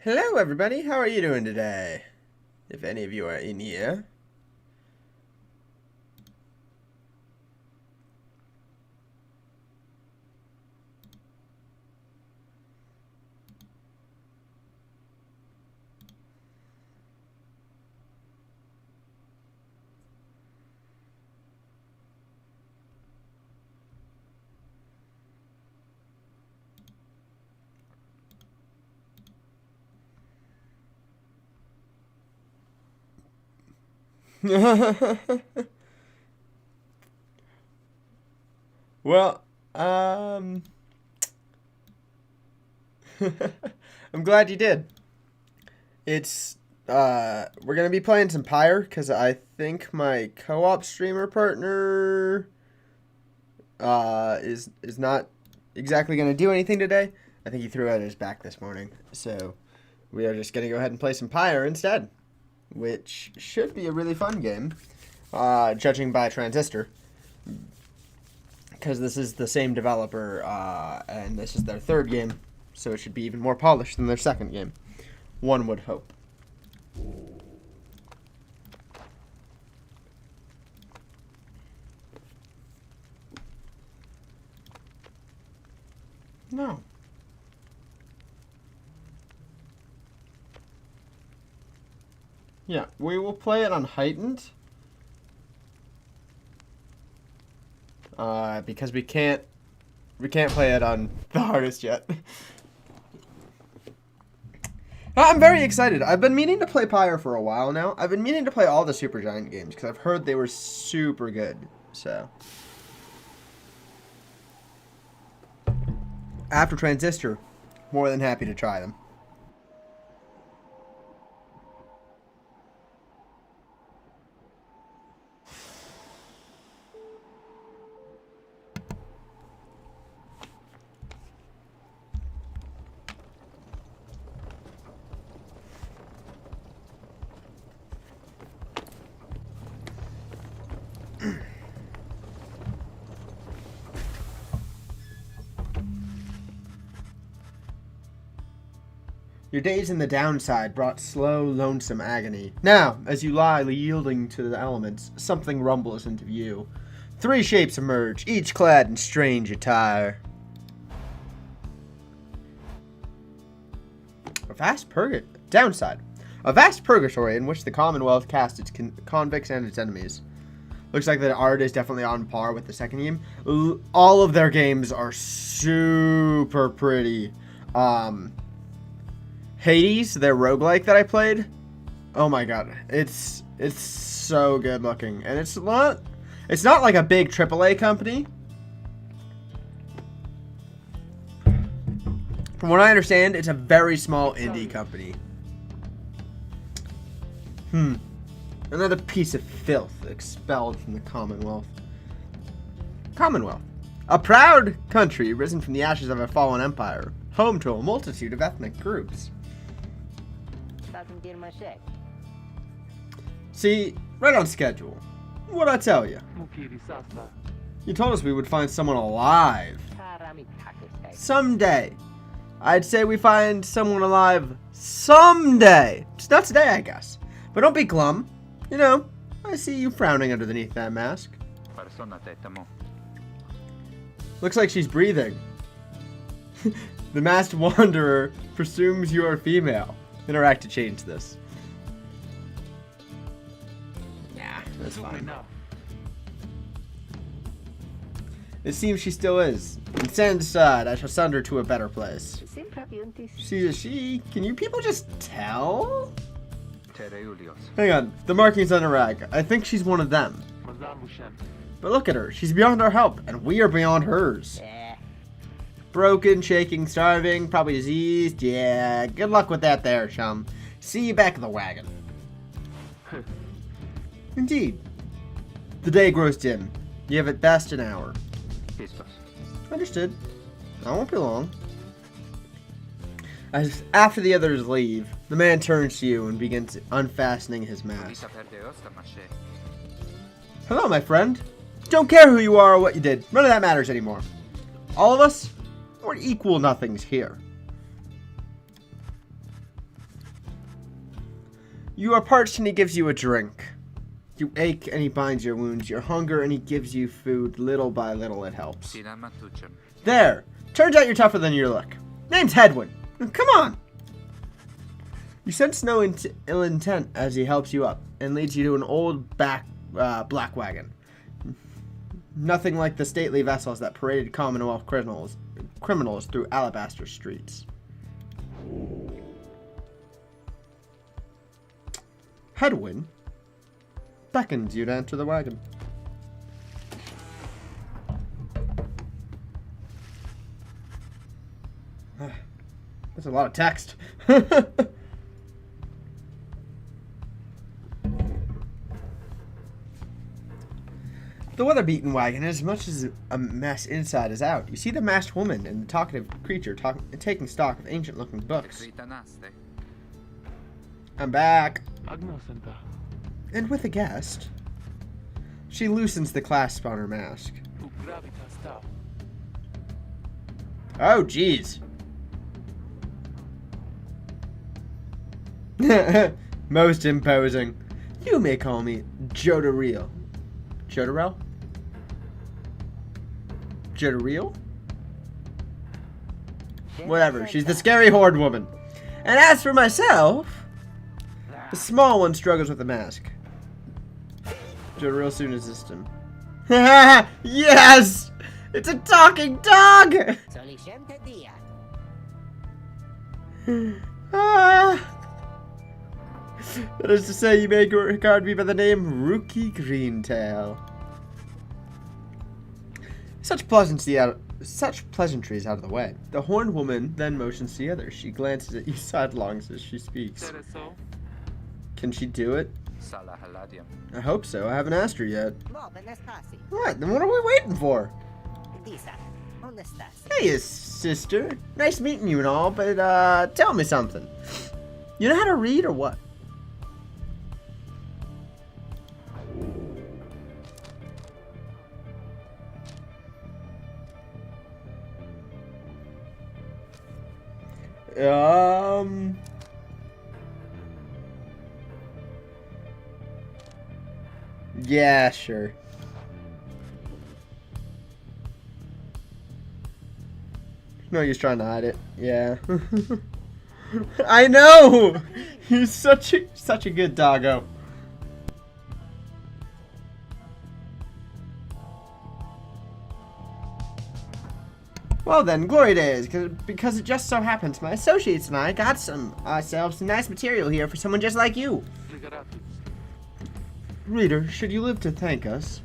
Hello everybody, how are you doing today? If any of you are in here. Well, I'm glad you did. It's, we're gonna be playing some Pyre, because I think my co-op streamer partner, is not exactly gonna do anything today. I think he threw out his back this morning, so we are just gonna go ahead and play some Pyre instead, which should be a really fun game, judging by Transistor. Because this is the same developer, and this is their third game, so it should be even more polished than their second game. One would hope. No. Yeah, we will play it on heightened. Because we can't play it on the hardest yet. I'm very excited. I've been meaning to play Pyre for a while now. I've been meaning to play all the Supergiant games because I've heard they were super good. So after Transistor, more than happy to try them. Your days in the downside brought slow, lonesome agony. Now, as you lie yielding to the elements, something rumbles into view. Three shapes emerge, each clad in strange attire. Downside. A vast purgatory in which the Commonwealth casts its convicts and its enemies. Looks like the art is definitely on par with the second game. All of their games are super pretty. Hades, their roguelike that I played. Oh my god. It's so good looking. And it's not like a big AAA company. From what I understand, it's a very small indie company. Another piece of filth expelled from the Commonwealth. Commonwealth. A proud country risen from the ashes of a fallen empire. Home to a multitude of ethnic groups. See, right on schedule. What'd I tell you? You told us we would find someone alive. Someday. I'd say we find someone alive someday. Just not today, I guess. But don't be glum. You know, I see you frowning underneath that mask. Looks like she's breathing. The masked wanderer presumes you are female. Interact to change this. Nah, that's fine. It seems she still is. And stand aside, I shall send her to a better place. She is she? Can you people just tell? Hang on, the markings on her rag. I think she's one of them. But look at her, she's beyond our help, and we are beyond hers. Broken, shaking, starving, probably diseased. Yeah, good luck with that there, chum. See you back in the wagon. Indeed. The day grows dim. You have at best an hour. Understood. I won't be long. As after the others leave, the man turns to you and begins unfastening his mask. Hello, my friend. Don't care who you are or what you did. None of that matters anymore. All of us, we're equal nothings here. You are parched and he gives you a drink. You ache and he binds your wounds. Your hunger and he gives you food. Little by little it helps. There! Turns out you're tougher than you look. Name's Hedwin. Come on! You sense no ill intent as he helps you up and leads you to an old black wagon. Nothing like the stately vessels that paraded Commonwealth criminals through alabaster streets. Hedwin beckons you to enter the wagon. That's a lot of text. The weather-beaten wagon is as much as a mess inside as out. You see the masked woman and the talkative creature taking stock of ancient-looking books. I'm back. And with a guest, she loosens the clasp on her mask. Oh, jeez. Most imposing. You may call me Jodariel. Jodariel? Jodariel? Whatever, she's the scary horde woman. And as for myself, the small one struggles with the mask. Jodariel soon assists him. Yes! It's a talking dog! That is to say, you may regard me by the name Rookie Greentail. Such pleasantries out of the way. The horned woman then motions to the other. She glances at you sidelong as she speaks. Can she do it? I hope so. I haven't asked her yet. What? Then what are we waiting for? Hey, sister. Nice meeting you and all, but tell me something. You know how to read or what? Yeah, sure. No use trying to hide it. Yeah. I know! He's such a good doggo. Well then, glory days, because it just so happens my associates and I got ourselves some nice material here for someone just like you. Reader, should you live to thank us,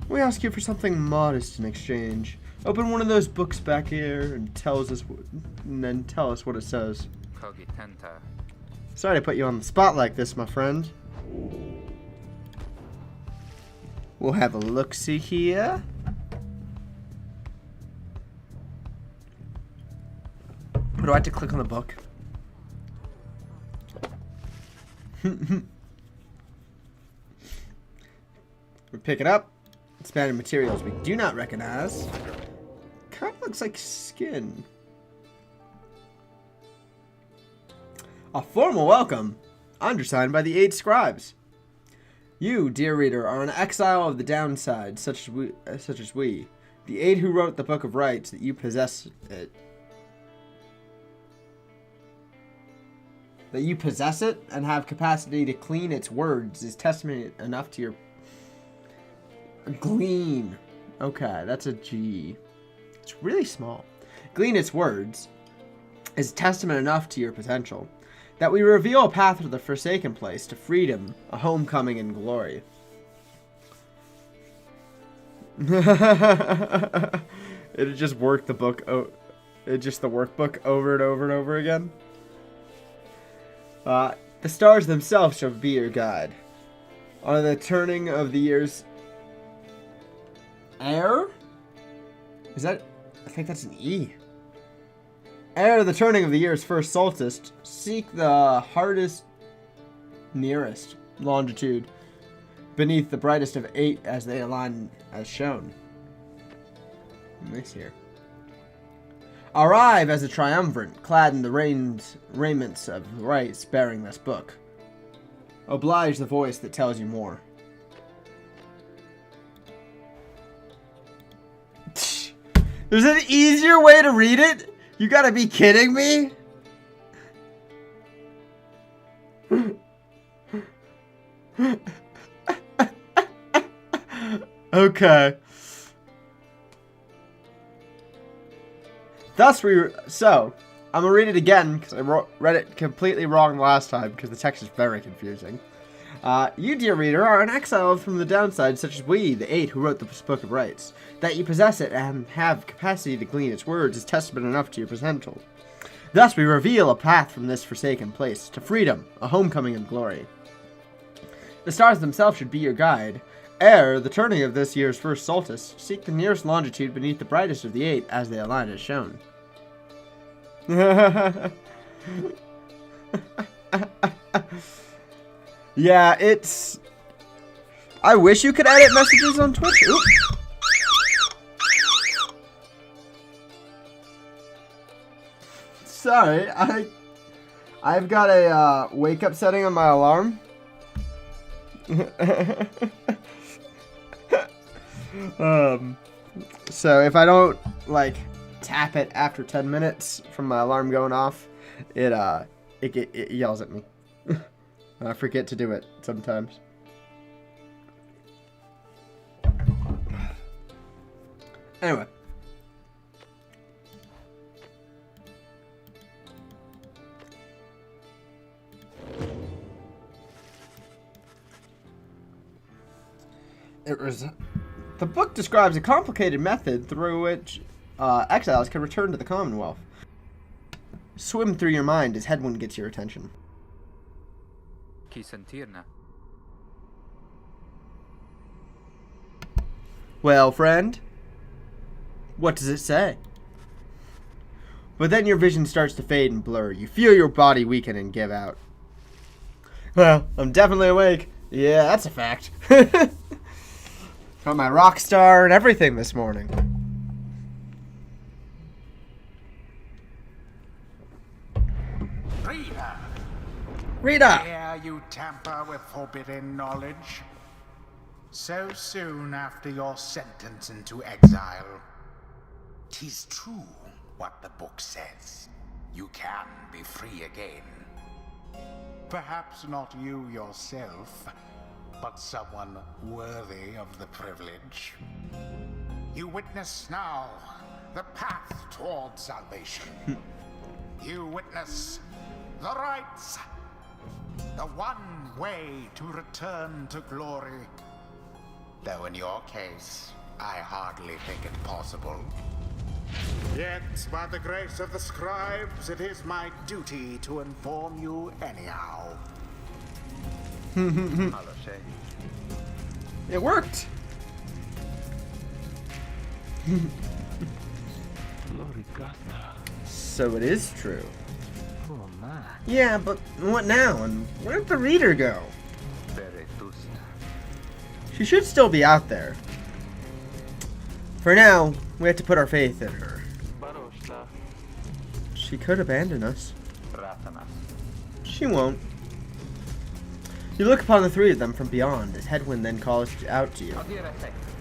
we ask you for something modest in exchange. Open one of those books back here and then tell us what it says. Sorry to put you on the spot like this, my friend. We'll have a look-see here. Do I have to click on the book? We pick it up. Expanded materials we do not recognize. Kind of looks like skin. A formal welcome, undersigned by the 8 scribes. You, dear reader, are an exile of the downside, such as we. The 8 who wrote the Book of Rights, that you possess it. That you possess it and have capacity to clean its words is testament enough to your... Glean. Okay, that's a G. It's really small. Glean its words is testament enough to your potential. That we reveal a path to the forsaken place, to freedom, a homecoming and glory. It'd just work the book... It's just the workbook over and over and over again. The stars themselves shall be your guide. On the turning of the years... Air? Is that... I think that's an E. Ere the turning of the year's first solstice, seek the hardest nearest longitude beneath the brightest of 8 as they align as shown. Nice here. Arrive as a triumvirate, clad in the raiments of rights bearing this book. Oblige the voice that tells you more. There's an easier way to read it? You gotta be kidding me? Okay. So, I'm gonna read it again because I read it completely wrong last time because the text is very confusing. You, dear reader, are an exile from the downside, such as we, the 8 who wrote the Book of Rights. That you possess it and have capacity to glean its words is testament enough to your potential. Thus we reveal a path from this forsaken place to freedom, a homecoming and glory. The stars themselves should be your guide. Ere the turning of this year's first solstice, seek the nearest longitude beneath the brightest of the 8 as they align as shown. Yeah, it's... I wish you could edit messages on Twitch. Oop. Sorry, I've got a wake up setting on my alarm. So if I don't like tap it after 10 minutes from my alarm going off, it yells at me. I forget to do it sometimes. Anyway. The book describes a complicated method through which exiles can return to the Commonwealth. Swim through your mind as Headwind gets your attention. Well, friend, what does it say? But then your vision starts to fade and blur. You feel your body weaken and give out. Well, I'm definitely awake. Yeah, that's a fact. Got my rock star and everything this morning. Rita! Dare you tamper with forbidden knowledge? So soon after your sentence into exile. 'Tis true what the book says. You can be free again. Perhaps not you yourself, but someone worthy of the privilege. You witness now the path toward salvation. You witness the rights. The one way to return to glory. Though in your case, I hardly think it possible. Yet, by the grace of the scribes, it is my duty to inform you anyhow. It worked! So it is true. Yeah, but what now? And where'd the reader go? She should still be out there. For now, we have to put our faith in her. She could abandon us. She won't. You look upon the three of them from beyond, as Headwind then calls out to you.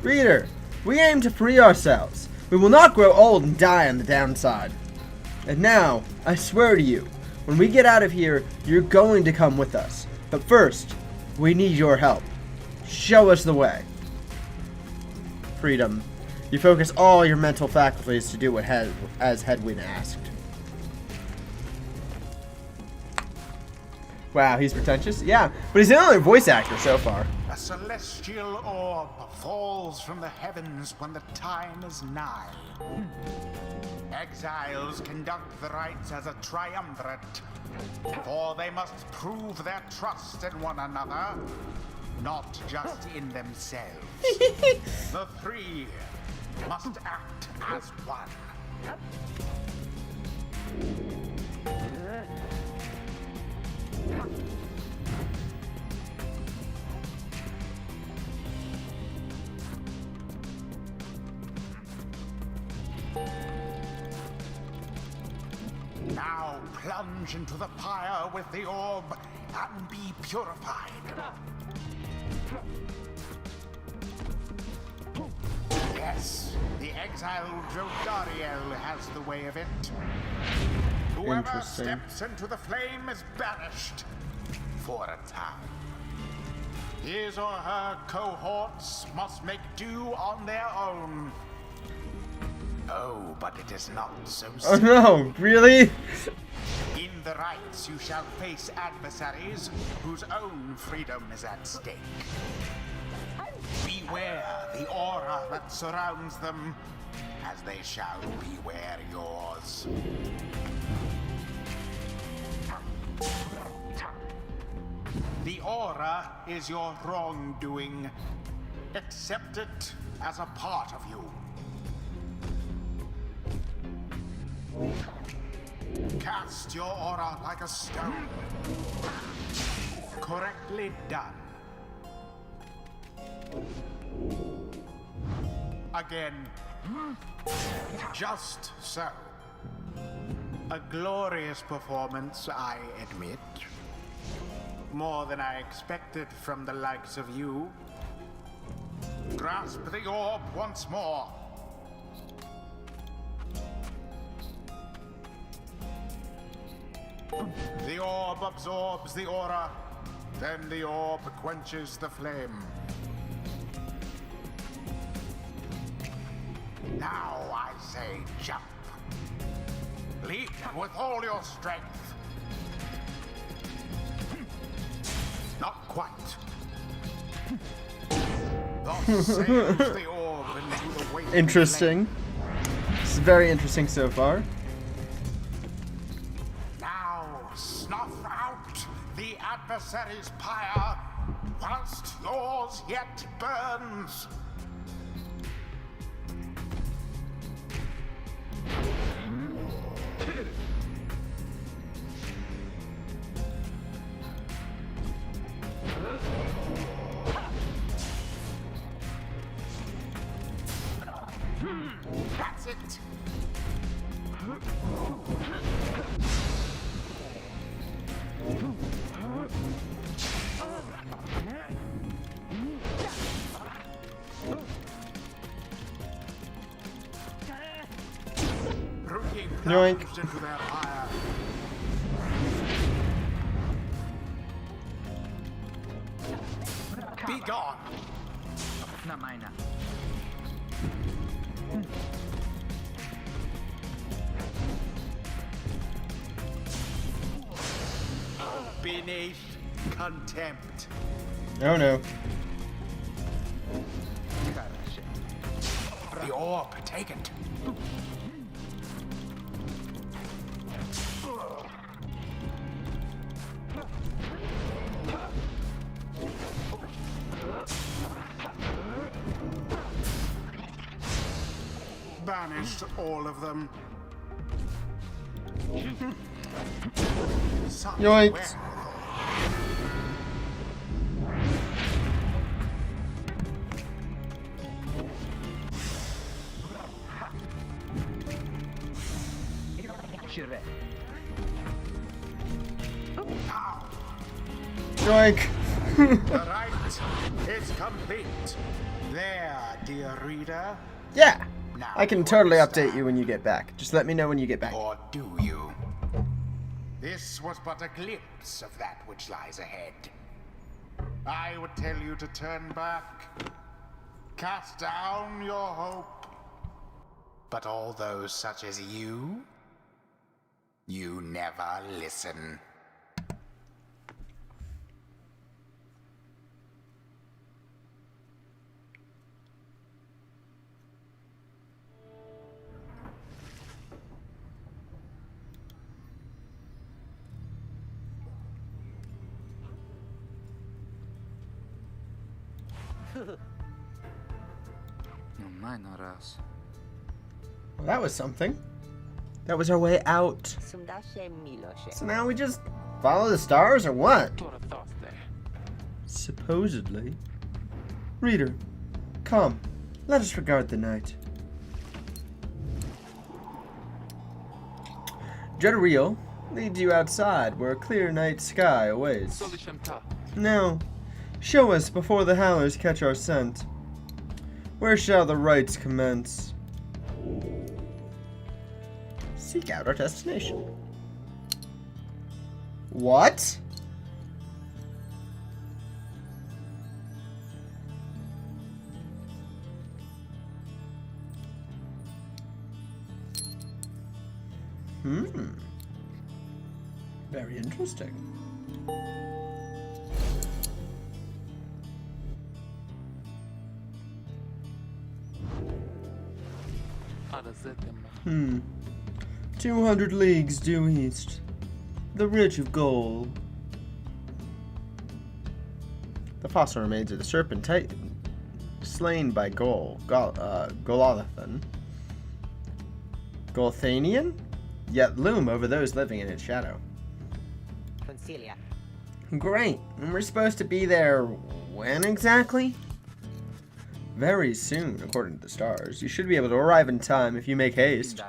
Reader, we aim to free ourselves. We will not grow old and die on the downside. And now, I swear to you, when we get out of here, you're going to come with us. But first, we need your help. Show us the way. Freedom. You focus all your mental faculties to do what as Headwind asked. Wow, he's pretentious? Yeah, but he's the only voice actor so far. A celestial orb falls from the heavens when the time is nigh. Exiles conduct the rites as a triumvirate, for they must prove their trust in one another, not just in themselves. The three must act as one. Now plunge into the pyre with the orb can be purified. Yes, the exiled Jodariel has the way of it. Whoever steps into the flame is banished for a time. His or her cohorts must make do on their own. Oh, but it is not so simple. Oh no, really? In the rites, you shall face adversaries whose own freedom is at stake. Beware the aura that surrounds them, as they shall beware yours. The aura is your wrongdoing. Accept it as a part of you. Cast your aura like a stone. Correctly done. Again. Just so. A glorious performance, I admit. More than I expected from the likes of you. Grasp the orb once more. The orb absorbs the aura, then the orb quenches the flame. Now I say jump. Leap with all your strength. Not quite. Thus sails the orb into the wake. Interesting. This is very interesting so far. Snuff out the adversary's pyre whilst yours yet burns. That's it. Yoink. Into their fire. Be gone. Not mine. Beneath contempt. Oh no. The orb, take it. Banished all of them. Yoinks. Yoink. The rite is complete. There, dear reader. Yeah. Now I can totally update you when you get back. Just let me know when you get back. Or do you? This was but a glimpse of that which lies ahead. I would tell you to turn back, cast down your hope. But all those such as you never listen. Non mai non ras. Well, that was something. That was our way out. So now we just follow the stars or what? Supposedly. Reader, come. Let us regard the night. Jodariel leads you outside where a clear night sky awaits. Now, show us before the howlers catch our scent. Where shall the rites commence? Seek out our destination. What? Very interesting. Hmm. 200 leagues due east. The ridge of gold. The fossil remains of the serpent titan, slain by Golothan. Golthanian? Yet loom over those living in its shadow. Concilia. Great. And we're supposed to be there when exactly? Very soon, according to the stars. You should be able to arrive in time if you make haste.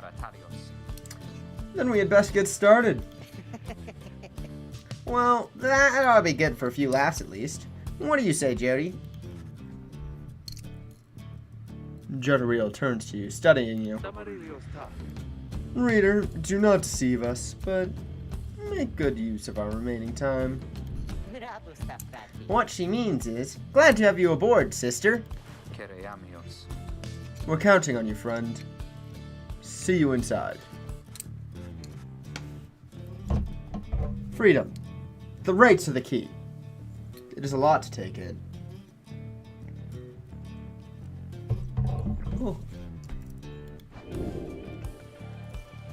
Then we had best get started. Well, that ought to be good for a few laughs at least. What do you say, Jody? Jodariel turns to you, studying you. Reader, do not deceive us, but make good use of our remaining time. What she means is, glad to have you aboard, sister. We're counting on you, friend. See you inside. Freedom. The rights are the key. It is a lot to take in. Oh.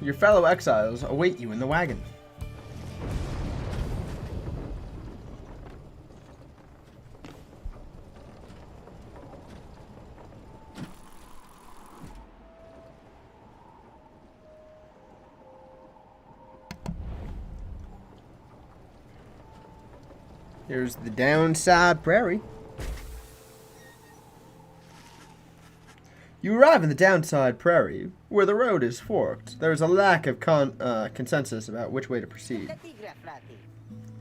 Your fellow exiles await you in the wagon. Here's the downside prairie. You arrive in the downside prairie, where the road is forked. There is a lack of consensus about which way to proceed.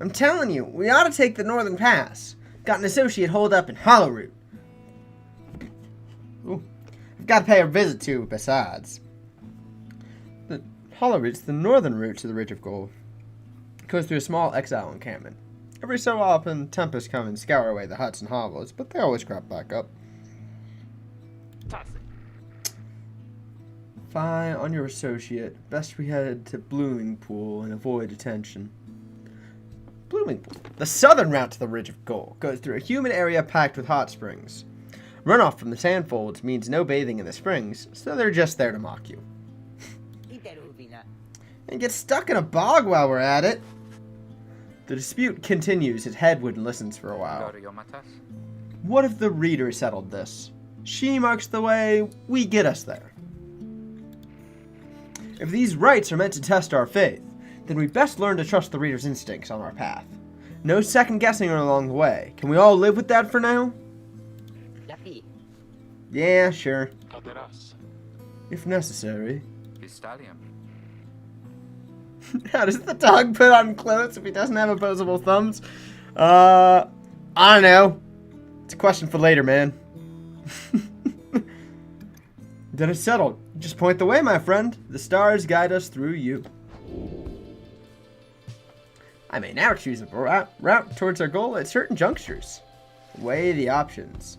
I'm telling you, we ought to take the northern pass. Got an associate holed up in Hollowroot. Ooh, I've got to pay a visit to besides. The Hollowroot's the northern route to the Ridge of Gold. It goes through a small exile encampment. Every so often, tempests come and scour away the huts and hovels, but they always crop back up. Fie on your associate. Best we head to Blooming Pool and avoid attention. Blooming Pool. The southern route to the Ridge of Gold goes through a humid area packed with hot springs. Runoff from the sandfolds means no bathing in the springs, so they're just there to mock you. And get stuck in a bog while we're at it. The dispute continues as Hedwyn listens for a while. What if the reader settled this? She marks the way, we get us there. If these rites are meant to test our faith, then we best learn to trust the reader's instincts on our path. No second guessing along the way. Can we all live with that for now? Yeah, sure. If necessary. How does the dog put on clothes if he doesn't have opposable thumbs? I don't know. It's a question for later, man. Then it's settled. Just point the way, my friend. The stars guide us through you. I may now choose a route towards our goal at certain junctures. Weigh the options.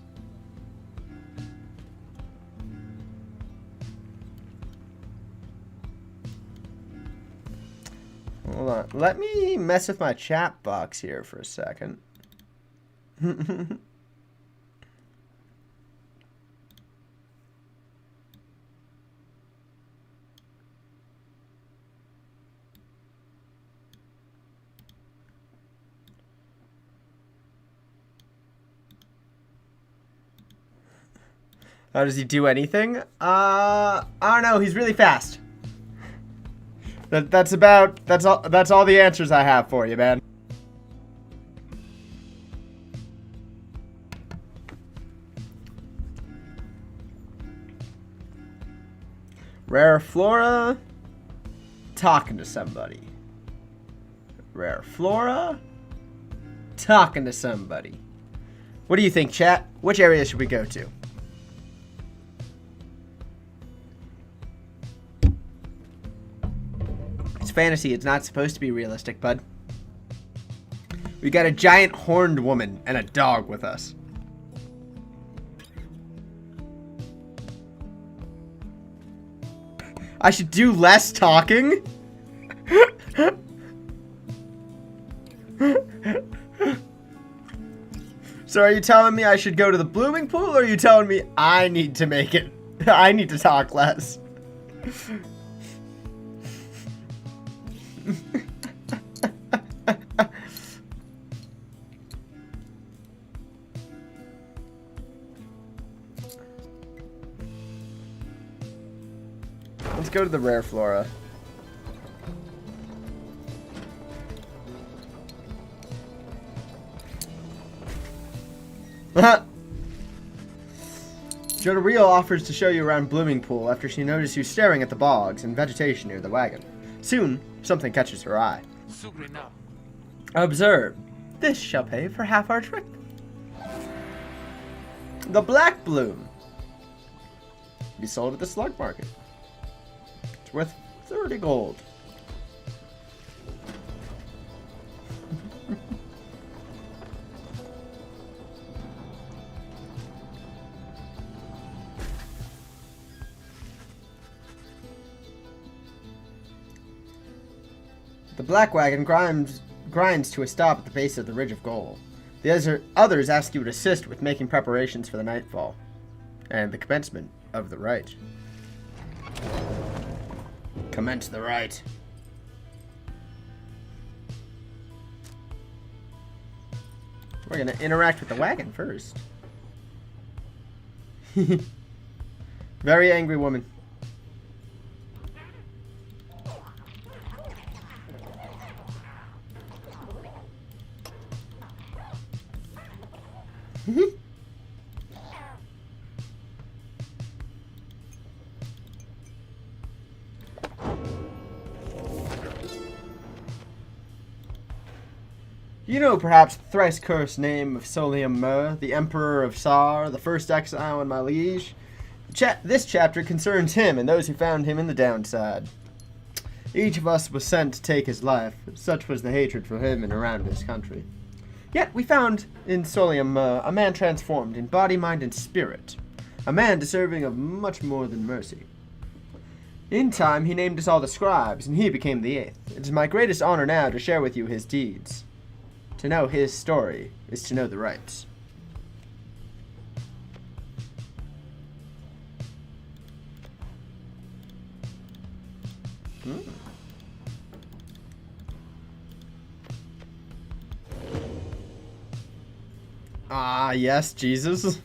Hold on. Let me mess with my chat box here for a second. How does he do anything? I don't know. He's really fast. That's all the answers I have for you, man. Rare flora. Talking to somebody. Rare flora. Talking to somebody. What do you think, chat? Which area should we go to? It's fantasy. It's not supposed to be realistic, bud. We got a giant horned woman and a dog with us. I should do less talking? So are you telling me I should go to the blooming pool, or are you telling me I need to make it? I need to talk less. Let's go to the rare flora. Jodariel offers to show you around Blooming Pool after she notices you staring at the bogs and vegetation near the wagon. Soon, something catches her eye. Observe. This shall pay for half our trip. The Black Bloom. Be sold at the slug market. It's worth 30 gold. The black wagon grinds to a stop at the base of the Ridge of Gold. The others ask you to assist with making preparations for the nightfall and the commencement of the rite. Commence the rite. We're gonna interact with the wagon first. Very angry woman. You know perhaps the thrice cursed name of Solium Mur, the Emperor of Sar, the first exile in my liege? This chapter concerns him and those who found him in the downside. Each of us was sent to take his life, such was the hatred for him and around his country. Yet we found in Solium Mur a man transformed in body, mind, and spirit, a man deserving of much more than mercy. In time he named us all the scribes, and he became the eighth. It is my greatest honor now to share with you his deeds. To know his story is to know the rights. Ah, yes, Jesus.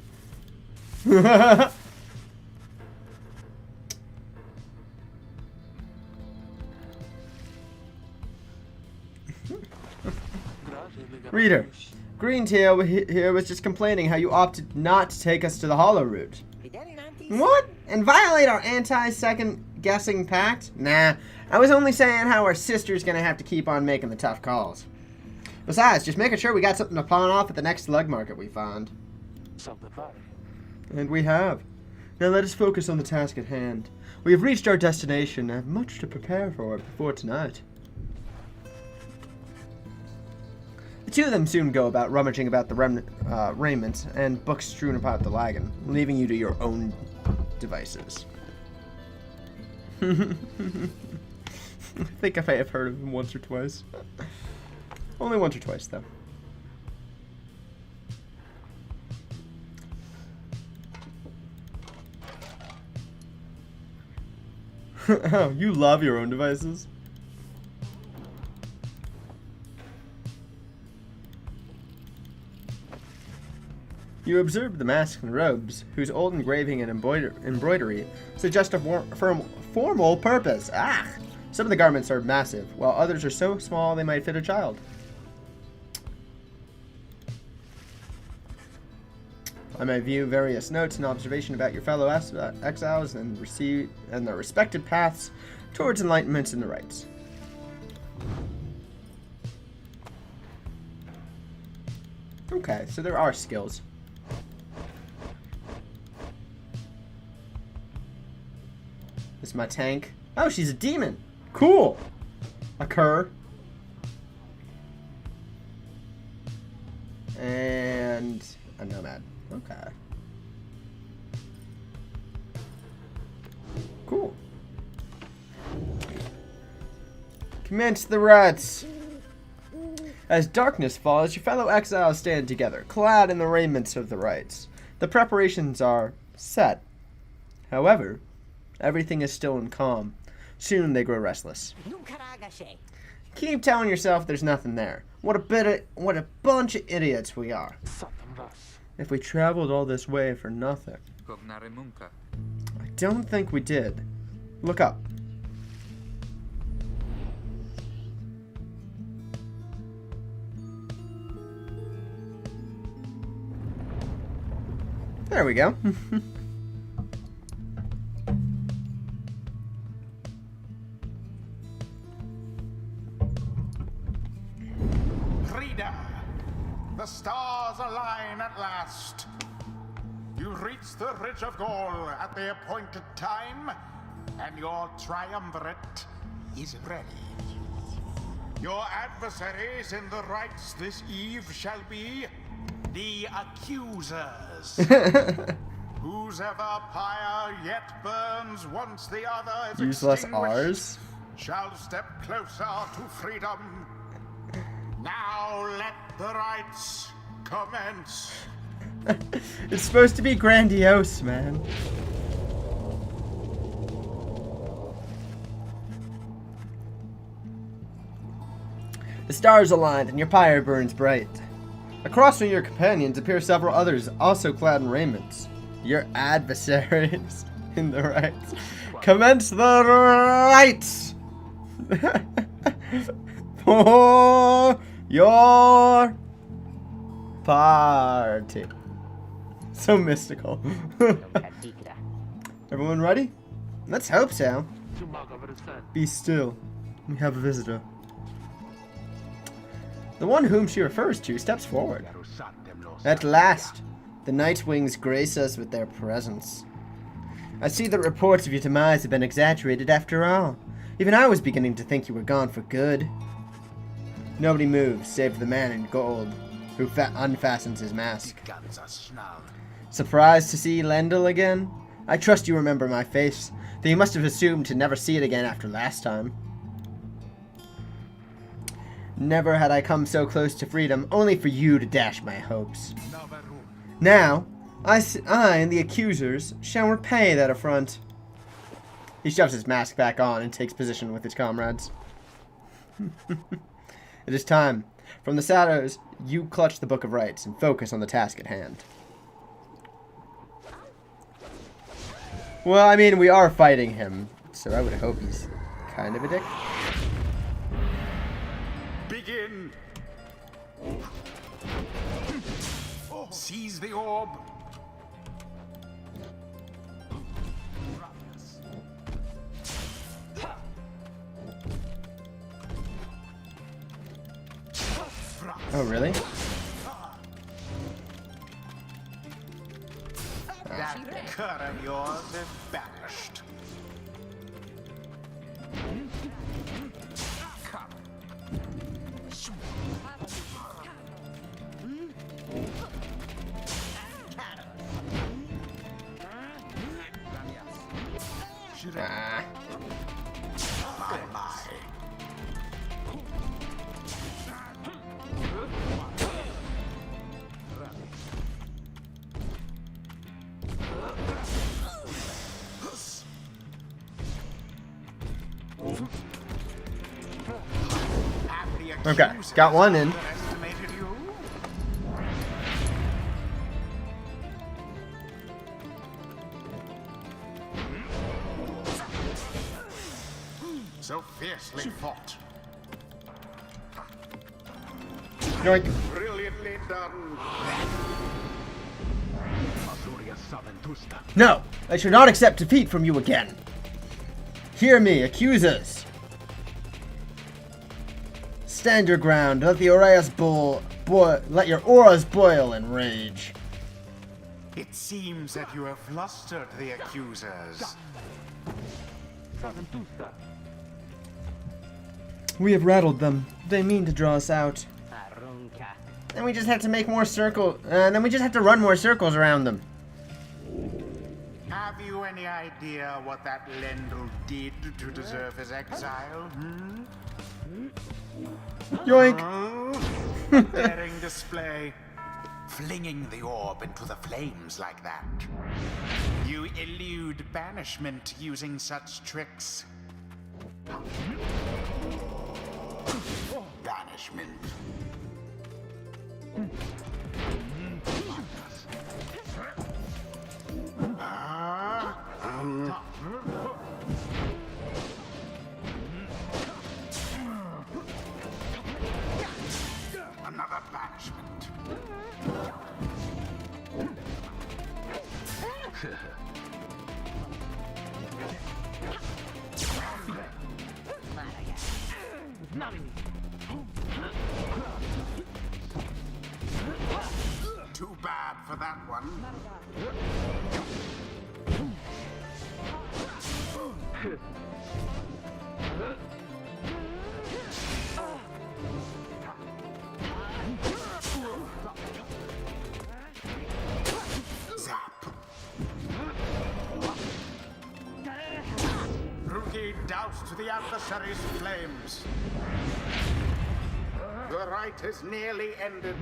Reader, Greentail here was just complaining how you opted not to take us to the Hollow Route. What? And violate our anti-second guessing pact? Nah, I was only saying how our sister's gonna have to keep on making the tough calls. Besides, just making sure we got something to pawn off at the next slug market we find. And we have. Now let us focus on the task at hand. We have reached our destination and have much to prepare for before tonight. The two of them soon go about rummaging about the raiment and books strewn about the wagon, leaving you to your own devices. I think I may have heard of him once or twice. Only once or twice, though. Oh, you love your own devices? You observe the masks and robes, whose old engraving and embroidery suggest a formal purpose. Ah! Some of the garments are massive, while others are so small they might fit a child. I may view various notes and observation about your fellow exiles and their respective paths towards enlightenment and the rights. Okay, so there are skills. This is my tank. Oh, she's a demon. Cool. A cur. And a nomad. Okay. Cool. Commence the rites. As darkness falls, your fellow exiles stand together, clad in the raiments of the rites. The preparations are set. However, everything is still and calm. Soon they grow restless. Keep telling yourself there's nothing there. What a bunch of idiots we are. If we traveled all this way for nothing. I don't think we did. Look up. There we go. Reader, the stars align at last. You reach the Ridge of Gaul at the appointed time, and your triumvirate is ready. Your adversaries in the rites this eve shall be the accusers. Whose ever pyre yet burns once the other is Use less extinguished R's. shall step closer to freedom. Now let the rites commence. It's supposed to be grandiose, man. The stars aligned and your pyre burns bright. Across from your companions appear several others, also clad in raiments. Your adversaries in the rites. Commence the rites! For your party. So mystical. Everyone ready? Let's hope so. Be still. We have a visitor. The one whom she refers to steps forward. At last, the Night Wings grace us with their presence. I see that reports of your demise have been exaggerated after all. Even I was beginning to think you were gone for good. Nobody moves, save the man in gold, who unfastens his mask. Surprised to see Lendl again? I trust you remember my face, though you must have assumed to never see it again after last time. Never had I come so close to freedom, only for you to dash my hopes. Now, I and the accusers shall repay that affront. He shoves his mask back on and takes position with his comrades. It is time. From the shadows, you clutch the Book of Rites and focus on the task at hand. Well, I mean, we are fighting him, so I would hope he's kind of a dick. Begin. Seize the orb. Oh, really? That cur of yours is banished. Ah. My. Okay, got one in. So fiercely fought. Yoink. Brilliantly done. No, I shall not accept defeat from you again. Hear me, accusers. Stand your ground. Let the Aureus bull auras boil in rage. It seems that you have flustered the accusers. We have rattled them. They mean to draw us out. And we just have to make more circles. And then we just have to run more circles around them. Have you any idea what that Lendl did to deserve his exile? Yoink! Daring display. Flinging the orb into the flames like that. You elude banishment using such tricks. Banishment. Another banishment. Too bad for that one. Zap. Rookie doused the adversary's flames. The rite is nearly ended.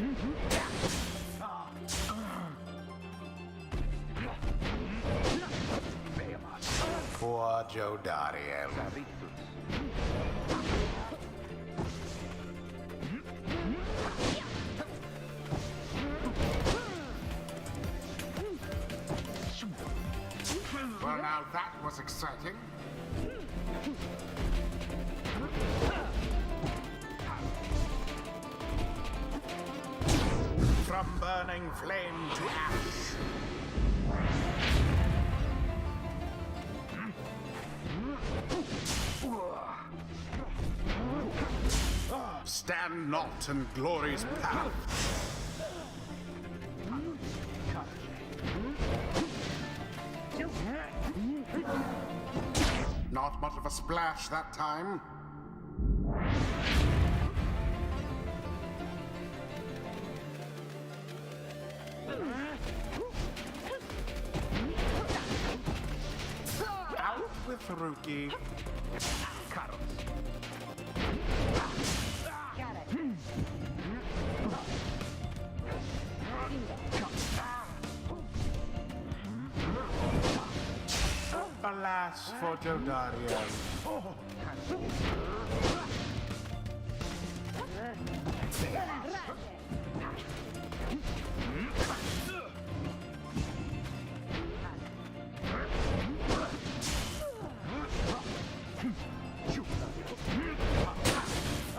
Poor Joe Dariel. Well, now that was exciting. From burning flame to ash. Stand not in glory's path. Not much of a splash that time. Out with Rookie. Alas for Joe Dariel.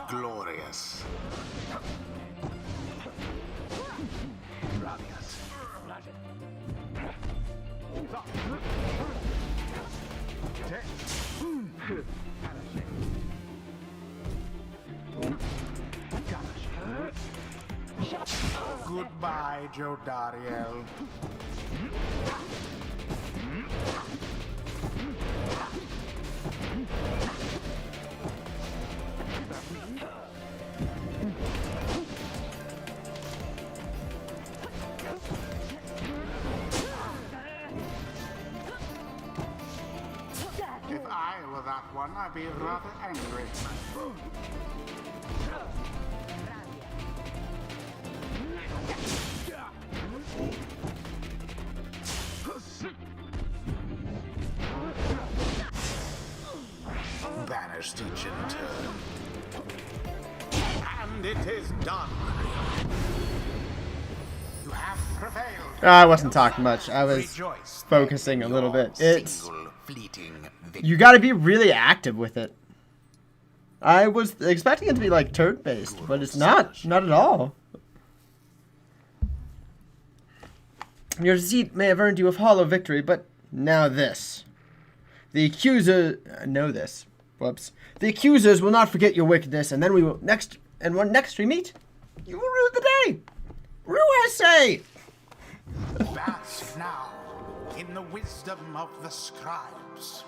Glorious. Goodbye, Joe Dariel. If I were that one, I'd be rather angry. Banished each in turn. And it is done. You have prevailed. I wasn't talking much. I was Rejoice focusing a little bit. It's single fleeting victory. you got to be really active with it. I was expecting it to be like turn based, but it's not at all. Your deceit may have earned you a hollow victory, but now this. The accuser know this. Whoops. The accusers will not forget your wickedness, and then we will next we meet, You will rue the day. Rue, I say. Bask now in the wisdom of the scribes.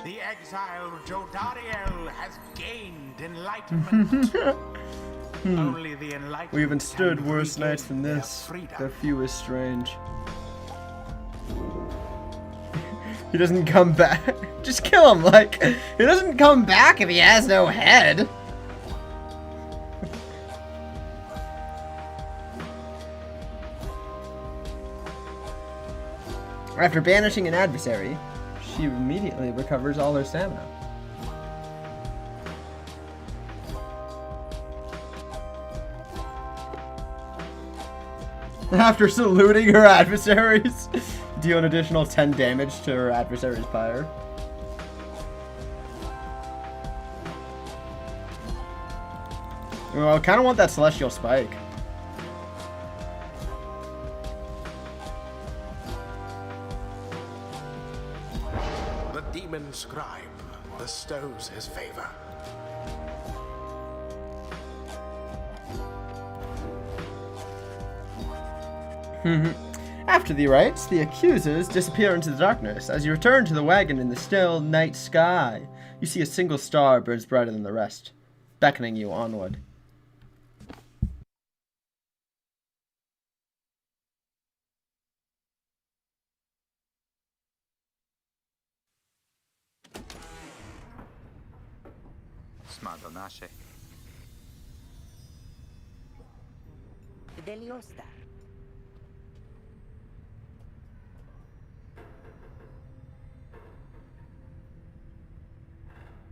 The exile Jodariel has gained enlightenment. Only the enlightened. We haven't stood worse regain nights than their this. freedom. The few is strange. He doesn't come back. Just kill him. Like, he doesn't come back if he has no head. After banishing an adversary, she immediately recovers all her stamina. After saluting her adversaries, deal an additional 10 damage to her adversary's pyre. Well, I kind of want that celestial spike. The demon scribe bestows his favor. After the rites, the accusers disappear into the darkness. As you return to the wagon in the still night sky, you see a single star burns brighter than the rest, beckoning you onward. Smadonashe. Deliosta.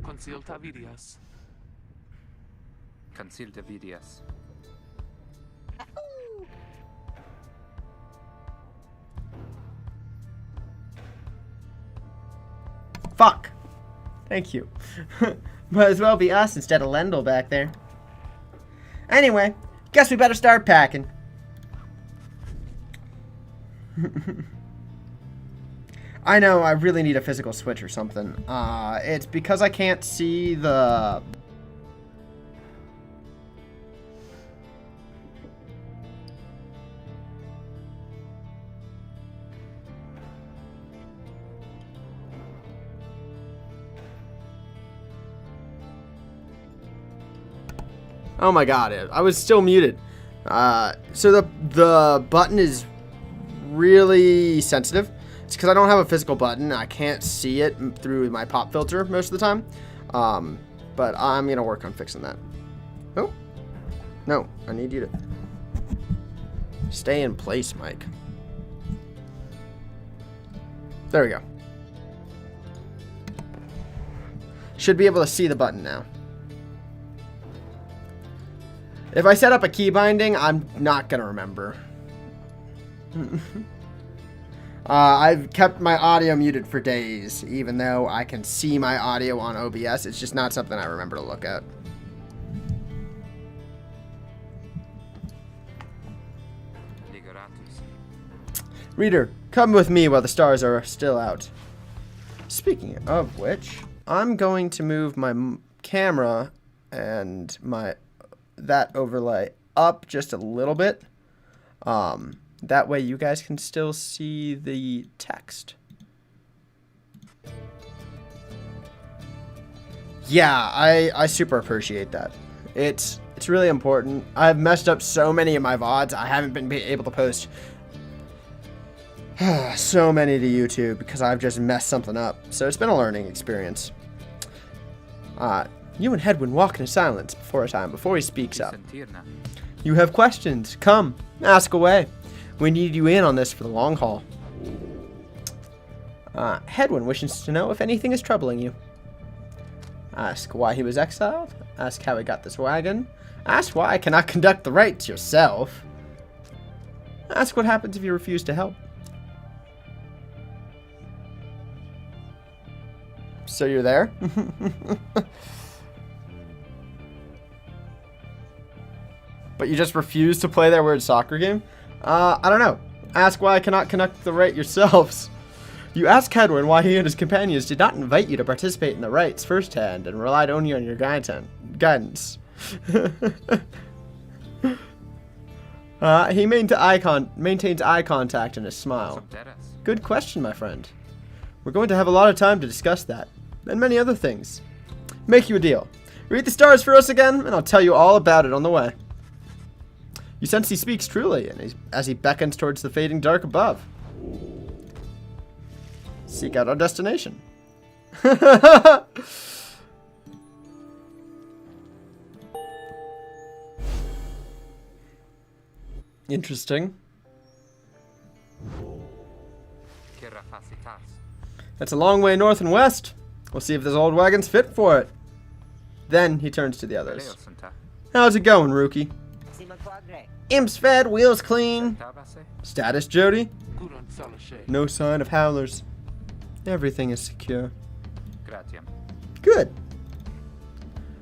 Consilta vidias. Conceal de vidias. Fuck! Thank you. Might as well be us instead of Lendl back there. Anyway, guess we better start packing. I know, I really need a physical switch or something. It's because I can't see the... Oh my god, I was still muted. So the button is really sensitive. It's because I don't have a physical button. I can't see it through my pop filter most of the time. But I'm going to work on fixing that. Oh. No, I need you to stay in place, Mike. There we go. Should be able to see the button now. If I set up a key binding, I'm not going to remember. I've kept my audio muted for days, even though I can see my audio on OBS. It's just not something I remember to look at. Reader, come with me while the stars are still out. Speaking of which, I'm going to move my camera and that overlay up just a little bit. That way you guys can still see the text. Yeah, I super appreciate that. It's really important. I've messed up so many of my VODs. I haven't been able to post so many to YouTube because I've just messed something up. So it's been a learning experience. You and Hedwyn walk in silence for a time before he speaks up. You have questions. Come, ask away. We need you in on this for the long haul. Hedwyn wishes to know if anything is troubling you. Ask why he was exiled. Ask how he got this wagon. Ask why I cannot conduct the rites yourself. Ask what happens if you refuse to help. So you're there? But you just refuse to play their weird soccer game? I don't know. Ask why I cannot conduct the rite yourselves. You ask Hedwyn why he and his companions did not invite you to participate in the rites firsthand and relied only on your guidance. He maintains eye contact and a smile. Good question, my friend. We're going to have a lot of time to discuss that, and many other things. Make you a deal. Read the stars for us again, and I'll tell you all about it on the way. You sense he speaks truly, and as he beckons towards the fading dark above. Seek out our destination. Interesting. That's a long way north and west. We'll see if this old wagon's fit for it. Then he turns to the others. How's it going, rookie? Imps fed, wheels clean. Status, Jody? No sign of howlers. Everything is secure. Good.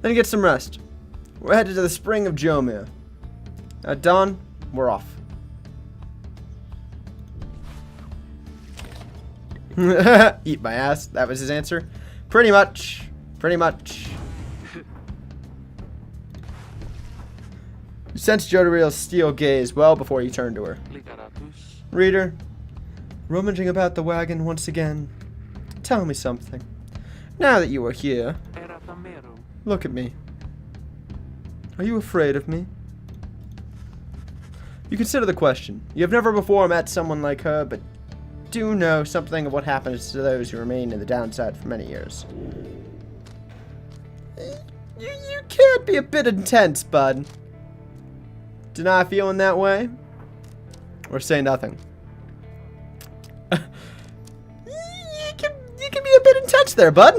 Then get some rest. We're headed to the spring of Jomir. At dawn, we're off. Eat my ass. That was his answer. Pretty much. Pretty much. You sensed Jodariel's steel gaze well before you turned to her. Reader, rummaging about the wagon once again. Tell me something. Now that you are here, look at me. Are you afraid of me? You consider the question. You have never before met someone like her, but do know something of what happens to those who remain in the downside for many years. You can't be a bit intense, bud. Deny feeling that way? Or say nothing? You can be a bit intense there, bud.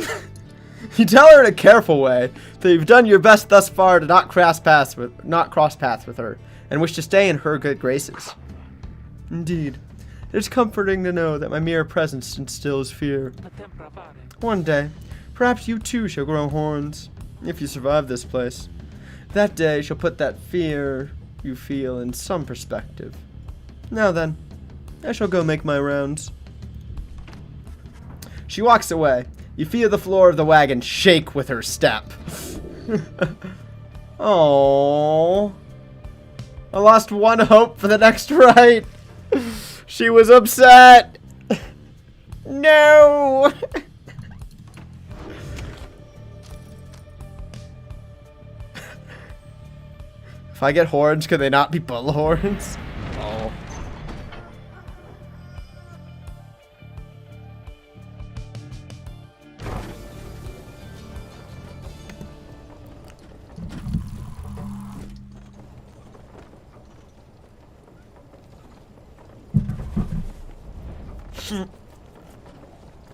You tell her in a careful way that you've done your best thus far to not cross paths with her, and wish to stay in her good graces. Indeed, it is comforting to know that my mere presence instills fear. One day, perhaps you too shall grow horns, if you survive this place. That day shall put that fear you feel in some perspective. Now then, I shall go make my rounds. She walks away. You feel the floor of the wagon shake with her step. Oh, I lost one hope for the next ride. She was upset. No. If I get horns, could they not be bull horns? Oh.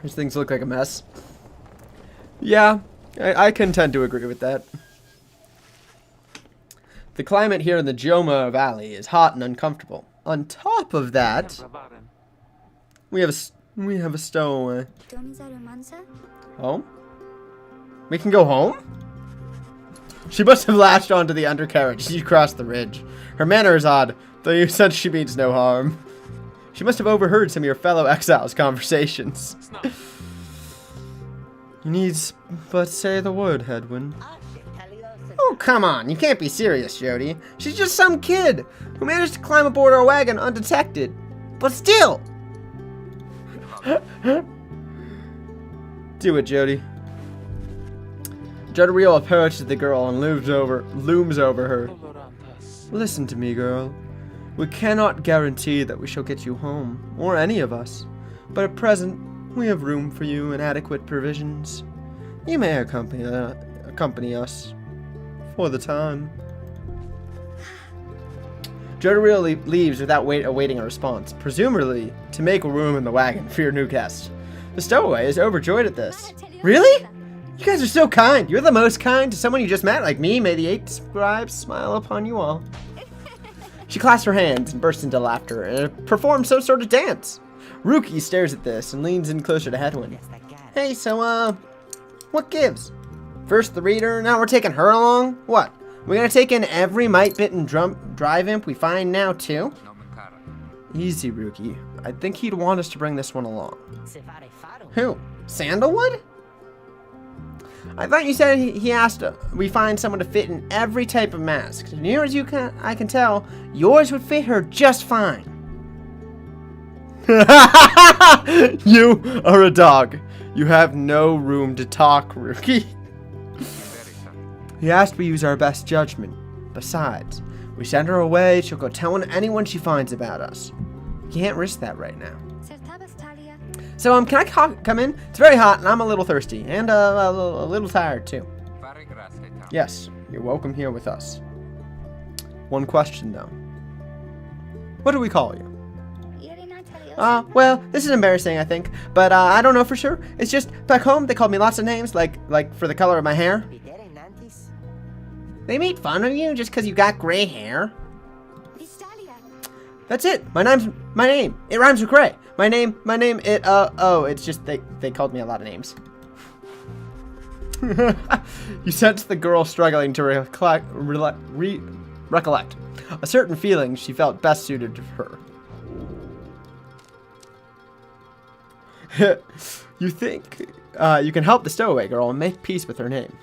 These things look like a mess. Yeah, I can tend to agree with that. The climate here in the Joma Valley is hot and uncomfortable. On top of that, we have a stowaway. Home? We can go home? She must have latched onto the undercarriage as you crossed the ridge. Her manner is odd, though you sense she means no harm. She must have overheard some of your fellow exiles' conversations. You need but say the word, Hedwin. Oh, come on. You can't be serious, Jody. She's just some kid who managed to climb aboard our wagon undetected. But still! Do it, Jody. Jodariel approaches the girl and looms over her. Listen to me, girl. We cannot guarantee that we shall get you home, or any of us. But at present, we have room for you and adequate provisions. You may accompany us. For the time. Jodariel leaves without awaiting a response, presumably to make room in the wagon for your new guest. The stowaway is overjoyed at this. Really? You guys are so kind. You're the most kind to someone you just met, like me. May the eight scribes smile upon you all. She clasps her hands and bursts into laughter and performs some sort of dance. Rookie stares at this and leans in closer to Hedwin. Hey, so, what gives? First the reader, now we're taking her along? What? We're gonna take in every mite-bitten drive imp we find now, too? Easy, Rookie. I think he'd want us to bring this one along. Who? Sandalwood? I thought you said he asked we find someone to fit in every type of mask. As near as I can tell, yours would fit her just fine. You are a dog. You have no room to talk, rookie. He asked we use our best judgment. Besides, we send her away, she'll go telling anyone she finds about us. Can't risk that right now. So, can I come in? It's very hot, and I'm a little thirsty, and a little tired, too. Yes, you're welcome here with us. One question, though. What do we call you? Well, this is embarrassing, I think, but I don't know for sure. It's just, back home, they called me lots of names, like for the color of my hair. They made fun of you just because you got gray hair? That's it. My name. It rhymes with gray. My name, it's just, they called me a lot of names. You sense the girl struggling to recollect a certain feeling she felt best suited to her. You think you can help the stowaway girl and make peace with her name.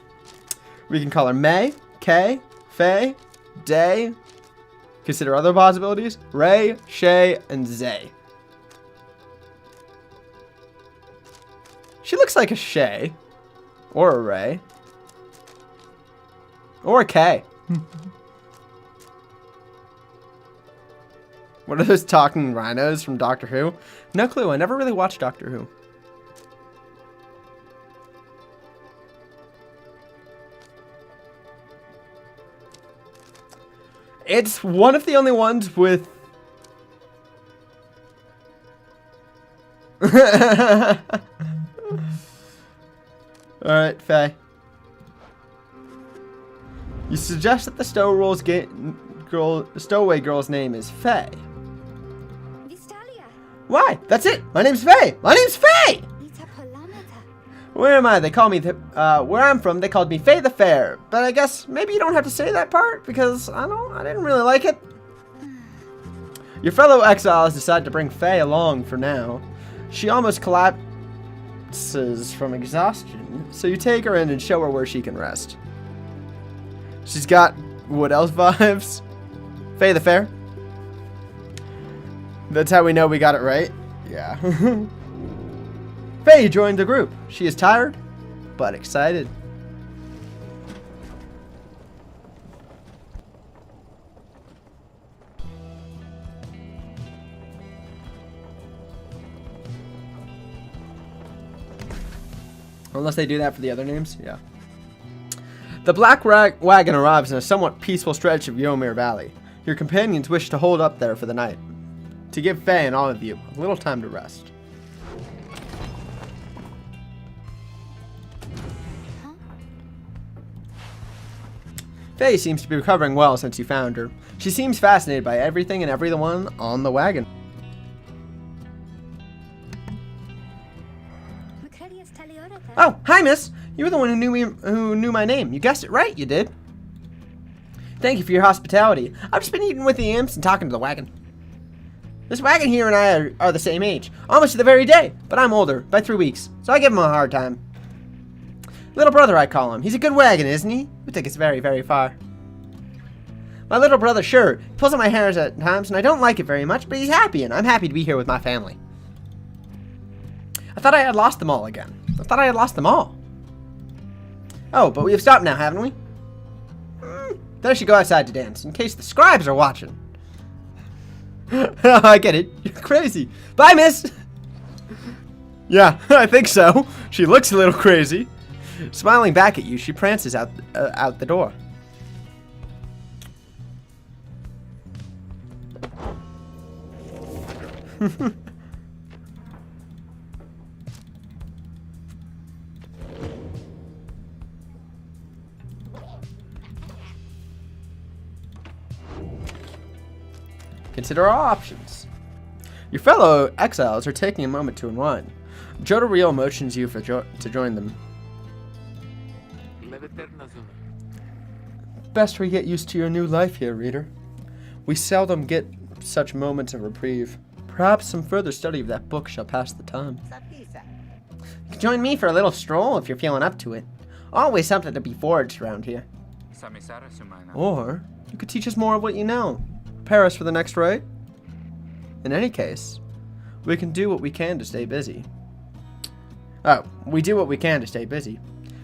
We can call her May, Kay, Faye, Day. Consider other possibilities. Ray, Shay, and Zay. She looks like a Shay. Or a Ray. Or a Kay. What are those talking rhinos from Doctor Who? No clue. I never really watched Doctor Who. It's one of the only ones with... Alright, Faye. You suggest that the stowaway girl's name is Faye. Why? That's it. My name's Faye. My name's Faye! Where am I? They call me, where I'm from, they called me Faye the Fair. But I guess maybe you don't have to say that part because I didn't really like it. Your fellow exiles decide to bring Faye along for now. She almost collapses from exhaustion, so you take her in and show her where she can rest. She's got Wood Elf vibes. Faye the Fair. That's how we know we got it right. Yeah. Faye joined the group. She is tired, but excited. Unless they do that for the other names, yeah. The black wagon arrives in a somewhat peaceful stretch of Ymir Valley. Your companions wish to hold up there for the night, to give Faye and all of you a little time to rest. Faye seems to be recovering well since you found her. She seems fascinated by everything and everyone on the wagon. Oh, hi, miss. You were the one who knew my name. You guessed it right, you did. Thank you for your hospitality. I've just been eating with the imps and talking to the wagon. This wagon here and I are the same age, almost to the very day, but I'm older, by 3 weeks, so I give him a hard time. Little brother, I call him. He's a good wagon, isn't he? We take us very, very far. My little brother, sure, he pulls on my hairs at times, and I don't like it very much, but he's happy, and I'm happy to be here with my family. I thought I had lost them all again. I thought I had lost them all. Oh, but we have stopped now, haven't we? Then I should go outside to dance, in case the scribes are watching. I get it. You're crazy. Bye, miss! Yeah, I think so. She looks a little crazy. Smiling back at you, she prances out the door. Consider our options. Your fellow exiles are taking a moment to unwind. Jodariel motions you to join them. Best we get used to your new life here, reader. We seldom get such moments of reprieve. Perhaps some further study of that book shall pass the time. You can join me for a little stroll if you're feeling up to it. Always something to be forged around here. Samisara Sumaina. Or you could teach us more of what you know. Prepare us for the next raid. In any case, we can do what we can to stay busy. Oh, we do what we can to stay busy.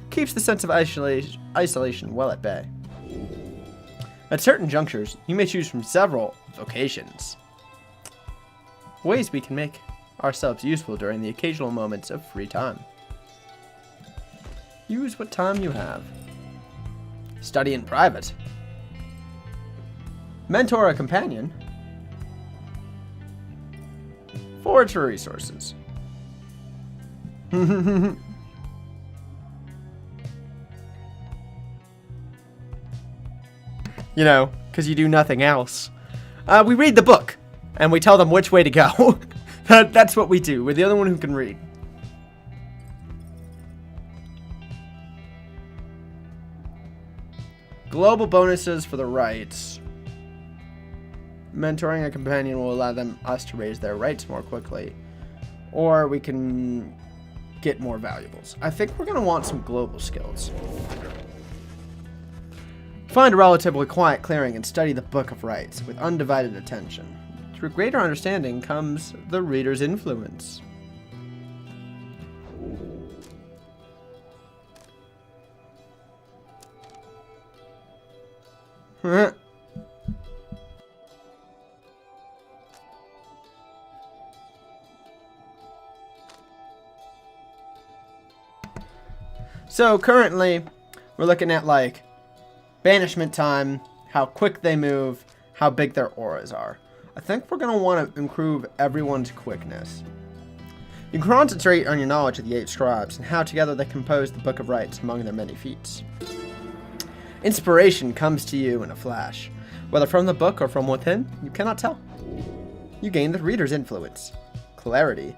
Keeps the sense of isolation well at bay. At certain junctures, you may choose from several vocations. Ways we can make ourselves useful during the occasional moments of free time. Use what time you have. Study in private. Mentor a companion. Forage for resources. You know, because you do nothing else. We read the book, and we tell them which way to go. That's what we do. We're the only one who can read. Global bonuses for the rights. Mentoring a companion will allow us to raise their rights more quickly. Or we can get more valuables. I think we're going to want some global skills. Find a relatively quiet clearing and study the Book of Rights with undivided attention. Through greater understanding comes the reader's influence. So currently, we're looking at like banishment time, how quick they move, how big their auras are. I think we're going to want to improve everyone's quickness. You can concentrate on your knowledge of the 8 scribes and how together they compose the Book of Rights among their many feats. Inspiration comes to you in a flash. Whether from the book or from within, you cannot tell. You gain the reader's influence. Clarity.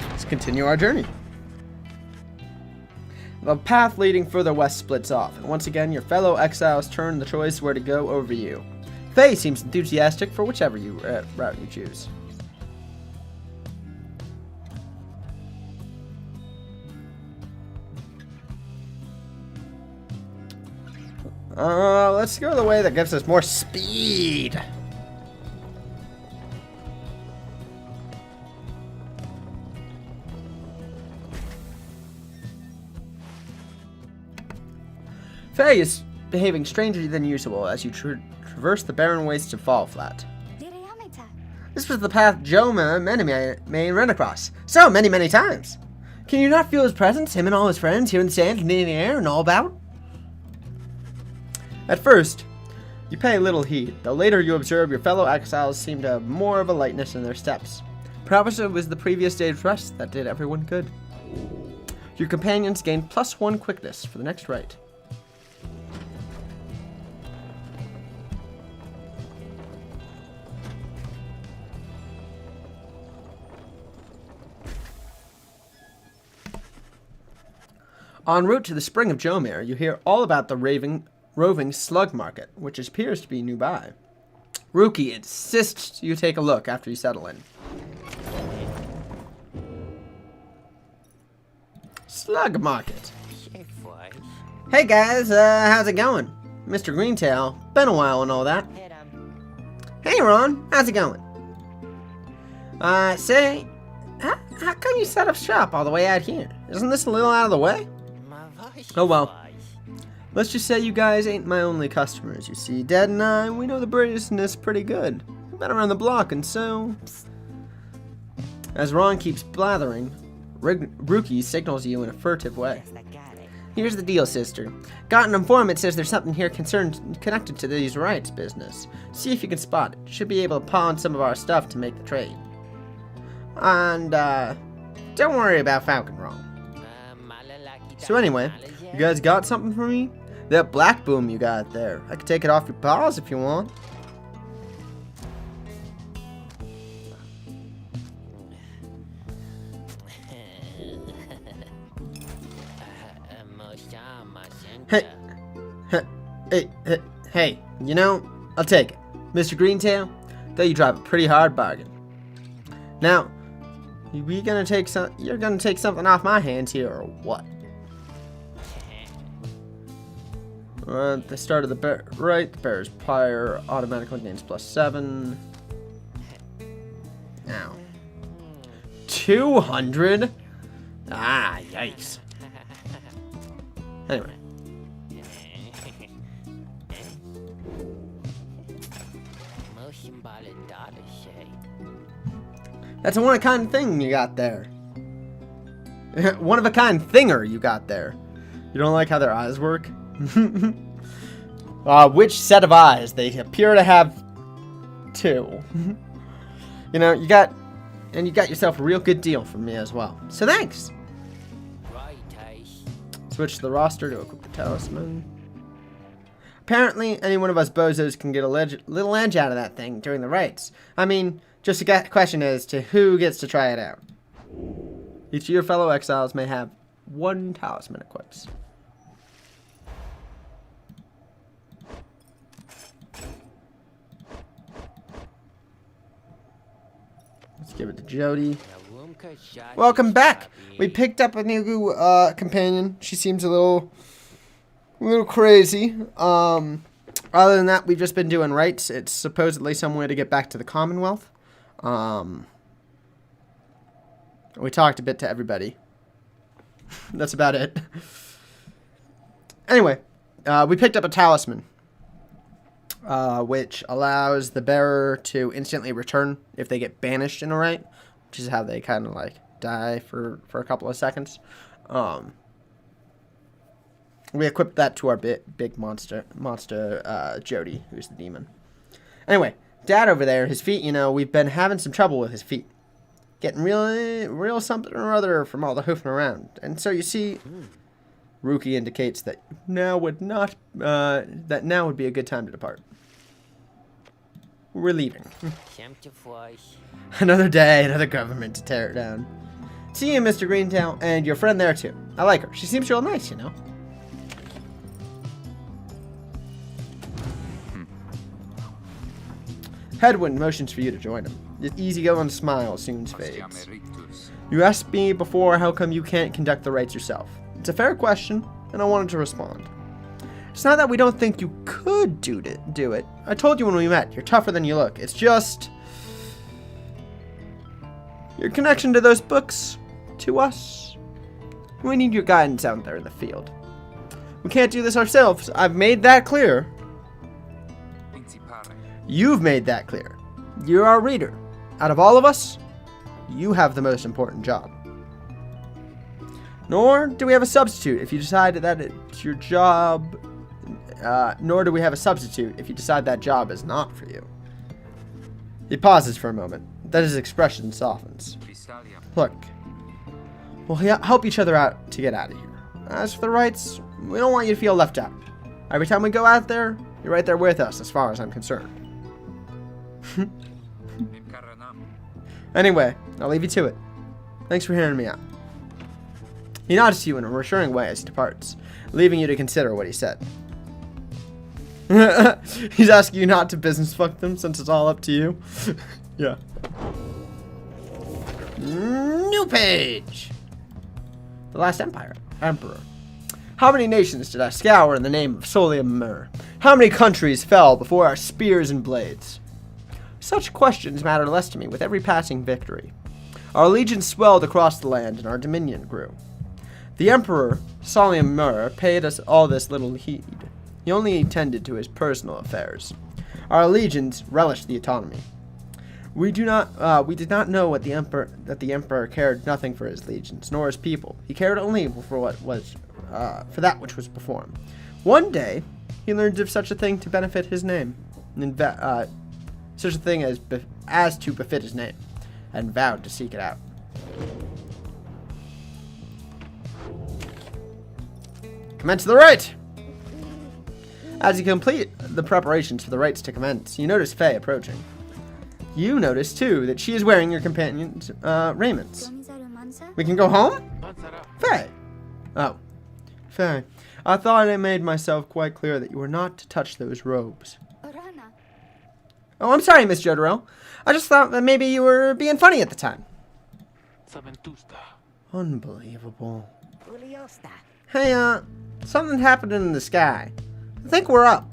Let's continue our journey. The path leading further west splits off, and once again your fellow exiles turn the choice where to go over you. Faye seems enthusiastic for whichever route you choose. Let's go the way that gives us more speed. Faye is behaving strangely than usual as you traverse the barren wastes of Fall Flat. This was the path Joma may run across so many times. Can you not feel his presence, him and all his friends here in the sand and in the air and all about? At first, you pay little heed, though later you observe your fellow exiles seem to have more of a lightness in their steps. Perhaps it was the previous day's rest that did everyone good. Your companions gain +1 quickness for the next rite. En route to the Spring of Jomir, you hear all about the roving slug market, which appears to be nearby. Ruki insists you take a look after you settle in. Slug market. Hey guys, how's it going? Mr. Greentail, been a while and all that. Hey Ron, how's it going? Say, how come you set up shop all the way out here? Isn't this a little out of the way? Oh well. Let's just say you guys ain't my only customers, you see. Dad and I, we know the business pretty good. We've been around the block, and so... As Ron keeps blathering, Ruki signals you in a furtive way. Here's the deal, sister. Got an informant says there's something here connected to these rights business. See if you can spot it. Should be able to pawn some of our stuff to make the trade. And, don't worry about Falcon Wrong. So anyway, you guys got something for me? That black boom you got there. I could take it off your paws if you want. Hey, you know, I'll take it. Mr. Greentail, though you drive a pretty hard bargain. Now, We gonna take some? You're gonna take something off my hands here, or what? At the start of the bear, right? The bear's pyre automatically gains +7. Now, 200. Ah, yikes. Anyway. That's a one-of-a-kind thing you got there. One-of-a-kind thinger you got there. You don't like how their eyes work? Which set of eyes? They appear to have 2. You know, you got yourself a real good deal from me as well. So thanks. Switch the roster to equip the talisman. Apparently, any one of us bozos can get a little edge out of that thing during the rites. I mean, just a question as to who gets to try it out. Each of your fellow exiles may have 1 talisman equipped. Let's give it to Jody. Welcome back. We picked up a new companion. She seems a little crazy. Other than that, we've just been doing rites. It's supposedly some way to get back to the Commonwealth. We talked a bit to everybody. That's about it. Anyway, we picked up a talisman, which allows the bearer to instantly return if they get banished in a rite, which is how they kind of like die for a couple of seconds. We equipped that to our big monster Jody, who's the demon. Anyway, Dad over there, his feet, you know, we've been having some trouble with his feet. Getting real something or other from all the hoofing around. And so you see, Rookie indicates that now would be a good time to depart. We're leaving. Another day, another government to tear it down. See you, Mr. Greentail, and your friend there too. I like her. She seems real nice, you know. Headwind motions for you to join him. His easygoing smile soon fades. You asked me before how come you can't conduct the rites yourself. It's a fair question, and I wanted to respond. It's not that we don't think you could do it. I told you when we met, you're tougher than you look. It's just your connection to those books, to us. We need your guidance out there in the field. We can't do this ourselves. I've made that clear. You've made that clear. You're our reader. Out of all of us, you have the most important job. Nor do we have a substitute if you decide that it's your job. Nor do we have a substitute if you decide that job is not for you. He pauses for a moment. Then his expression softens. Look, we'll help each other out to get out of here. As for the rights, we don't want you to feel left out. Every time we go out there, you're right there with us as far as I'm concerned. Anyway, I'll leave you to it. Thanks for hearing me out. He nods to you in a reassuring way as he departs, leaving you to consider what he said. He's asking you not to business fuck them since it's all up to you. Yeah. New page. The last emperor. How many nations did I scour in the name of Solium Mur? How many countries fell before our spears and blades? Such questions matter less to me with every passing victory. Our legions swelled across the land and our dominion grew. The Emperor, Solium Mur, paid us all this little heed. He only attended to his personal affairs. Our legions relished the autonomy. We did not know that the Emperor cared nothing for his legions, nor his people. He cared only for that which was before him. One day, he learned of such a thing to benefit his name, such a thing as to befit his name, and vowed to seek it out. Commence the rite! As you complete the preparations for the rites to commence, you notice Faye approaching. You notice, too, that she is wearing your companion's raiments. We can go home? Faye! Oh. Faye, I thought I made myself quite clear that you were not to touch those robes. Oh, I'm sorry, Miss Jodorel. I just thought that maybe you were being funny at the time. Saventusta. Unbelievable. Uliosta. Hey, something happened in the sky. I think we're up.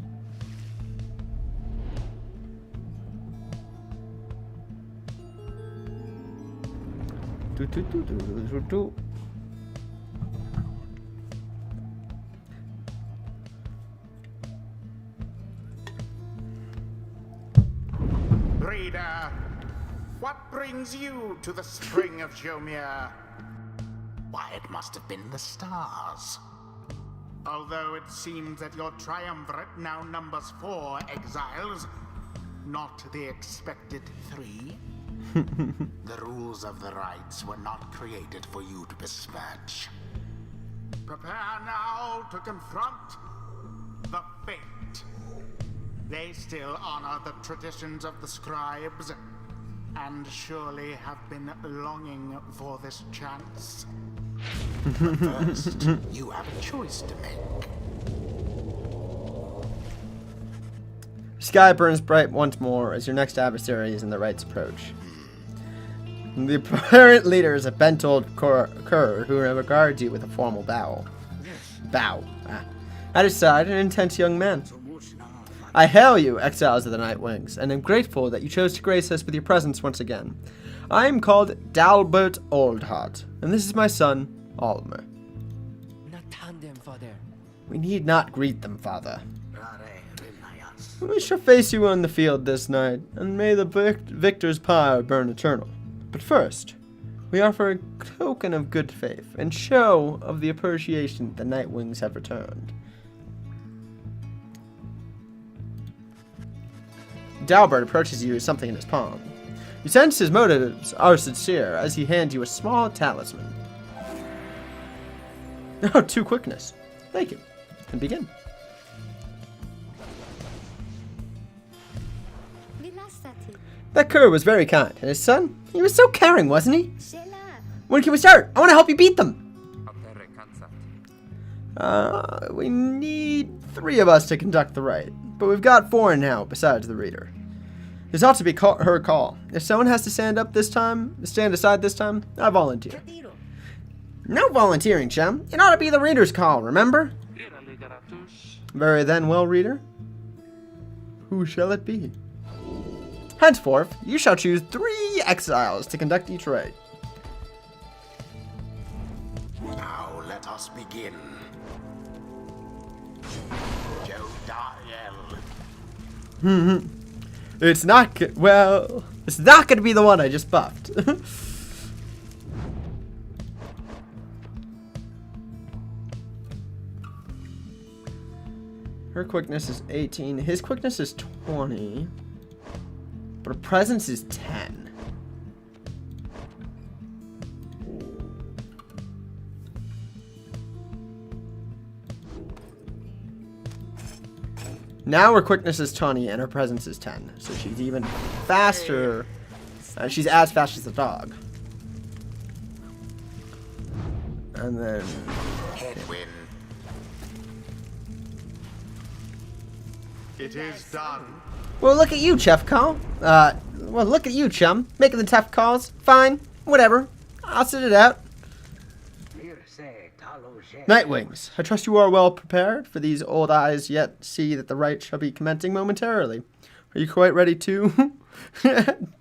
Reader, what brings you to the spring of Jomir? Why, it must have been the stars. Although it seems that your triumvirate now numbers 4 exiles, not the expected 3. The rules of the rites were not created for you to besmirch. Prepare now to confront the fate. They still honor the traditions of the scribes, and surely have been longing for this chance. But first, you have a choice to make. Sky burns bright once more as your next adversary is in the right's approach. The apparent leader is a bent old cur who regards you with a formal bow. At his side, an intense young man. I hail you, exiles of the Night Wings, and am grateful that you chose to grace us with your presence once again. I am called Dalbert Oldheart, and this is my son, Almer. We need not greet them, father. We shall face you on the field this night, and may the victor's pyre burn eternal. But first, we offer a token of good faith and show of the appreciation the Night Wings have returned. Dalbert approaches you with something in his palm. You sense his motives are sincere as he hands you a small talisman. Oh, 2 quickness. Thank you. And begin. That cur was very kind, and his son, he was so caring, wasn't he? When can we start? I want to help you beat them. We need 3 of us to conduct the rite, but we've got 4 now besides the reader. This ought to be her call. If someone has to stand aside this time, I volunteer. No volunteering, chum. It ought to be the reader's call, remember? Very then, well, reader. Who shall it be? Henceforth, you shall choose 3 exiles to conduct each rite. Now let us begin. Jodiel. It's not going to be the one I just buffed. Her quickness is 18. His quickness is 20. But her presence is 10. Now her quickness is 20 and her presence is 10. So she's even faster. She's as fast as the dog. And then... Headwind. It is done. Well, look at you, Chef Call. Well, look at you, chum. Making the tough calls. Fine. Whatever. I'll sit it out. Nightwings, I trust you are well prepared, for these old eyes yet see that the rite shall be commencing momentarily. Are you quite ready to?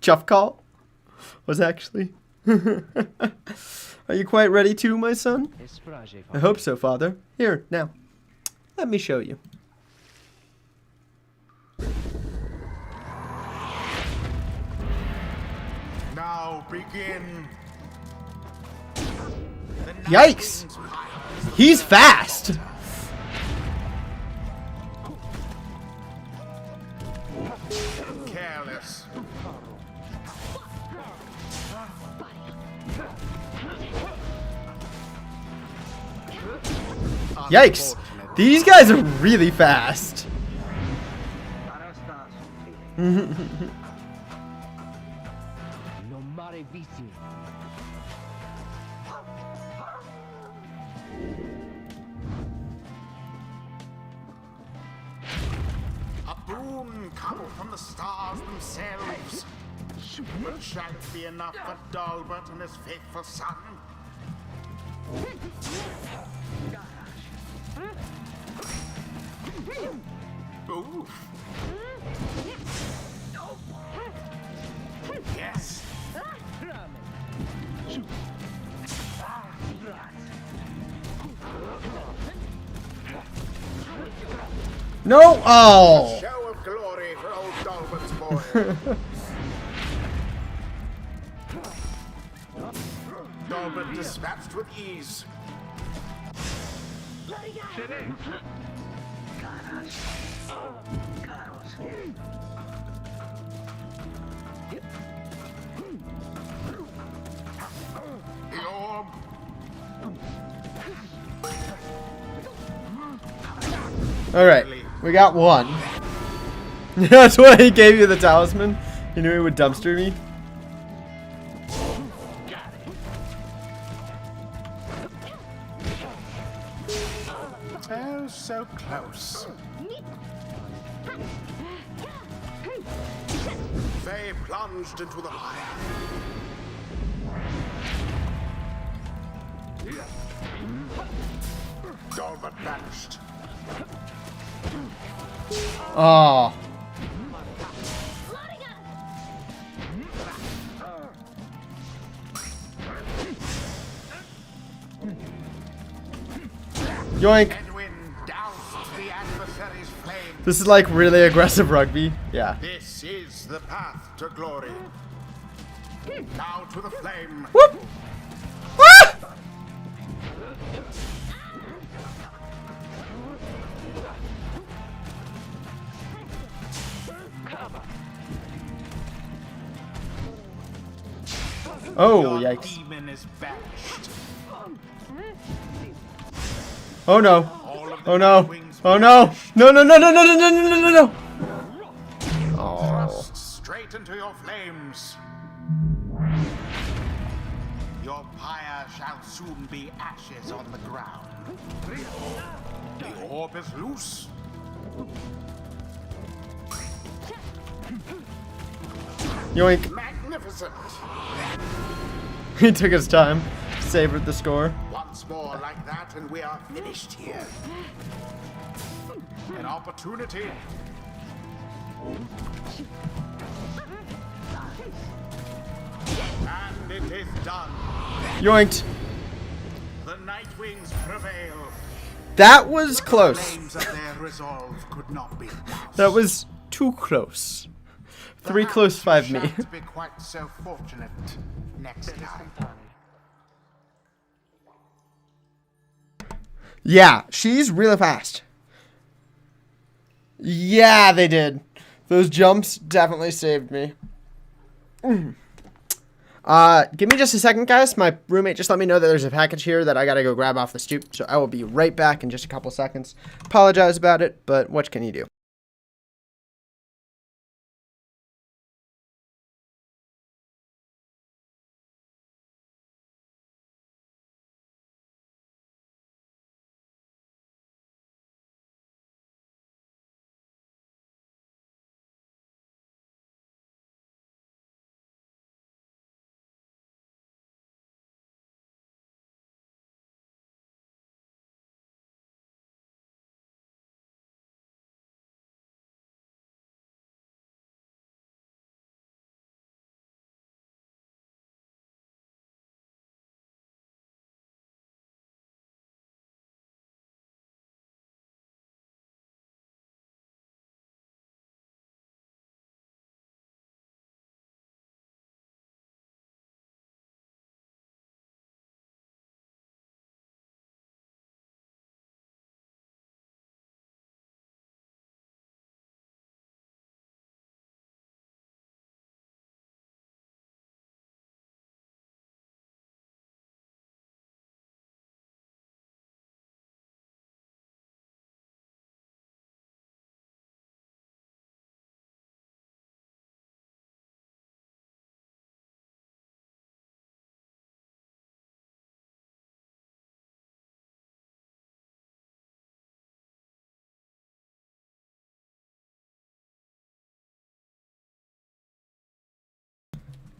Chuff call was actually. Are you quite ready to, my son? I hope so, father. Here, now. Let me show you. Now begin. Yikes! He's fast! Careless. Yikes! These guys are really fast. A boon come from the stars themselves. Shall it be enough for Dalbert and his faithful son? Oof. Yes. No! Oh! Show of glory for old Dalbert's boy. Dalbert dispatched with ease. The orb. Alright, we got one. That's why he gave you the talisman. He knew he would dumpster me. Oh, so close. They plunged into the fire. Dalbert vanished. Oh. Yoink. Edwin doused the adversary's flame. This is like really aggressive rugby. Yeah. This is the path to glory. Now to the flame. Whoop. Ah! Oh, Your yikes. demon is banished. Oh no. All of the Oh no. wings Oh no. No, no, no, no, no, no, no, no, no, no, no. Oh. thrust straight into your flames. Your pyre shall soon be ashes on the ground. The orb is loose. Yoink. Magnificent. He took his time. Savored the score. Once more like that and we are finished here. An opportunity. And it is done. Yoinked. The Nightwings prevail. That was close. Flames of their resolve could not be lost. That was too close. Three Perhaps close, you five me. shan't be quite so fortunate next time. Yeah, she's really fast. Yeah, they did. Those jumps definitely saved me. Give me just a second, guys. My roommate just let me know that there's a package here that I gotta go grab off the stoop. So I will be right back in just a couple seconds. Apologize about it, but what can you do?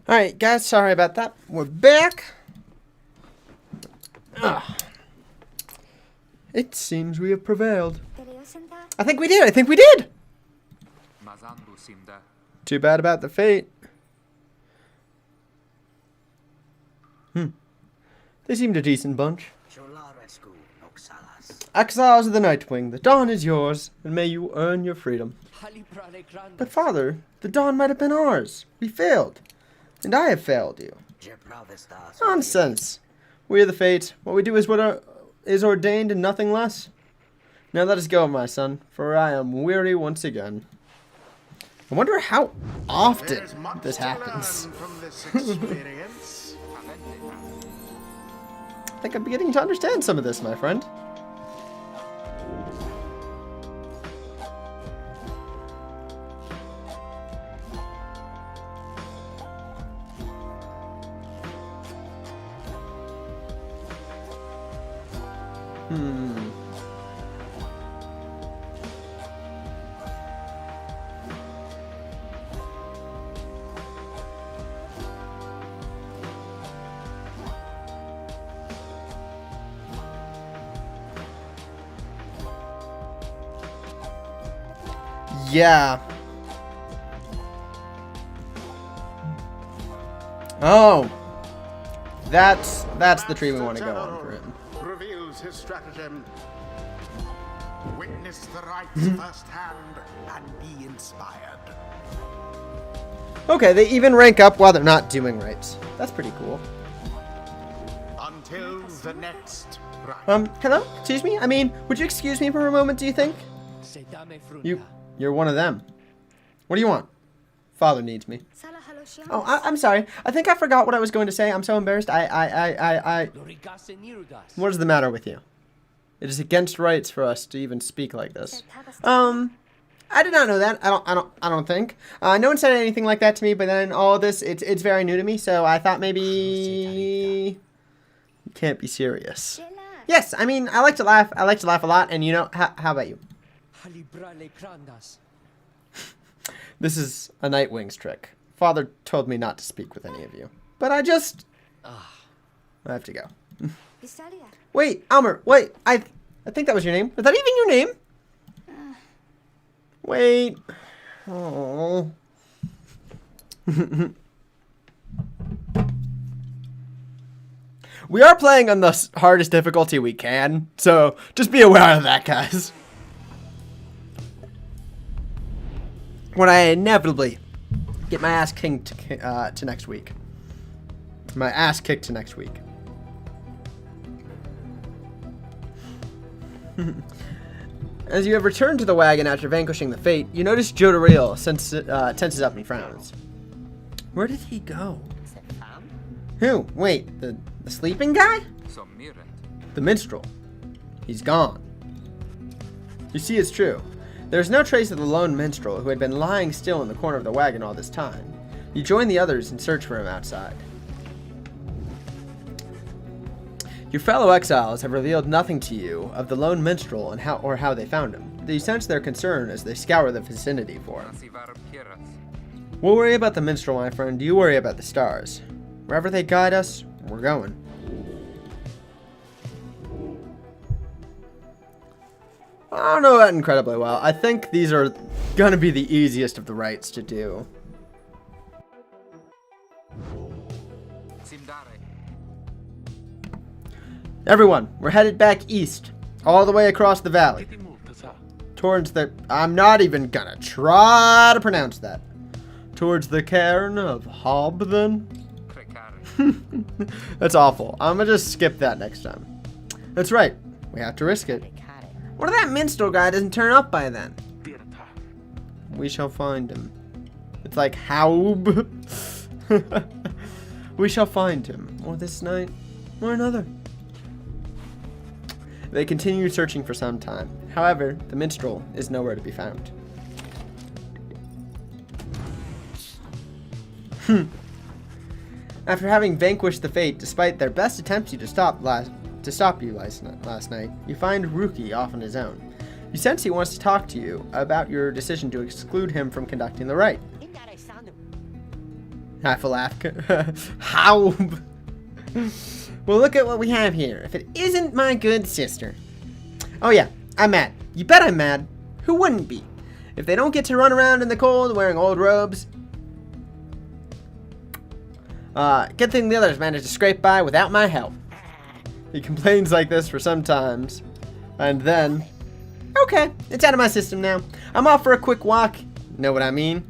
Alright, guys, sorry about that. We're back. It seems we have prevailed. I think we did. I think we did. Too bad about the fate. They seemed a decent bunch. Exiles of the Nightwing, the dawn is yours, and may you earn your freedom. But father, the dawn might have been ours. We failed. And I have failed you. Nonsense. We are the fate. What we do is what is ordained and nothing less. Now let us go, my son, for I am weary once again. I wonder how often this happens. I think I'm beginning to understand some of this, my friend. Yeah. Oh. That's the tree we want to go on for him. Reveals his stratagem. Witness the rites firsthand and be inspired. Okay, they even rank up while they're not doing rites. That's pretty cool. Until the next rite. Hello? Excuse me? I mean, would you excuse me for a moment, do you think? You're one of them. What do you want? Father needs me. Oh, I'm sorry. I think I forgot what I was going to say. I'm so embarrassed. What is the matter with you? It is against rights for us to even speak like this. I did not know that. I don't think. No one said anything like that to me, but then all this, it's very new to me, so I thought maybe you can't be serious. Yes, I mean, I like to laugh. I like to laugh a lot, and you know, how about you? This is a Nightwing's trick. Father told me not to speak with any of you. But I have to go. Wait, Elmer, wait. I think that was your name. Was that even your name? Wait. Oh. We are playing on the hardest difficulty we can, so just be aware of that, guys. When I inevitably get my ass kicked to next week. My ass kicked to next week. As you have returned to the wagon after vanquishing the fate, you notice Jodariel tenses up and frowns. Where did he go? Who? Wait, the sleeping guy? The minstrel. He's gone. You see, it's true. There's no trace of the lone minstrel who had been lying still in the corner of the wagon all this time. You join the others and search for him outside. Your fellow exiles have revealed nothing to you of the lone minstrel and how they found him. You sense their concern as they scour the vicinity for him. We'll worry about the minstrel, my friend. You worry about the stars. Wherever they guide us, we're going. I don't know that incredibly well. I think these are gonna be the easiest of the rites to do. Everyone, we're headed back east, all the way across the valley. Towards the... I'm not even gonna try to pronounce that. Towards the cairn of Hobden. That's awful. I'm gonna just skip that next time. That's right. We have to risk it. What if that minstrel guy doesn't turn up by then? We shall find him. It's like Haub. We shall find him. Or this night, or another. They continue searching for some time. However, the minstrel is nowhere to be found. After having vanquished the fate, despite their best attempts to stop you last night, you find Ruki off on his own. You sense he wants to talk to you about your decision to exclude him from conducting the rite. Half a laugh. How? Well, look at what we have here. If it isn't my good sister. Oh yeah, I'm mad. You bet I'm mad. Who wouldn't be? If they don't get to run around in the cold wearing old robes. Good thing the others managed to scrape by without my help. He complains like this for some times. And then... Okay, it's out of my system now. I'm off for a quick walk. Know what I mean?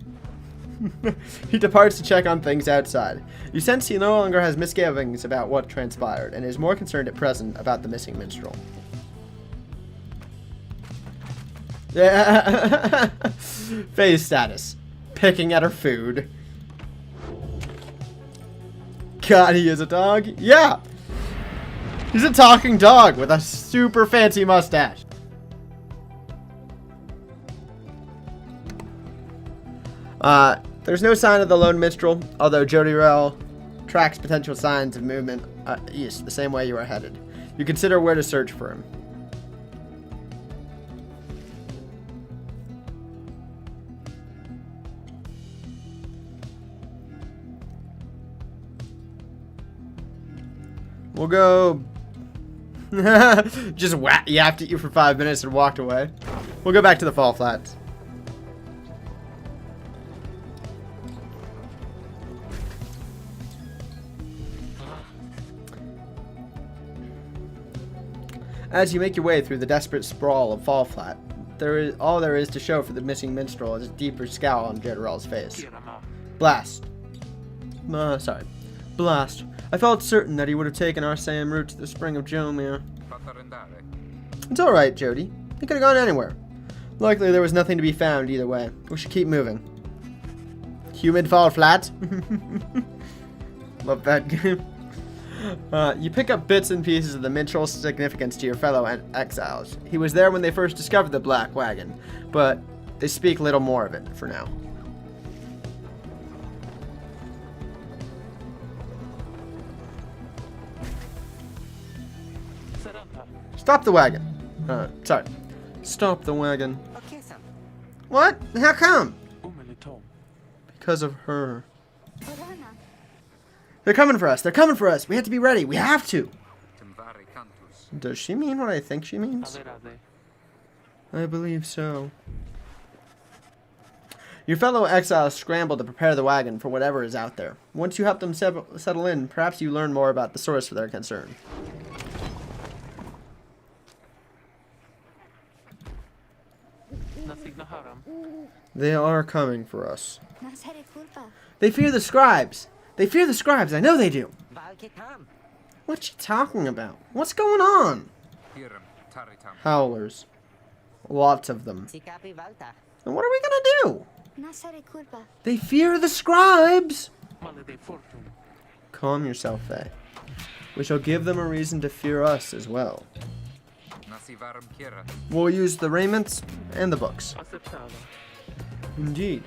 He departs to check on things outside. You sense he no longer has misgivings about what transpired, and is more concerned at present about the missing minstrel. Yeah. Phase status. Picking at her food. God, he is a dog. Yeah! He's a talking dog with a super fancy mustache. There's no sign of the lone minstrel, although Jody Rell tracks potential signs of movement east, the same way you are headed. You consider where to search for him. We'll go... Just yapped at you for 5 minutes and walked away. We'll go back to the Fall Flats. As you make your way through the desperate sprawl of Fall Flat, all there is to show for the missing minstrel is a deeper scowl on Jodorell's face. Blast. Blast. I felt certain that he would have taken our same route to the spring of Jomir. It's alright, Jody. He could have gone anywhere. Likely there was nothing to be found either way. We should keep moving. Humid Fall Flat. Love that game. You pick up bits and pieces of the minstrel's significance to your fellow exiles. He was there when they first discovered the Black Wagon, but they speak little more of it for now. Stop the wagon. Sorry. Stop the wagon. What? How come? Because of her. They're coming for us. They're coming for us. We have to be ready. We have to. Does she mean what I think she means? I believe so. Your fellow exiles scramble to prepare the wagon for whatever is out there. Once you help them settle in, perhaps you learn more about the source of their concern. They are coming for us. They fear the scribes. They fear the scribes. I know they do. What's she talking about? What's going on? Howlers. Lots of them. And what are we gonna do? They fear the scribes. Calm yourself, Faye. We shall give them a reason to fear us as well. We'll use the raiments and the books. Indeed.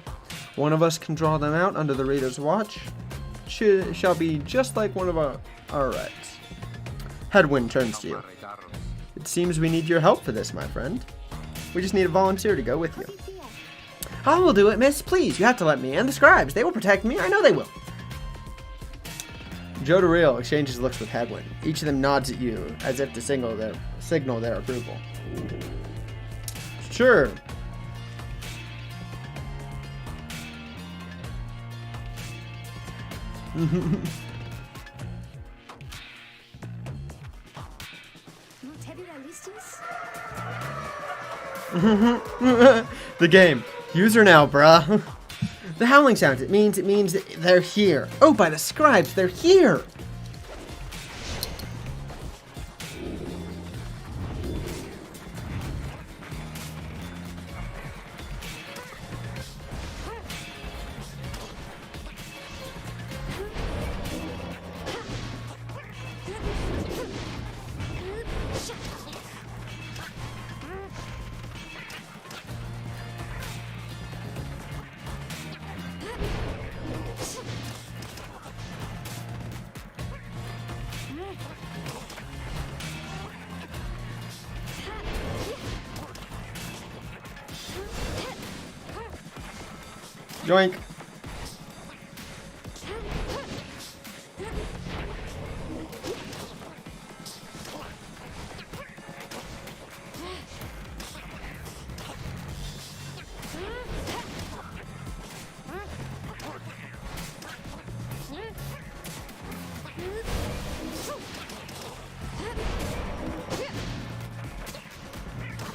One of us can draw them out under the reader's watch. Shall be just like one of our rights. Headwind turns to you. It seems we need your help for this, my friend. We just need a volunteer to go with you. I will do it, miss. Please, you have to let me. And the scribes. They will protect me. I know they will. Jodorell exchanges looks with Headwind. Each of them nods at you, as if to signal their approval. Sure. The game. User now, bruh. The howling sounds. It means they're here. Oh, by the scribes, they're here. Joink.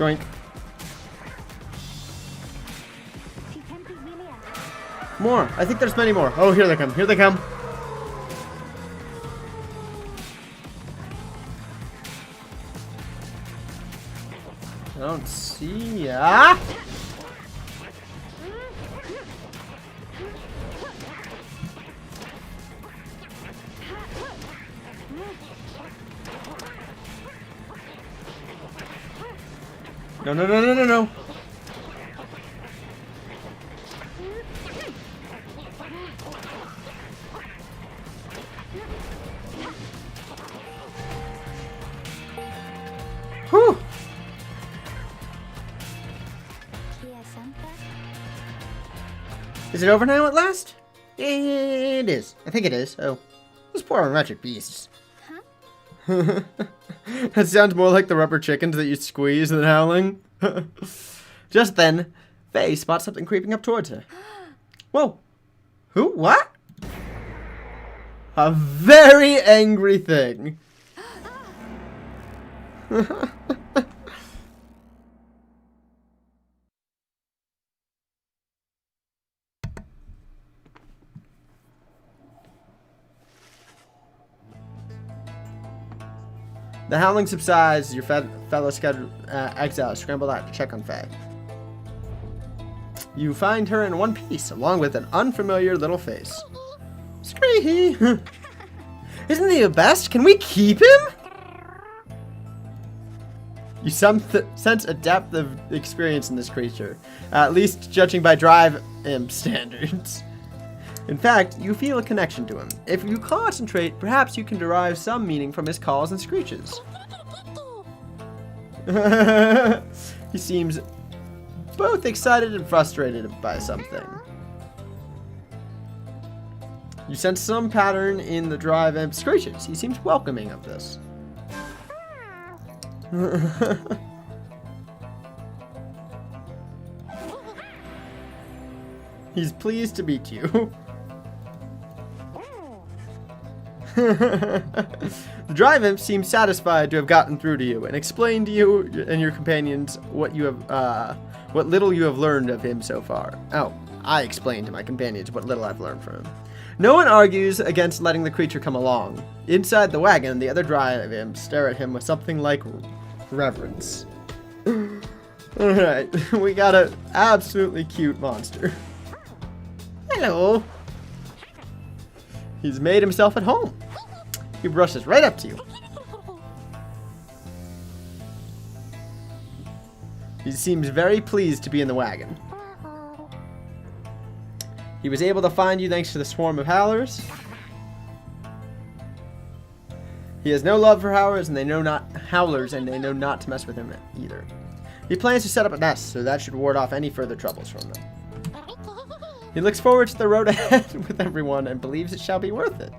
Yoink. More. I think there's many more. Oh, here they come. Here they come. I don't see. Ah! No, no, no, no, no, no. Whew. Is it over now at last? It is. I think it is. Oh, those poor wretched beasts. Huh? That sounds more like the rubber chickens that you squeeze than howling. Just then, Faye spots something creeping up towards her. Whoa. Who? What? A very angry thing. The howling subsides as your fellow exiles scramble out to check on Faye. You find her in one piece, along with an unfamiliar little face. Scree! Isn't he the best? Can we keep him? You sense a depth of experience in this creature, at least judging by Drive Imp standards. In fact, you feel a connection to him. If you concentrate, perhaps you can derive some meaning from his calls and screeches. He seems both excited and frustrated by something. You sense some pattern in the Drive Imp screeches. He seems welcoming of this. He's pleased to meet you. The Drive Imp seems satisfied to have gotten through to you and explained to you and your companions what little you have learned of him so far. Oh, I explained to my companions what little I've learned from him. No one argues against letting the creature come along. Inside the wagon, the other Drive Imps stare at him with something like reverence. Alright, we got an absolutely cute monster. Hello. He's made himself at home. He brushes right up to you. He seems very pleased to be in the wagon. He was able to find you thanks to the swarm of howlers. He has no love for howlers, and they know not to mess with him either. He plans to set up a nest, so that should ward off any further troubles from them. He looks forward to the road ahead with everyone and believes it shall be worth it.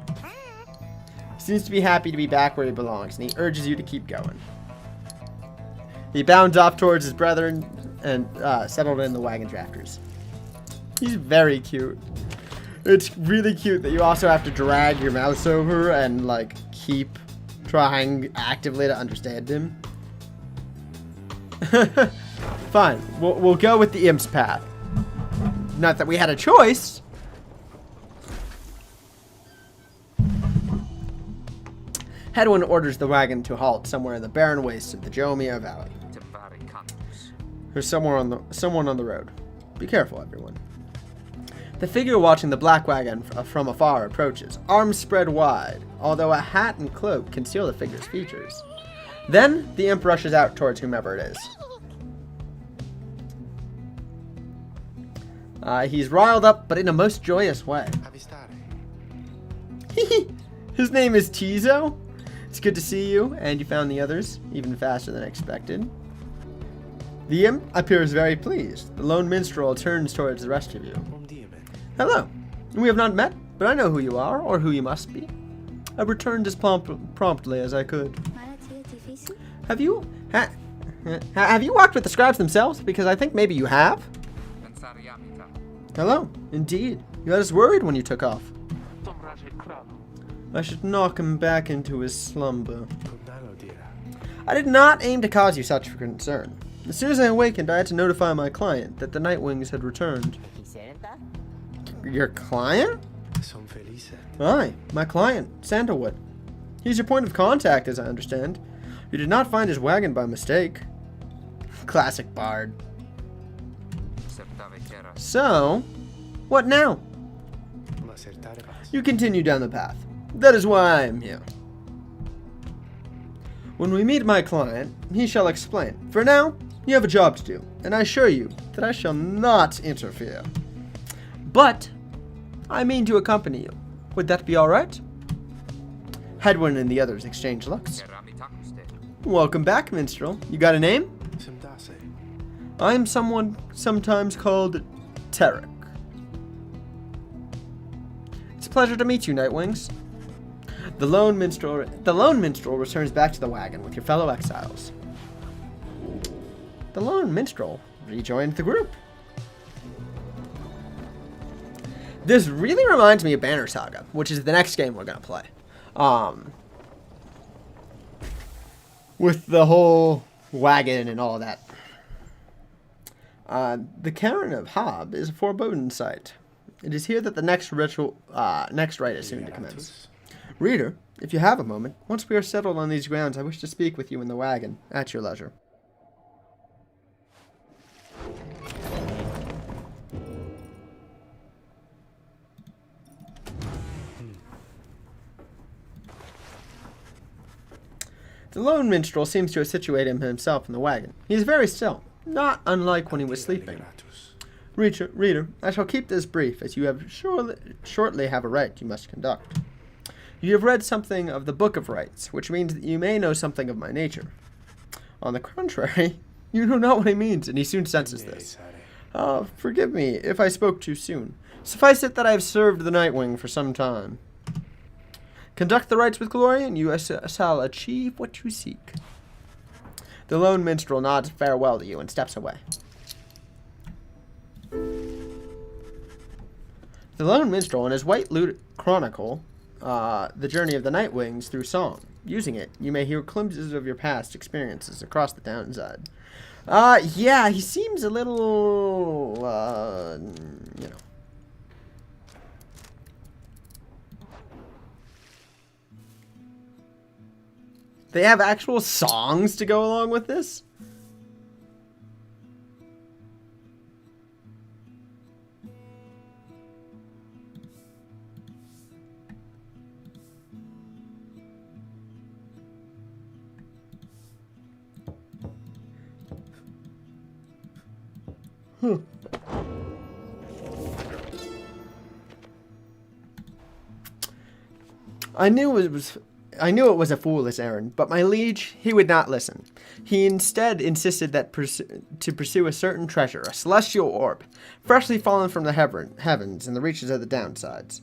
He seems to be happy to be back where he belongs, and he urges you to keep going. He bounds off towards his brethren and settled in the wagon drafters. He's very cute. It's really cute that you also have to drag your mouse over and like keep trying actively to understand him. Fine, we'll go with the imp's path. Not that we had a choice. Hedwin orders the wagon to halt somewhere in the barren wastes of the Jomia Valley. There's someone on the road. Be careful, everyone. The figure watching the black wagon from afar approaches, arms spread wide, although a hat and cloak conceal the figure's features. Then, the imp rushes out towards whomever it is. He's riled up, but in a most joyous way. His name is Tizo. It's good to see you, and you found the others, even faster than expected. The imp appears very pleased. The lone minstrel turns towards the rest of you. Hello. We have not met, but I know who you are, or who you must be. I returned as promptly as I could. Have you walked with the scribes themselves? Because I think maybe you have. Hello. Indeed. You had us worried when you took off. I should knock him back into his slumber. I did not aim to cause you such concern. As soon as I awakened, I had to notify my client that the Nightwings had returned. Your client? Aye, my client, Sandalwood. He's your point of contact, as I understand. You did not find his wagon by mistake. Classic bard. So, what now? You continue down the path. That is why I am here. When we meet my client, he shall explain. For now, you have a job to do, and I assure you that I shall not interfere. But I mean to accompany you. Would that be all right? Hedwin and the others exchange looks. Welcome back, minstrel. You got a name? I am someone sometimes called Tarek. It's a pleasure to meet you, Nightwings. The lone minstrel returns back to the wagon with your fellow exiles. The lone minstrel rejoined the group. This really reminds me of Banner Saga, which is the next game we're gonna play. With the whole wagon and all that. The Cairn of Hob is a foreboding sight. It is here that the next rite is soon to commence. Reader, if you have a moment, once we are settled on these grounds, I wish to speak with you in the wagon, at your leisure. The lone minstrel seems to have situated himself in the wagon. He is very still, not unlike when he was sleeping. Reader, I shall keep this brief, as you have shortly have a rite you must conduct. You have read something of the Book of Rites, which means that you may know something of my nature. On the contrary, you know not what he means, and he soon senses this. Forgive me if I spoke too soon. Suffice it that I have served the Nightwing for some time. Conduct the rites with glory, and you shall achieve what you seek. The lone minstrel nods farewell to you and steps away. The lone minstrel, in his white lute chronicle, the journey of the Nightwings through song. Using it, you may hear glimpses of your past experiences across the downside. Yeah, he seems a little, you know. They have actual songs to go along with this? I knew it was a foolish errand, but my liege, he would not listen. He instead insisted that to pursue a certain treasure, a celestial orb, freshly fallen from the heavens in the reaches of the downsides.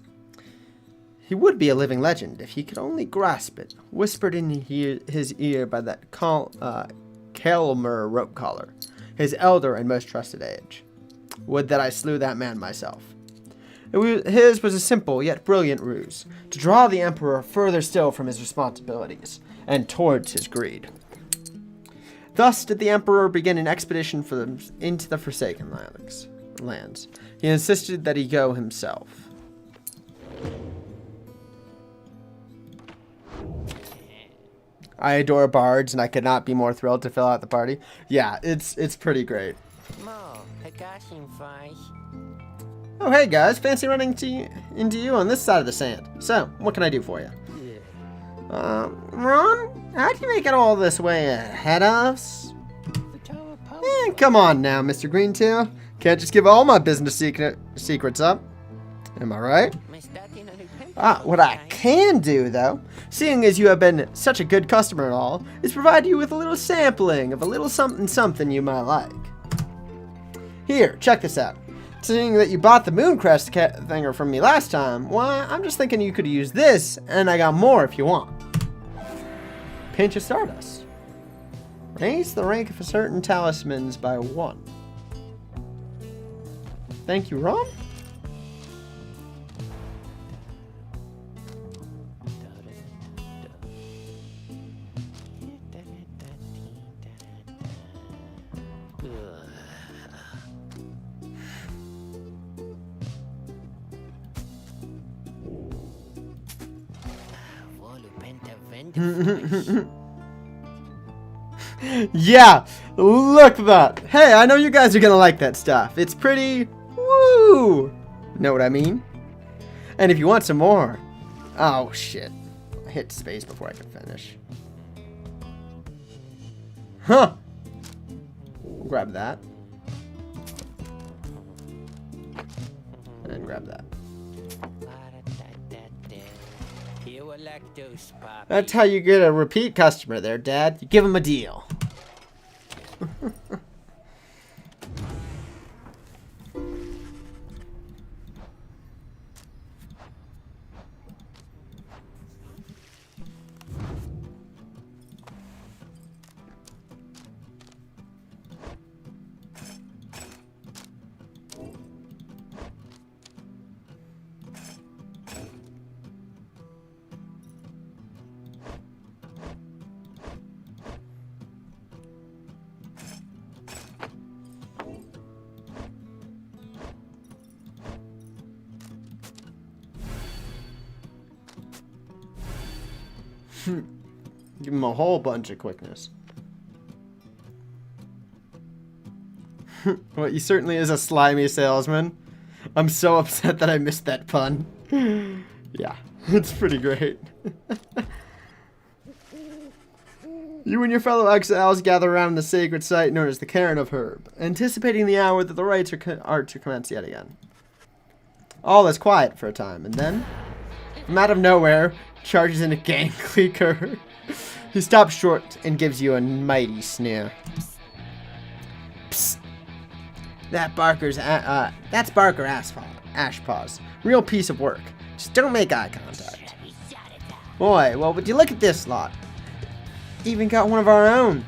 He would be a living legend if he could only grasp it, whispered in his ear by that Kalmer rope collar, his elder and most trusted age. Would that I slew that man myself. His was a simple yet brilliant ruse, to draw the Emperor further still from his responsibilities, and towards his greed. Thus did the Emperor begin an expedition into the Forsaken lands. He insisted that he go himself. I adore bards, and I could not be more thrilled to fill out the party. Yeah, it's pretty great. Oh, hey guys, fancy running into you on this side of the sand. So, what can I do for you? Ron, how'd you make it all this way ahead of us? Come on now, Mr. Greentail. Can't just give all my business secrets up. Am I right? What I can do, though, seeing as you have been such a good customer and all, is provide you with a little sampling of a little something you might like. Here, check this out. Seeing that you bought the Mooncrest thinger from me last time, why, I'm just thinking you could use this, and I got more if you want. Pinch of Stardust. Raise the rank of certain talismans by 1. Thank you, Ron. and foolish. Yeah, look at that. Hey, I know you guys are gonna like that stuff. It's pretty woo. Know what I mean? And if you want some more, oh shit, I hit space before I could finish. Huh? Grab that. And grab that. That's how you get a repeat customer there, Dad. You give him a deal. Give him a whole bunch of quickness. Well, he certainly is a slimy salesman. I'm so upset that I missed that pun. Yeah, it's pretty great. You and your fellow exiles gather around the sacred site known as the Cairn of Herb, anticipating the hour that the rites are to commence yet again. All is quiet for a time, and then, from out of nowhere, charges in a gangly cur. He stops short and gives you a mighty sneer. Psst. That's Barker Ashpaws. Real piece of work. Just don't make eye contact. Boy, well, would you look at this lot? Even got one of our own.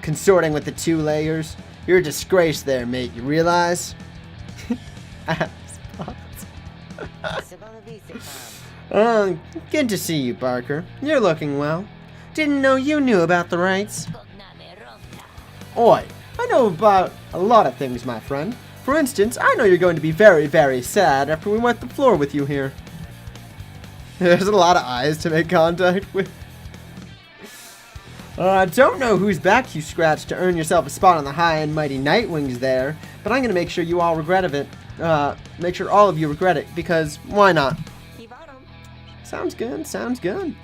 Consorting with the two layers. You're a disgrace there, mate. You realize? Good to see you, Barker. You're looking well. Didn't know you knew about the rites. Oi, I know about a lot of things, my friend. For instance, I know you're going to be very, very sad after we wipe the floor with you here. There's a lot of eyes to make contact with. I don't know whose back you scratched to earn yourself a spot on the high and mighty Nightwings there, but I'm going to make sure you all regret it. Make sure all of you regret it, because why not? Sounds good, sounds good.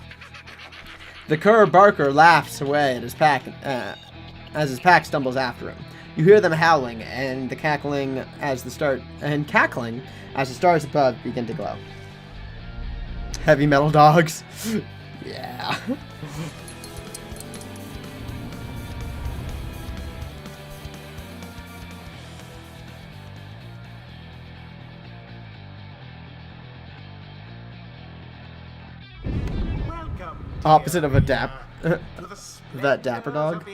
The cur Barker laughs away at his pack, as his pack stumbles after him. You hear them howling and cackling as the stars above begin to glow. Heavy metal dogs. Yeah. Opposite of a that dapper dog.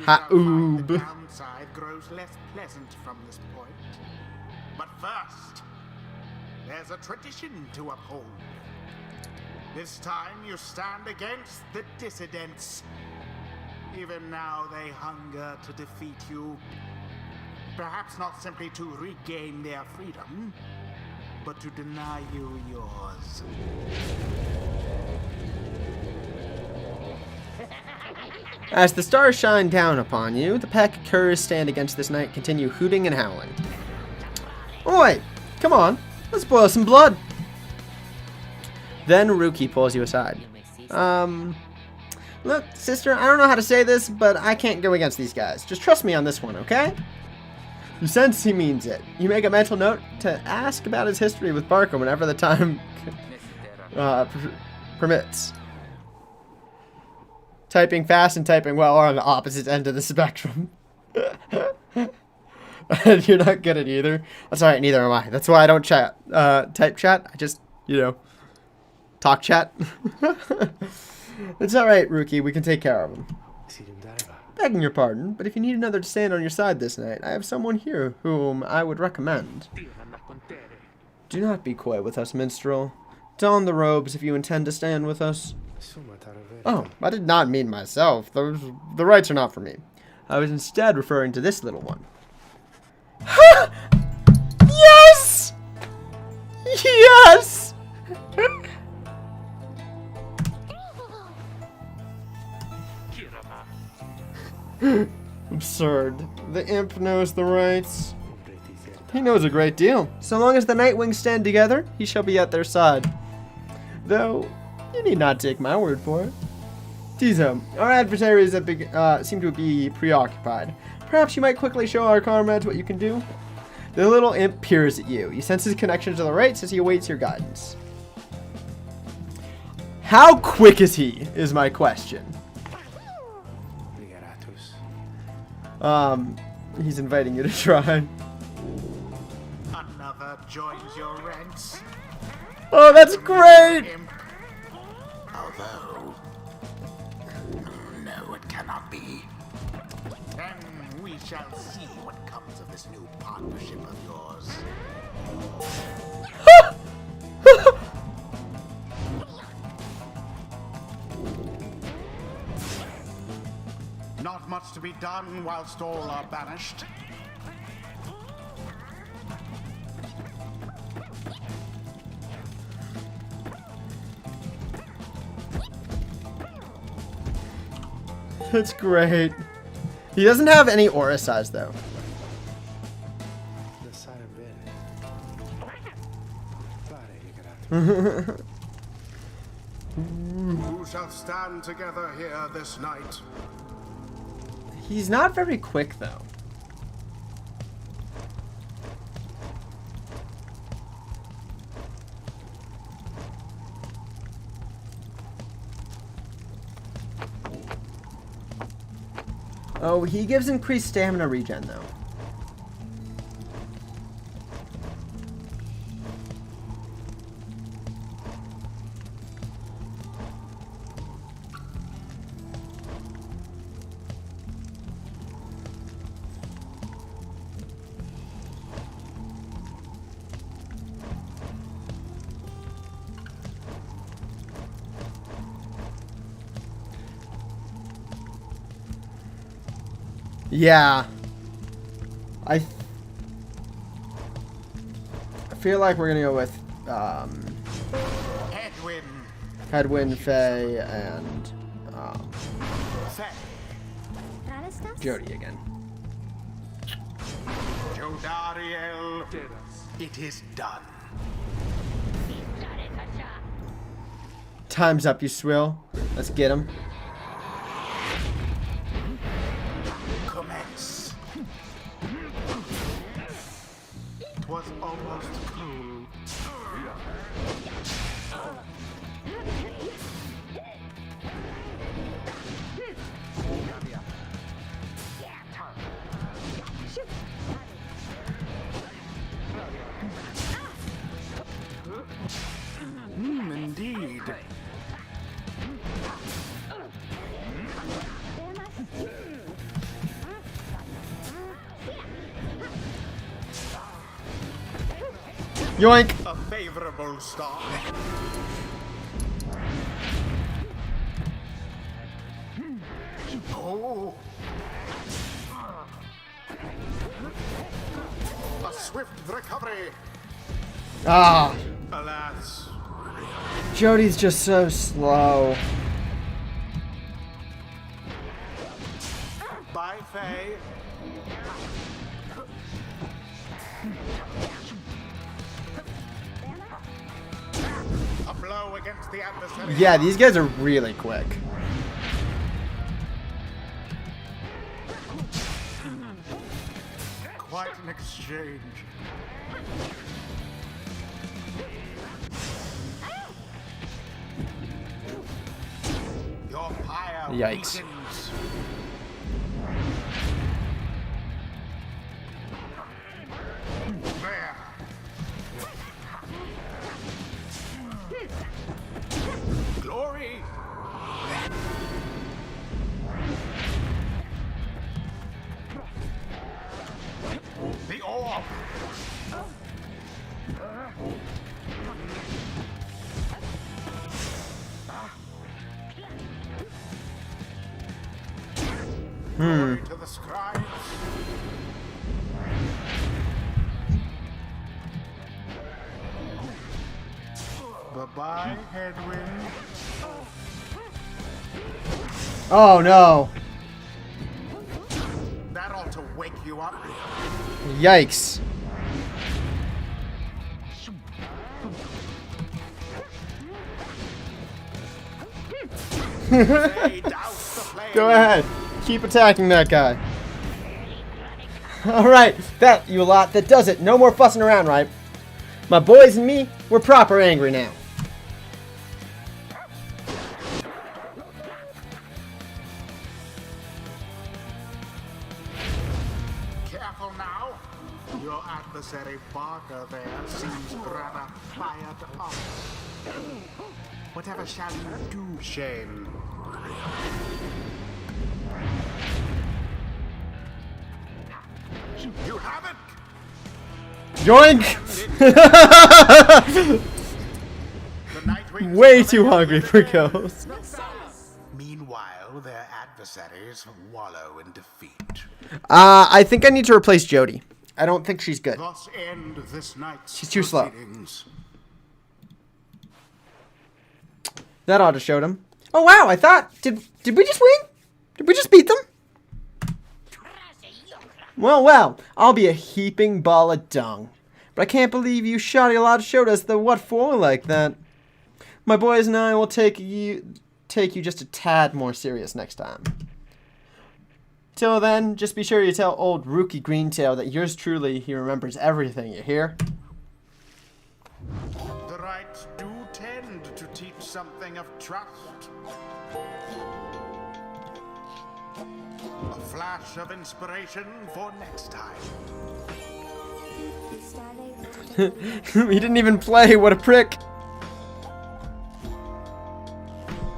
Haoob. The downside grows less pleasant from this point. But first, there's a tradition to uphold. This time you stand against the dissidents. Even now they hunger to defeat you. Perhaps not simply to regain their freedom, but to deny you yours. As the stars shine down upon you, the pack of curs stand against this night, continue hooting and howling. Oi! Come on, let's boil some blood! Then Ruki pulls you aside. Look, sister, I don't know how to say this, but I can't go against these guys. Just trust me on this one, okay? You sense he means it. You make a mental note to ask about his history with Barker whenever the time permits. Typing fast and typing well are on the opposite end of the spectrum. And you're not good at either. That's alright, neither am I. That's why I don't chat. Type chat. I just, talk chat. It's alright, Ruki. We can take care of him. Begging your pardon, but if you need another to stand on your side this night, I have someone here whom I would recommend. Do not be coy with us, minstrel. Don the robes if you intend to stand with us. Oh, I did not mean myself. The rights are not for me. I was instead referring to this little one. Yes! Yes! Absurd. The imp knows the rights. He knows a great deal. So long as the Nightwings stand together, he shall be at their side. Though, you need not take my word for it. Tizo, our adversaries seem to be preoccupied. Perhaps you might quickly show our comrades what you can do? The little imp peers at you. He senses a connection to the rights as he awaits your guidance. How quick is he, is my question. He's inviting you to try. Another joins your ranks. Oh, that's great! Although, no, it cannot be. And we shall see what comes of this new partnership of yours. Not much to be done whilst all are banished. That's great. He doesn't have any aura size though. Who shall stand together here this night? He's not very quick though. Oh, he gives increased stamina regen though. Yeah. I feel like we're gonna go with Hedwyn, Faye, and Jody again. Jodariel, it is done. Time's up, you swill. Let's get him. Commence. It was almost cool. Indeed. Yoink! A favorable start. Oh. A swift recovery. Ah! Alas. Jody's just so slow. Bye, Faye. A blow against the adversary. Yeah, these guys are really quick. Quite an exchange. Your pyre Yikes. weakens. There. Glory. The orb. Glory to the scribes. Bye-bye, Hedwyn. Oh no! you up. Yikes. Go ahead. Keep attacking that guy. Alright, that, you lot, that does it. No more fussing around, right? My boys and me, we're proper angry now. Careful now. Your adversary Barker there seems rather fired up. Whatever shall you do, Shane? You have it! Yoink! The Way too hungry for ghosts. Meanwhile, their adversaries wallow in defeat. I think I need to replace Jody. I don't think she's good. Thus end this night's She's too slow. proceedings. That ought to show them. Oh wow, I thought, did we just win? Did we just beat them? Well, I'll be a heaping ball of dung. But I can't believe you shoddy lot showed us the what for like that. My boys and I will take you just a tad more serious next time. Till then, just be sure you tell old Rookie Greentail that yours truly, he remembers everything, you hear? The rites do tend to teach something of trust. A flash of inspiration for next time. He didn't even play, what a prick.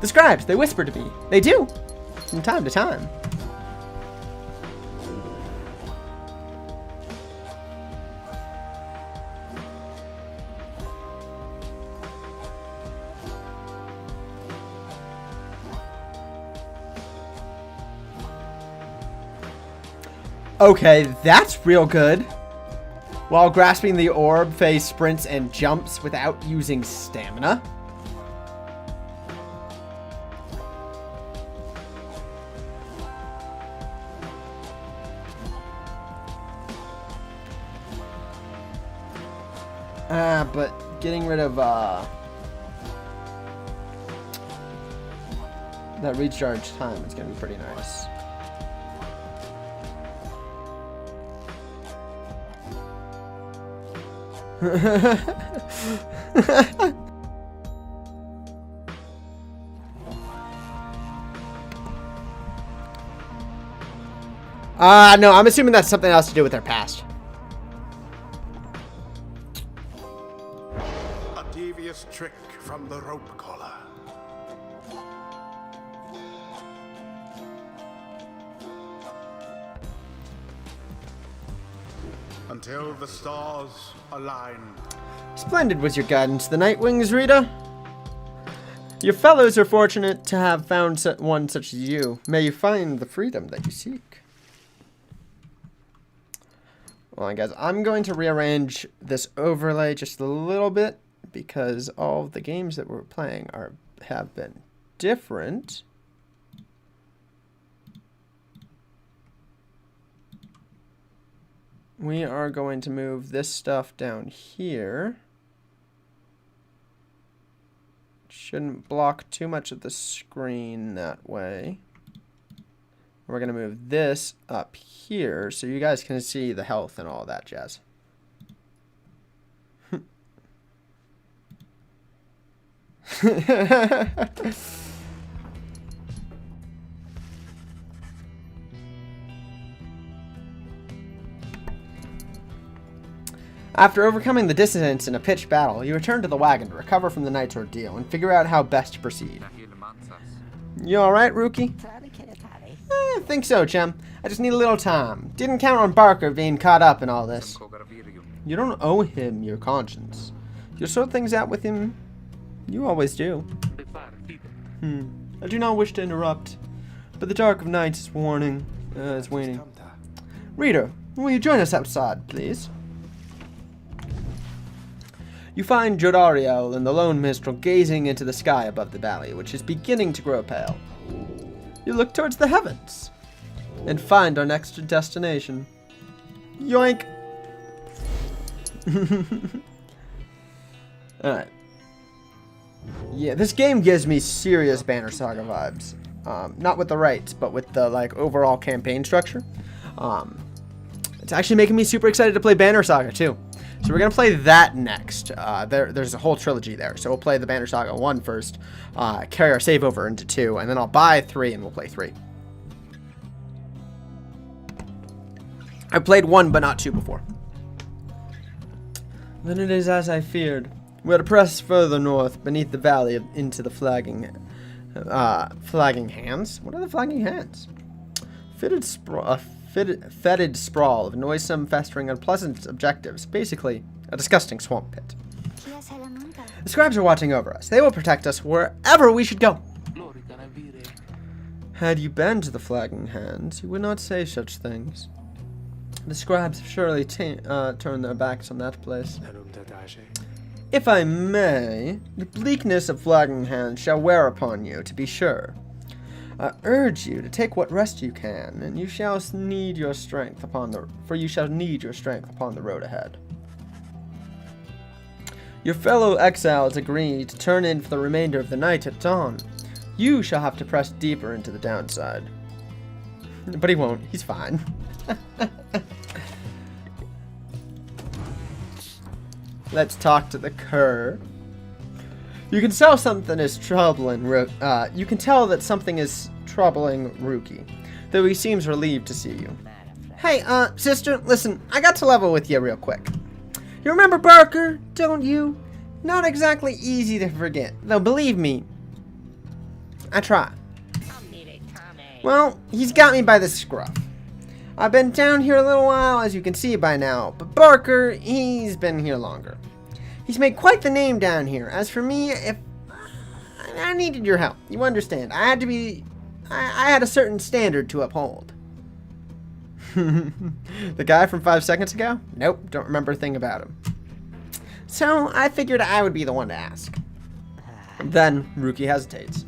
The scribes, they whisper to me. They do, from time to time. Okay, that's real good. While grasping the orb, Faye sprints and jumps without using stamina. But getting rid of that recharge time is gonna be pretty nice. No, I'm assuming that's something else to do with their past. A devious trick from the rope collar. Until the stars align. Splendid was your guidance, the Nightwings, Rita. Your fellows are fortunate to have found one such as you. May you find the freedom that you seek. Well, guys, I'm going to rearrange this overlay just a little bit because all of the games that we're playing have been different. We are going to move this stuff down here. Shouldn't block too much of the screen that way. We're going to move this up here so you guys can see the health and all that jazz. After overcoming the dissidents in a pitched battle, you return to the wagon to recover from the night's ordeal and figure out how best to proceed. You alright, Rookie? I think so, chum. I just need a little time. Didn't count on Barker being caught up in all this. You don't owe him your conscience. You'll sort things out with him. You always do. I do not wish to interrupt, but the dark of night is waning. Rita, will you join us outside, please? You find Jodariel and the lone minstrel gazing into the sky above the valley, which is beginning to grow pale. You look towards the heavens and find our next destination. Yoink! Alright. Yeah, this game gives me serious Banner Saga vibes. Not with the rights, but with the like overall campaign structure. It's actually making me super excited to play Banner Saga too. So we're gonna play that next. There's a whole trilogy there. So we'll play the Banner Saga 1 first, carry our save over into 2, and then I'll buy 3 and we'll play 3. I played 1 but not 2 before. Then it is as I feared. We are to press further north beneath the valley into the flagging hands. What are the flagging hands? Fetid sprawl of noisome, festering, unpleasant objectives. Basically, a disgusting swamp pit. The scribes are watching over us. They will protect us wherever we should go. Had you been to the flagging hands, you would not say such things. The scribes have surely turned their backs on that place. If I may, the bleakness of flagging hands shall wear upon you, to be sure. I urge you to take what rest you can, and you shall need your strength upon the road ahead. Your fellow exiles agree to turn in for the remainder of the night at dawn. You shall have to press deeper into the downside. But he won't. He's fine. Let's talk to the cur. You can tell something is troubling. You can tell that something is troubling Rookie, though he seems relieved to see you. Hey, sister, listen. I got to level with you real quick. You remember Barker, don't you? Not exactly easy to forget, though. Believe me, I try. Well, he's got me by the scruff. I've been down here a little while, as you can see by now, but Barker, he's been here longer. He's made quite the name down here. As for me, if I needed your help, you understand, I had a certain standard to uphold. The guy from 5 seconds ago? Nope, don't remember a thing about him. So, I figured I would be the one to ask. Then, Rookie hesitates.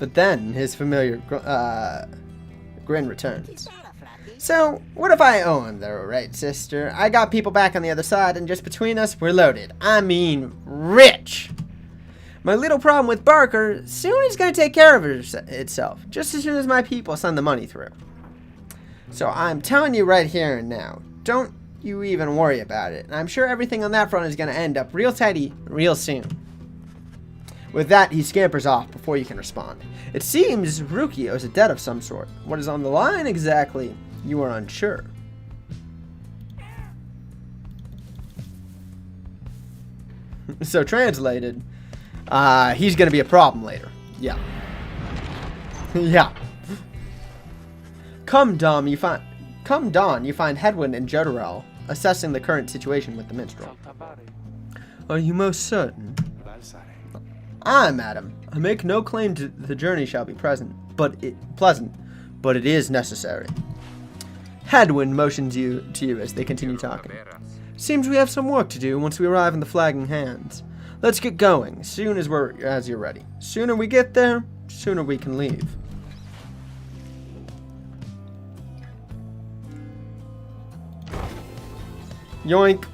But then, his familiar grin returns. So, what if I owe him though, right, sister? I got people back on the other side, and just between us, we're loaded. I mean, rich! My little problem with Barker, soon is going to take care of itself, just as soon as my people send the money through. So, I'm telling you right here and now, don't you even worry about it. And I'm sure everything on that front is going to end up real tidy, real soon. With that, he scampers off before you can respond. It seems Rookie owes a debt of some sort. What is on the line exactly? You are unsure. So translated, he's gonna be a problem later. Yeah. Yeah. Come dawn, you find Hedwin and Jodorel assessing the current situation with the minstrel. Are you most certain? Aye, madam. I make no claim to the journey shall be pleasant, but it is necessary. Hedwin motions to you as they continue talking. Seems we have some work to do once we arrive in the flagging hands. Let's get going, soon as you're ready. Sooner we get there, sooner we can leave. Yoink.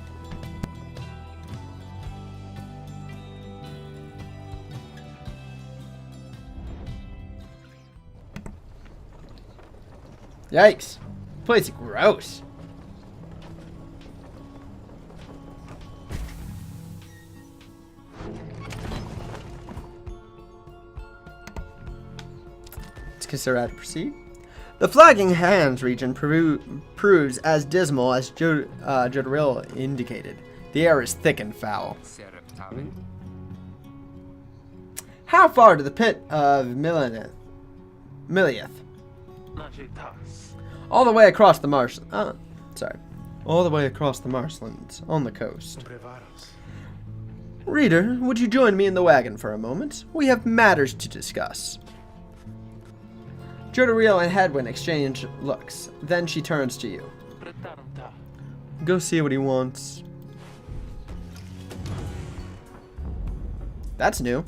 Yikes. Place is gross. Let's consider how to proceed. The flagging hands region proves as dismal as Jodoril indicated. The air is thick and foul. How far to the pit of Miliath? All the way across the all the way across the marshlands on the coast. Reader, would you join me in the wagon for a moment? We have matters to discuss. Jodoril and Hedwin exchange looks. Then she turns to you. Go see what he wants. That's new.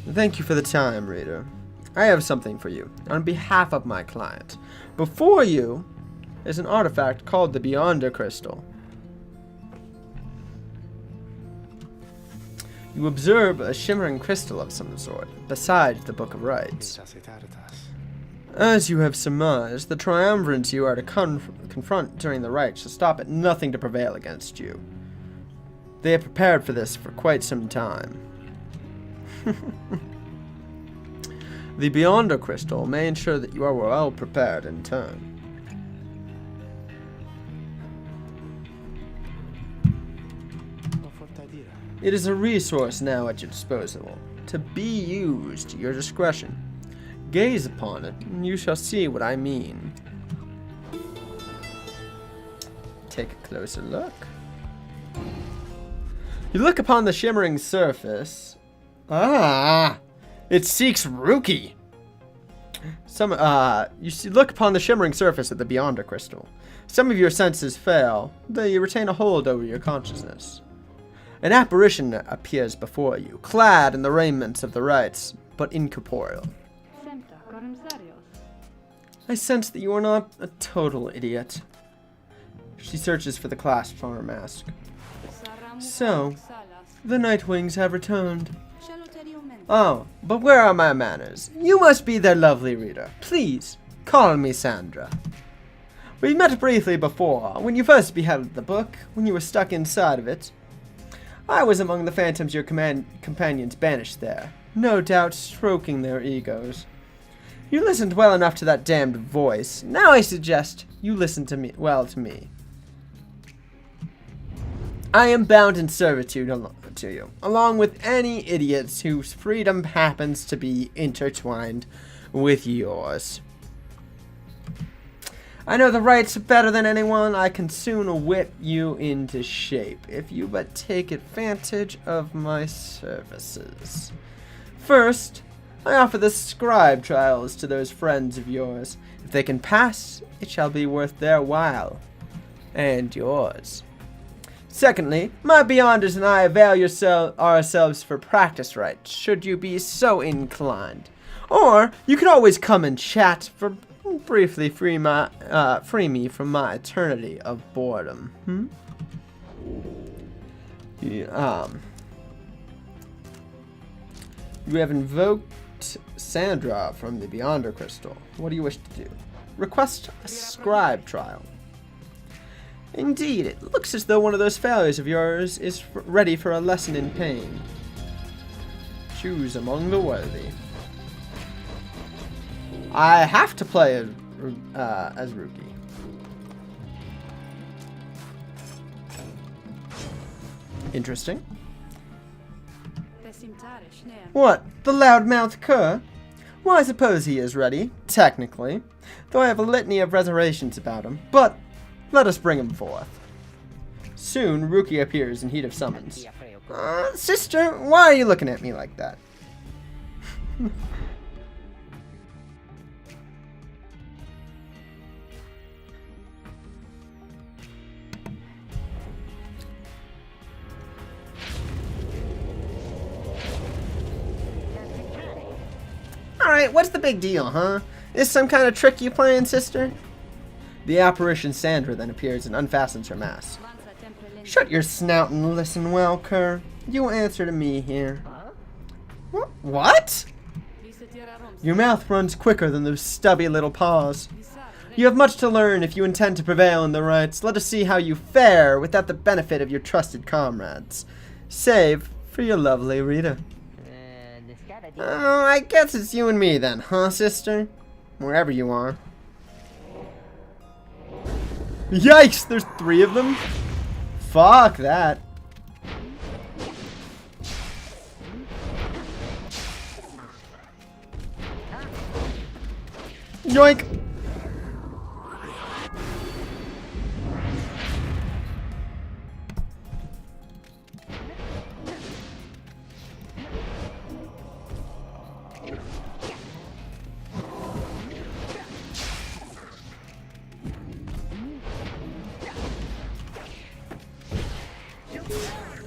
Thank you for the time, reader. I have something for you on behalf of my client. Before you is an artifact called the Beyonder Crystal. You observe a shimmering crystal of some sort beside the Book of Rites. As you have surmised, the triumvirates you are to confront during the rites shall stop at nothing to prevail against you. They have prepared for this for quite some time. The Beyonder Crystal may ensure that you are well prepared in turn. It is a resource now at your disposal, to be used to your discretion. Gaze upon it, and you shall see what I mean. Take a closer look. You look upon the shimmering surface. Ah! It seeks Ruki! Look upon the shimmering surface of the Beyonder Crystal. Some of your senses fail, though you retain a hold over your consciousness. An apparition appears before you, clad in the raiments of the rites, but incorporeal. I sense that you are not a total idiot. She searches for the clasp on her mask. So, the Nightwings have returned. Oh, but where are my manners? You must be their lovely reader. Please, call me Sandra. We met briefly before, when you first beheld the book, when you were stuck inside of it. I was among the phantoms your companions banished there, no doubt stroking their egos. You listened well enough to that damned voice. Now I suggest you listen to me. I am bound in servitude to you, along with any idiots whose freedom happens to be intertwined with yours. I know the rights better than anyone. I can soon whip you into shape, if you but take advantage of my services. First, I offer the scribe trials to those friends of yours. If they can pass, it shall be worth their while. And yours. Secondly, my Beyonders and I avail ourselves for practice rites, should you be so inclined. Or, you can always come and chat for briefly free me from my eternity of boredom. You have invoked Sandra from the Beyonder Crystal. What do you wish to do? Request a scribe trial. Indeed, it looks as though one of those failures of yours is ready for a lesson in pain. Choose among the worthy. I have to play as Ruki. Interesting. What? The loudmouth cur? Well, I suppose he is ready, technically. Though I have a litany of reservations about him. But let us bring him forth. Soon, Ruki appears in heat of summons. Sister, why are you looking at me like that? Alright, what's the big deal, huh? Is some kind of trick you playing, sister? The apparition Sandra then appears and unfastens her mask. Shut your snout and listen well, cur. You will answer to me here. What? Your mouth runs quicker than those stubby little paws. You have much to learn if you intend to prevail in the rites. Let us see how you fare without the benefit of your trusted comrades. Save for your lovely Rita. Oh, I guess it's you and me then, huh, sister? Wherever you are. Yikes! There's 3 of them? Fuck that. Yoink!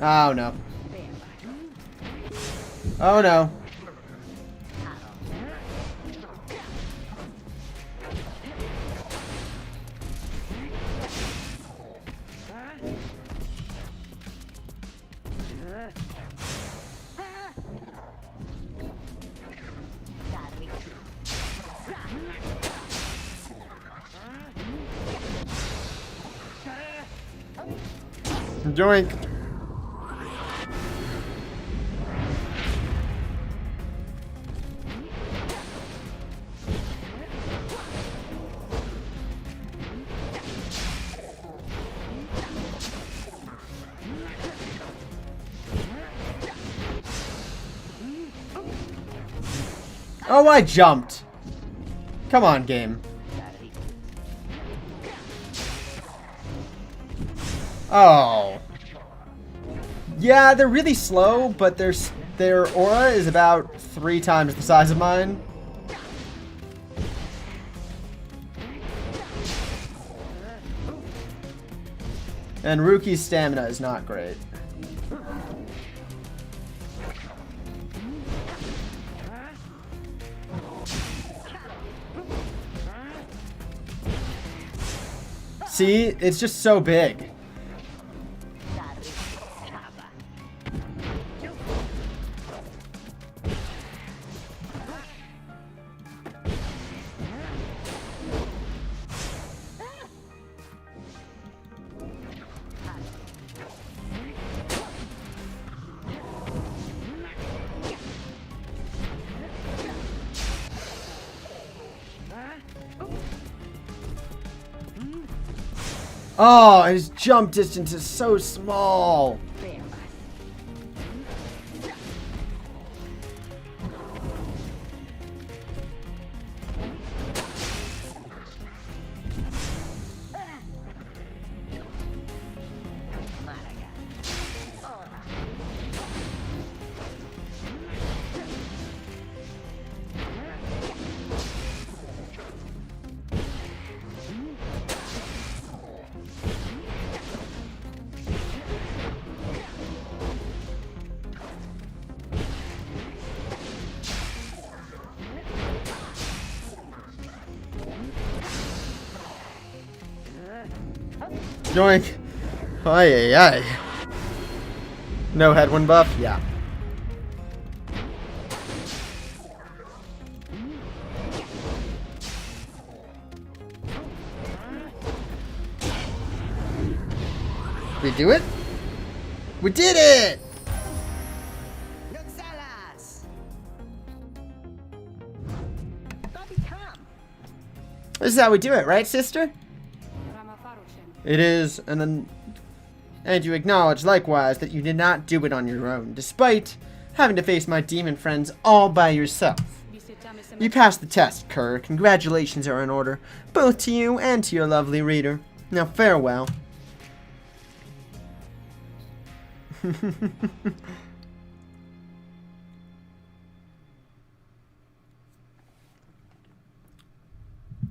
Oh no. Oh no. Joink. Oh, I jumped. Come on, game. Oh. Yeah, they're really slow, but their aura is about 3 times the size of mine. And Ruki's stamina is not great. See? It's just so big. Oh, his jump distance is so small. Yoink. Ay, ay, ay. No headwind buff? Yeah. We do it? We did it! This is how we do it, right, sister? It is, and you acknowledge likewise that you did not do it on your own, despite having to face my demon friends all by yourself. You passed the test, Kerr. Congratulations are in order, both to you and to your lovely reader. Now farewell.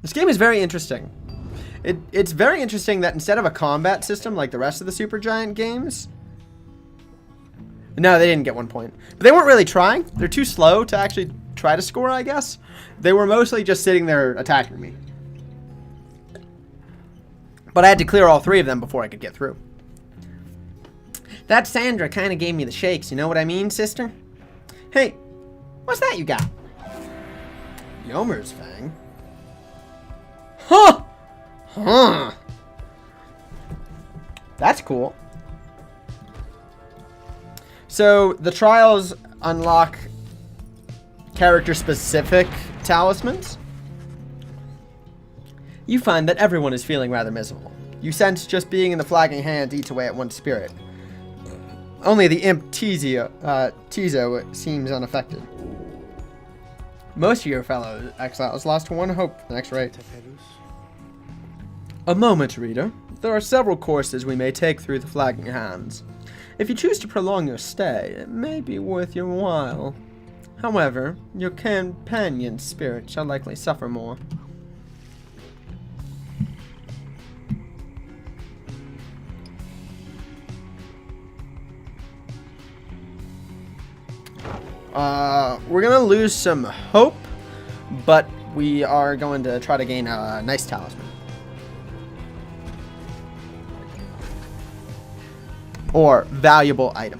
This game is very interesting. It's very interesting that instead of a combat system like the rest of the Supergiant games... No, they didn't get 1 point. But they weren't really trying. They're too slow to actually try to score, I guess. They were mostly just sitting there attacking me. But I had to clear all 3 of them before I could get through. That Sandra kind of gave me the shakes, you know what I mean, sister? Hey, what's that you got? Yomer's Fang? Huh! Huh. That's cool. So, the trials unlock character-specific talismans. You find that everyone is feeling rather miserable. You sense just being in the flagging hand eats away at one's spirit. Only the imp Tizo seems unaffected. Most of your fellow exiles lost 1 hope for the next raid. A moment, reader. There are several courses we may take through the flagging hands. If you choose to prolong your stay, it may be worth your while. However, your companion's spirit shall likely suffer more. We're gonna lose some hope, but we are going to try to gain a nice talisman. Or valuable item.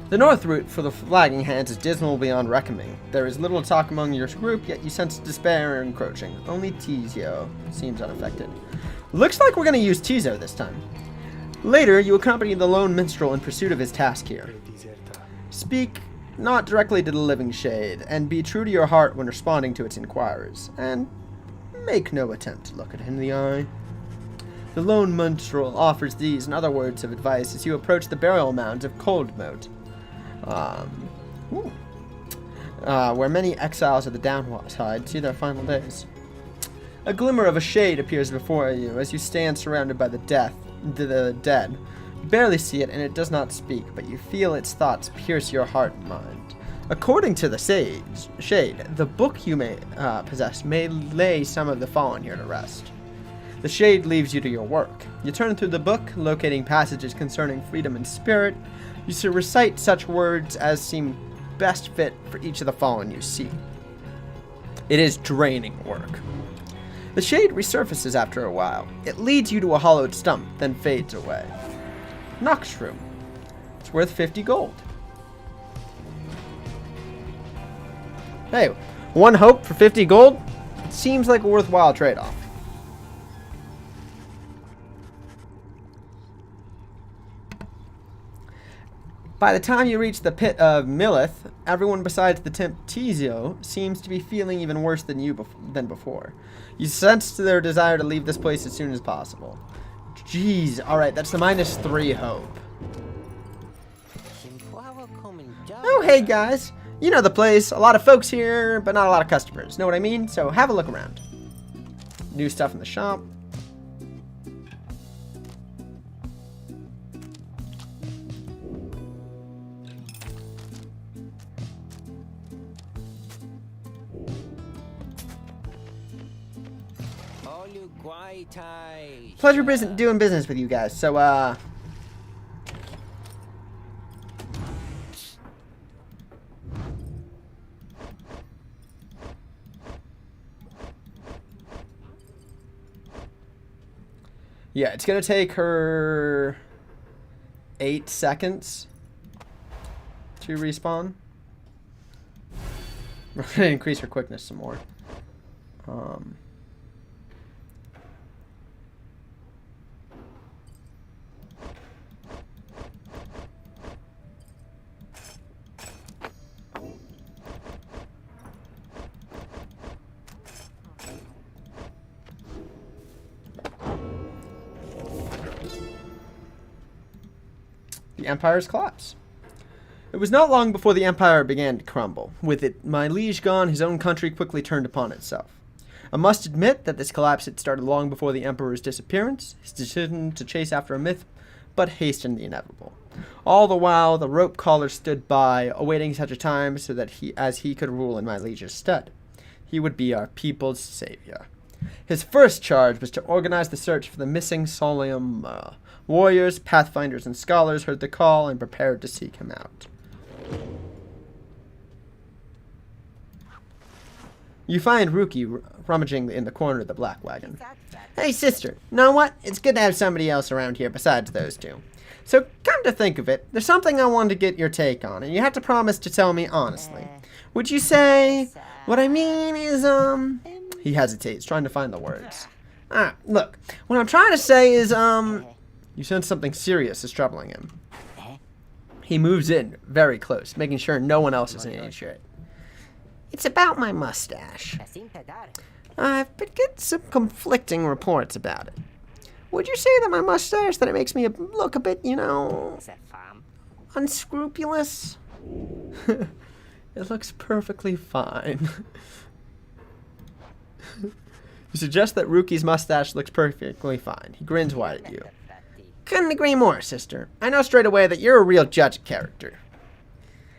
The north route for the flagging hands is dismal beyond reckoning. There is little talk among your group, yet you sense despair encroaching. Only Tizio seems unaffected. Looks like we're going to use Tizo this time. Later, you accompany the lone minstrel in pursuit of his task here. Speak not directly to the living shade, and be true to your heart when responding to its inquirers, and make no attempt to look it in the eye. The lone minstrel offers these and other words of advice as you approach the burial mounds of Coldmoat, where many exiles of the downside see their final days. A glimmer of a shade appears before you as you stand surrounded by the dead. You barely see it, and it does not speak, but you feel its thoughts pierce your heart and mind. According to the shade, the book you may possess may lay some of the fallen here to rest. The shade leaves you to your work. You turn through the book, locating passages concerning freedom and spirit. You should recite such words as seem best fit for each of the fallen you see. It is draining work. The shade resurfaces after a while. It leads you to a hollowed stump, then fades away. Nox room. It's worth 50 gold. Hey, one hope for 50 gold? It seems like a worthwhile trade-off. By the time you reach the pit of Millith, everyone besides the Temptizio seems to be feeling even worse than before. You sense their desire to leave this place as soon as possible. Jeez, alright, that's the -3 hope. Oh, hey guys. You know the place. A lot of folks here, but not a lot of customers. Know what I mean? So have a look around. New stuff in the shop. Pleasure doing business with you guys. So, yeah, it's gonna take her 8 seconds to respawn. We're gonna increase her quickness some more. The Empire's collapse. It was not long before the Empire began to crumble. With it, my liege gone, his own country quickly turned upon itself. I must admit that this collapse had started long before the Emperor's disappearance, his decision to chase after a myth, but hastened the inevitable. All the while, the rope caller stood by, awaiting such a time so that he could rule in my liege's stead. He would be our people's savior. His first charge was to organize the search for the missing Solium. Warriors, pathfinders, and scholars heard the call and prepared to seek him out. You find Ruki rummaging in the corner of the black wagon. Hey, sister, know what? It's good to have somebody else around here besides those two. So, come to think of it, there's something I wanted to get your take on, and you have to promise to tell me honestly. Would you say, what I mean is, He hesitates, trying to find the words. Look, what I'm trying to say is, You sense something serious is troubling him. He moves in very close, making sure no one else is in any shit. It's about my mustache. I've been getting some conflicting reports about it. Would you say that my mustache, that it makes me look a bit, unscrupulous? It looks perfectly fine. You suggest that Ruki's mustache looks perfectly fine. He grins wide at you. Couldn't agree more, sister. I know straight away that you're a real judge of character.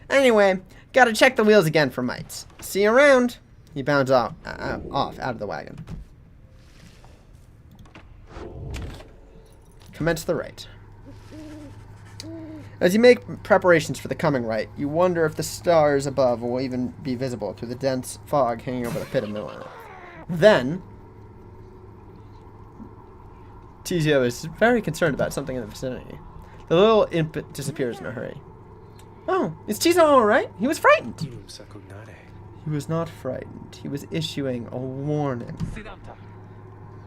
Anyway, gotta check the wheels again for mites. See you around. He bounds off out of the wagon. Commence the rite. As you make preparations for the coming rite, you wonder if the stars above will even be visible through the dense fog hanging over the pit of Millith. Then, Tizio is very concerned about something in the vicinity. The little imp disappears in a hurry. Oh, is Tizio alright? He was frightened. He was not frightened. He was issuing a warning.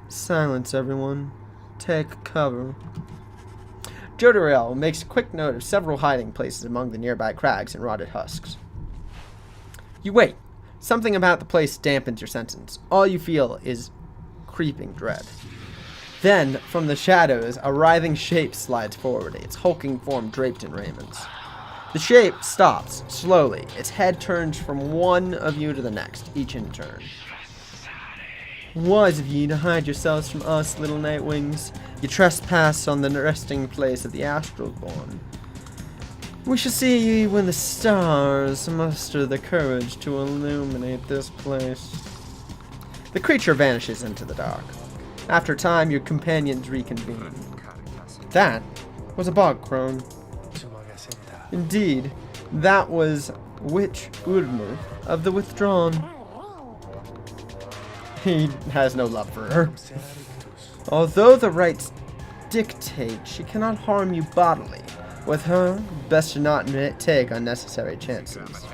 Silence, everyone. Take cover. Jodariel makes a quick note of several hiding places among the nearby crags and rotted husks. You wait. Something about the place dampens your senses. All you feel is creeping dread. Then, from the shadows, a writhing shape slides forward, its hulking form draped in raiments. The shape stops, slowly. Its head turns from one of you to the next, each in turn. Wise of ye to hide yourselves from us, little nightwings. You trespass on the resting place of the astral-born. We shall see ye when the stars muster the courage to illuminate this place. The creature vanishes into the dark. After a time, your companions reconvene. That was a bog crone. Indeed, that was Witch Udmur of the Withdrawn. He has no love for her. Although the rites dictate she cannot harm you bodily, with her, best to not take unnecessary chances.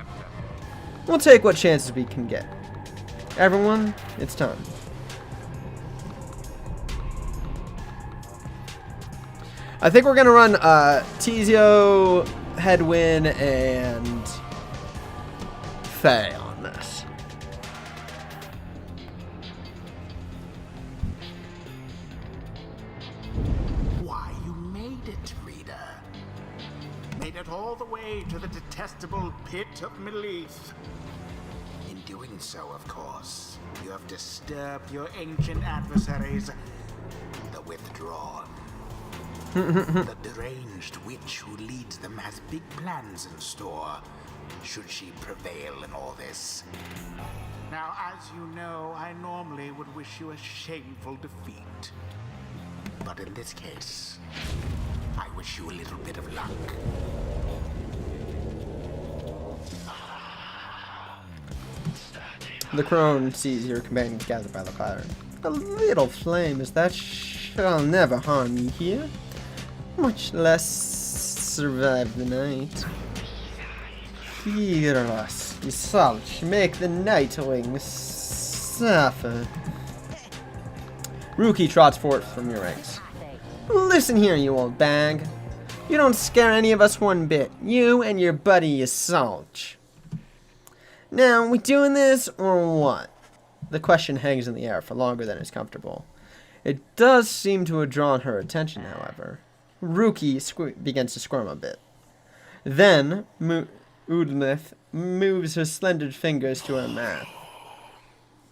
We'll take what chances we can get. Everyone, it's time. I think we're gonna run Tizio, Headwind, and Faye on this. Why, you made it, reader. Made it all the way to the detestable pit of Melith. In doing so, of course, you have disturbed your ancient adversaries, the Withdrawn. The deranged witch who leads them has big plans in store, should she prevail in all this. Now, as you know, I normally would wish you a shameful defeat. But in this case, I wish you a little bit of luck. The crone sees your companions gathered by the fire. A little flame as that shall never harm you here, much less survive the night. Hear us, you sulch, make the nightwing suffer. Rookie trots forth from your ranks. Listen here, you old bag. You don't scare any of us one bit. You and your buddy Sulch. Now, we doing this or what? The question hangs in the air for longer than is comfortable. It does seem to have drawn her attention, however. Rookie begins to squirm a bit. Then, Udmith moves her slender fingers to her mouth.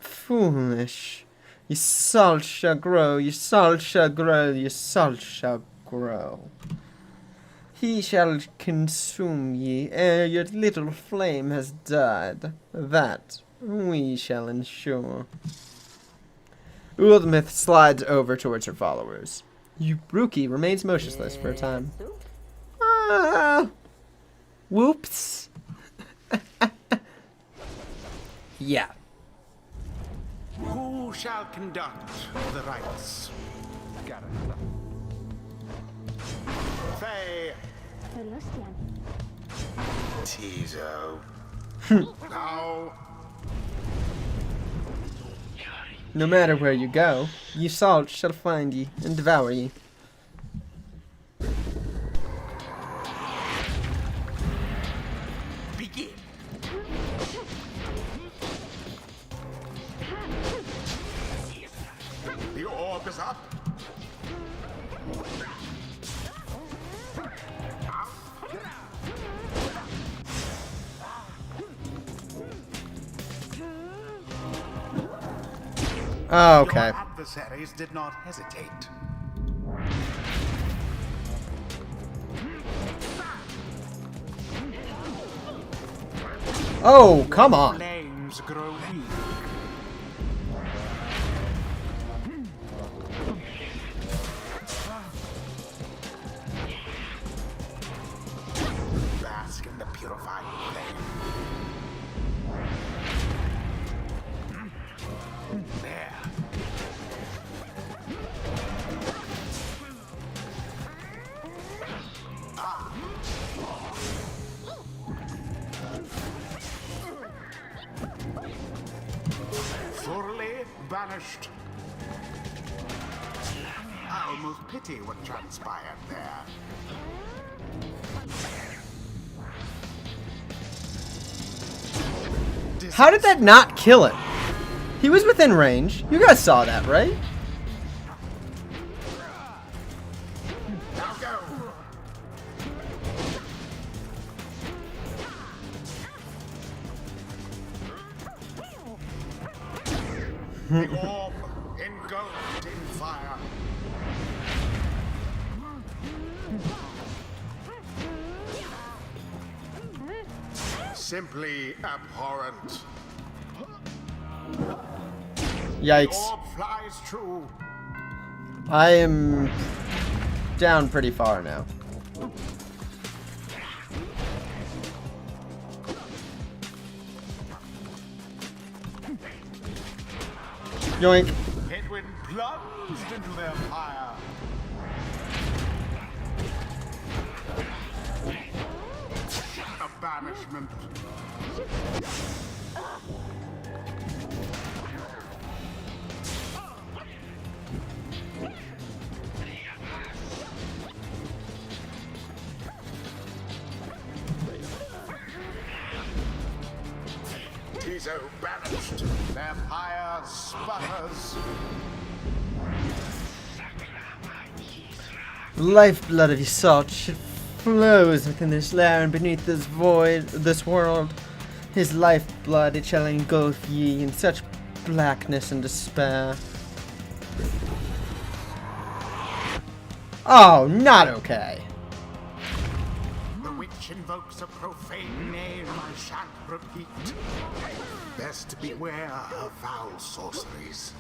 Foolish. Your salt shall grow, your salt shall grow, your salt shall grow. He shall consume ye ere your little flame has died. That we shall ensure. Udmith slides over towards her followers. Rookie remains motionless for a time. Whoops. Yeah. Who shall conduct the rites? Faye. Tizo. Now. No matter where you go, ye salt shall find ye and devour ye. Begin. The orb is up. Oh, okay. Your adversaries did not hesitate. Oh, come on. Flames grow weak. Bask in the purifying flame. There. Thoroughly banished. I'll almost pity what transpired there. How did that not kill him? He was within range. You guys saw that, right? Now go. The orb engulfed in fire. Simply abhorrent. Yikes. The orb flies true. I am down pretty far now. Yoink. Headwind plunged into their fire. A banishment. Tizo banished. Their fire sputters. The lifeblood of Yasalt flows within this lair and beneath this void, this world. His lifeblood, it shall engulf ye in such blackness and despair. Oh, not okay. The witch invokes a profane name I shan't repeat. Best beware of foul sorceries.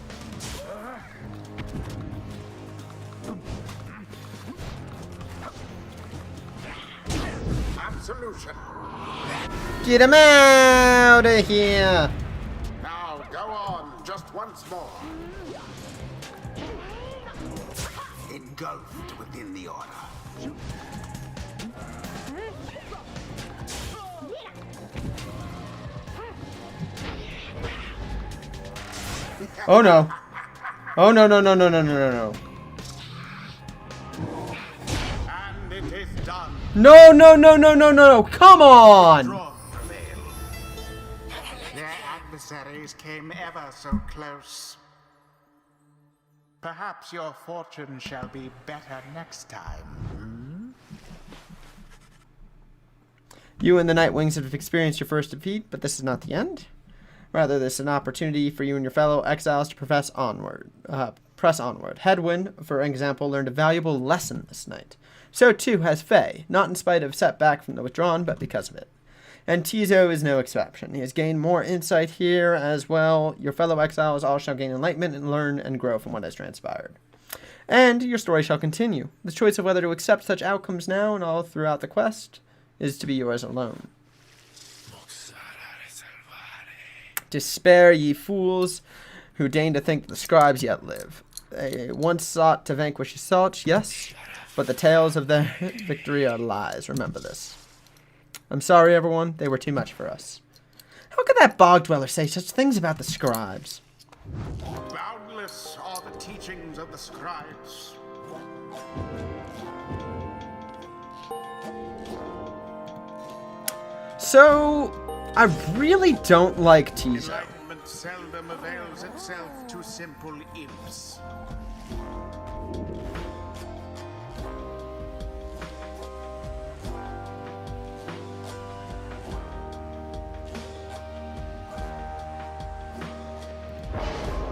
Absolution. Get him out of here! Now go on, just once more. Engulfed within the order. Oh no. Oh no, no, no, no, no, no, no, no. And it is done. No, no, no, no, no, no, no. Come on! Drawn prevail. Their adversaries came ever so close. Perhaps your fortune shall be better next time. You and the Nightwings have experienced your first defeat, but this is not the end. Rather, this is an opportunity for you and your fellow exiles to press onward. Headwind, for example, learned a valuable lesson this night. So too has Faye, not in spite of setback from the withdrawn, but because of it. And Tizo is no exception. He has gained more insight here as well. Your fellow exiles all shall gain enlightenment and learn and grow from what has transpired. And your story shall continue. The choice of whether to accept such outcomes now and all throughout the quest is to be yours alone. Despair, ye fools, who deign to think that the scribes yet live. They once sought to vanquish Yasalt, yes, but the tales of their victory are lies. Remember this. I'm sorry, everyone. They were too much for us. How could that bog dweller say such things about the scribes? Boundless are the teachings of the scribes. So, I really don't like Tizo. Enlightenment seldom avails itself to simple imps.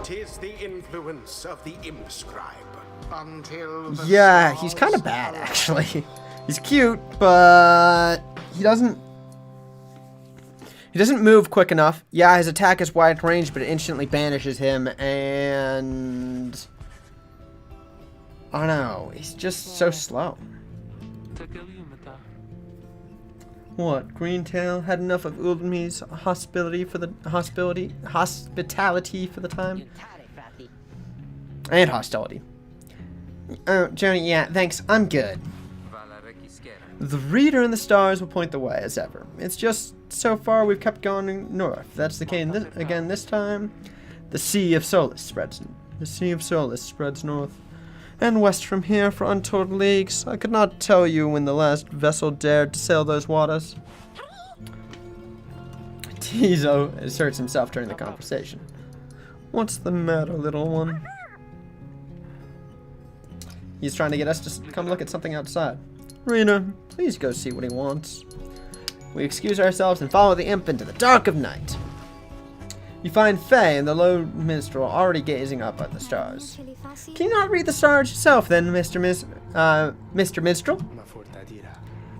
Tis the influence of the imp scribe. Until the Yeah, he's stars kind of bad, actually. He's cute, but he doesn't move quick enough. Yeah, his attack is wide range, but it instantly banishes him, and I don't know. He's just so slow. What? Greentail had enough of Ulmi's hospitality for the time, and hostility. Oh, Joni, yeah, thanks. I'm good. The reader and the stars will point the way, as ever. It's just, so far, we've kept going north. That's the case again this time. The Sea of Solace spreads north. and west from here for untold leagues. I could not tell you when the last vessel dared to sail those waters. Tizo asserts himself during the conversation. What's the matter, little one? He's trying to get us to come look at something outside. Rena, please go see what he wants. We excuse ourselves and follow the imp into the dark of night. You find Faye and the low minstrel already gazing up at the stars. Can you not read the stars yourself then, Mr. Minstrel?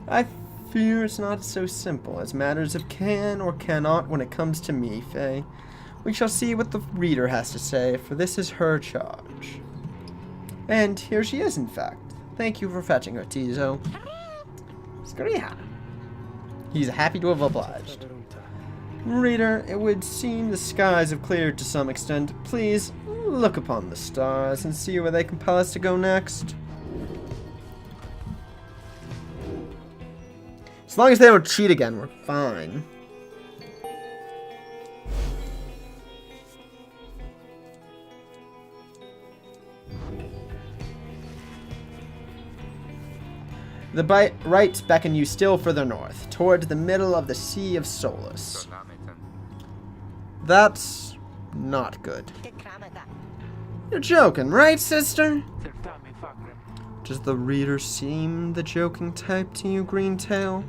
I fear it's not so simple as matters of can or cannot when it comes to me, Faye. We shall see what the reader has to say, for this is her charge. And here she is, in fact. Thank you for fetching her, Tizo. Skriha. He's happy to have obliged. Reader, it would seem the skies have cleared to some extent. Please, look upon the stars and see where they compel us to go next. As long as they don't cheat again, we're fine. The rights beckon you still further north, towards the middle of the Sea of Solace. That's not good. You're joking, right, sister? Does the reader seem the joking type to you, Greentail?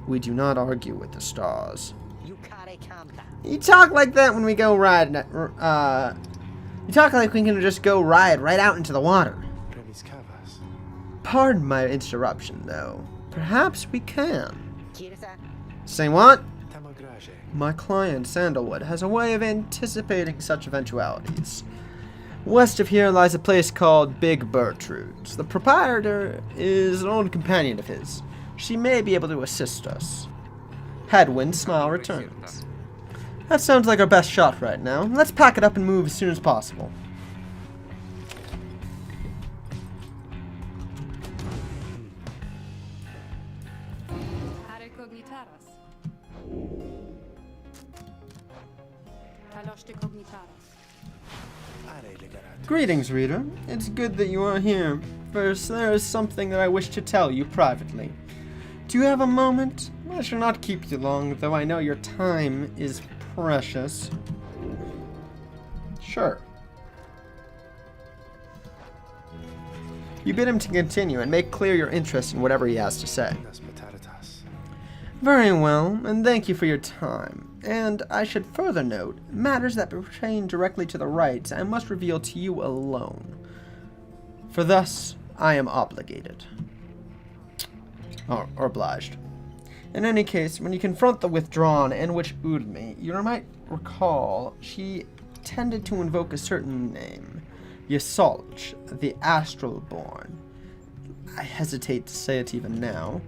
We do not argue with the stars. You talk like that when we go ride. You talk like we can just go ride right out into the water. Pardon my interruption, though. Perhaps we can. Say what? My client, Sandalwood, has a way of anticipating such eventualities. West of here lies a place called Big Bertrude's. The proprietor is an old companion of his. She may be able to assist us. Headwind smile returns. That sounds like our best shot right now. Let's pack it up and move as soon as possible. Greetings, reader. It's good that you are here. First, there is something that I wish to tell you privately. Do you have a moment? I shall not keep you long, though I know your time is precious. Sure. You bid him to continue and make clear your interest in whatever he has to say. Very well, and thank you for your time. And I should further note, matters that pertain directly to the rights I must reveal to you alone. For thus, I am obligated. Or obliged. In any case, when you confront the withdrawn and witch Udmi, you might recall she tended to invoke a certain name, Ysolch, the Astral-born. I hesitate to say it even now.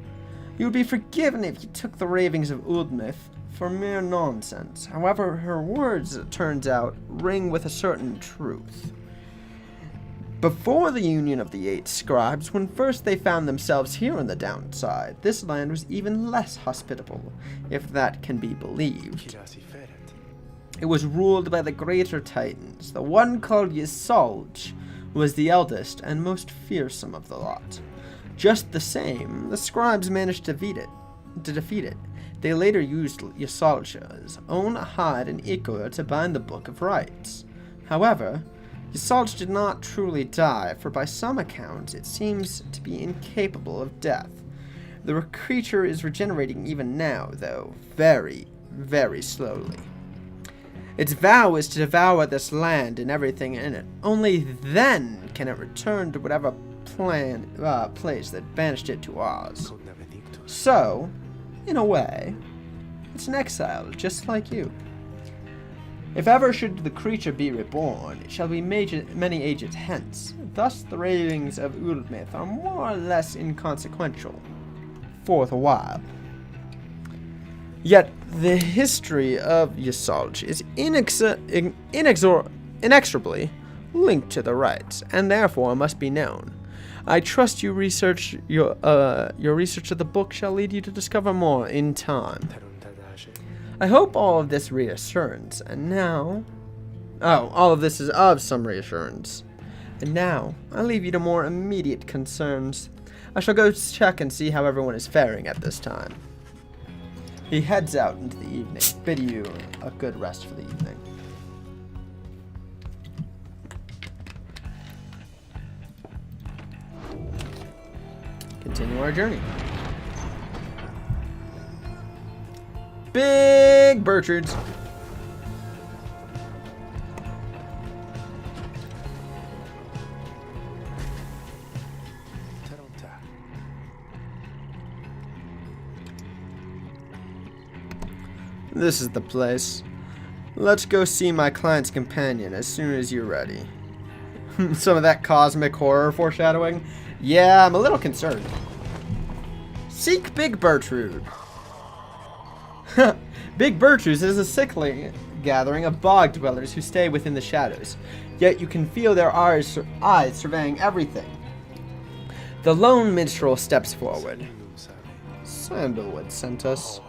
You would be forgiven if you took the ravings of Udmith for mere nonsense. However, her words, it turns out, ring with a certain truth. Before the union of the 8 scribes, when first they found themselves here on the downside, this land was even less hospitable, if that can be believed. It was ruled by the greater titans. The one called Ysolch was the eldest and most fearsome of the lot. Just the same, the scribes managed to defeat it. They later used Ysolch's own hide and ichor to bind the Book of Rights. However, Ysolch did not truly die, for by some accounts it seems to be incapable of death. The creature is regenerating even now, though very, very slowly. Its vow is to devour this land and everything in it. Only then can it return to whatever place that banished it to Oz. So, in a way, it's an exile, just like you. If ever should the creature be reborn, it shall be many ages hence. Thus the ravings of Ulmith are more or less inconsequential, for the while. Yet the history of Ysolch is inexorably linked to the rites, and therefore must be known. I trust your research of the book shall lead you to discover more in time. I hope all of this reassurance, and now... all of this is of some reassurance. And now, I'll leave you to more immediate concerns. I shall go check and see how everyone is faring at this time. He heads out into the evening. Bid you a good rest for the evening. Continue our journey. Big Bertrudes. This is the place. Let's go see my client's companion as soon as you're ready. Some of that cosmic horror foreshadowing. Yeah, I'm a little concerned. Seek Big Bertrude. Big Bertrude is a sickly gathering of bog dwellers who stay within the shadows. Yet you can feel their eyes surveying everything. The lone minstrel steps forward. Sandalwood sent us.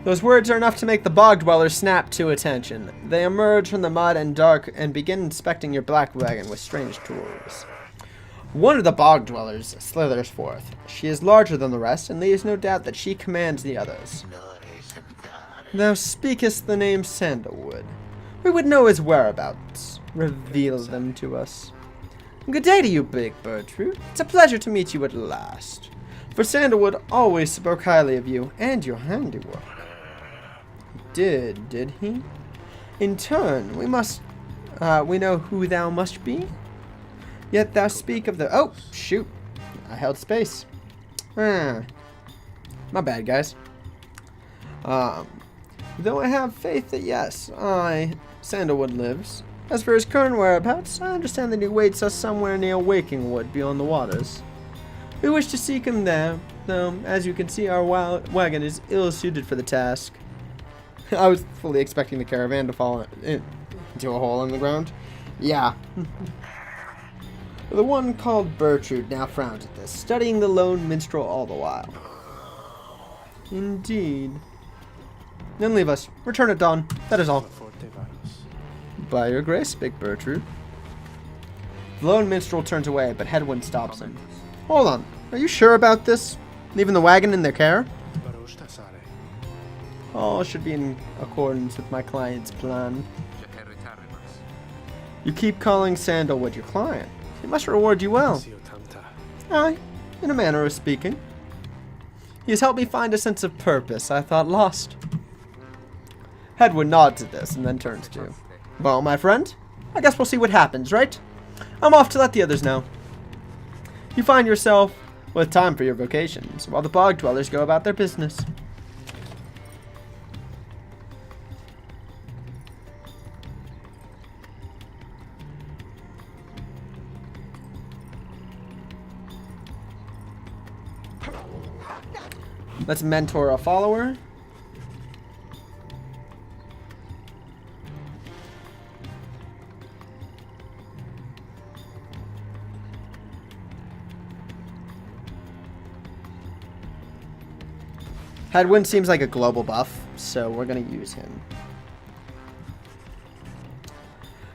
Those words are enough to make the bog dwellers snap to attention. They emerge from the mud and dark and begin inspecting your black wagon with strange tools. One of the bog dwellers slithers forth. She is larger than the rest, and leaves no doubt that she commands the others. Thou speakest the name Sandalwood. We would know his whereabouts. Reveal them to us. Good day to you, Big Bertrude. It's a pleasure to meet you at last. For Sandalwood always spoke highly of you and your handiwork. Did he? In turn, we know who thou must be. Yet thou speak of the... Oh, shoot. I held space. My bad, guys. Though I have faith that yes, Sandalwood lives. As for his current whereabouts, I understand that he waits us somewhere near Wakingwood beyond the waters. We wish to seek him there, though, as you can see, our wagon is ill-suited for the task. I was fully expecting the caravan to fall into a hole in the ground. Yeah. The one called Bertrude now frowns at this, studying the lone minstrel all the while. Indeed. Then leave us. Return at dawn. That is all. By your grace, Big Bertrude. The lone minstrel turns away, but Hedwyn stops him. Hold on. Are you sure about this? Leaving the wagon in their care? All should be in accordance with my client's plan. You keep calling Sandalwood your client. He must reward you well. Aye, in a manner of speaking. He has helped me find a sense of purpose I thought lost. Hedwyn nods at this and then turns to you. Well, my friend, I guess we'll see what happens, right? I'm off to let the others know. You find yourself with time for your vocations, while the bog dwellers go about their business. Let's mentor a follower. Hedwyn seems like a global buff, so we're going to use him.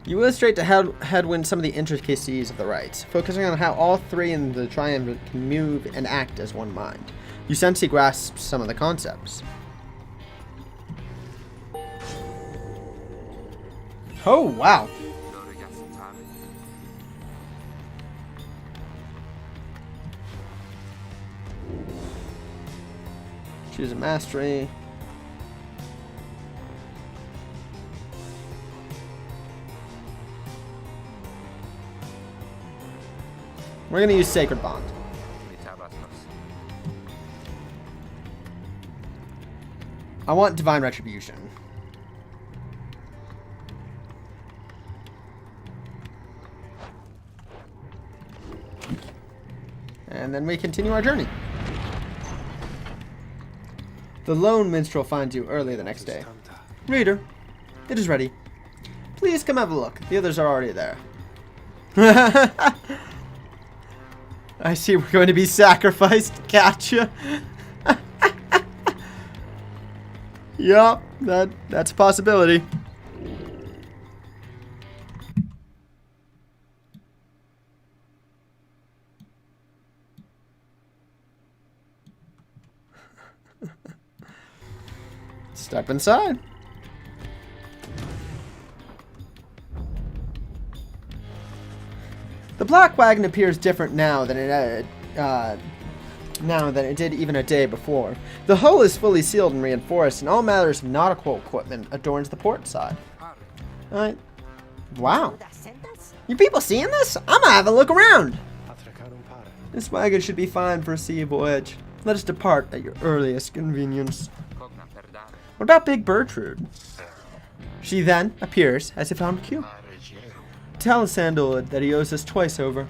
You illustrate to Hedwyn some of the intricacies of the rites, focusing on how all three in the triumvirate can move and act as one mind. You sense he grasps some of the concepts. Oh, wow. Choose a mastery. We're going to use Sacred Bond. I want Divine Retribution. And then we continue our journey. The lone minstrel finds you early the next day. Reader, it is ready. Please come have a look. The others are already there. I see we're going to be sacrificed. Gotcha. Yup, that's a possibility. Step inside. The black wagon appears different now than it did even a day before. The hull is fully sealed and reinforced, and all matters of nautical equipment adorns the port side. Wow. You people seeing this? I'm gonna have a look around. This wagon should be fine for a sea voyage. Let us depart at your earliest convenience. What about Big Bertrude? She then appears as if on cue. Tell Sandalwood that he owes us twice over.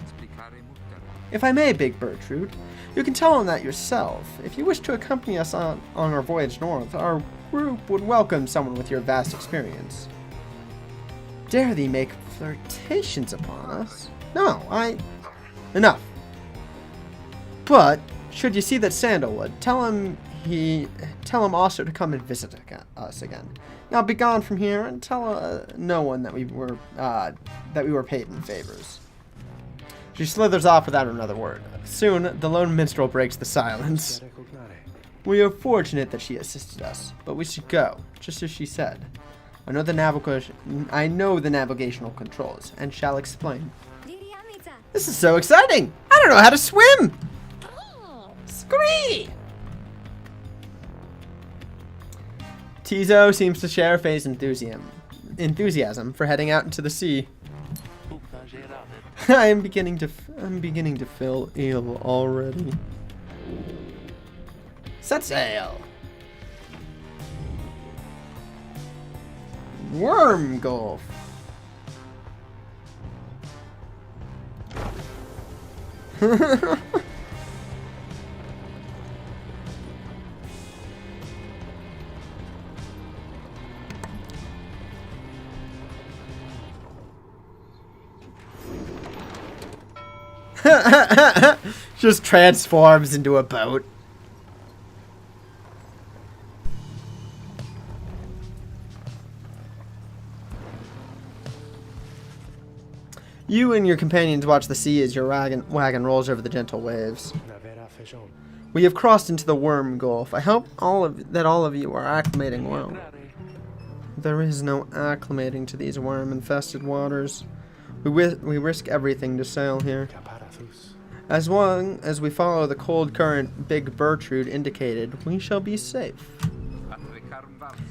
If I may, Big Bertrude, you can tell him that yourself. If you wish to accompany us on our voyage north, our group would welcome someone with your vast experience. Dare thee make flirtations upon us? No, Enough. But, should you see that Sandalwood, tell him also to come and visit us again. Now be gone from here and tell no one that we were paid in favors. She slithers off without another word. Soon, the lone minstrel breaks the silence. We are fortunate that she assisted us, but we should go, just as she said. I know the navigational controls, and shall explain. This is so exciting! I don't know how to swim! Scree! Tizo seems to share Faye's enthusiasm for heading out into the sea. I'm beginning to feel ill already. Set sail. Worm Gulf. Just transforms into a boat. You and your companions watch the sea as your wagon rolls over the gentle waves. We have crossed into the Worm Gulf. I hope that all of you are acclimating well. There is no acclimating to these worm-infested waters. We risk everything to sail here. As long as we follow the cold current Big Bertrude indicated, we shall be safe.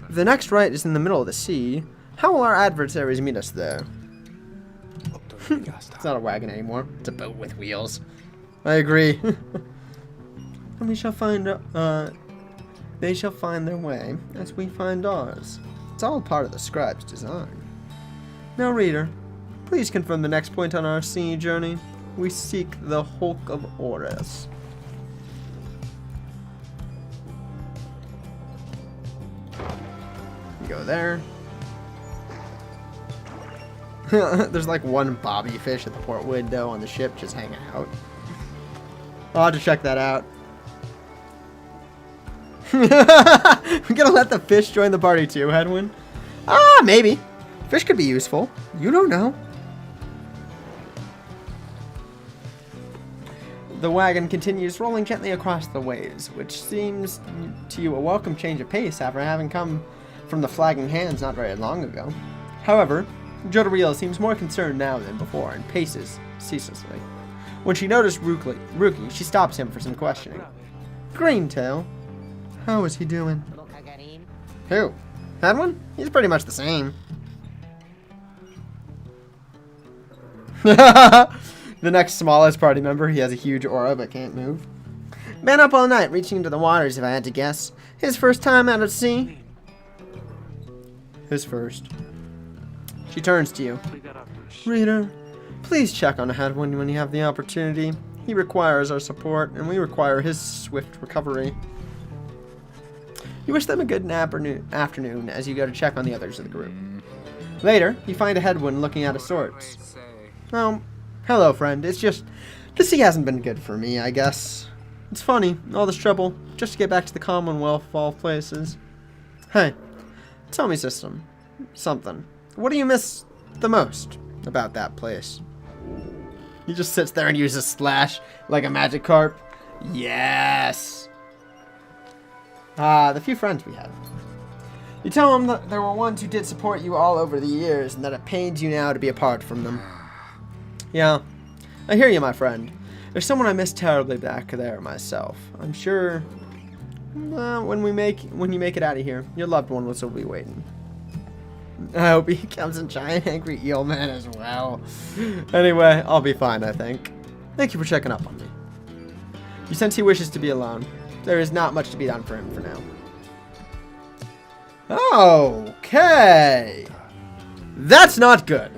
If the next right is in the middle of the sea, how will our adversaries meet us there? It's not a wagon anymore. It's a boat with wheels. I agree. And we shall find they shall find their way as we find ours. It's all part of the scribe's design. Now, reader, please confirm the next point on our sea journey. We seek the Hulk of Ores. You go there. There's like one bobby fish at the port window on the ship just hanging out. I'll have to check that out. We're gonna let the fish join the party too, Hedwin? Ah, maybe. Fish could be useful. You don't know. The wagon continues rolling gently across the waves, which seems to you a welcome change of pace after having come from the flagging hands not very long ago. However, Jodariel seems more concerned now than before and paces ceaselessly. When she noticed Rookie, she stops him for some questioning. Greentail, how is he doing? Who? Hadwin? He's pretty much the same. The next smallest party member, he has a huge aura but can't move. Been up all night reaching into the waters if I had to guess. His first time out at sea? His first. She turns to you. Reader, please check on Hadwin when you have the opportunity. He requires our support, and we require his swift recovery. You wish them a good afternoon as you go to check on the others of the group. Later, you find a Hadwin looking out of sorts. Oh, hello, friend. It's just, the sea hasn't been good for me, I guess. It's funny, all this trouble, just to get back to the Commonwealth of all places. Hey, tell me, something. What do you miss the most about that place? He just sits there and uses slash like a magic carp. Yes! The few friends we had. You tell them that there were ones who did support you all over the years, and that it pains you now to be apart from them. Yeah, I hear you, my friend. There's someone I miss terribly back there myself. I'm sure when you make it out of here, your loved one will still be waiting. I hope he becomes a giant angry eel man as well. Anyway, I'll be fine, I think. Thank you for checking up on me. You sense he wishes to be alone. There is not much to be done for him for now. Okay. That's not good.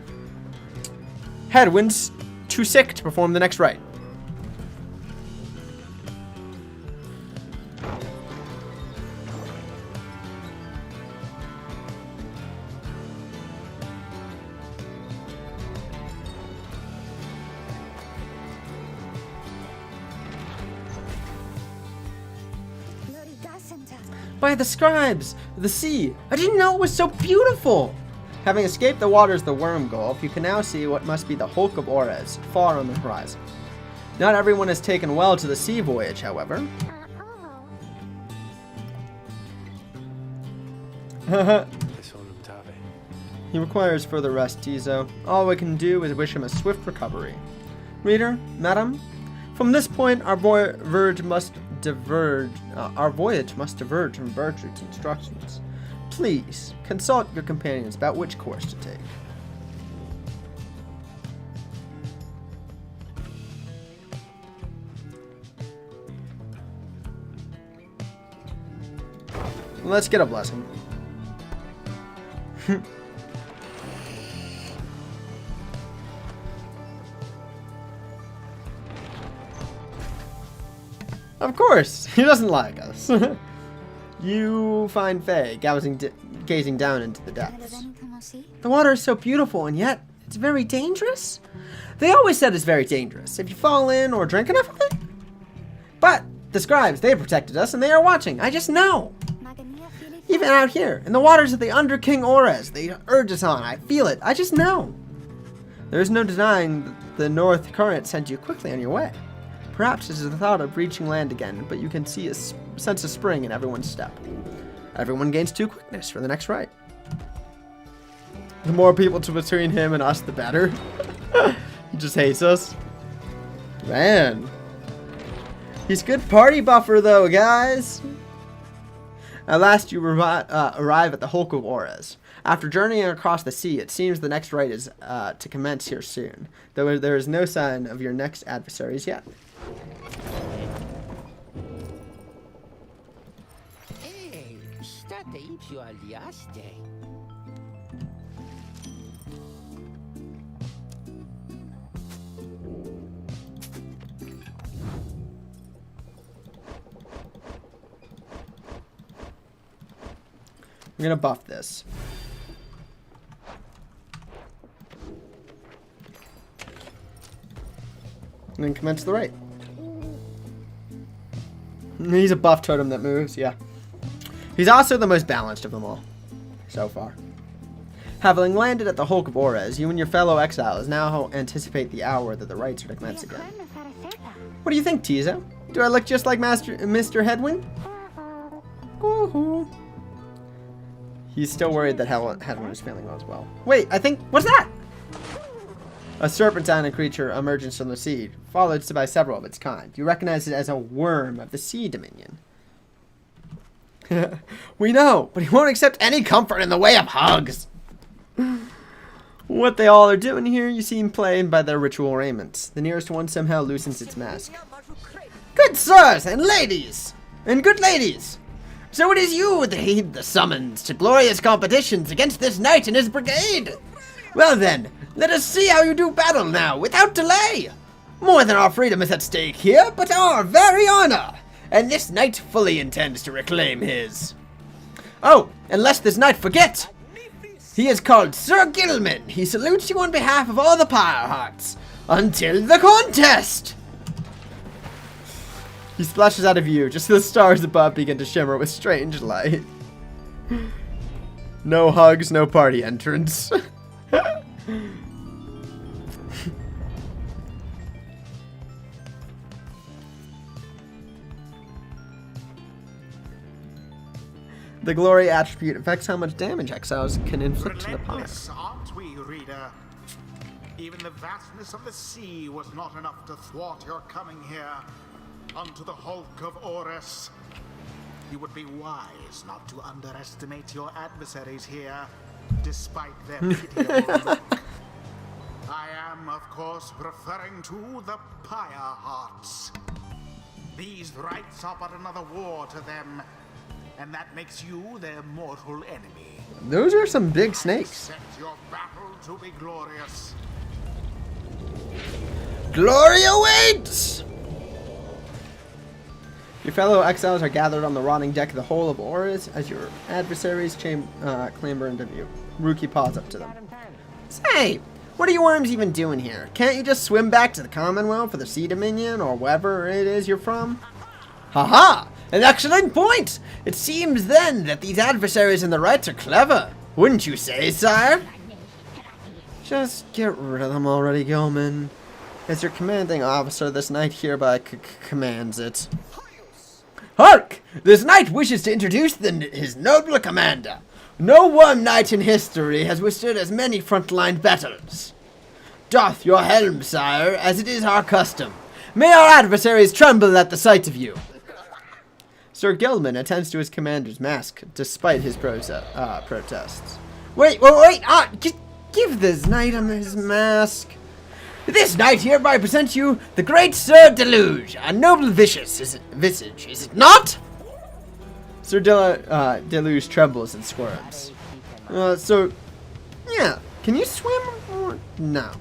Headwind's too sick to perform the next rite. By the scribes, the sea. I didn't know it was so beautiful. Having escaped the waters of the Worm Gulf, you can now see what must be the Hulk of Ores, far on the horizon. Not everyone has taken well to the sea voyage, however. He requires further rest, Tizo. All we can do is wish him a swift recovery. Reader, madam, from this point our voyage must diverge from Bertrude's instructions. Please consult your companions about which course to take. Let's get a blessing. Of course, he doesn't like us. You find Faye gazing down into the depths. The water is so beautiful, and yet it's very dangerous. They always said it's very dangerous if you fall in or drink enough of it. But the scribes, they protected us, and they are watching. I just know. Even out here, in the waters of the Under King Ores, they urge us on. I feel it. I just know. There is no denying that the North Current sent you quickly on your way. Perhaps it is the thought of reaching land again, but you can see a sense of spring in everyone's step. Everyone gains 2 quickness for the next rite. The more people between him and us, the better. He just hates us. Man. He's good party buffer, though, guys. At last, you arrive at the Hulk of Ores. After journeying across the sea, it seems the next rite is to commence here soon, though there is no sign of your next adversaries yet. I'm gonna buff this. And then commence the rite. He's a buff totem that moves, yeah. He's also the most balanced of them all, so far. Having landed at the Hulk of Ores, you and your fellow exiles now anticipate the hour that the rites are to commence again. What do you think, Tizo? Do I look just like Mr. Headwind? He's still worried that Headwind is feeling well as well. Wait, I think... What's that? A serpentine creature emerges from the sea, followed by several of its kind. You recognize it as a worm of the sea dominion. We know, but he won't accept any comfort in the way of hugs. What they all are doing here, you see him playing by their ritual raiments. The nearest one somehow loosens its mask. Good sirs and ladies, and good ladies. So it is you that heed the summons to glorious competitions against this knight and his brigade. Well then, let us see how you do battle now, without delay. More than our freedom is at stake here, but our very honor. And this knight fully intends to reclaim his. Oh, and lest this knight forget, he is called Sir Gilman. He salutes you on behalf of all the Pyrehearts. Until the contest! He splashes out of view, just as the stars above begin to shimmer with strange light. No hugs, no party entrance. The glory attribute affects how much damage exiles can inflict to the pyre. Relentless, aren't we, reader? Even the vastness of the sea was not enough to thwart your coming here unto the hulk of Horus. You would be wise not to underestimate your adversaries here, despite their pitiable look. I am, of course, referring to the Pyre Hearts. These rites are but another war to them, and that makes you their mortal enemy. Those are some big snakes. Expect your battle to be glorious. Glory awaits! Your fellow exiles are gathered on the rotting deck of the Hole of Horus as your adversaries clamber into view. Ruki paws up to them. Say, what are you worms even doing here? Can't you just swim back to the Commonwealth or the Sea Dominion or wherever it is you're from? Haha! An excellent point! It seems then that these adversaries in the rites are clever. Wouldn't you say, sire? Just get rid of them already, Gilman. As your commanding officer, this knight hereby commands it. Hark! This knight wishes to introduce his nobler commander. No one knight in history has withstood as many frontline battles. Doff your helm, sire, as it is our custom. May our adversaries tremble at the sight of you. Sir Gilman attends to his commander's mask, despite his protests. Wait! Give this knight his mask. This knight hereby presents you the great Sir Deluge, a noble visage, is it not? Sir Deluge trembles and squirms. Yeah, can you swim or no?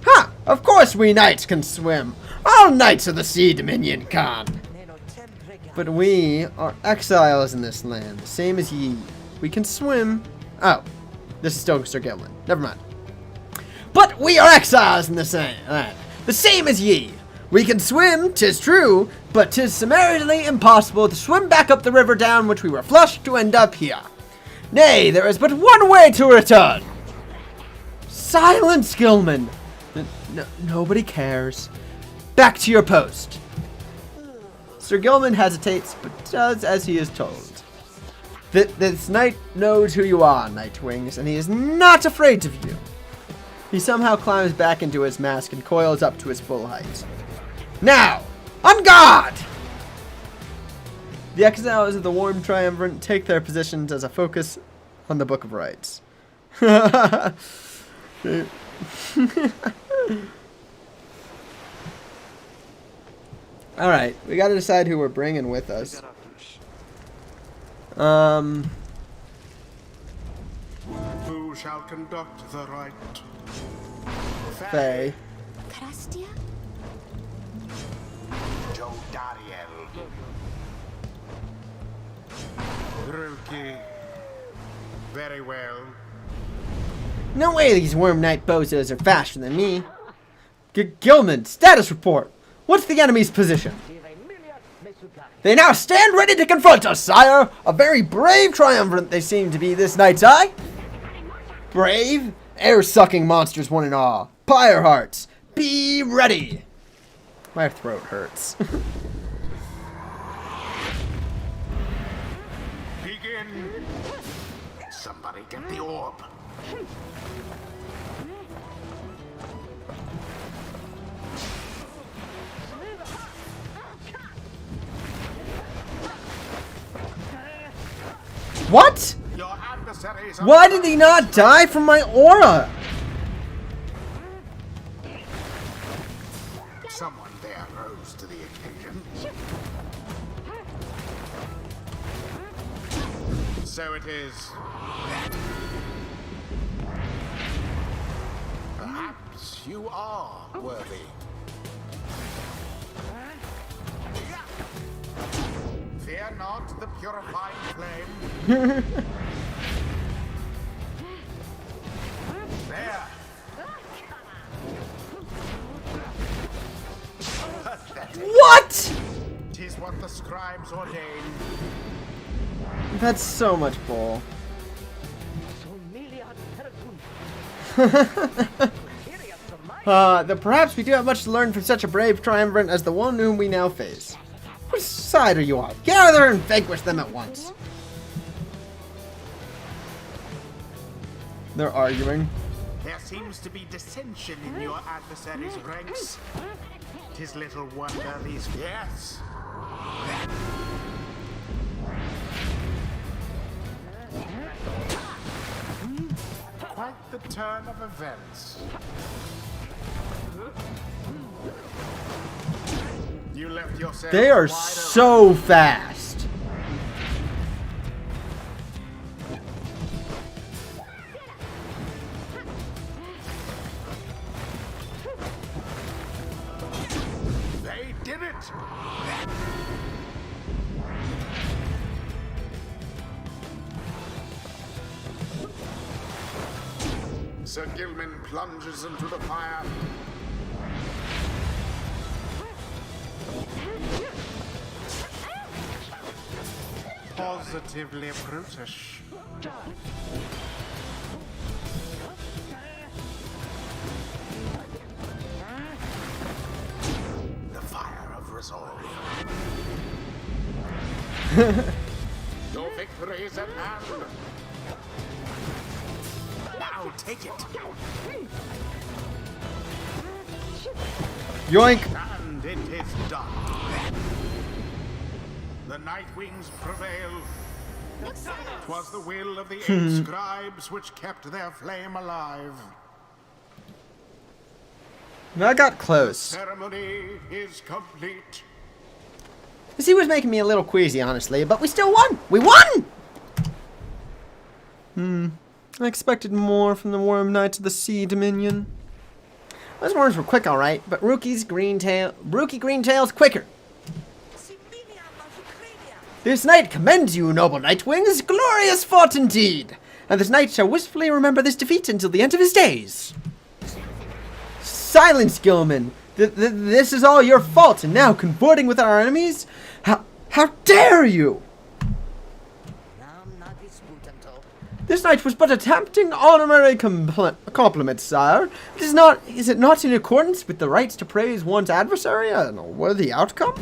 Ha! Of course we knights can swim. All knights of the Sea Dominion can. But we are exiles in this land, the same as ye. We can swim. Oh, this is still Sir Gilman. Never mind. But we are exiles in this land, the same as ye. We can swim, 'tis true, but 'tis summarily impossible to swim back up the river down which we were flushed to end up here. Nay, there is but one way to return. Silence, Gilman. Nobody cares. Back to your post. Sir Gilman hesitates, but does as he is told. This knight knows who you are, Nightwings, and he is not afraid of you. He somehow climbs back into his mask and coils up to his full height. Now, on guard! The exiles of the Warm Triumvirate take their positions as a focus on the Book of Rites. Alright, we gotta decide who we're bringing with us. Who shall conduct the rite? Faye. Krastia? Joe Dariel. Ruki. Very well. No way these Worm Knight bozos are faster than me. Gilman, status report. What's the enemy's position? They now stand ready to confront us, sire. A very brave triumvirate they seem to be this night's eye. Brave? Air-sucking monsters one and all. Pyre Hearts, be ready. My throat hurts. Begin. Somebody get the orb. What? Your adversaries are Why did he not die from my aura? Someone there rose to the occasion. So it is. Perhaps you are worthy. Fear not the purifying flame. There. What? 'Tis what the scribes ordain. That's so much bull. Perhaps we do have much to learn from such a brave triumvirate as the one whom we now face. Which side are you on? Gather and vanquish them at once. They're arguing. There seems to be dissension in your adversary's ranks. 'Tis little wonder these yes. Quite the turn of events. You left yourself They are wide so fast. open. They did it. Sir Gilman plunges into the fire. Positively brutish. The fire of resolve. Your victory is at hand. Now take it. Yoink. And it is done. The Nightwings prevail. 'Twas the will of the 8 scribes which kept their flame alive. I got close. Ceremony is complete. This he was making me a little queasy, honestly, but we still won! We won! I expected more from the Worm Knights of the Sea Dominion. Those worms were quick, alright, but Rookie Greentail's quicker. This knight commends you, noble Nightwings. Glorious fought indeed. And this knight shall wistfully remember this defeat until the end of his days. Silence, Gilman. This is all your fault, and now cavorting with our enemies? How dare you? This knight was but a tempting honorary compliment, sire. Is it not in accordance with the rights to praise one's adversary and a worthy outcome?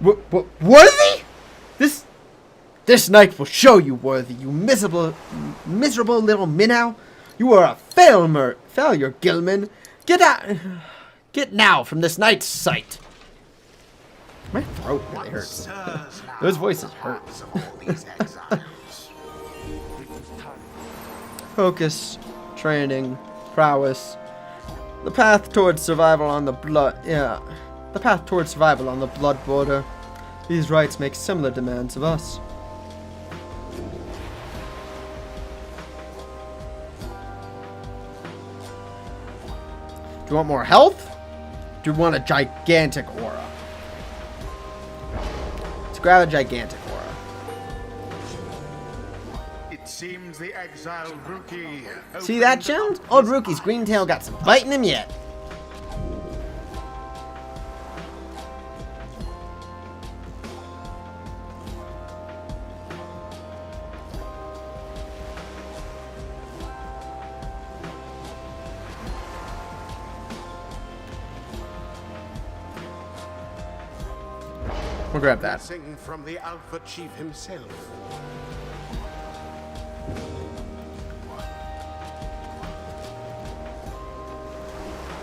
Worthy? This knight will show you worthy, you miserable little minnow. You are a failure, Gilman. Get now from this knight's sight. My throat really hurts. Those voices hurt. Focus, training, prowess. The path towards survival on the blood border. These rights make similar demands of us. Do you want more health? Do you want a gigantic aura? Let's grab a gigantic aura. It seems the exiled Rookie. See that, Jones? Old Rookie's green tail got some bite in him yet. We'll grab that. Blessing from the Alpha Chief himself.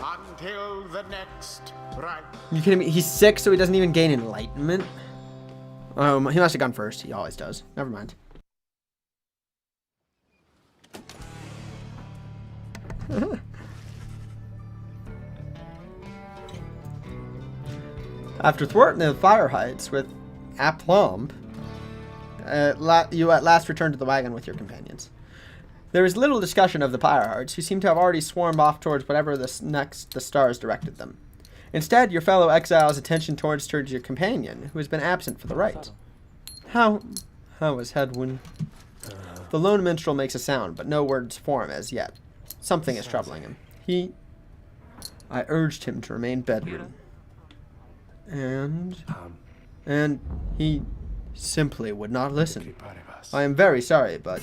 Until the next right. You kidding me? He's 6, so he doesn't even gain enlightenment. He must have gone first. He always does. Never mind. After thwarting the fire heights with aplomb, you at last return to the wagon with your companions. There is little discussion of the Pyrehearts, who seem to have already swarmed off towards whatever the stars directed them. Instead, your fellow exile's attention towards your companion, who has been absent for the rite. How is Hedwyn? The lone minstrel makes a sound, but no words form as yet. Something is troubling him. I urged him to remain bedridden. And he simply would not listen. I am very sorry, but...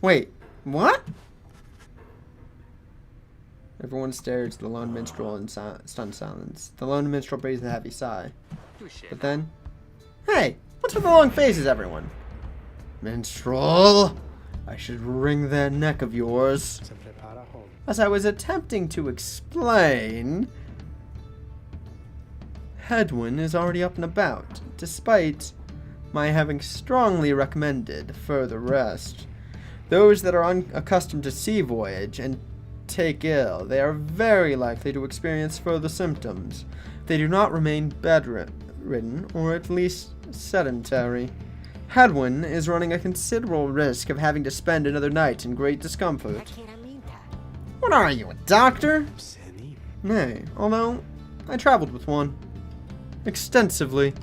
Wait, what? Everyone stares at the lone minstrel in stunned silence. The lone minstrel breathes a heavy sigh. But then... Hey, what's with the long faces, everyone? Minstrel, I should wring that neck of yours. As I was attempting to explain, Hedwyn is already up and about, despite my having strongly recommended further rest. Those that are unaccustomed to sea voyage and take ill, they are very likely to experience further symptoms. They do not remain bedridden, or at least sedentary. Hedwyn is running a considerable risk of having to spend another night in great discomfort. What are you, a doctor? Nay, although I traveled with one. Extensively.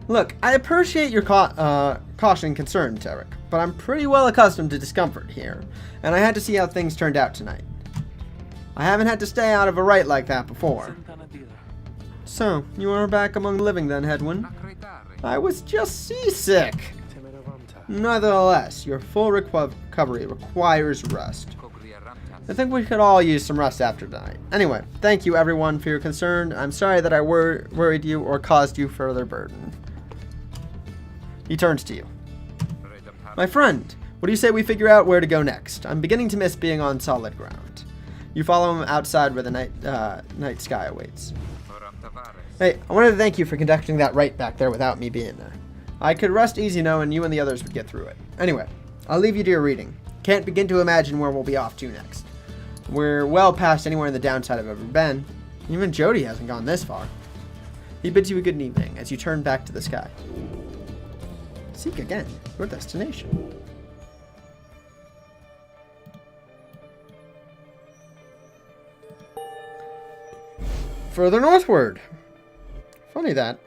Look, I appreciate your caution and concern, Tarek, but I'm pretty well accustomed to discomfort here, and I had to see how things turned out tonight. I haven't had to stay out of a rite like that before. So, you are back among the living then, Hedwyn? I was just seasick. Nevertheless, your full recovery requires rest. I think we could all use some rest after tonight. Anyway, thank you everyone for your concern. I'm sorry that I worried you or caused you further burden. He turns to you. My friend, what do you say we figure out where to go next? I'm beginning to miss being on solid ground. You follow him outside where the night sky awaits. Hey, I wanted to thank you for conducting that right back there without me being there. I could rest easy knowing you and the others would get through it. Anyway, I'll leave you to your reading. Can't begin to imagine where we'll be off to next. We're well past anywhere in the downside I've ever been. Even Jody hasn't gone this far. He bids you a good evening as you turn back to the sky. Seek again your destination. Further northward. Funny that.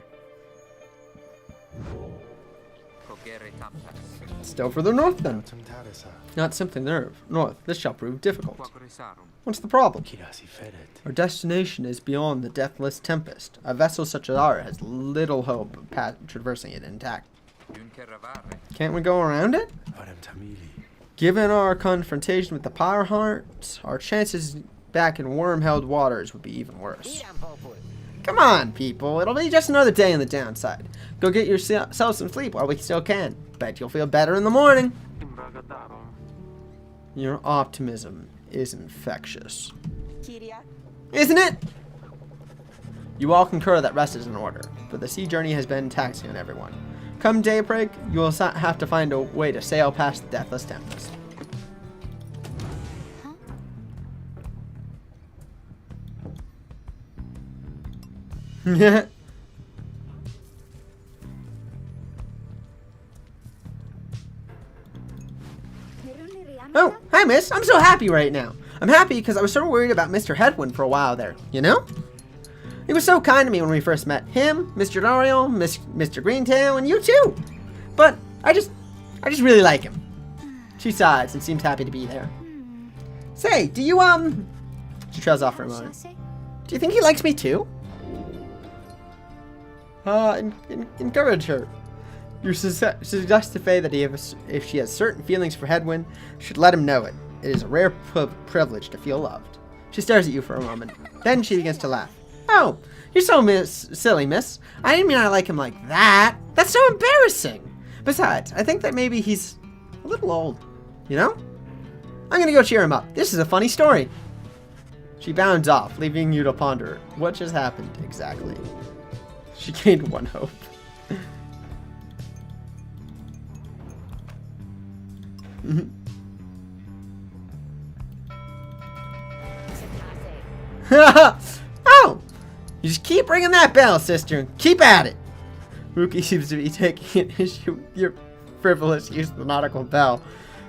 Still further north then. Not simply north. This shall prove difficult. What's the problem? Our destination is beyond the deathless tempest. A vessel such as ours has little hope of traversing it intact. Can't we go around it? Given our confrontation with the Pyre Heart, our chances back in worm-held waters would be even worse. Come on, people. It'll be just another day in the downside. Go get yourself some sleep while we still can. Bet you'll feel better in the morning. Your optimism is infectious. Isn't it? You all concur that rest is in order, but the sea journey has been taxing on everyone. Come daybreak, you will have to find a way to sail past the deathless tempest. Yeah. Oh, hi miss. I'm so happy right now. I'm happy because I was so worried about Mr. Hedwyn for a while there, you know? He was so kind to me when we first met. Him, Mr. Dario, Mr. Greentail, and you too. But I just really like him. She sighs and seems happy to be there. Say, do you, She trails off for a moment. Do you think he likes me too? Encourage her. You suggest to Faye that if she has certain feelings for Hedwyn, should let him know it. It is a rare privilege to feel loved. She stares at you for a moment. Then she begins to laugh. Oh, you're so silly, miss. I didn't mean I like him like that. That's so embarrassing. Besides, I think that maybe he's a little old. You know? I'm gonna go cheer him up. This is a funny story. She bounds off, leaving you to ponder what just happened exactly. She gained one hope. Oh! You just keep ringing that bell, sister. Keep at it. Rookie seems to be taking an issue with your frivolous use of the nautical bell.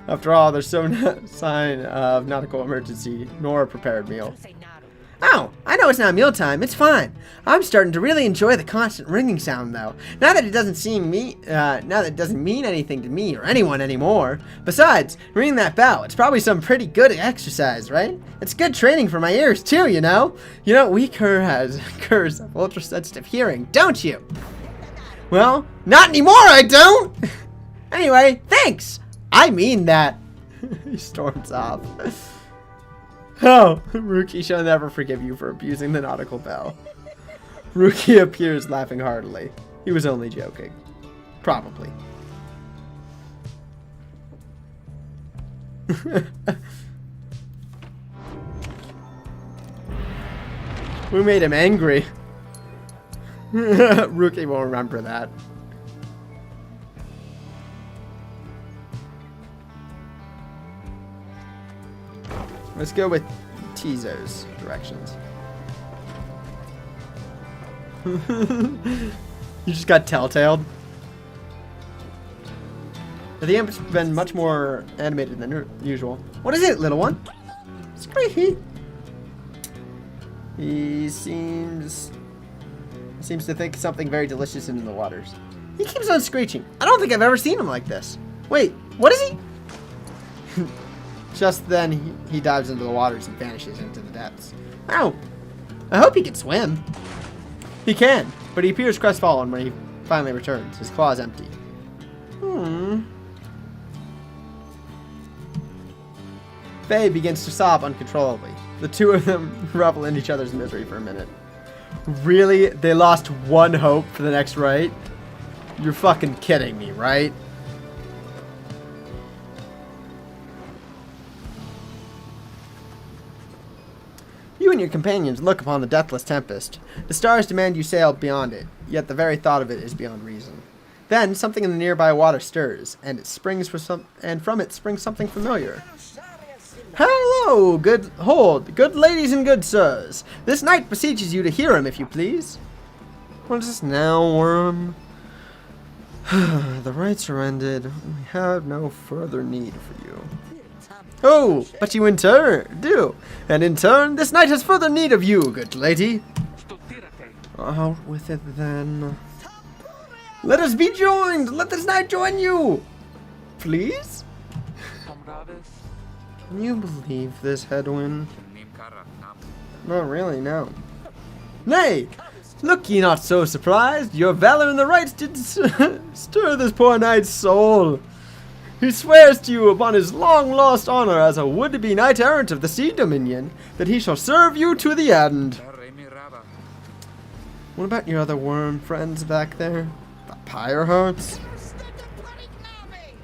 After all, there's no sign of nautical emergency nor a prepared meal. Oh, I know it's not mealtime. It's fine. I'm starting to really enjoy the constant ringing sound, though. Now that it doesn't mean anything to me or anyone anymore. Besides, ringing that bell, it's probably some pretty good exercise, right? It's good training for my ears too, you know. You know, we curs have ultra-sensitive hearing, don't you? Well, not anymore. I don't. Anyway, thanks. I mean that. He storms off. Oh, Rookie shall never forgive you for abusing the nautical bell. Rookie appears laughing heartily. He was only joking. Probably. We made him angry. Rookie will remember that. Let's go with Tizo's directions. You just got telltaled. The amp's been much more animated than usual. What is it, little one? Squeaky. He seems to think something very delicious in the waters. He keeps on screeching. I don't think I've ever seen him like this. Wait, what is he? Just then, he dives into the waters and vanishes into the depths. Wow. I hope he can swim. He can, but he appears crestfallen when he finally returns. His claw is empty. Faye begins to sob uncontrollably. The two of them revel in each other's misery for a minute. Really? They lost one hope for the next right? You're fucking kidding me, right? You and your companions look upon the deathless tempest. The stars demand you sail beyond it, yet the very thought of it is beyond reason. Then something in the nearby water stirs, and from it springs something familiar. Hello, good ladies and good sirs. This knight beseeches you to hear him, if you please. What is this now, worm? The rites are ended. We have no further need for you. Oh, but you in turn do. And in turn, this knight has further need of you, good lady. Out with it then. Let us be joined. Let this knight join you. Please? Can you believe this, Hedwyn? Not really, no. Nay, look ye not so surprised. Your valor in the rites did stir this poor knight's soul. He swears to you upon his long-lost honor as a would-be knight-errant of the Sea Dominion that he shall serve you to the end. What about your other worm friends back there? The Pyrehearts?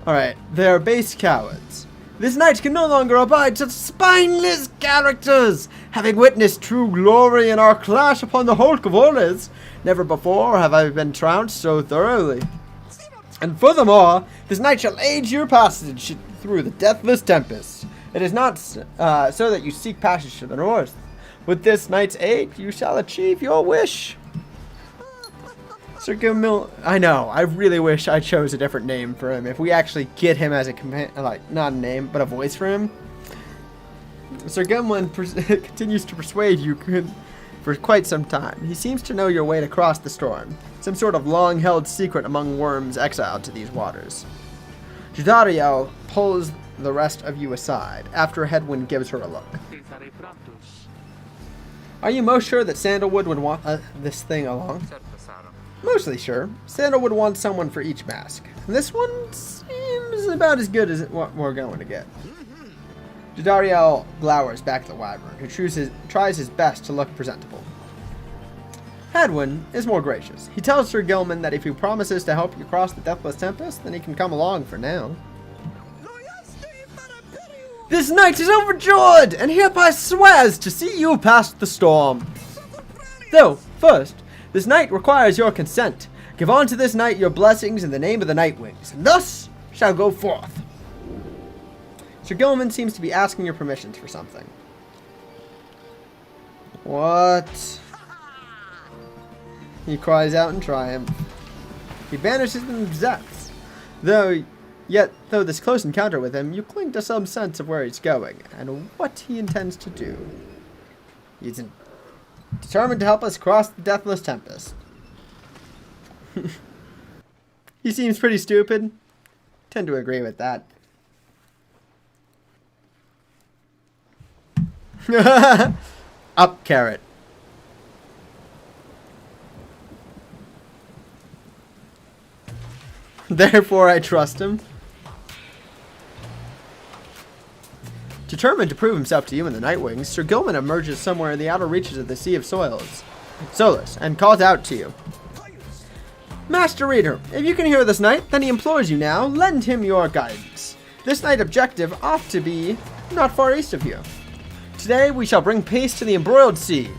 Alright, they are base cowards. This knight can no longer abide such spineless characters. Having witnessed true glory in our clash upon the Hulk of Oles, never before have I been trounced so thoroughly. And furthermore, this knight shall aid your passage through the deathless tempest. It is not so that you seek passage to the north. With this knight's aid, you shall achieve your wish. Sir Gimil, I know, I really wish I chose a different name for him. If we actually get him as a companion, like, not a name, but a voice for him. Sir Gimlin continues to persuade you for quite some time. He seems to know your way to cross the storm. Some sort of long-held secret among worms exiled to these waters. Judariel pulls the rest of you aside, after Hedwyn gives her a look. Are you most sure that Sandalwood would want this thing along? Mostly sure. Sandalwood wants someone for each mask. And this one seems about as good as what we're going to get. Judariel glowers back at the wyvern, who tries his best to look presentable. Hadwin is more gracious. He tells Sir Gilman that if he promises to help you cross the Deathless Tempest, then he can come along for now. This knight is overjoyed, and hereby swears to see you past the storm. Though, first, this knight requires your consent. Give unto this knight your blessings in the name of the Nightwings, and thus shall go forth. Sir Gilman seems to be asking your permissions for something. What? He cries out in triumph. He banishes them to depths. Though this close encounter with him, you cling to some sense of where he's going, and what he intends to do. He's determined to help us cross the Deathless Tempest. He seems pretty stupid. Tend to agree with that. Up, carrot. Therefore, I trust him. Determined to prove himself to you in the Nightwings, Sir Gilman emerges somewhere in the outer reaches of the Sea of Solus, and calls out to you. Master Reader, if you can hear this knight, then he implores you now, lend him your guidance. This night objective ought to be not far east of here. Today we shall bring peace to the embroiled sea.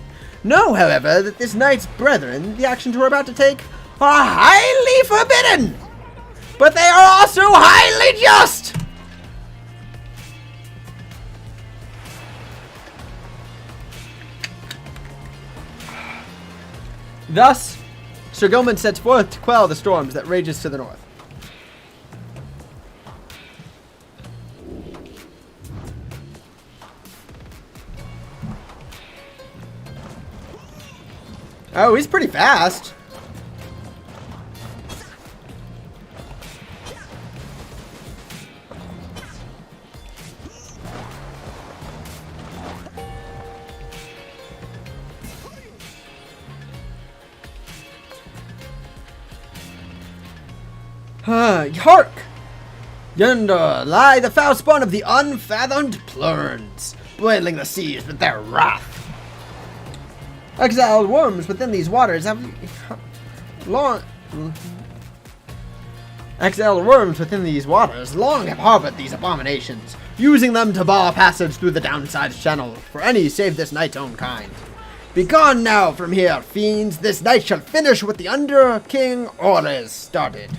Know, however, that this night's brethren, the actions we're about to take, are highly forbidden, but they are also highly just. Thus, Sir Gilman sets forth to quell the storms that rages to the north. Oh, he's pretty fast. Hark! Yonder lie the foul spawn of the unfathomed plurns, boiling the seas with their wrath. Exiled worms within these waters have long have harbored these abominations, using them to bar passage through the downside channel for any save this knight's own kind. Begone now from here, fiends. This night shall finish what the Under King Ores started.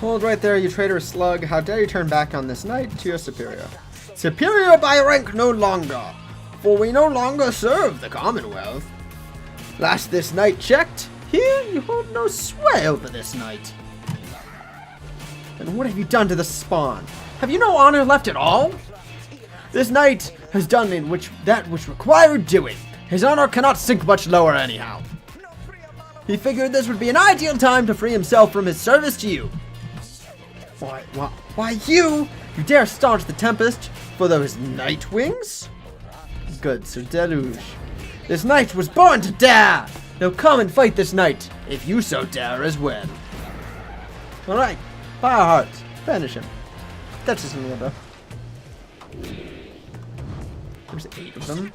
Hold right there, you traitorous slug. How dare you turn back on this knight to your superior? Superior by rank no longer, for we no longer serve the Commonwealth. Last this knight checked, here you hold no sway over this knight. And what have you done to the spawn? Have you no honor left at all? This knight has done that which required doing. His honor cannot sink much lower anyhow. He figured this would be an ideal time to free himself from his service to you. Why you dare staunch the Tempest for those night wings? Good, Sir Deluge. This knight was born to dare! Now come and fight this knight, if you so dare as well. Alright, Fireheart, finish him. That's just another. There's 8 of them.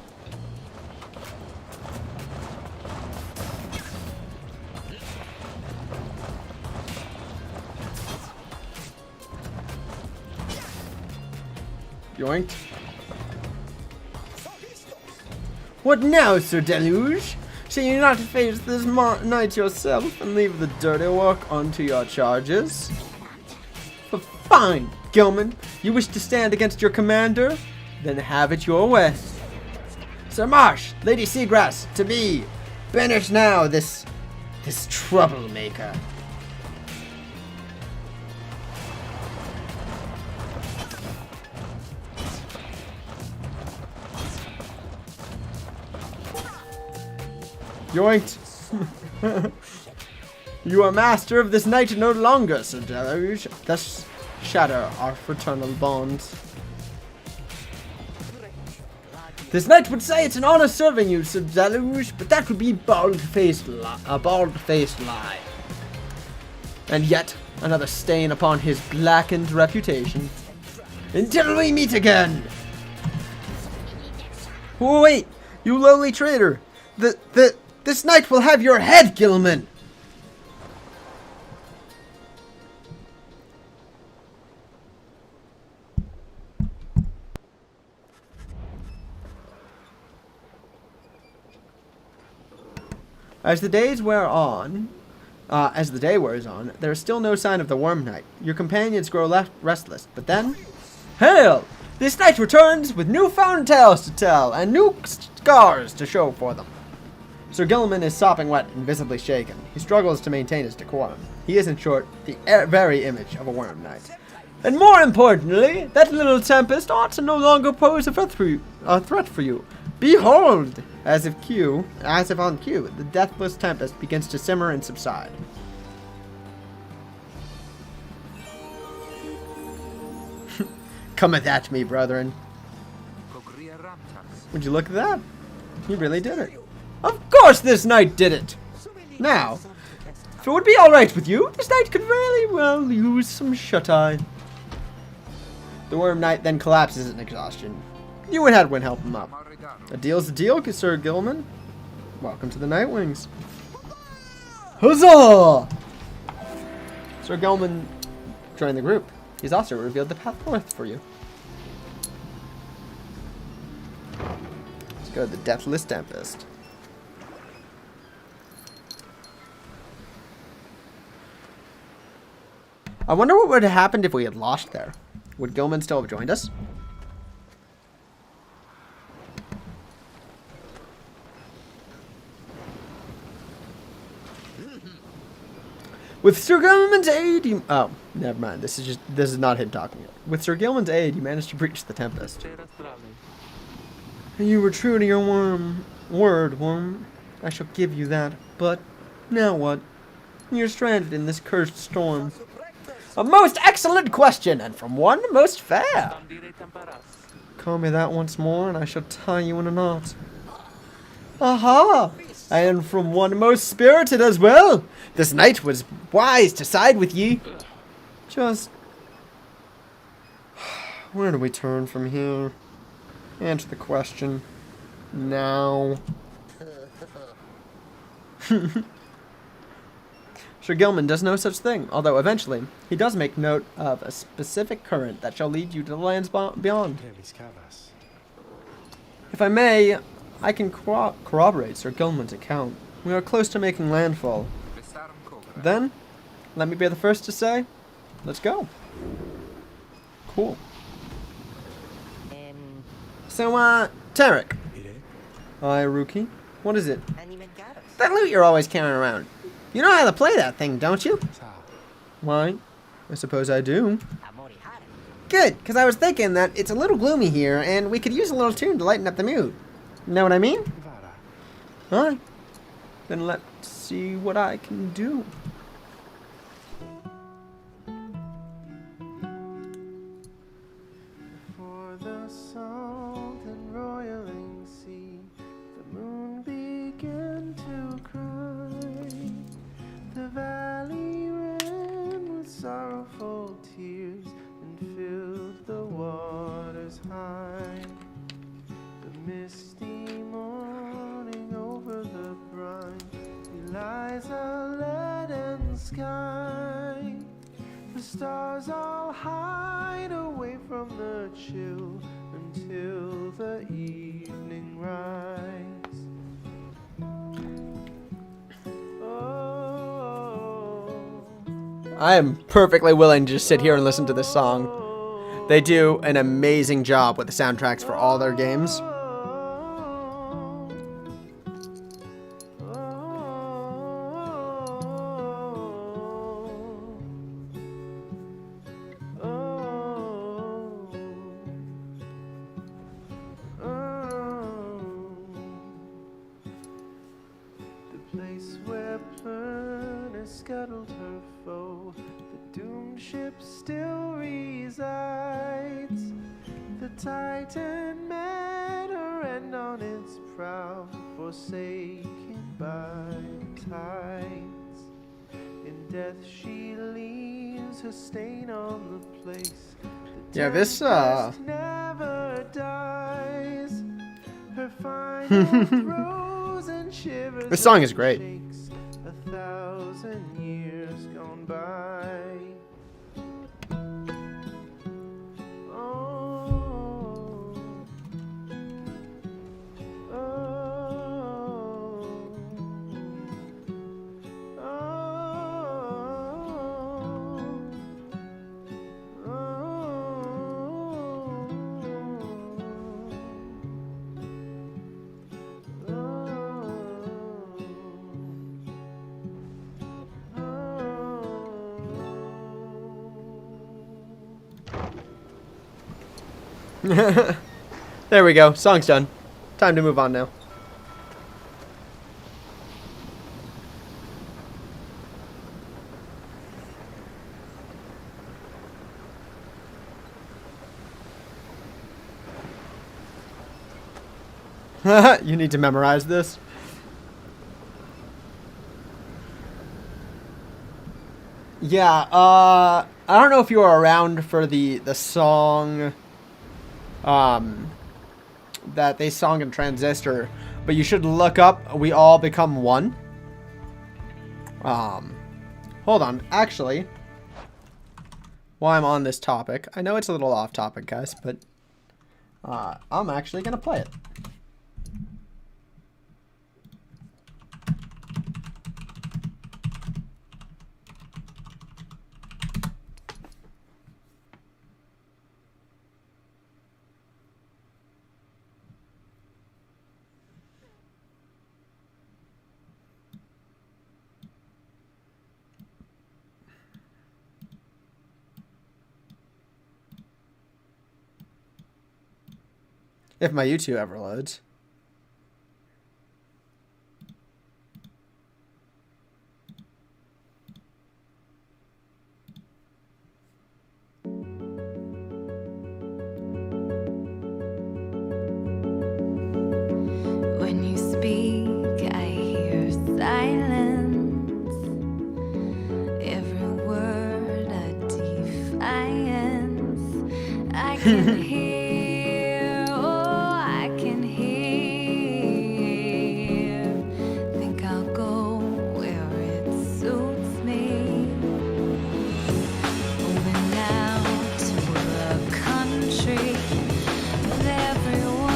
Yoinked. What now, Sir Deluge? Shall you not face this knight yourself and leave the dirty work unto your charges? But fine, Gilman. You wish to stand against your commander? Then have it your way. Sir Marsh, Lady Seagrass, to me, banish now this troublemaker. Yoinked. You are master of this night no longer, Sir Deluge. Thus shatter our fraternal bonds. This knight would say it's an honor serving you, Sir Deluge, but that would be a bald-faced lie. And yet another stain upon his blackened reputation. Until we meet again. Oh, wait, you lowly traitor. This knight will have your head, Gilman! As the day wears on, there is still no sign of the Worm Knight. Your companions grow restless, but then... Hail! This knight returns with newfound tales to tell, and new scars to show for them. Sir Gilman is sopping wet and visibly shaken. He struggles to maintain his decorum. He is, in short, the very image of a Worm Knight. And more importantly, that little Tempest ought to no longer pose a threat for you. Behold! As if on cue, the deathless Tempest begins to simmer and subside. Cometh at me, brethren. Would you look at that? He really did it. Of course this knight did it! Now, if it would be alright with you, this knight could really well use some shut-eye. The Worm Knight then collapses in exhaustion. You and Hedwyn help him up. A deal's a deal, Sir Gilman. Welcome to the Nightwings. Huzzah! Sir Gilman joined the group. He's also revealed the path north for you. Let's go to the Deathless Tempest. I wonder what would have happened if we had lost there. Would Gilman still have joined us? With Sir Gilman's aid, you... Oh, never mind. This is not him talking. With Sir Gilman's aid, you managed to breach the Tempest. You were true to your word, Worm. I shall give you that. But now what? You're stranded in this cursed storm. A most excellent question, and from one most fair. Call me that once more, and I shall tie you in a knot. Aha! And from one most spirited as well. This knight was wise to side with ye. Just... where do we turn from here? Answer the question. Now. Sir Gilman does no such thing, although eventually he does make note of a specific current that shall lead you to the lands beyond. If I may, I can corroborate Sir Gilman's account. We are close to making landfall. Then, let me be the first to say, let's go. Cool. So, Tarek. Hi, Rookie. What is it? That loot you're always carrying around. You know how to play that thing, don't you? Why? I suppose I do. Good, because I was thinking that it's a little gloomy here, and we could use a little tune to lighten up the mood. Know what I mean? Alright. Then let's see what I can do. For the salt and roiling sea, the moon began to cry. The valley ran with sorrowful tears and filled the waters high. The misty morning over the brine lies a leaden sky. The stars all hide away from the chill until the evening rise. I am perfectly willing to just sit here and listen to this song. They do an amazing job with the soundtracks for all their games. The place where Plurna scuttled her foe, the doomed ship still resides. The Titan met her end on its prow, forsaken by tides. In death she leaves her stain on the place. Yeah, this never dies. Her final throes and shivers. This song is great. 1,000 years gone by. There we go. Song's done. Time to move on now. You need to memorize this. Yeah, I don't know if you were around for the song that they sung in Transistor, but you should look up We All Become One. Hold on, actually, while I'm on this topic, I know it's a little off topic, guys, but I'm actually gonna play it. If my YouTube ever loads. When you speak, I hear silence. Every word a defiance. I can hear, oh, I can hear. Think I'll go where it suits me. Moving now to a country with everyone.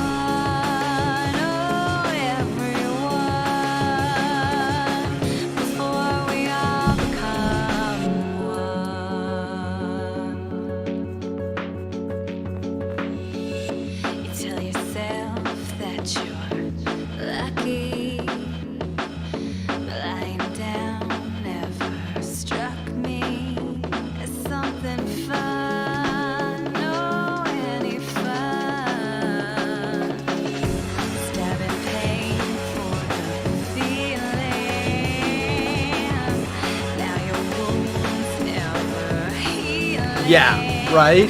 Yeah, right?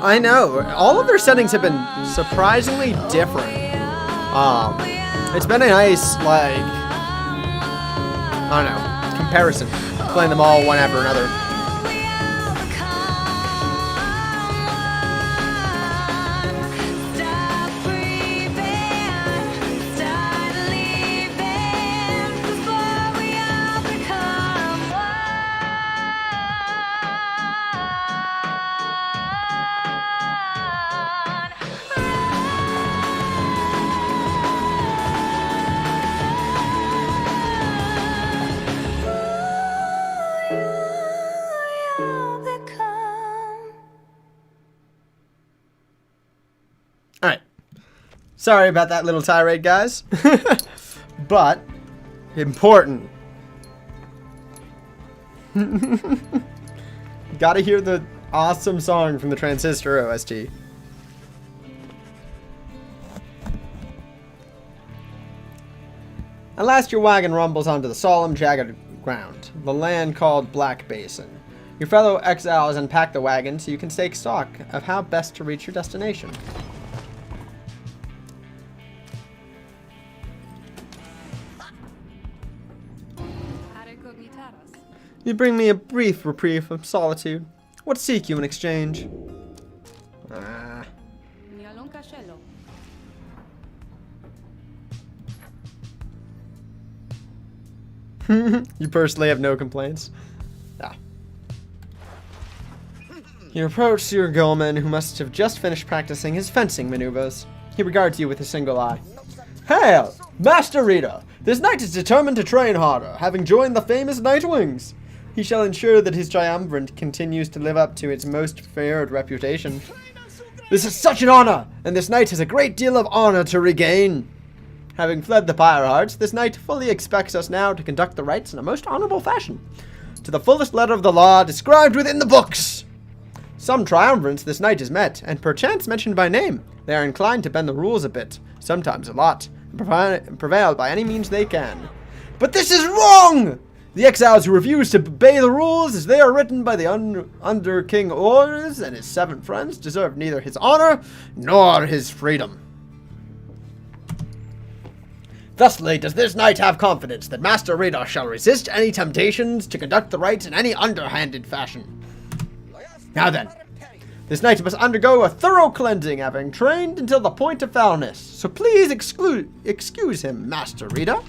I know. All of their settings have been surprisingly different. It's been a nice, like, I don't know, comparison. Playing them all one after another. Alright. Sorry about that little tirade, guys. But, important. Gotta hear the awesome song from the Transistor OST. At last your wagon rumbles onto the solemn, jagged ground, the land called Black Basin. Your fellow exiles unpack the wagon so you can take stock of how best to reach your destination. You bring me a brief reprieve from solitude. What seek you in exchange? You personally have no complaints? Ah. You approach your Gilman, who must have just finished practicing his fencing maneuvers. He regards you with a single eye. Hail, Master Rita! This knight is determined to train harder, having joined the famous Nightwings. He shall ensure that his triumvirate continues to live up to its most feared reputation. This is such an honor, and this knight has a great deal of honor to regain. Having fled the Pyre Hearts, this knight fully expects us now to conduct the rites in a most honorable fashion, to the fullest letter of the law described within the books. Some triumvirants this knight has met, and perchance mentioned by name. They are inclined to bend the rules a bit, sometimes a lot, and prevail by any means they can. But this is wrong! The exiles who refuse to obey the rules as they are written by the under King Ors and his 7 friends deserve neither his honor nor his freedom. Thusly does this knight have confidence that Master Rita shall resist any temptations to conduct the rites in any underhanded fashion. Now then, this knight must undergo a thorough cleansing, having trained until the point of foulness. So please excuse him, Master Rita.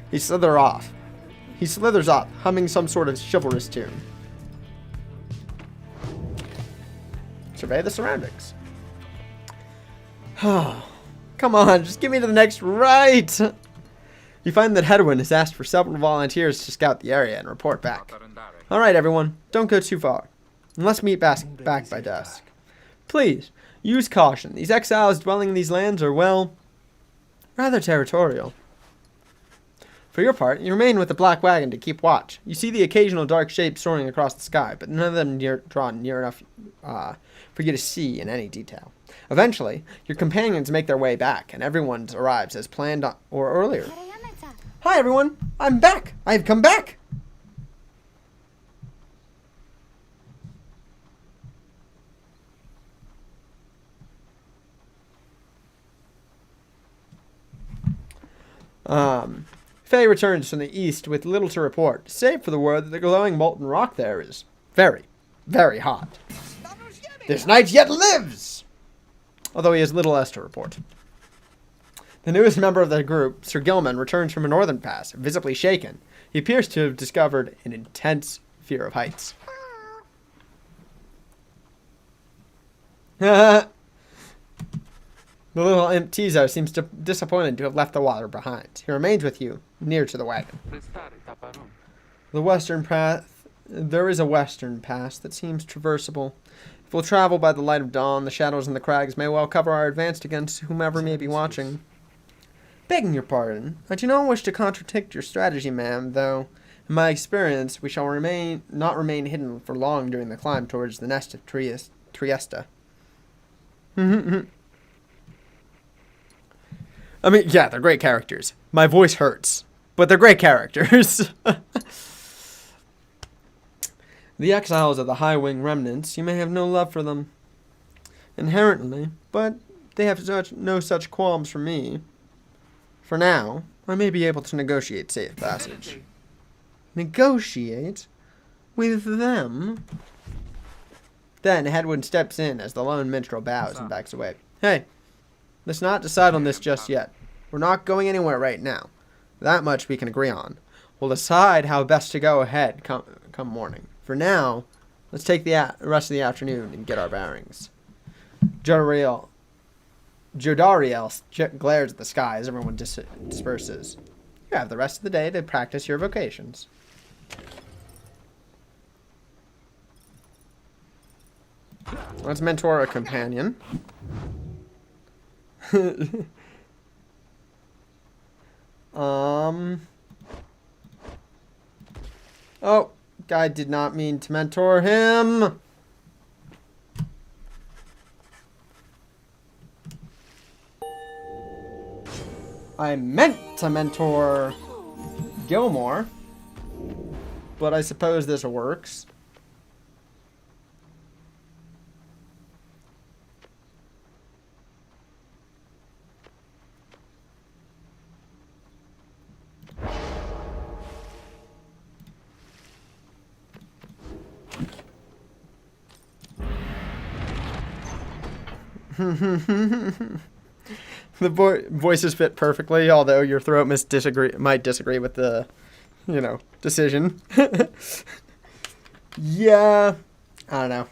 He slithers off, humming some sort of chivalrous tune. Survey the surroundings. Come on, just get me to the next rite. You find that Hedwin has asked for several volunteers to scout the area and report back. Alright, everyone, don't go too far. And let's meet back by dusk. Please, use caution. These exiles dwelling in these lands are, well, rather territorial. For your part, you remain with the Black Wagon to keep watch. You see the occasional dark shape soaring across the sky, but none of them drawn near enough for you to see in any detail. Eventually, your companions make their way back, and everyone arrives as planned or earlier. Hi, everyone. I'm back. I've come back. Faye returns from the east with little to report, save for the word that the glowing molten rock there is very, very hot. This knight yet lives! Although he has little else to report. The newest member of the group, Sir Gilman, returns from a northern pass, visibly shaken. He appears to have discovered an intense fear of heights. The little imp Tizo seems disappointed to have left the water behind. He remains with you, near to the wagon. The western path. There is a western pass that seems traversable. If we'll travel by the light of dawn, the shadows in the crags may well cover our advance against whomever may be watching. Begging your pardon, I do not wish to contradict your strategy, ma'am, though, in my experience, we shall not remain hidden for long during the climb towards the nest of Trieste. I mean, yeah, they're great characters. My voice hurts, but they're great characters. The exiles of the High Wing remnants, you may have no love for them inherently, but they have no such qualms for me. For now, I may be able to negotiate safe passage. Negotiate? With them? Then Hedwin steps in as the lone minstrel bows and backs away. Hey, let's not decide on this just yet. We're not going anywhere right now. That much we can agree on. We'll decide how best to go ahead come morning. For now, let's take the rest of the afternoon and get our bearings. Jodariel glares at the sky as everyone disperses. You have the rest of the day to practice your vocations. Let's mentor a companion. Oh, guy did not mean to mentor him. I meant to mentor Gilmore, but I suppose this works. The voices fit perfectly, although your throat might disagree with the, decision. Yeah, I don't know.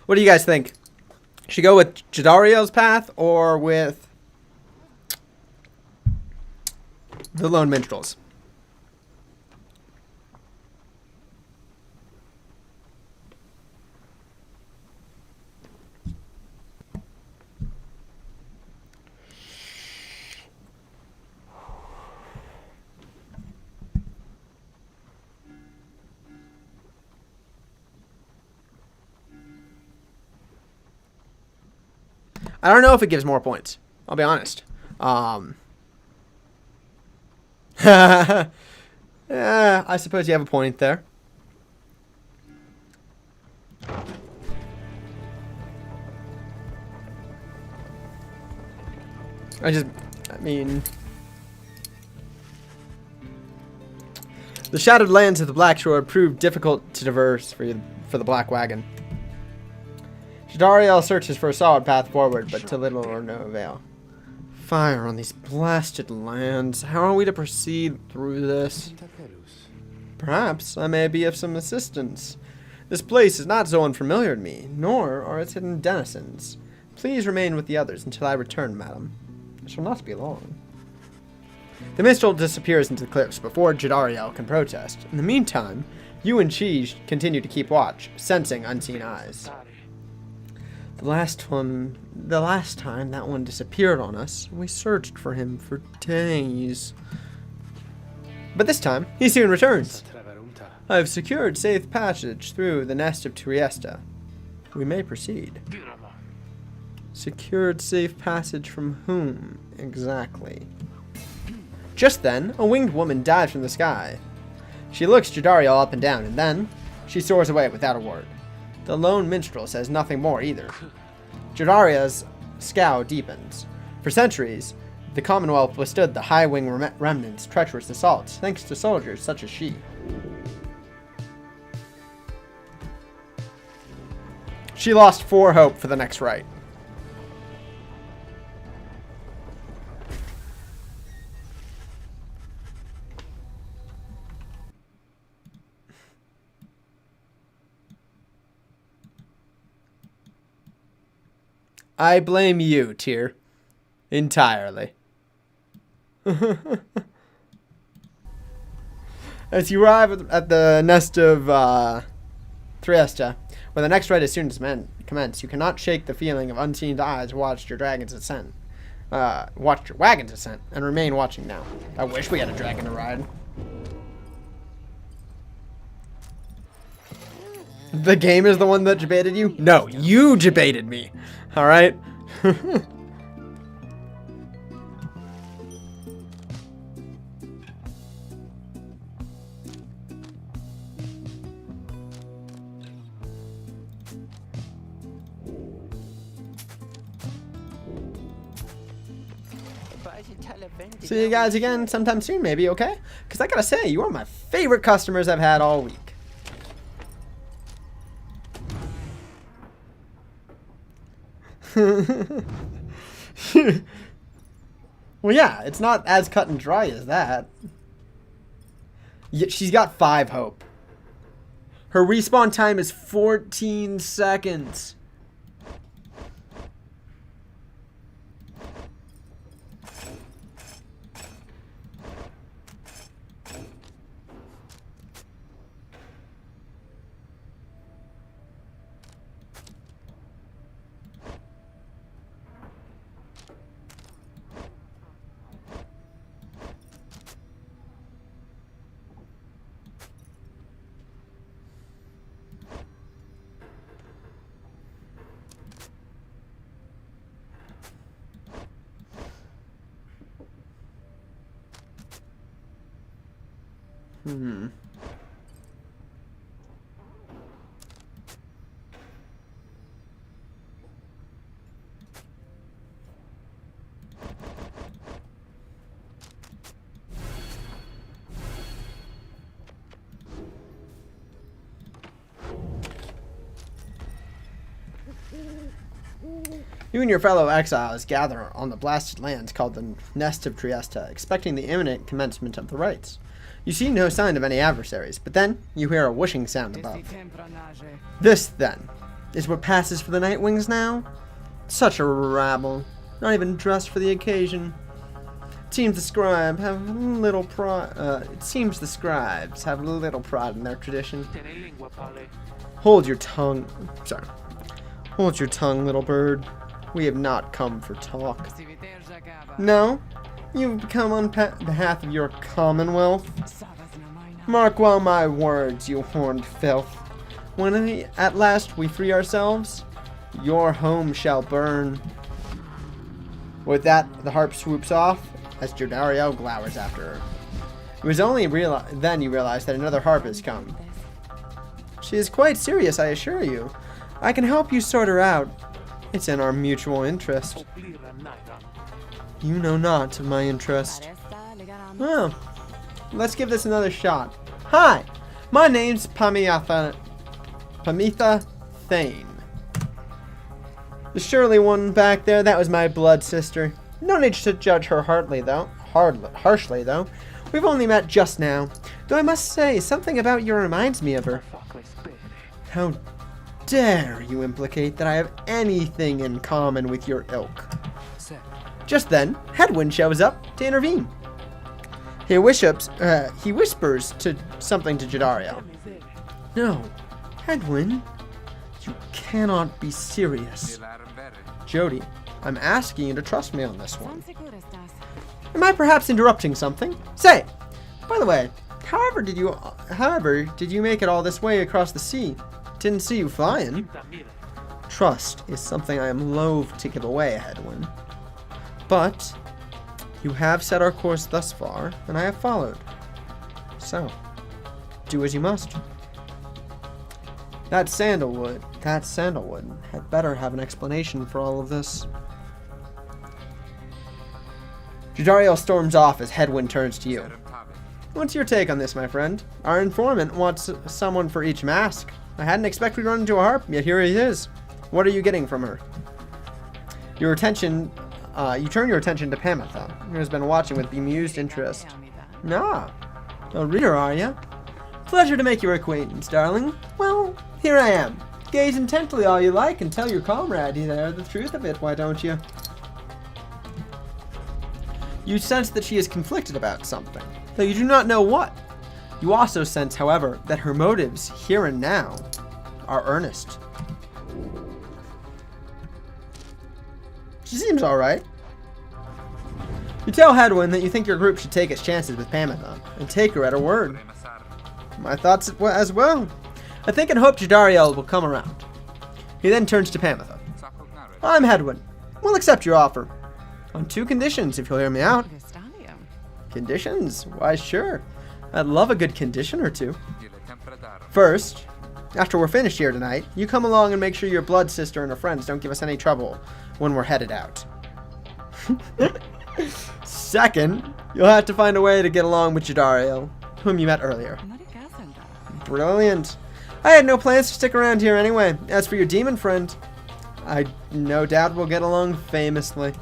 What do you guys think? Should go with Jadariel's path or with the The lone minstrels. I don't know if it gives more points. I'll be honest. Yeah, I suppose you have a point there. I mean... The shattered lands of the Black Shore proved difficult to traverse for the Black Wagon. Jadariel searches for a solid path forward, but to little or no avail. Fire on these blasted lands. How are we to proceed through this? Perhaps I may be of some assistance. This place is not so unfamiliar to me, nor are its hidden denizens. Please remain with the others until I return, madam. It shall not be long. The minstrel disappears into the cliffs before Jadariel can protest. In the meantime, you and Chi continue to keep watch, sensing unseen eyes. The last time that one disappeared on us, we searched for him for days. But this time, he soon returns. I have secured safe passage through the nest of Trieste. We may proceed. Secured safe passage from whom, exactly? Just then, a winged woman dives from the sky. She looks Jadariel up and down, and then she soars away without a word. The lone minstrel says nothing more either. Jadariel's scowl deepens. For centuries, the Commonwealth withstood the high-wing remnants' treacherous assaults, thanks to soldiers such as she. She lost 4 hope for the next right. I blame you, Tyr. Entirely. As you arrive at the nest of Trieste, where the next rite is soon to commence, you cannot shake the feeling of unseen eyes watched your wagons ascend, and remain watching now. I wish we had a dragon to ride. The game is the one that debated you? No, you debated me. All right. See you guys again sometime soon, maybe, okay? Because I gotta say, you are my favorite customers I've had all week. Well, yeah, it's not as cut and dry as that. She's got 5 hope. Her respawn time is 14 seconds. You and your fellow exiles gather on the blasted lands called the Nest of Trieste, expecting the imminent commencement of the rites. You see no sign of any adversaries, but then you hear a whooshing sound above. This, then, is what passes for the Nightwings now? Such a rabble, not even dressed for the occasion. Seems the scribes have little pride. It seems the scribes have little pride in their tradition. Hold your tongue. Sorry. Hold your tongue, little bird. We have not come for talk. No? You've come on behalf of your commonwealth? Mark well my words, you horned filth. When at last we free ourselves, your home shall burn. With that, the harp swoops off as Jodariel glowers after her. It was only then you realize that another harp has come. She is quite serious, I assure you. I can help you sort her out. It's in our mutual interest. You know not of my interest. Well, let's give this another shot. Hi, my name's Pamitha Thane. The surly one back there, that was my blood sister. No need to judge her harshly though. We've only met just now. Though I must say, something about you reminds me of her. How dare you implicate that I have anything in common with your ilk? Just then, Hedwyn shows up to intervene. He whispers to something to Jodariel. No, Hedwyn, you cannot be serious. Jody, I'm asking you to trust me on this one. Am I perhaps interrupting something? Say, by the way, however did you make it all this way across the sea? Didn't see you flying. Trust is something I am loath to give away, Hedwyn. But you have set our course thus far, and I have followed. So, do as you must. That sandalwood had better have an explanation for all of this. Jodariel storms off as Hedwyn turns to you. What's your take on this, my friend? Our informant wants someone for each mask. I hadn't expected we'd run into a harp, yet here he is. What are you getting from her? You turn your attention to Pamitha, who has been watching with bemused interest. Ah, a reader, are you? Pleasure to make your acquaintance, darling. Well, here I am. Gaze intently all you like and tell your comrade there the truth of it, why don't you? You sense that she is conflicted about something, though you do not know what. You also sense, however, that her motives, here and now, are earnest. She seems alright. You tell Hedwyn that you think your group should take its chances with Pamitha, and take her at her word. My thoughts as well. I think and hope Jodariel will come around. He then turns to Pamitha. I'm Hedwyn. We'll accept your offer. On 2 conditions, if you'll hear me out. Conditions? Why, sure. I'd love a good condition or 2. First, after we're finished here tonight, you come along and make sure your blood sister and her friends don't give us any trouble when we're headed out. Second, you'll have to find a way to get along with Jodariel, whom you met earlier. Brilliant. I had no plans to stick around here anyway. As for your demon friend, I no doubt will get along famously.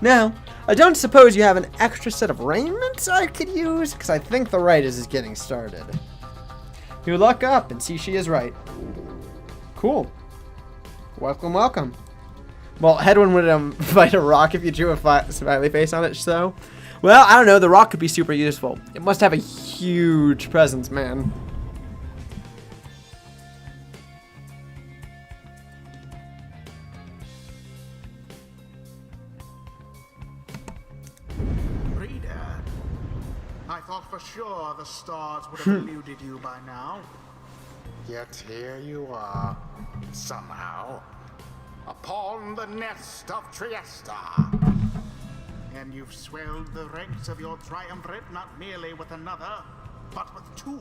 Now, I don't suppose you have an extra set of raiment I could use, because I think the right is getting started. You look up and see she is right. Cool. Welcome, welcome. Well, Hedwyn would invite a rock if you drew a smiley face on it, so. Well, I don't know, the rock could be super useful. It must have a huge presence, man. I thought for sure the stars would have eluded you by now. Yet here you are, somehow, upon the nest of Trieste. And you've swelled the ranks of your triumvirate not merely with another, but with 2.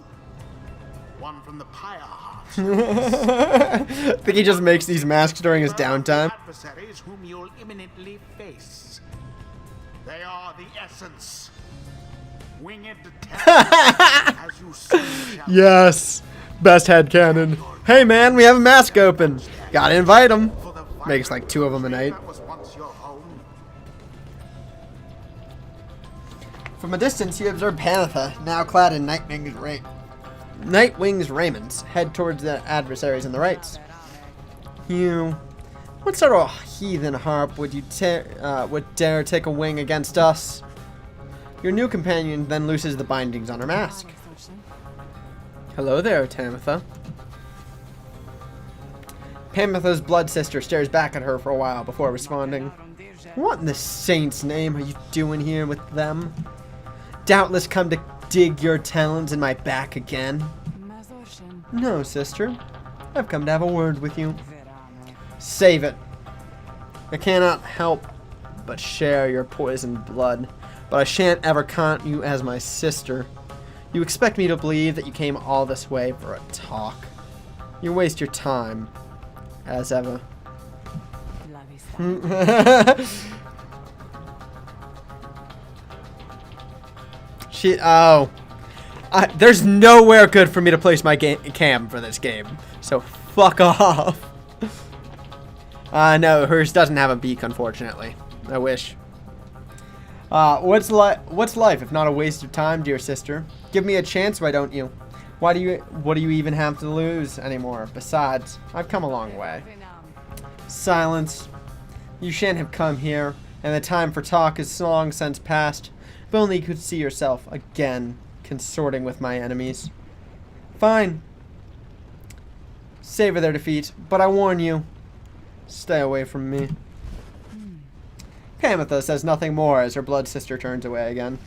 One from the Pyre Heart. I think he just makes these masks during his downtime. Adversaries whom you'll imminently face. They are the essence. Winged as you soon shall. Yes, best headcanon. Hey man, we have a mask open. Gotta invite him. Makes like 2 of them a night. From a distance, you observe Pamitha, now clad in Nightwing's raiments, head towards the adversaries on the right. What sort of heathen harp would dare take a wing against us? Your new companion then looses the bindings on her mask. Hello there, Tamitha. Tamitha's blood sister stares back at her for a while before responding. What in the saint's name are you doing here with them? Doubtless come to dig your talons in my back again. No, sister. I've come to have a word with you. Save it. I cannot help but share your poisoned blood, but I shan't ever count you as my sister. You expect me to believe that you came all this way for a talk. You waste your time, as ever. There's nowhere good for me to place my cam for this game, so fuck off. No, hers doesn't have a beak, unfortunately. I wish. What's life if not a waste of time, dear sister? Give me a chance, why don't you? What do you even have to lose anymore? Besides, I've come a long way. Silence. You shan't have come here, and the time for talk is long since past. If only you could see yourself again, consorting with my enemies. Fine. Savor their defeat, but I warn you, stay away from me. Tamitha says nothing more as her blood sister turns away again.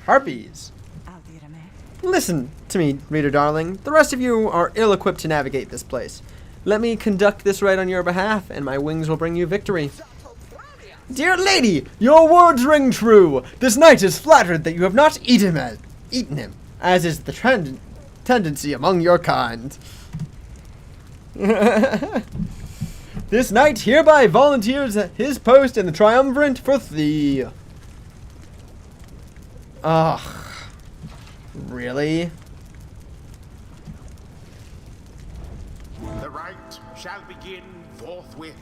Harpies. Listen to me, reader darling. The rest of you are ill-equipped to navigate this place. Let me conduct this rite on your behalf, and my wings will bring you victory. Dear lady, your words ring true. This knight is flattered that you have not eaten him, as is the tendency among your kind. This knight hereby volunteers his post in the triumvirate for thee. Ugh. Really? The rite shall begin forthwith.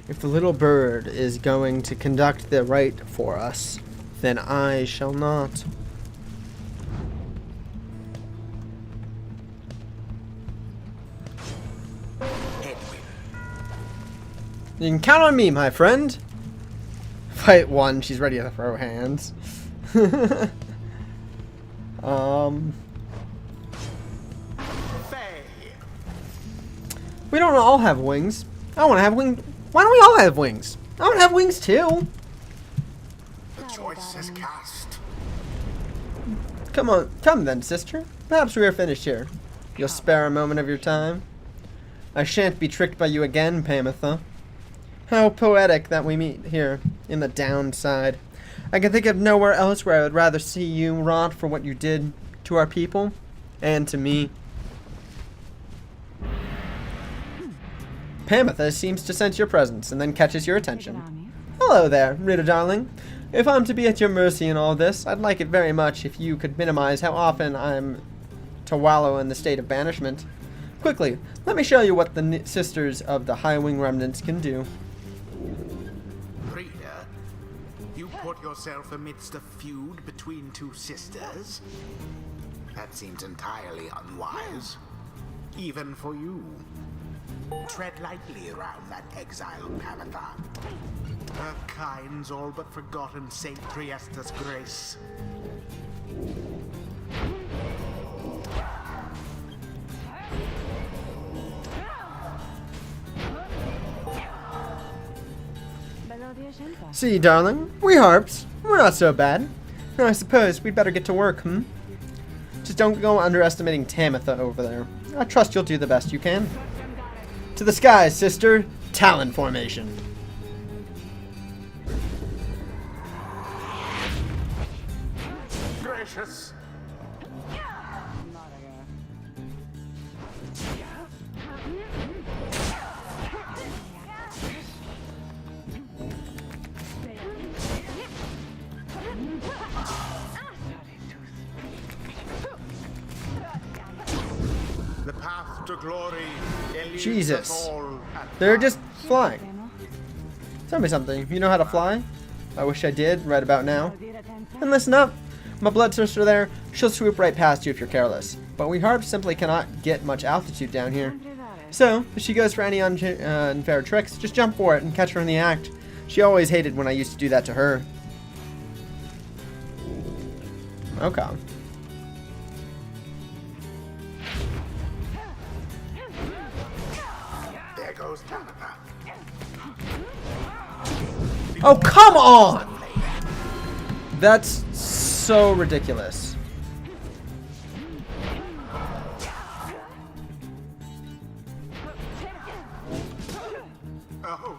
If the little bird is going to conduct the rite for us, then I shall not. You can count on me, my friend. Fight one, she's ready to throw hands. We don't all have wings. I want to have wings. Why don't we all have wings? I want to have wings too. The choice is cast. Come on, come then, sister. Perhaps we are finished here. You'll spare a moment of your time. I shan't be tricked by you again, Tamitha. How poetic that we meet here in the downside. I can think of nowhere else where I would rather see you rot for what you did to our people and to me. Tamitha seems to sense your presence and then catches your attention. Hello there, Rita darling. If I'm to be at your mercy in all this, I'd like it very much if you could minimize how often I'm to wallow in the state of banishment. Quickly, let me show you what the sisters of the High Wing Remnants can do. Rita, you put yourself amidst a feud between two sisters? That seems entirely unwise. Even for you. Tread lightly around that exiled Tamitha. Her kind's all but forgotten Saint Priesta's grace. See, darling, we harps, we're not so bad. I suppose we'd better get to work, Just don't go underestimating Tamitha over there. I trust you'll do the best you can. To the skies, sister. Talon formation. vicious. The path to glory eludes Jesus. us all at They're just flying. Tell me something. You know how to fly? I wish I did, right about now. And listen up. My blood sister there, she'll swoop right past you if you're careless. But we harps simply cannot get much altitude down here. So, if she goes for any unfair tricks, just jump for it and catch her in the act. She always hated when I used to do that to her. Okay. There goes Tabitha. Oh, come on! That's so ridiculous. Oh.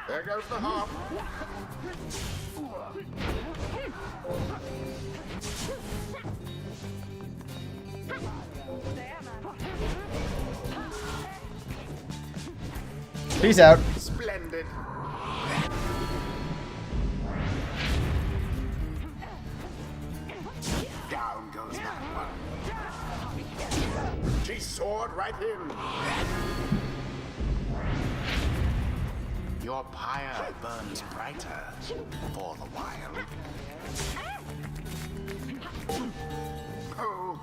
There goes the harp. Peace out. Splendid. Down goes that one. She soared right in. Your pyre burns brighter for the while. Oh.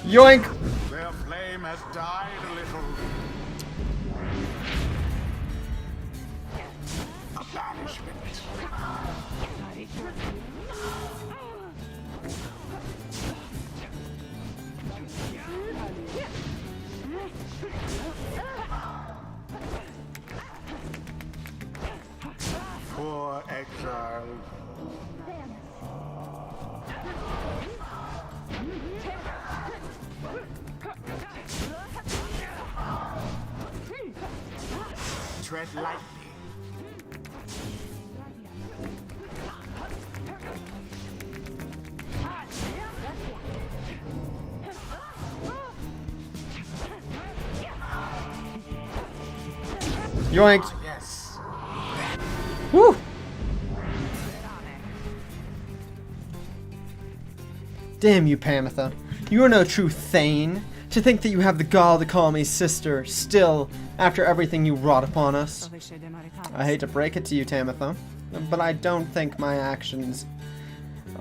Yoink! Their flame has died a little. A banishment. Poor exile. Tread lightly. Yoinked. Yes. Woo! Damn you, Pamitha. You are no true Thane. To think that you have the gall to call me sister, still, after everything you wrought upon us. I hate to break it to you, Tamitha, but I don't think my actions,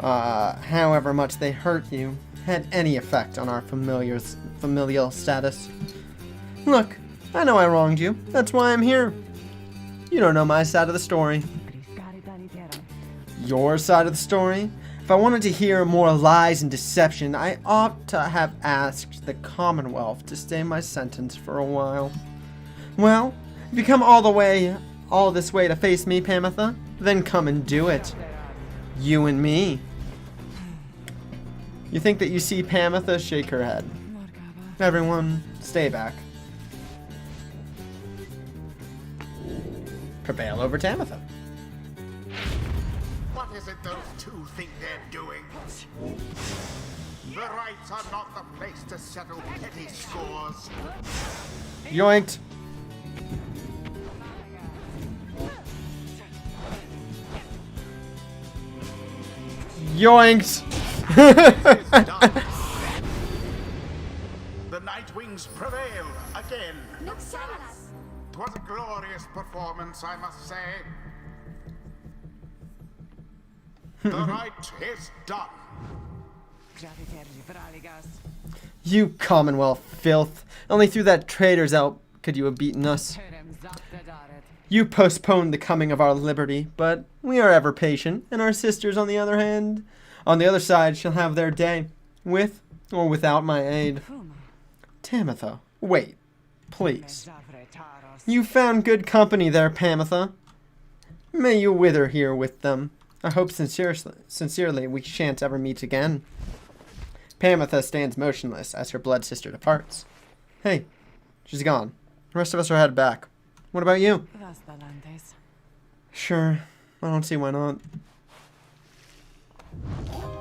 however much they hurt you, had any effect on our familial status. Look, I know I wronged you. That's why I'm here. You don't know my side of the story. Your side of the story? If I wanted to hear more lies and deception, I ought to have asked the Commonwealth to stay my sentence for a while. Well, if you come all this way to face me, Pamitha, then come and do it. You and me. You think that you see Pamitha shake her head. Everyone, stay back. Prevail over Tamitha. What is it those two think they're doing? The rights are not the place to settle petty scores. Yoinked. Yoinked. The Nightwings prevail again. 'Twas a glorious performance, I must say. The right is done. You Commonwealth filth. Only through that traitor's help could you have beaten us. You postponed the coming of our liberty, but we are ever patient, and our sisters, on the other side, shall have their day, with or without my aid. Tamitha, wait, please. You found good company there, Pamitha. May you wither here with them. I hope sincerely we shan't ever meet again. Pamitha stands motionless as her blood sister departs. Hey, she's gone. The rest of us are headed back. What about you? Sure. I don't see why not.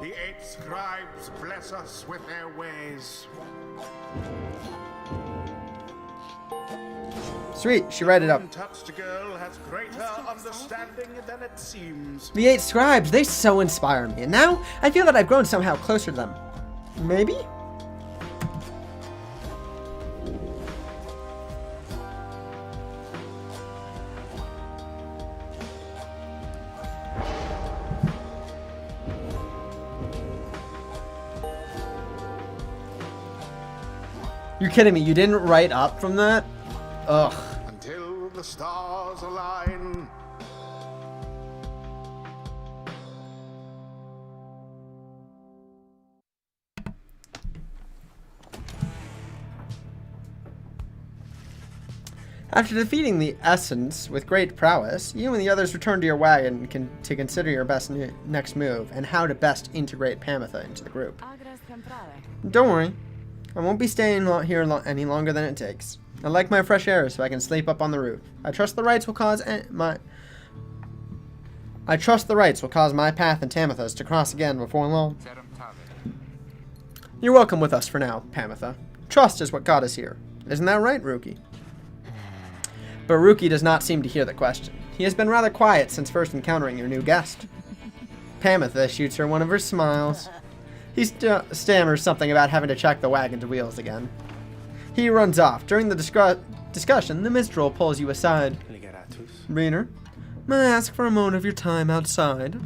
The 8 scribes bless us with their ways. Sweet, she read it up. Untouched girl has greater understanding than it seems. The 8 scribes, they so inspire me. And now, I feel that I've grown somehow closer to them. Maybe? You're kidding me, you didn't write up from that? Ugh. Until the stars align. After defeating the Essence with great prowess, you and the others return to your wagon to consider your best next move and how to best integrate Pamitha into the group. Don't worry, I won't be staying here any longer than it takes. I like my fresh air so I can sleep up on the roof. I trust the rites will cause my path and Tamitha's to cross again before long. You're welcome with us for now, Pamitha. Trust is what got us here. Isn't that right, Ruki? But Ruki does not seem to hear the question. He has been rather quiet since first encountering your new guest. Pamitha shoots her one of her smiles. He stammers something about having to check the wagon's wheels again. He runs off. During the discussion, the minstrel pulls you aside. Reader, may I ask for a moment of your time outside?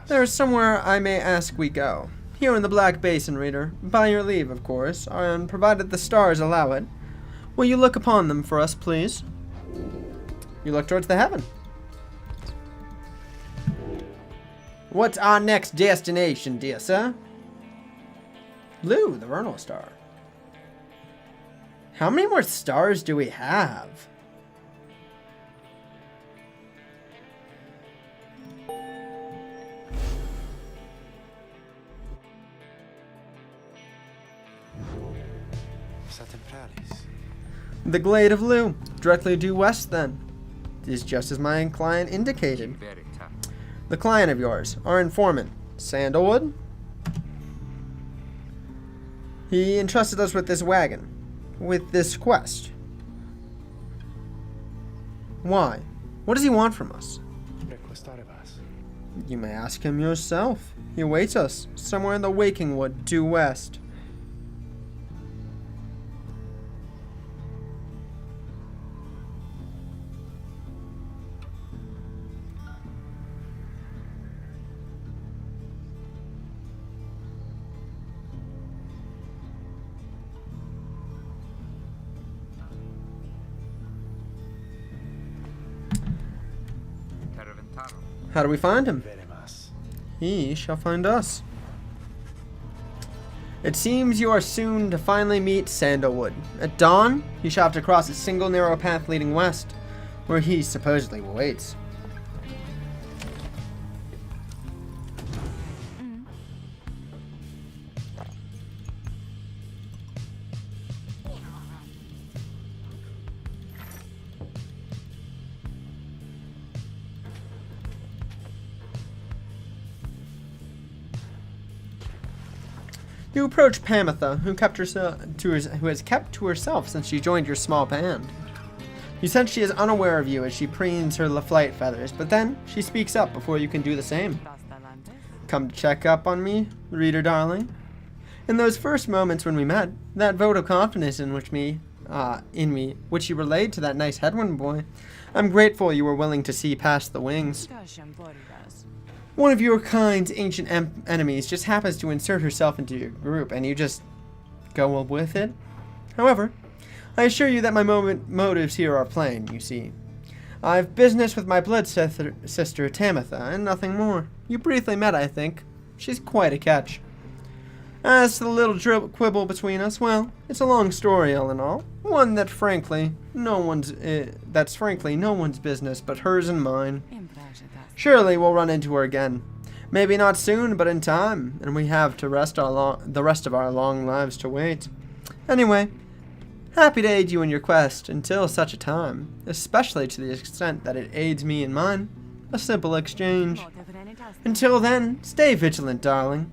There is somewhere I may ask we go. Here in the Black Basin, Reader. By your leave, of course, and provided the stars allow it. Will you look upon them for us, please? You look towards the heaven. What's our next destination, dear sir? Lou, the vernal star. How many more stars do we have? The Glade of Lou, directly due west then, is just as my client indicated. The client of yours, our informant, Sandalwood? He entrusted us with this wagon, with this quest. Why? What does he want from us? You may ask him yourself. He awaits us, somewhere in the Waking Wood, due west. How do we find him? He shall find us. It seems you are soon to finally meet Sandalwood. At dawn, you shall have to cross a single narrow path leading west, where he supposedly waits. You approach Pamitha, who has kept to herself since she joined your small band. You sense she is unaware of you as she preens her flight feathers, but then she speaks up before you can do the same. Come to check up on me, reader darling? In those first moments when we met, that vote of confidence in me, which you relayed to that nice Headwind boy, I'm grateful you were willing to see past the wings. One of your kind's ancient enemies just happens to insert herself into your group, and you just go with it. However, I assure you that my motives here are plain, you see. I've business with my blood sister Tamitha, and nothing more. You briefly met, I think. She's quite a catch. As to the little quibble between us, well, it's a long story all in all. One that frankly, no one's business but hers and mine. Surely we'll run into her again. Maybe not soon, but in time, and we have to the rest of our long lives to wait. Anyway, happy to aid you in your quest until such a time, especially to the extent that it aids me in mine. A simple exchange. Until then, stay vigilant, darling.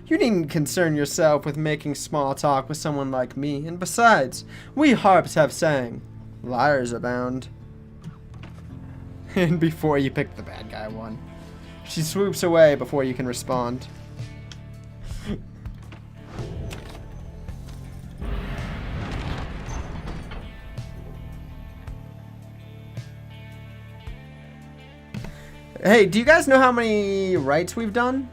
You needn't concern yourself with making small talk with someone like me, and besides, we harps have saying, liars abound. And before you pick the bad guy one, she swoops away before you can respond. Hey, do you guys know how many rights we've done?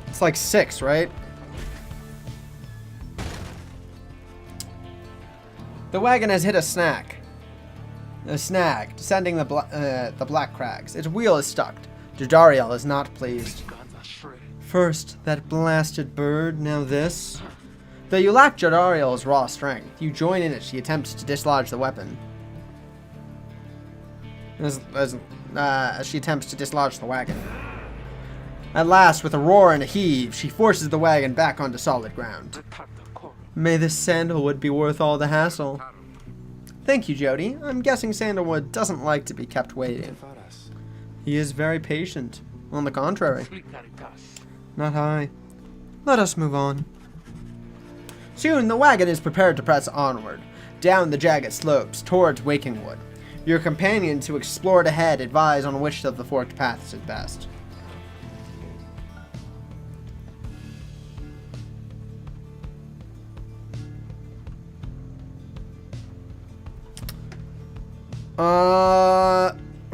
It's like 6, right? The wagon has hit a snag, descending the black crags. Its wheel is stuck. Jadariel is not pleased. First, that blasted bird, now this. Though you lack Jadariel's raw strength, you join in as she attempts to dislodge the weapon. As she attempts to dislodge the wagon. At last, with a roar and a heave, she forces the wagon back onto solid ground. May this sandalwood be worth all the hassle. Thank you, Jody. I'm guessing Sandalwood doesn't like to be kept waiting. He is very patient. On the contrary. Not I. Let us move on. Soon, the wagon is prepared to press onward, down the jagged slopes, towards Wakingwood. Your companions who explored ahead advise on which of the forked paths is best.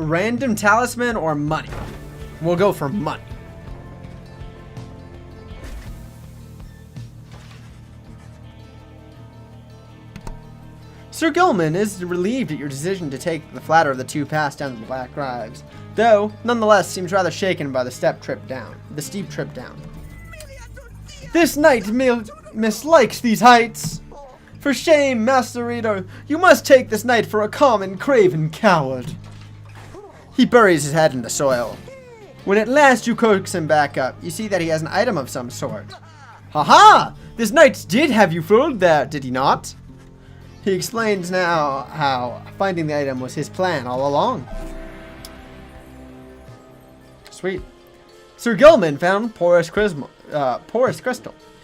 Random talisman or money? We'll go for money. Sir Gilman is relieved at your decision to take the flatter of the two paths down the Black Rives, though nonetheless seems rather shaken by the steep trip down. This knight mislikes these heights. For shame, Master Reader, you must take this knight for a common, craven coward. He buries his head in the soil. When at last you coax him back up, you see that he has an item of some sort. Ha! This knight did have you fooled there, did he not? He explains now how finding the item was his plan all along. Sweet. Sir Gilman found porous crystal.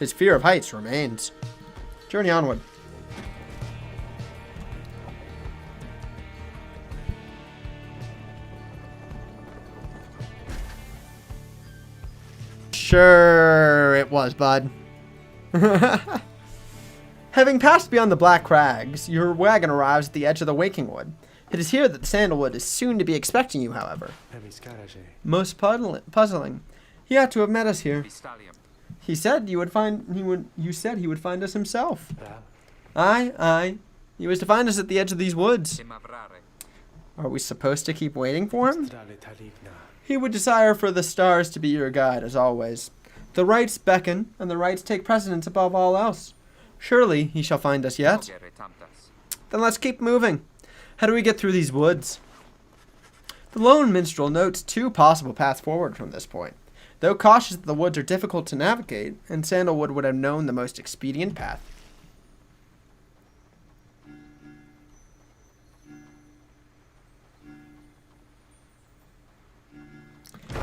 His fear of heights remains. Journey onward. Sure it was, bud. Having passed beyond the Black Crags, your wagon arrives at the edge of the Wakingwood. It is here that the Sandalwood is soon to be expecting you, however. Most puzzling. He ought to have met us here. He said you said he would find us himself. Aye. He was to find us at the edge of these woods. Are we supposed to keep waiting for him? He would desire for the stars to be your guide, as always. The rights beckon, and the rights take precedence above all else. Surely he shall find us yet. Then let's keep moving. How do we get through these woods? The lone minstrel notes 2 possible paths forward from this point. Though cautious that the woods are difficult to navigate, and Sandalwood would have known the most expedient path.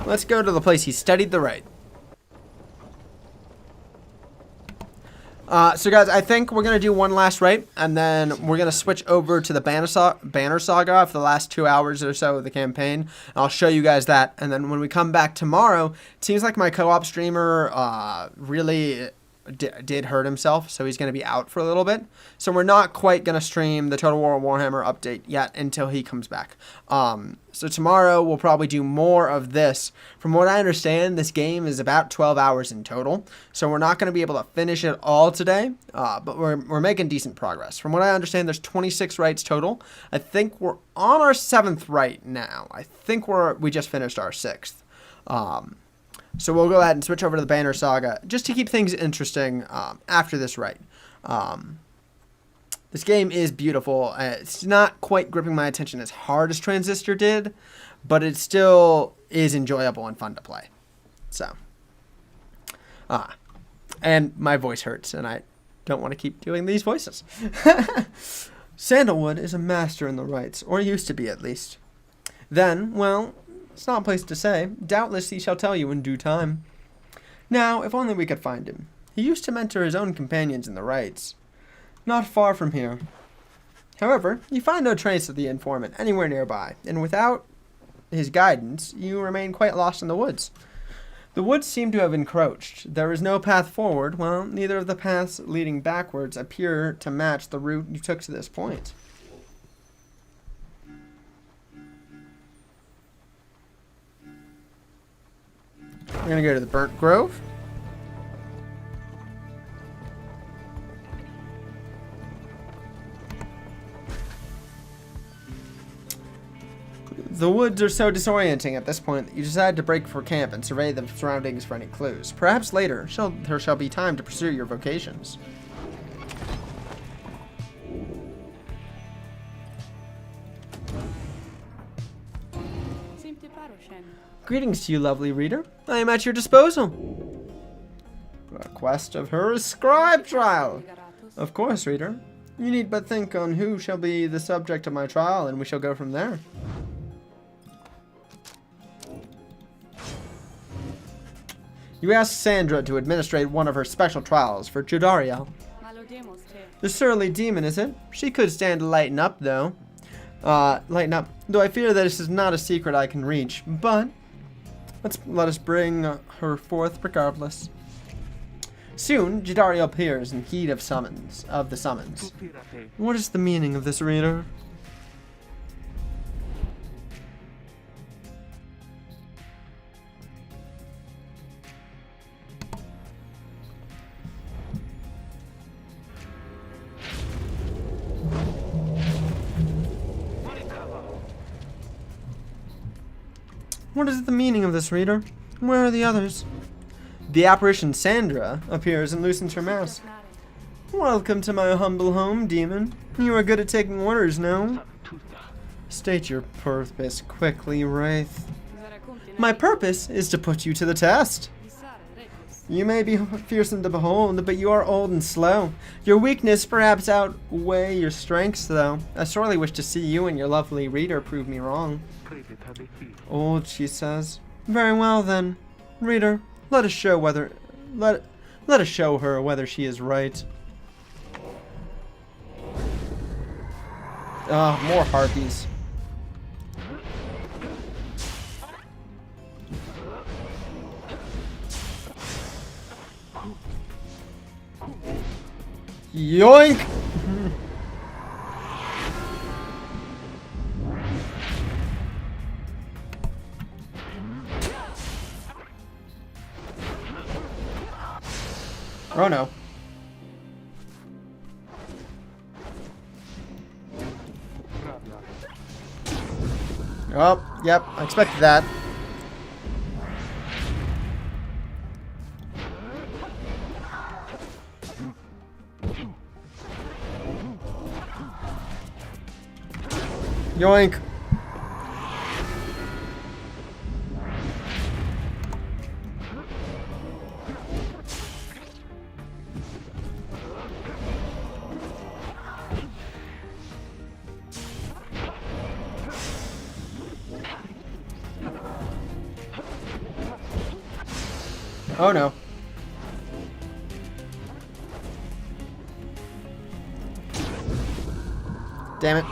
Let's go to the place he studied the right. So guys, I think we're going to do one last raid, and then we're going to switch over to the Banner Saga for the last 2 hours or so of the campaign. I'll show you guys that, and then when we come back tomorrow, it seems like my co-op streamer really did hurt himself, so he's going to be out for a little bit. So we're not quite going to stream the Total War Warhammer update yet until he comes back. So tomorrow we'll probably do more of this. From what I understand, this game is about 12 hours in total, so we're not going to be able to finish it all today, but we're making decent progress. From what I understand, there's 26 rights total. I think we're on our 7th right now. I think we just finished our 6th. So we'll go ahead and switch over to the Banner Saga just to keep things interesting after this right. This game is beautiful. It's not quite gripping my attention as hard as Transistor did, but it still is enjoyable and fun to play. So, and my voice hurts, and I don't want to keep doing these voices. Sandalwood is a master in the rites, or used to be at least. Then, well, it's not a place to say. Doubtless he shall tell you in due time. Now, if only we could find him. He used to mentor his own companions in the rites. Not far from here. However, you find no trace of the informant anywhere nearby, and without his guidance, you remain quite lost in the woods. The woods seem to have encroached. There is no path forward, while neither of the paths leading backwards appear to match the route you took to this point. We're going to go to the Burnt Grove. The woods are so disorienting at this point that you decide to break for camp and survey the surroundings for any clues. Perhaps later, there shall be time to pursue your vocations. Greetings to you, lovely reader. I am at your disposal. A quest of her scribe trial. Of course, reader. You need but think on who shall be the subject of my trial, and we shall go from there. You asked Sandra to administrate one of her special trials for Judariel. The surly demon, is it? She could stand to lighten up, though. Lighten up. Though I fear that this is not a secret I can reach, but let us bring her forth regardless. Soon, Judariel appears in heed of the summons. What is the meaning of this, reader? What is the meaning of this, reader? Where are the others? The apparition Sandra appears and loosens her mask. Welcome to my humble home, demon. You are good at taking orders, no? State your purpose quickly, Wraith. My purpose is to put you to the test. You may be fearsome to behold, but you are old and slow. Your weakness perhaps outweigh your strengths, though. I sorely wish to see you and your lovely reader prove me wrong. Old, she says. Very well, then. Reader, let us show her whether she is right. Ah, more harpies. Yoink! Oh no. Oh, yep, I expected that. Yoink. Oh no. Damn it.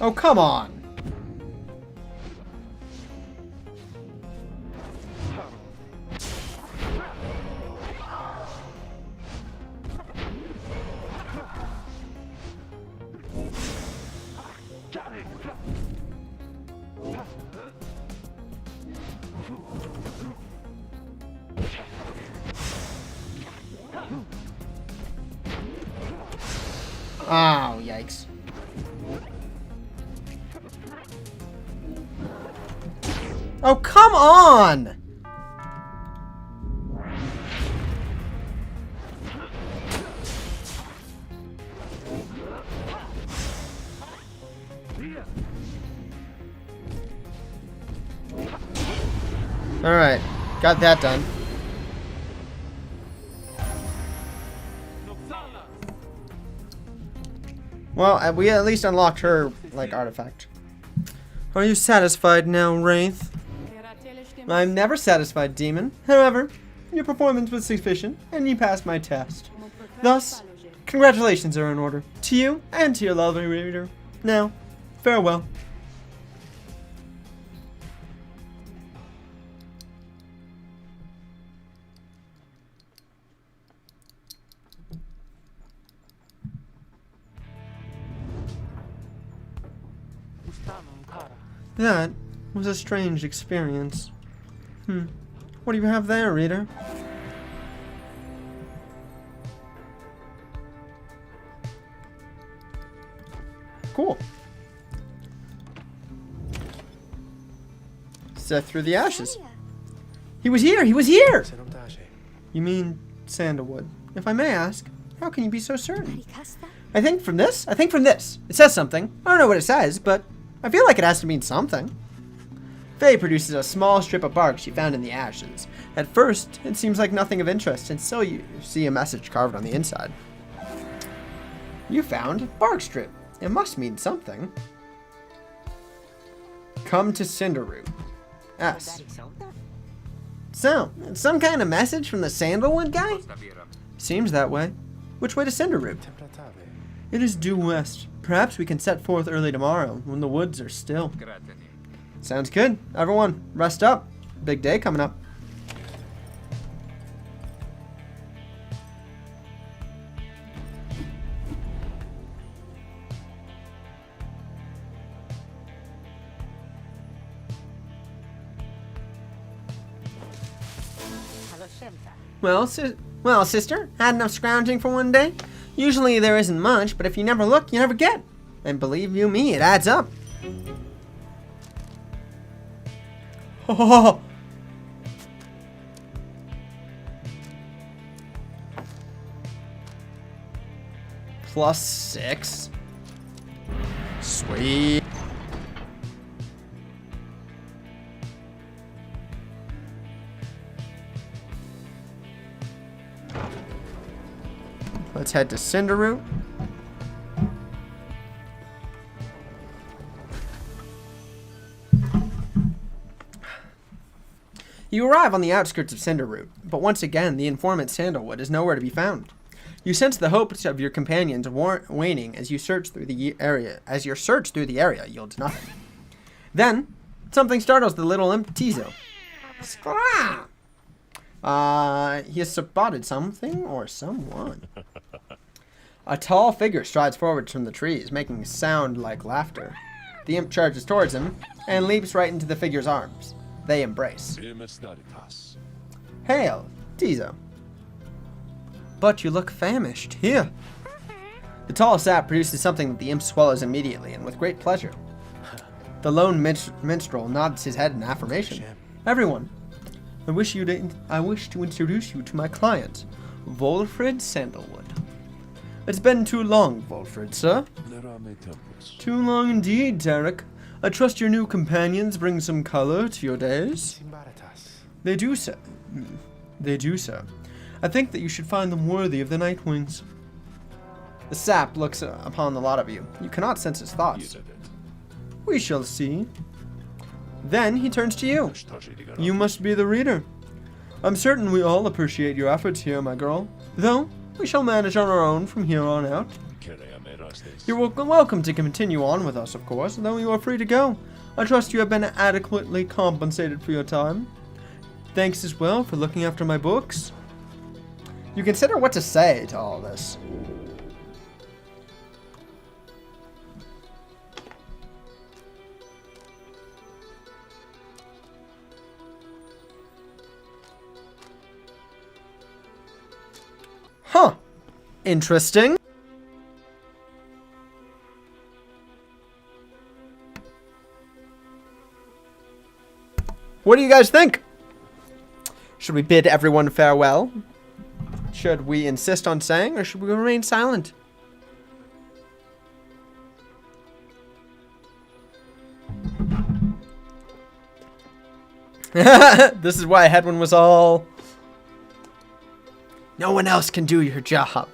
Oh, come on. Oh, yikes. Oh, come on! Alright, got that done. Well, we at least unlocked her, like, artifact. Are you satisfied now, Wraith? I'm never satisfied, Demon. However, your performance was sufficient, and you passed my test. Thus, congratulations are in order. To you, and to your lovely reader. Now, farewell. That was a strange experience. What do you have there, reader? Cool. Set through the ashes. He was here! He was here! You mean sandalwood. If I may ask, how can you be so certain? I think from this. It says something. I don't know what it says, but I feel like it has to mean something. Faye produces a small strip of bark she found in the ashes. At first, it seems like nothing of interest until you see a message carved on the inside. You found a bark strip. It must mean something. Come to Cinderroot. S. So, it's some kind of message from the sandalwood guy? Seems that way. Which way to Cinderroot? It is due west. Perhaps we can set forth early tomorrow, when the woods are still. Sounds good. Everyone, rest up. Big day coming up. Well, sister, had enough scrounging for one day? Usually there isn't much, but if you never look, you never get. And believe you me, it adds up. Oh. +6. Sweet. Let's head to Cinderroot. You arrive on the outskirts of Cinderroot, but once again, the informant Sandalwood is nowhere to be found. You sense the hopes of your companions waning as you search through the area. As your search through the area yields nothing. Then, something startles the little imp Tizo. He has spotted something or someone. A tall figure strides forward from the trees, making a sound like laughter. The imp charges towards him and leaps right into the figure's arms. They embrace. Hail, Tizo. But you look famished. Here. The tall sap produces something that the imp swallows immediately and with great pleasure. The lone minstrel nods his head in affirmation. Everyone, I wish to introduce you to my client, Wolfred Sandalwood. It's been too long, Wolfred, sir. Too long indeed, Tarek. I trust your new companions bring some color to your days. They do, sir. They do, sir. I think that you should find them worthy of the Nightwings. The sap looks upon the lot of you. You cannot sense his thoughts. We shall see. Then he turns to you. You must be the reader. I'm certain we all appreciate your efforts here, my girl. Though, we shall manage on our own from here on out. You're welcome to continue on with us, of course, though you are free to go. I trust you have been adequately compensated for your time. Thanks as well for looking after my books. You consider what to say to all this. Huh. Interesting. What do you guys think? Should we bid everyone farewell? Should we insist on saying, or should we remain silent? This is why Hedwyn was all... No one else can do your job.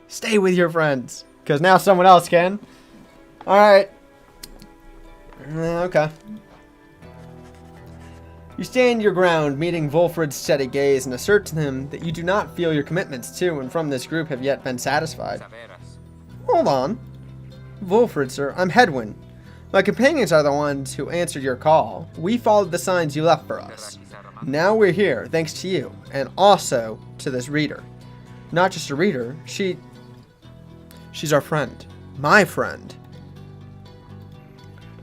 Stay with your friends. Because now someone else can. Alright. Okay. You stand your ground, meeting Volfred's steady gaze, and assert to him that you do not feel your commitments to and from this group have yet been satisfied. Hold on. Volfred, sir, I'm Hedwyn. My companions are the ones who answered your call. We followed the signs you left for us. Now we're here, thanks to you, and also to this reader. Not just a reader, she's our friend. My friend.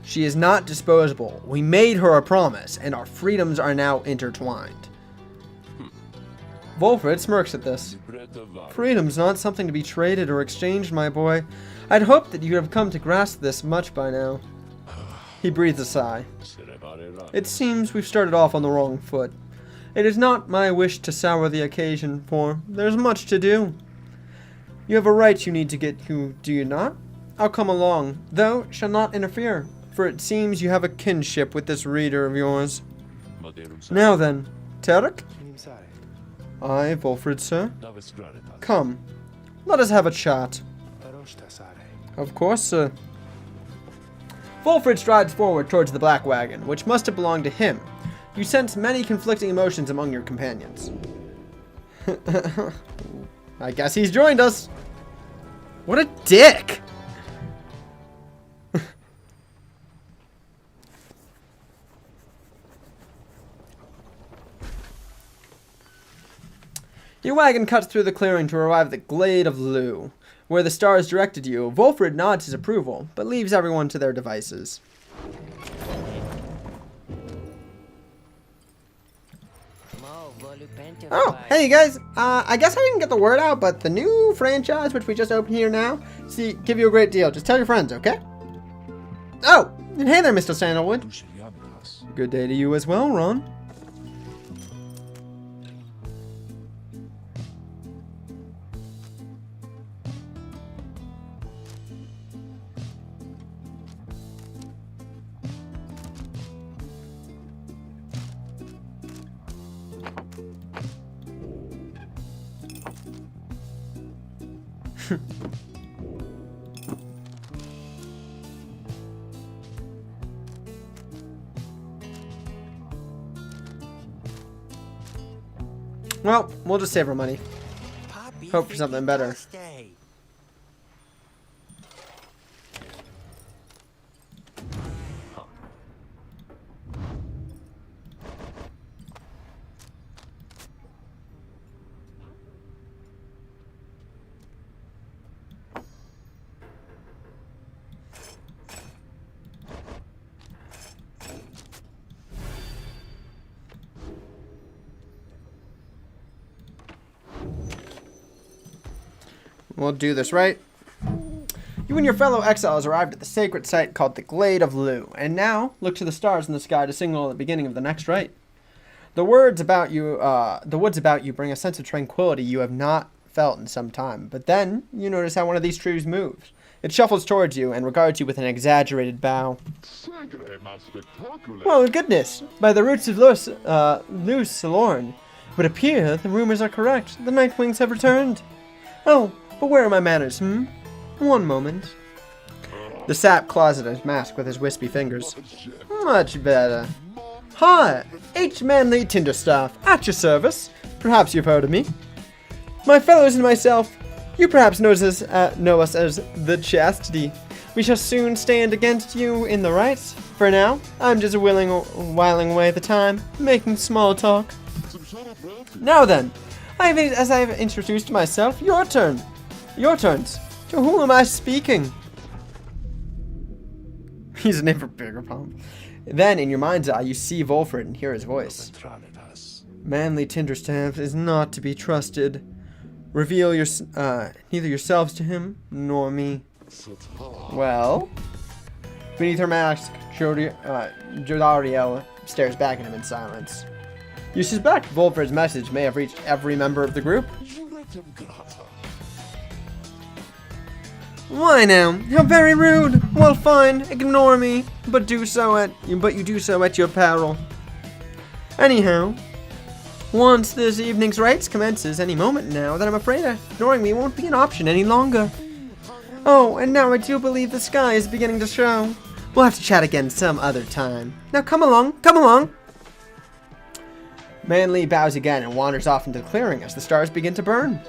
She is not disposable. We made her a promise, and our freedoms are now intertwined. Volfred smirks at this. Freedom's not something to be traded or exchanged, my boy. I'd hoped that you would have come to grasp this much by now. He breathes a sigh. It seems we've started off on the wrong foot. It is not my wish to sour the occasion, for there's much to do. You have a right you need to get to, do you not? I'll come along, though shall not interfere, for it seems you have a kinship with this reader of yours. Now then, Tarek? Aye, Volfred, sir. Come, let us have a chat. Of course, sir. Volfred strides forward towards the black wagon, which must have belonged to him. You sense many conflicting emotions among your companions. I guess he's joined us. What a dick! Your wagon cuts through the clearing to arrive at the Glade of Lugh. Where the stars directed you, Volfred nods his approval, but leaves everyone to their devices. Oh, hey you guys, I guess I didn't get the word out, but the new franchise, which we just opened here now, give you a great deal. Just tell your friends, okay? Oh, and hey there, Mr. Sandalwood. Good day to you as well, Ron. Well, we'll just save our money. Hope for something better. We'll do this right. You and your fellow exiles arrived at the sacred site called the Glade of Lugh, and now look to the stars in the sky to signal the beginning of the next rite. The woods about you bring a sense of tranquility you have not felt in some time. But then you notice how one of these trees moves. It shuffles towards you and regards you with an exaggerated bow. Oh goodness! By the roots of Luz Salorn, it would appear the rumors are correct. The Nightwings have returned. Oh. But where are my manners, One moment. The sap claws at his mask with his wispy fingers. Much better. Hi, H. Manly Tinderstaff, at your service. Perhaps you've heard of me. My fellows and myself You perhaps know us as the Chastity. We shall soon stand against you in the right. For now, I'm just whiling away the time, making small talk. Now then, as I've introduced myself, your turn. Your turns. To whom am I speaking? He's never bigger palm. Then, in your mind's eye, you see Volfred and hear his voice. Manly Tinderstaff is not to be trusted. Reveal neither yourselves to him, nor me. Well? Beneath her mask, Jodariel stares back at him in silence. You suspect Volfred's message may have reached every member of the group? Why now? How very rude! Well, fine, ignore me, but you do so at your peril. Anyhow, once this evening's rites commences any moment now, then I'm afraid ignoring me won't be an option any longer. Oh, and now I do believe the sky is beginning to show. We'll have to chat again some other time. Now come along, come along! Manly bows again and wanders off into the clearing as the stars begin to burn.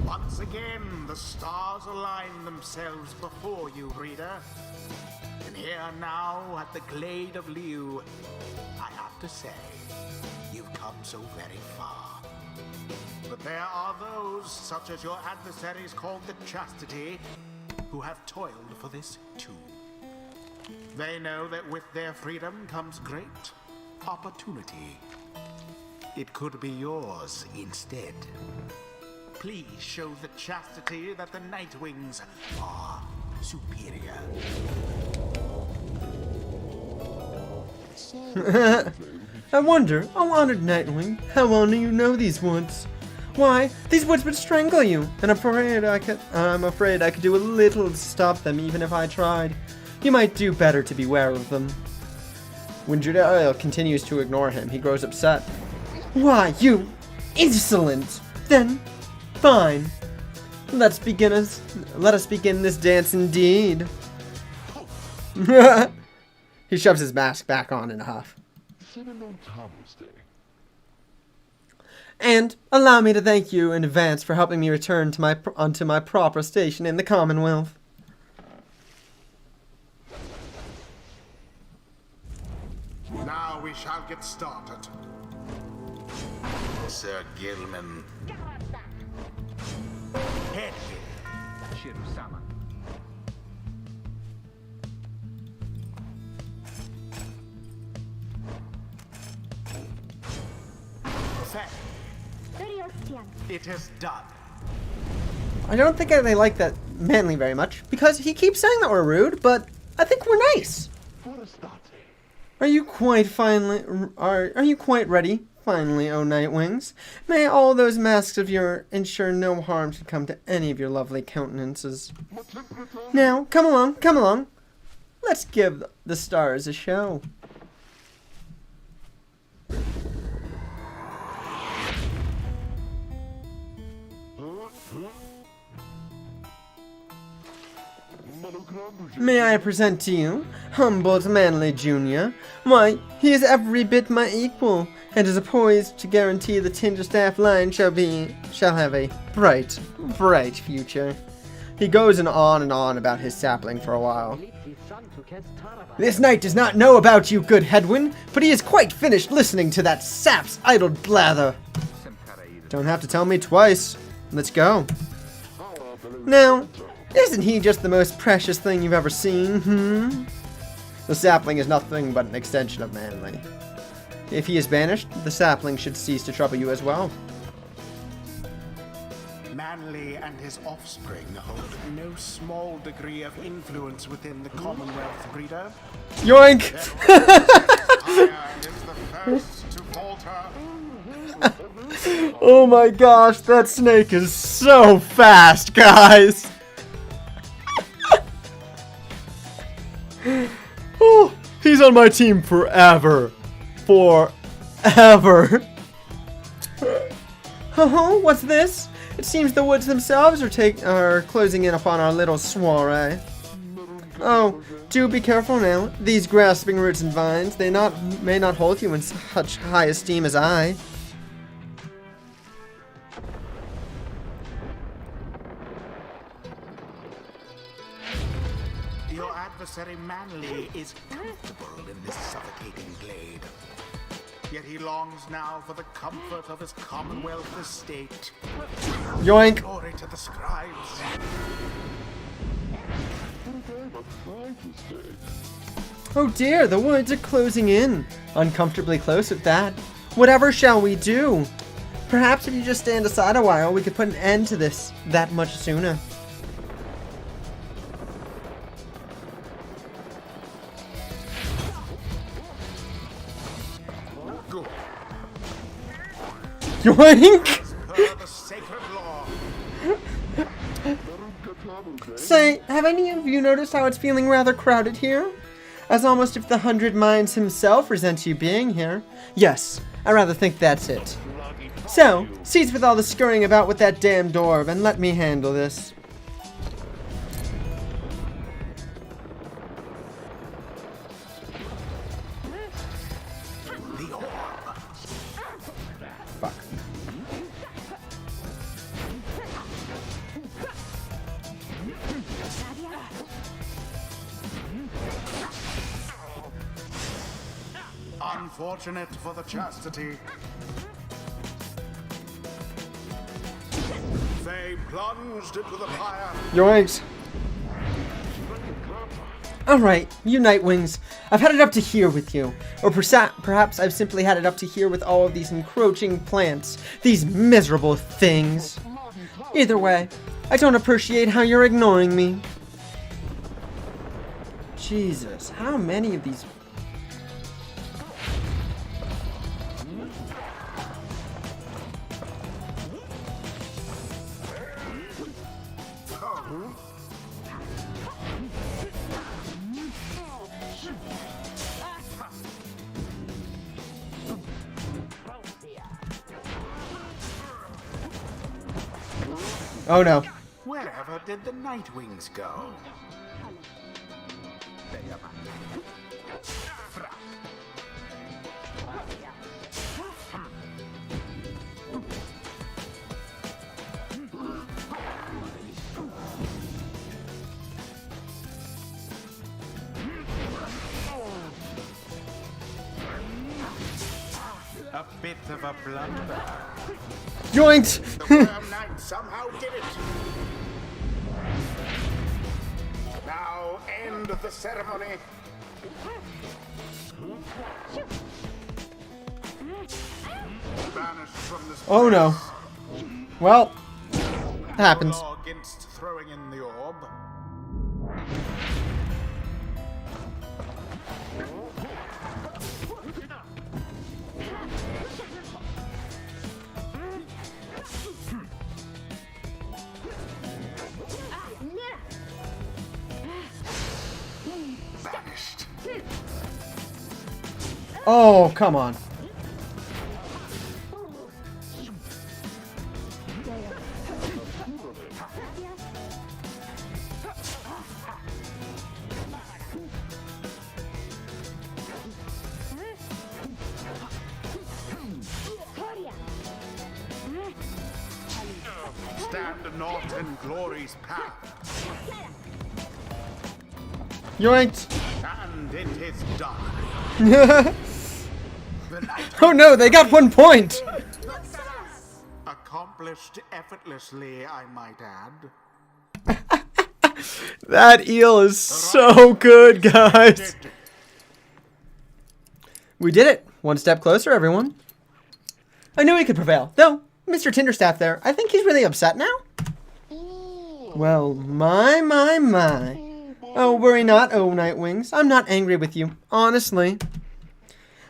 Once again, the stars align themselves before you, reader. And here now, at the Glade of Liu, I have to say, you've come so very far. But there are those, such as your adversaries called the Chastity, who have toiled for this too. They know that with their freedom comes great opportunity. It could be yours instead. Please show the Chastity that the Nightwings are superior. I wonder, oh honored Nightwing, how well do you know these woods? Why, these woods would strangle you, and I'm afraid I could do a little to stop them even if I tried. You might do better to beware of them. When Judariel continues to ignore him, he grows upset. Why, you insolent! Then, fine. Let us begin this dance indeed. He shoves his mask back on in a huff. And allow me to thank you in advance for helping me return to onto my proper station in the Commonwealth. Now we shall get started. Sir Gilman. Head. Shiru-sama. Set. It is done. I don't think they like that Manly very much, because he keeps saying that we're rude, but I think we're nice. Are you quite ready? Finally, oh Nightwings. May all those masks of yours ensure no harm should come to any of your lovely countenances. Now, come along, come along. Let's give the stars a show. May I present to you Humboldt Manley Jr.? Why, he is every bit my equal, and is poised to guarantee the Tinderstaff line shall have a bright, bright future. He goes on and on about his sapling for a while. This knight does not know about you, good Hedwin, but he is quite finished listening to that sap's idle blather. Don't have to tell me twice. Let's go. Now, isn't he just the most precious thing you've ever seen, The sapling is nothing but an extension of Manly. If he is banished, the sapling should cease to trouble you as well. Manly and his offspring hold no small degree of influence within the Commonwealth, reader. Yoink! Iron is the first to falter. Oh my gosh, that snake is so fast, guys! Oh, he's on my team forever. Forever. Oh, what's this? It seems the woods themselves are closing in upon our little soiree. Oh, do be careful now. These grasping roots and vines, they may not hold you in such high esteem as I. Your adversary Manly is comfortable in this suffocating glade. Yet he longs now for the comfort of his Commonwealth estate. Yoink! Glory to the scribes. Oh dear, the woods are closing in. Uncomfortably close at that. Whatever shall we do? Perhaps if you just stand aside a while, we could put an end to this that much sooner. Good. Yoink! Per the sacred law. Say, have any of you noticed how it's feeling rather crowded here? As almost if the 100 Minds himself resents you being here. Yes, I rather think that's it. So, cease with all the scurrying about with that damned orb and let me handle this. The orb. Fuck. Unfortunate for the chastity. They plunged into the fire. Yoinks. Alright, you Nightwings. I've had it up to here with you. Or perhaps I've simply had it up to here with all of these encroaching plants. These miserable things. Either way, I don't appreciate how you're ignoring me. Jesus, how many of these... Oh no. Wherever did the Nightwings go? A bit of a blunder. Joint! The Worm Knight somehow did it. Now end the ceremony. Banished from this Oh no. Well, happens. law against throwing in the orb. Banished. Oh, come on. Stand not in glory's path, Yoinked. and it is done. The night Oh no, they got 1 point. accomplished effortlessly, I might add. That eel is so good, guys. Did We did it. 1 step closer, everyone. I knew we could prevail. Though, Mr. Tinderstaff there, I think he's really upset now. Well, my. Oh, worry not, oh Nightwings. I'm not angry with you, honestly.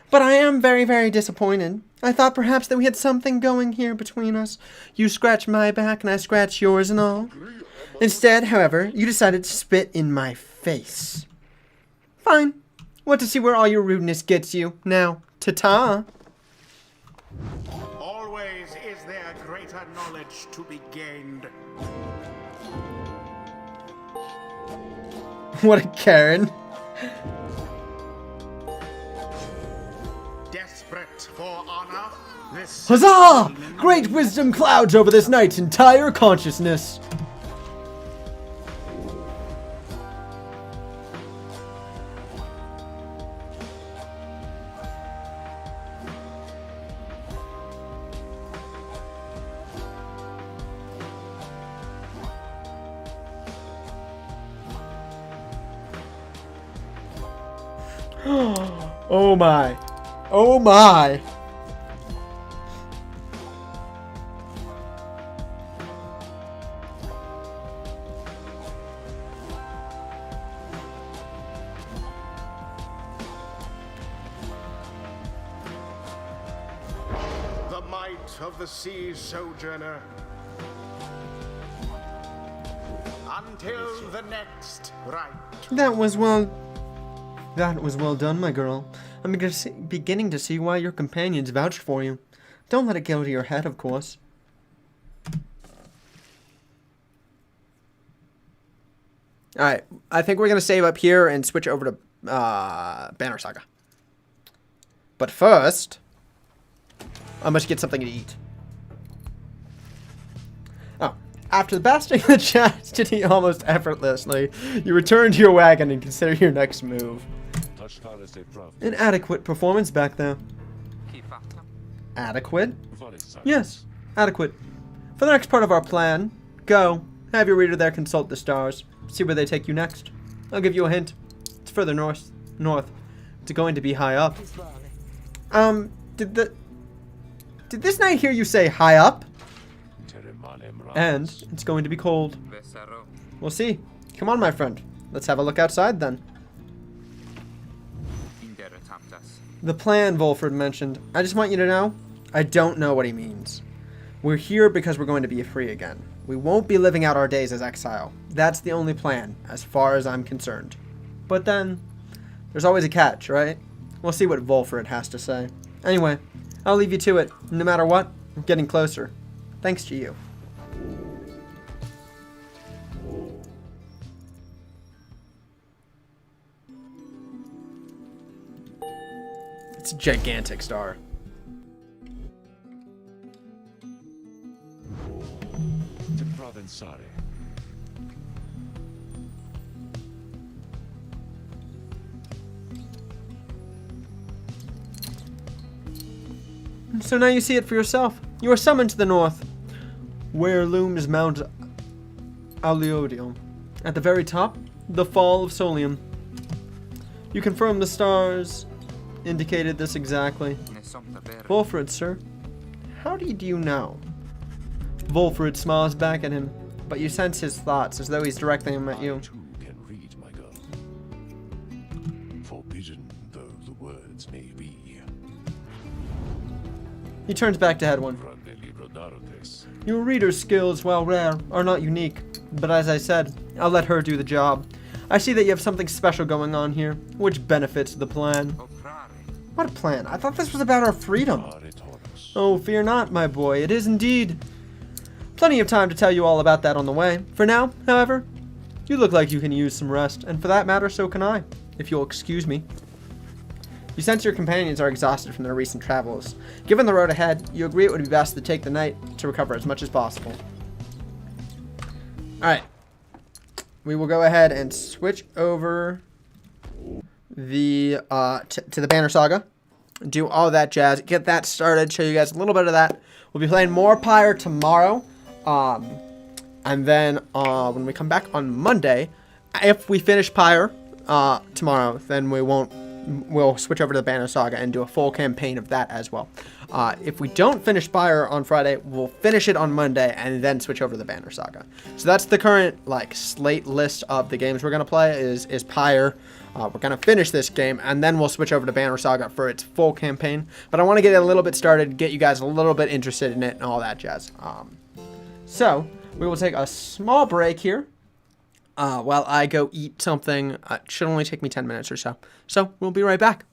But I am very, very disappointed. I thought perhaps that we had something going here between us. You scratch my back and I scratch yours and all. Instead, however, you decided to spit in my face. Fine. Want to see where all your rudeness gets you. Now, ta-ta. always is there great knowledge to be gained. What a Karen. Desperate for honor, this Huzzah! Great wisdom clouds over this knight's entire consciousness. Oh my. Oh my. the might of the sea sojourner. Until the next right. That was well done, my girl. I'm beginning to see why your companions vouched for you. Don't let it go to your head, of course. Alright, I think we're going to save up here and switch over to Banner Saga. But first, I must get something to eat. Oh, after basting the chastity almost effortlessly, you return to your wagon and consider your next move. An adequate performance back there. Adequate? Yes, adequate. For the next part of our plan, go. Have your reader there consult the stars. See where they take you next. I'll give you a hint. It's further north. It's going to be high up. Did this knight hear you say high up? And it's going to be cold. We'll see. Come on, my friend. Let's have a look outside then. The plan Volfred mentioned. I just want you to know, I don't know what he means. We're here because we're going to be free again. We won't be living out our days as exile. That's the only plan, as far as I'm concerned. But then, there's always a catch, right? We'll see what Volfred has to say. Anyway, I'll leave you to it. No matter what, we're getting closer. Thanks to you. It's a gigantic star. So now you see it for yourself. You are summoned to the north, where looms Mount Aleodium. At the very top, the fall of Solium. You confirm the stars indicated this exactly. Volfred, sir. How did you know? Volfred smiles back at him, but you sense his thoughts as though he's directing them at you. I too can read, my girl. Forbidden though the words may be. He turns back to Hedwyn. Your reader's skills, while rare, are not unique, but as I said, I'll let her do the job. I see that you have something special going on here, which benefits the plan. What plan? I thought this was about our freedom. Oh, fear not, my boy. It is indeed. Plenty of time to tell you all about that on the way. For now, however, you look like you can use some rest, and for that matter, so can I, if you'll excuse me. You sense your companions are exhausted from their recent travels. Given the road ahead, you agree it would be best to take the night to recover as much as possible. Alright. We will go ahead and switch over the to the Banner Saga. Do all that jazz. Get that started. Show you guys a little bit of that. We'll be playing more Pyre tomorrow. And then when we come back on Monday, if we finish Pyre tomorrow, then we'll switch over to the Banner Saga and do a full campaign of that as well. If we don't finish Pyre on Friday, we'll finish it on Monday and then switch over to the Banner Saga. So that's the current slate list of the games we're gonna play is Pyre. We're gonna finish this game and then we'll switch over to Banner Saga for its full campaign. But I want to get it a little bit started, get you guys a little bit interested in it and all that jazz. So we will take a small break here. While I go eat something. It should only take me 10 minutes or so. So we'll be right back.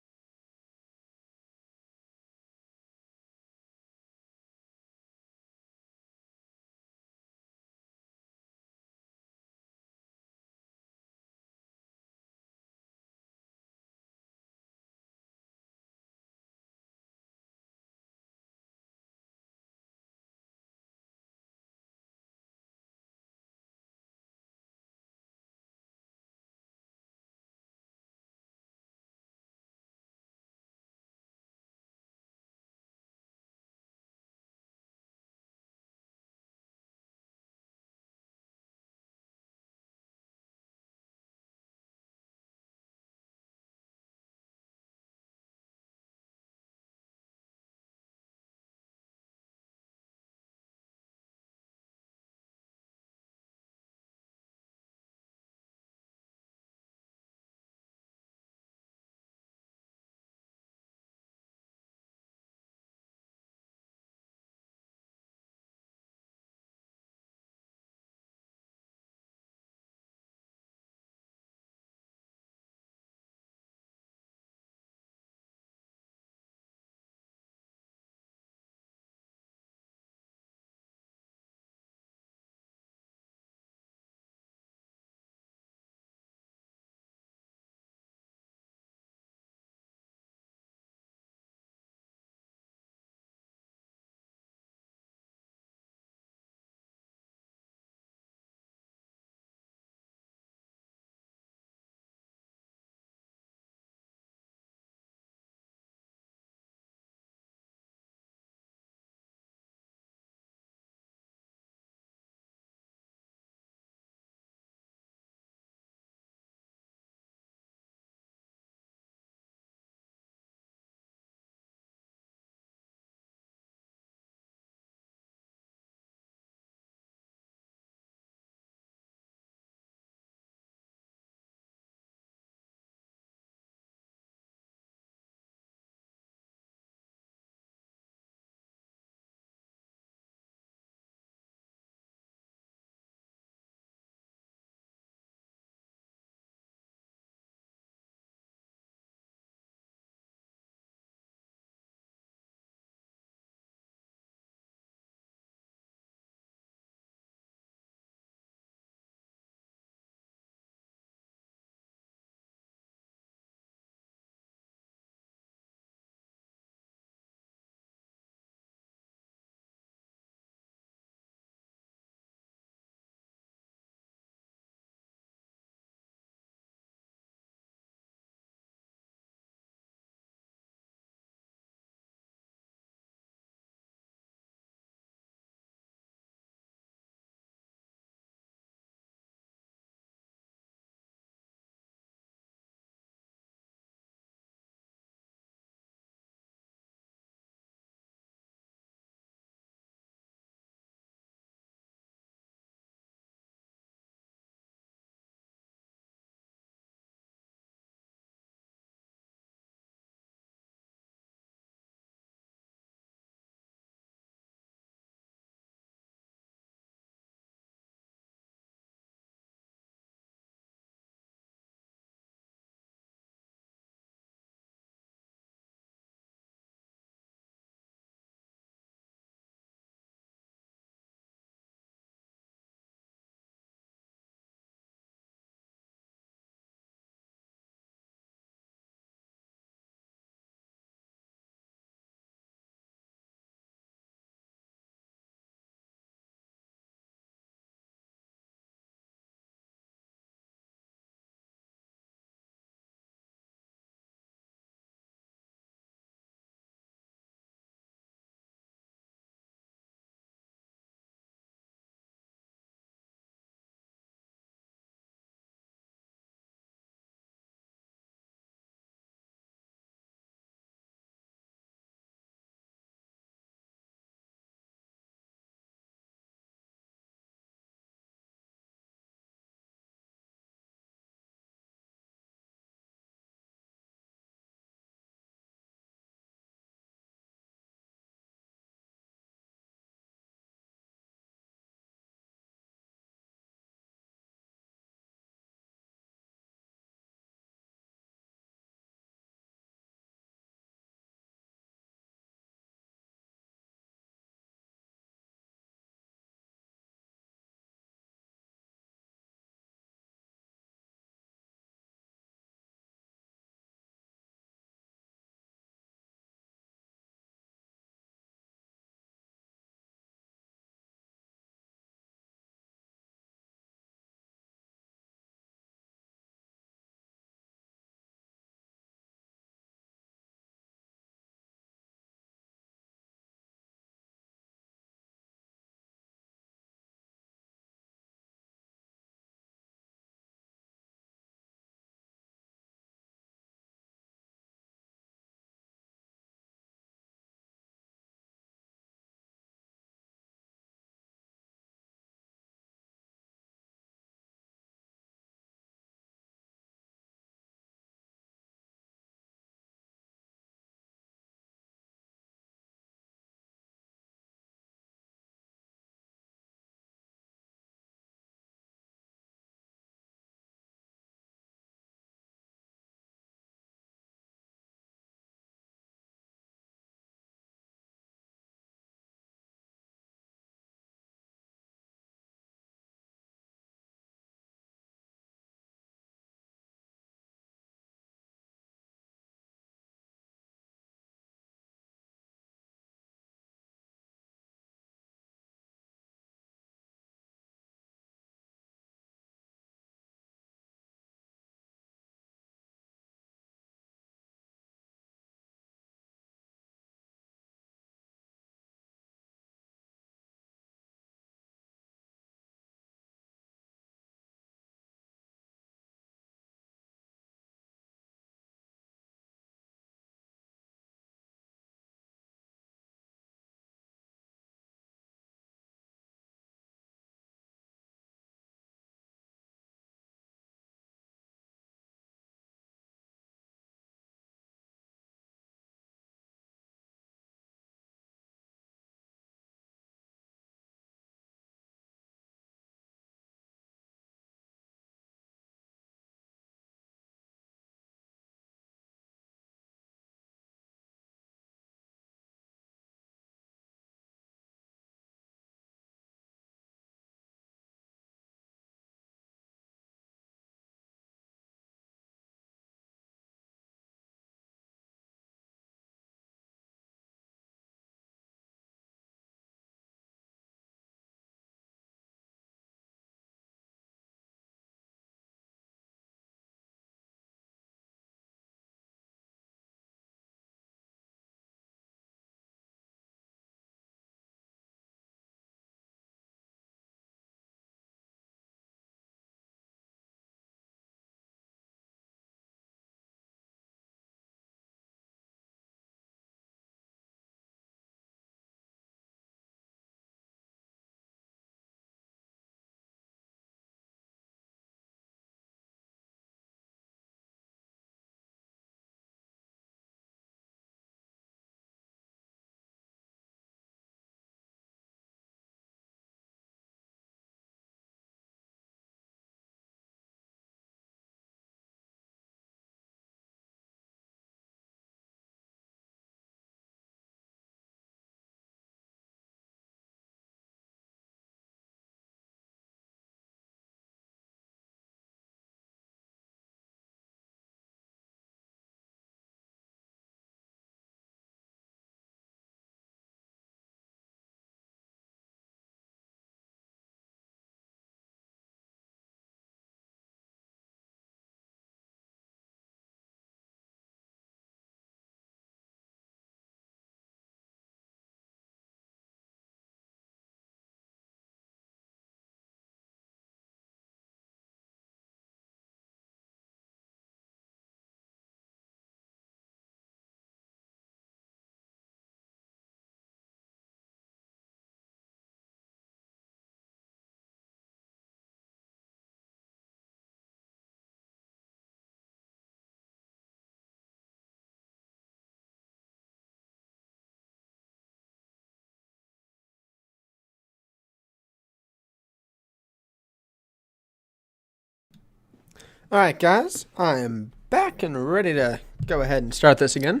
Alright guys, I am back and ready to go ahead and start this again.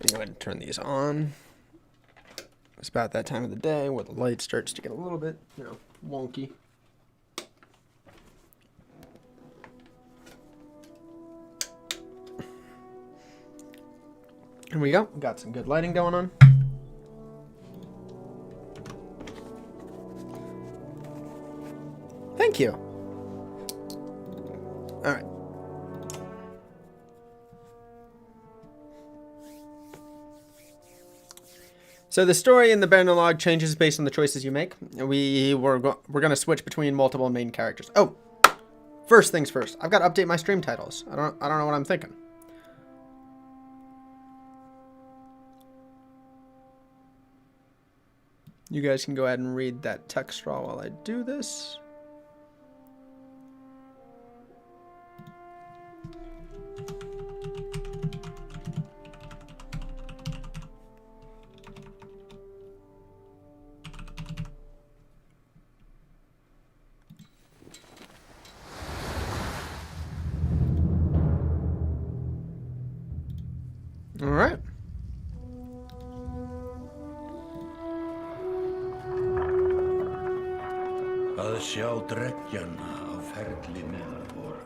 Go ahead and turn these on. It's about that time of the day where the light starts to get a little bit, wonky. Here we go. We got some good lighting going on. Thank you. All right. So the story in the Bannerlog changes based on the choices you make. We're going to switch between multiple main characters. Oh, first things first. I've got to update my stream titles. I don't know what I'm thinking. You guys can go ahead and read that text while I do this. All right. Að sjá dreggjana á ferli meðalvor.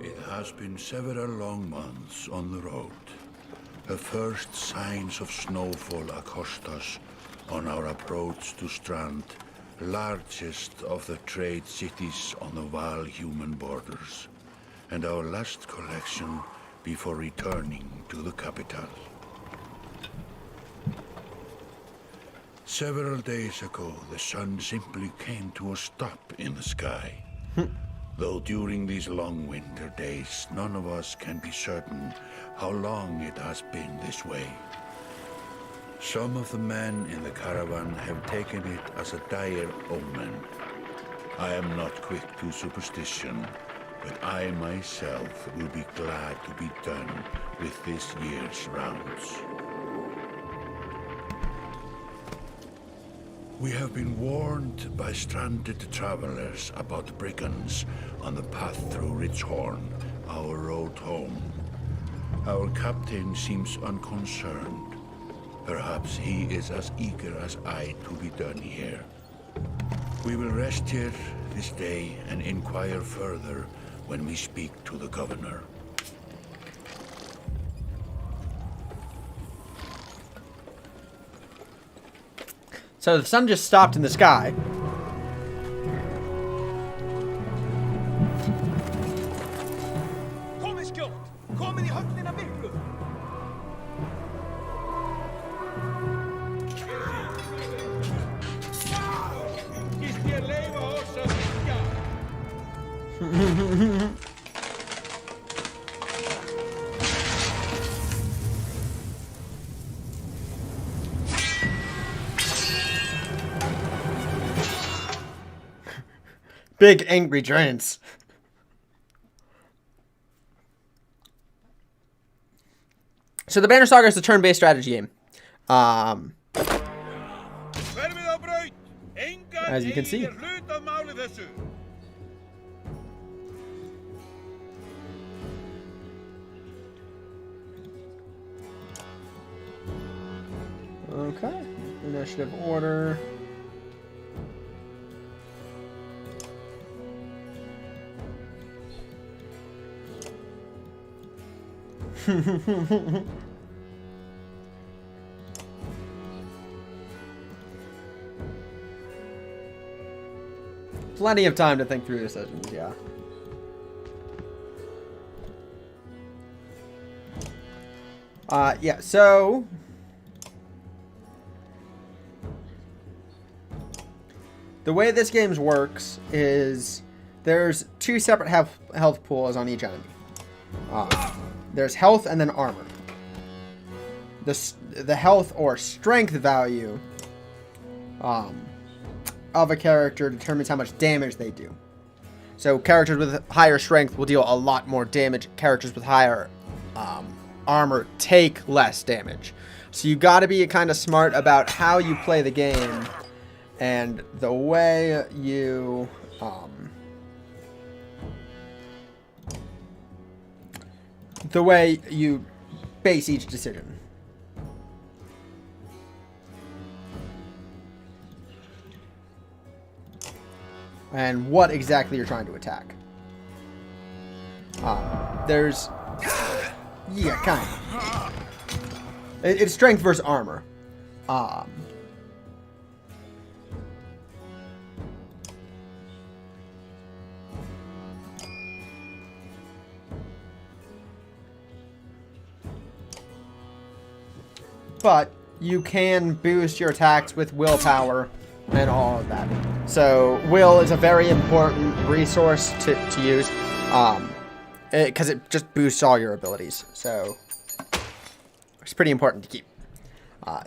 It has been several long months on the road. The first signs of snowfall accost us on our approach to Strand, largest of the trade cities on the Val-human borders, and our last collection before returning to the capital. Several days ago, the sun simply came to a stop in the sky. Though during these long winter days, none of us can be certain how long it has been this way. Some of the men in the caravan have taken it as a dire omen. I am not quick to superstition, but I myself will be glad to be done with this year's rounds. We have been warned by stranded travelers about brigands on the path through Ridgehorn, our road home. Our captain seems unconcerned. Perhaps he is as eager as I to be done here. We will rest here this day and inquire further when we speak to the governor. So the sun just stopped in the sky. Komið skjótt! Komið í höfnina miklu! Skýst ég leyfa oss að syngja! Big angry giants. So the Banner Saga is a turn-based strategy game. As you can see. Okay. Initiative order. Plenty of time to think through decisions, yeah. Yeah, so the way this game works is there's two separate health pools on each enemy. There's health and then armor. The health or strength value of a character determines how much damage they do. So characters with higher strength will deal a lot more damage. Characters with higher armor take less damage. So you got to be kind of smart about how you play the game and the way you the way you base each decision. And what exactly you're trying to attack. There's... Yeah, kind of. It's strength versus armor. But you can boost your attacks with willpower and all of that. So will is a very important resource to use, because it just boosts all your abilities. So it's pretty important to keep.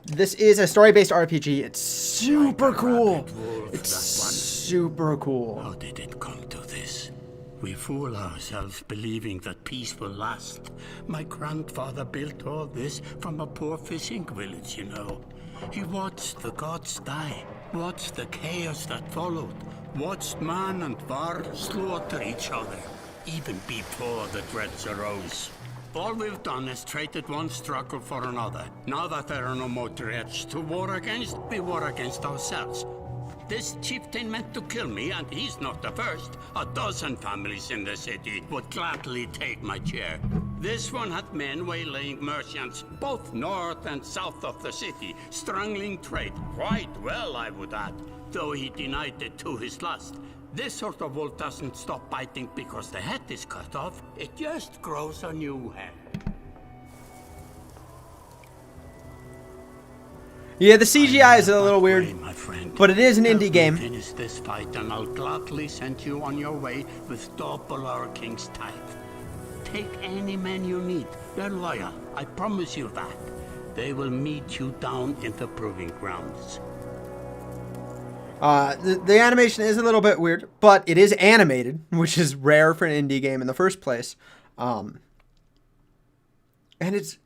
This is a story-based RPG. It's super cool. It's super cool. How did it come to this? We fool ourselves believing that peace will last. My grandfather built all this from a poor fishing village, you know. He watched the gods die, watched the chaos that followed, watched man and var slaughter each other, even before the dreads arose. All we've done is traded one struggle for another. Now that there are no more dreads to war against, we war against ourselves. This chieftain meant to kill me, and he's not the first. A dozen families in the city would gladly take my chair. This one had men waylaying merchants, both north and south of the city, strangling trade quite well, I would add, though he denied it to his lust. This sort of wolf doesn't stop biting because the head is cut off. It just grows a new head. Yeah, the CGI is a little weird, but it is an indie game. Finish this fight, and I'll gladly send you on your way with double our king's tithe. Take any men you need. They're loyal. I promise you that. They will meet you down in the proving grounds. The animation is a little bit weird, but it is animated, which is rare for an indie game in the first place. And it's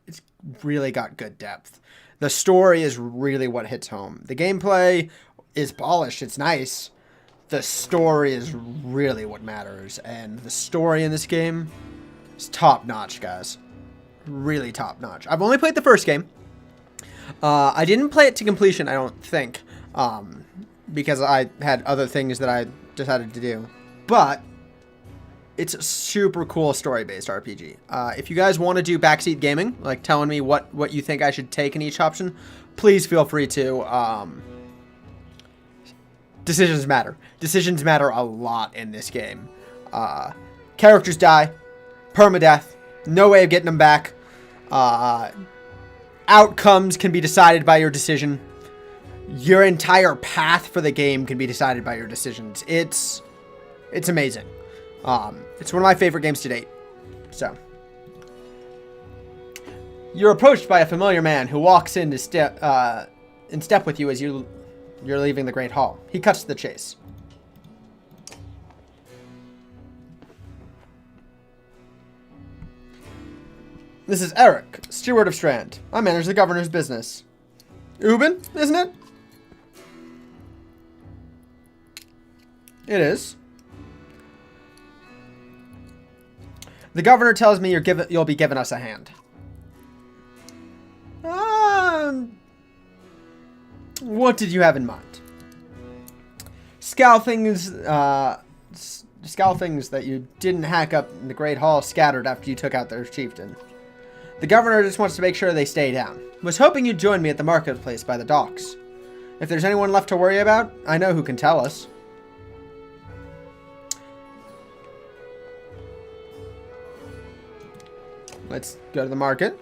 really got good depth. The story is really what hits home. The gameplay is polished. It's nice. The story is really what matters. And the story in this game is top-notch, guys. Really top-notch. I've only played the first game. I didn't play it to completion, I don't think. Because I had other things that I decided to do. But it's a super cool story-based RPG. If you guys want to do backseat gaming, like telling me what you think I should take in each option, please feel free to. Decisions matter. Decisions matter a lot in this game. Characters die. Permadeath. No way of getting them back. Outcomes can be decided by your decision. Your entire path for the game can be decided by your decisions. It's amazing. It's one of my favorite games to date. So, you're approached by a familiar man who walks in step with you as you're leaving the Great Hall. He cuts to the chase. This is Eric, steward of Strand. I manage the governor's business. Ubin, isn't it? It is. The governor tells me you'll be giving us a hand. What did you have in mind? Scowl things that you didn't hack up in the Great Hall scattered after you took out their chieftain. The governor just wants to make sure they stay down. Was hoping you'd join me at the marketplace by the docks. If there's anyone left to worry about, I know who can tell us. Let's go to the market.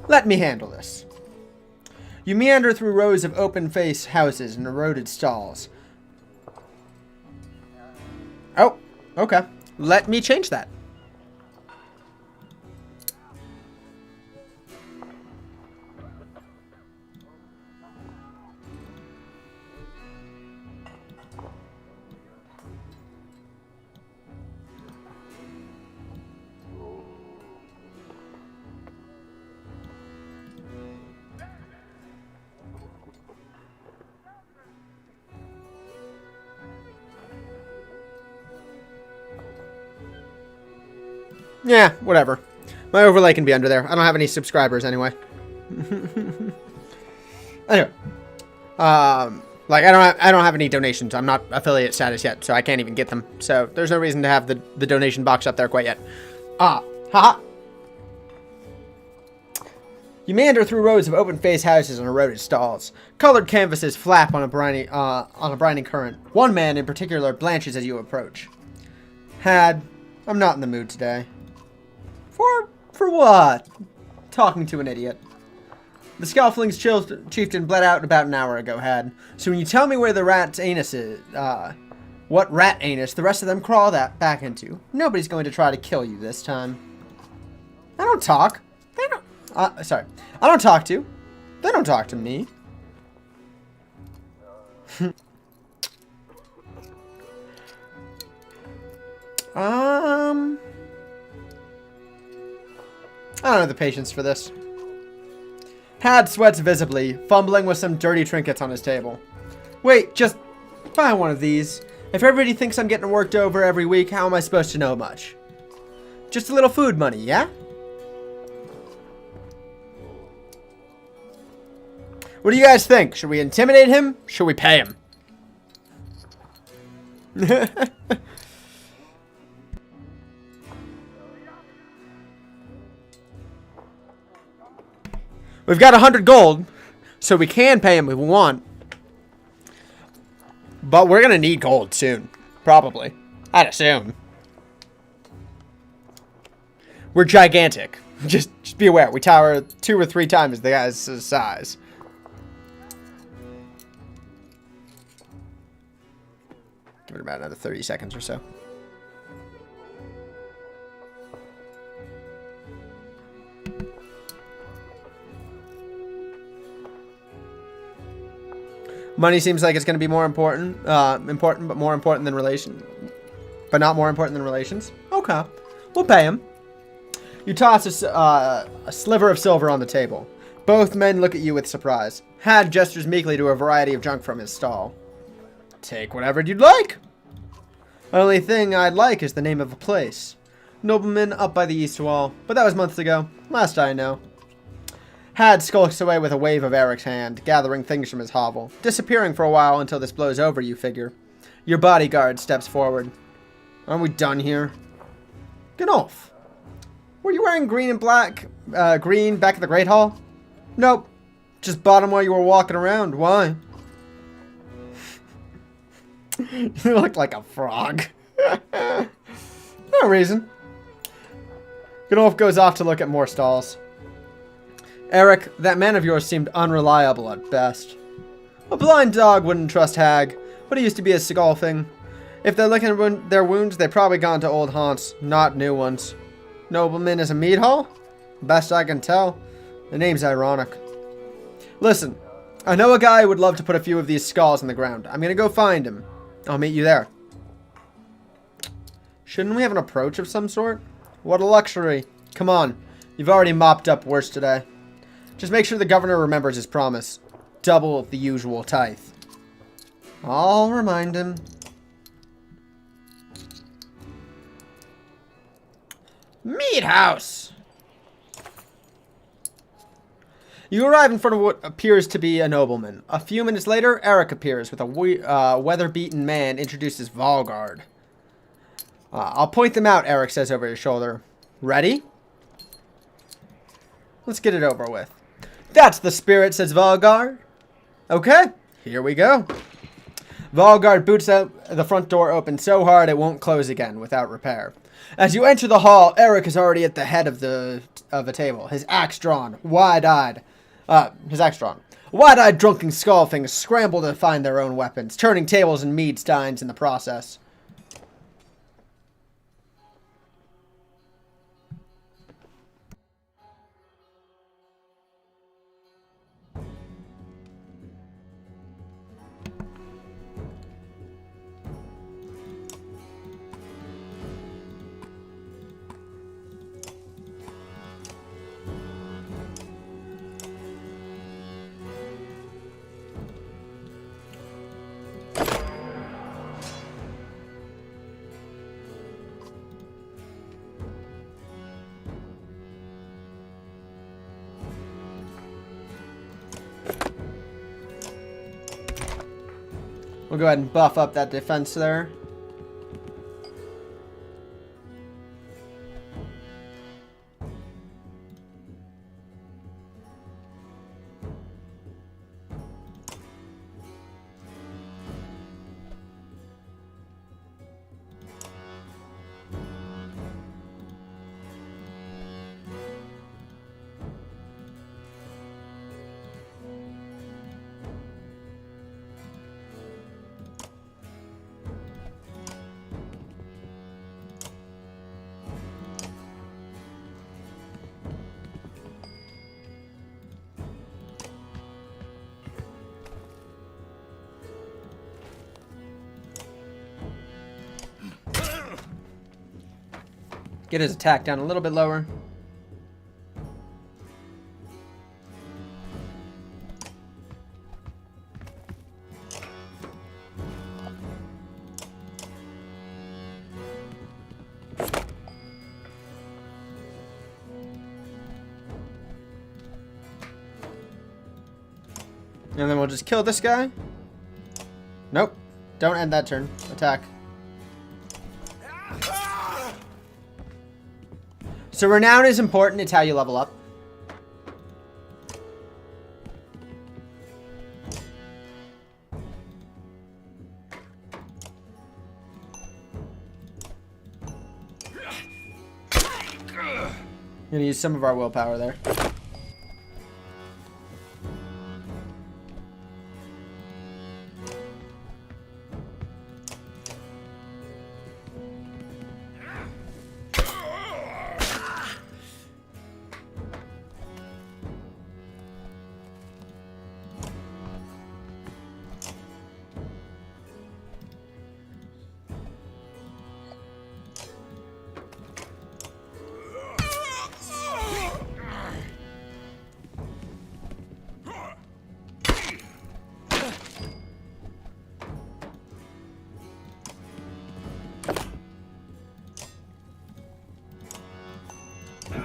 Let me handle this. You meander through rows of open-face houses and eroded stalls. Oh, okay. Let me change that. Yeah, whatever. My overlay can be under there. I don't have any subscribers anyway. Anyway. Like, I don't have any donations. I'm not affiliate status yet, so I can't even get them. So, there's no reason to have the donation box up there quite yet. Haha. You meander through rows of open-faced houses and eroded stalls. Colored canvases flap on a briny current. One man in particular blanches as you approach. Had, I'm not in the mood today. For what? Talking to an idiot. The Scalfling's chieftain bled out about an hour ago, Had. So when you tell me where the rat's anus is, what rat anus the rest of them crawl that back into, nobody's going to try to kill you this time. I don't talk. They don't. Sorry. I don't talk to. They don't talk to me. I don't have the patience for this. Had sweats visibly, fumbling with some dirty trinkets on his table. Wait, just buy one of these. If everybody thinks I'm getting worked over every week, how am I supposed to know much? Just a little food money, yeah? What do you guys think? Should we intimidate him? Should we pay him? We've got 100 gold, so we can pay him if we want. But we're going to need gold soon. Probably. I'd assume. We're gigantic. Just be aware. We tower 2 or 3 times the guy's size. Give it about another 30 seconds or so. Money seems like it's going to be more important. Important, but more important than relation. But not more important than relations. Okay. We'll pay him. You toss a sliver of silver on the table. Both men look at you with surprise. Had gestures meekly to a variety of junk from his stall. Take whatever you'd like. Only thing I'd like is the name of a place. Nobleman up by the east wall. But that was months ago. Last I know. Had skulks away with a wave of Eric's hand, gathering things from his hovel. Disappearing for a while until this blows over, you figure. Your bodyguard steps forward. Aren't we done here? Get off. Were you wearing green and black, green back at the Great Hall? Nope. Just bought them while you were walking around. Why? You look like a frog. No reason. Gnolf goes off to look at more stalls. Eric, that man of yours seemed unreliable at best. A blind dog wouldn't trust Hag, but he used to be a Scalfing. If they're licking their wounds, they've probably gone to old haunts, not new ones. Nobleman is a mead hall? Best I can tell. The name's ironic. Listen, I know a guy who would love to put a few of these skulls in the ground. I'm gonna go find him. I'll meet you there. Shouldn't we have an approach of some sort? What a luxury. Come on. You've already mopped up worse today. Just make sure the governor remembers his promise. Double the usual tithe. I'll remind him. Meat house! You arrive in front of what appears to be a nobleman. A few minutes later, Eric appears with a weather-beaten man introduced as Valgard. I'll point them out, Eric says over his shoulder. Ready? Let's get it over with. That's the spirit, says Valgard. Okay, here we go. Valgard boots out the front door open so hard it won't close again without repair. As you enter the hall, Eric is already at the head of the table, his axe drawn, wide-eyed. Wide-eyed drunken Scalfings scramble to find their own weapons, turning tables and mead steins in the process. We'll go ahead and buff up that defense there. Get his attack down a little bit lower. And then we'll just kill this guy. Nope. Don't end that turn. Attack. So renown is important. It's how you level up. I'm gonna use some of our willpower there.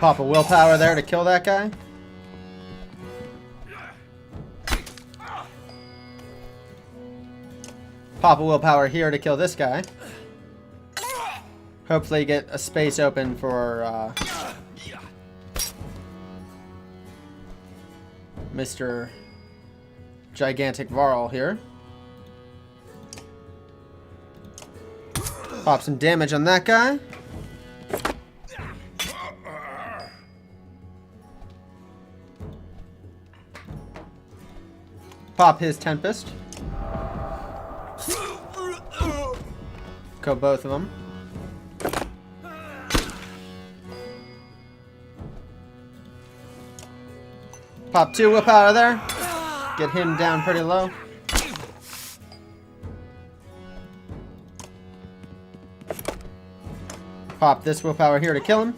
Pop a willpower there to kill that guy. Pop a willpower here to kill this guy. Hopefully get a space open for Mr. Gigantic Varl here. Pop some damage on that guy. Pop his Tempest. Kill both of them. Pop 2 willpower there. Get him down pretty low. Pop this willpower here to kill him.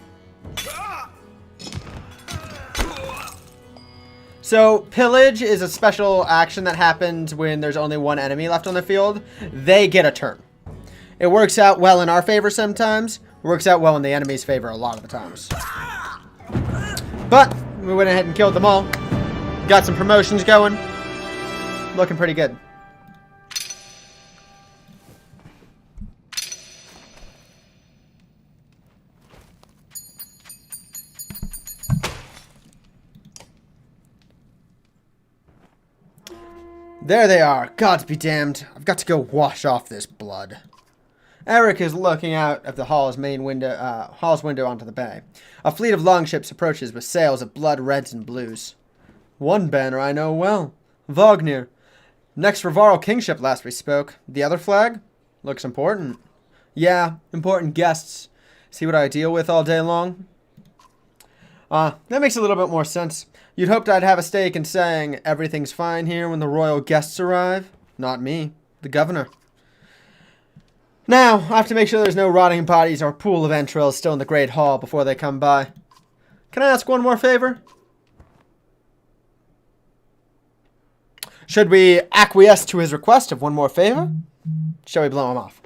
So, Pillage is a special action that happens when there's only one enemy left on the field. They get a turn. It works out well in our favor sometimes. Works out well in the enemy's favor a lot of the times. But, we went ahead and killed them all. Got some promotions going. Looking pretty good. There they are. Gods be damned. I've got to go wash off this blood. Eric is looking out of the hall's window onto the bay. A fleet of longships approaches with sails of blood reds and blues. One banner I know well. Wagner. Next for Varl kingship last we spoke. The other flag? Looks important. Yeah, important guests. See what I deal with all day long? That makes a little bit more sense. You'd hoped I'd have a stake in saying everything's fine here when the royal guests arrive. Not me. The governor. Now, I have to make sure there's no rotting bodies or pool of entrails still in the Great Hall before they come by. Can I ask one more favor? Should we acquiesce to his request of one more favor? Shall we blow him off?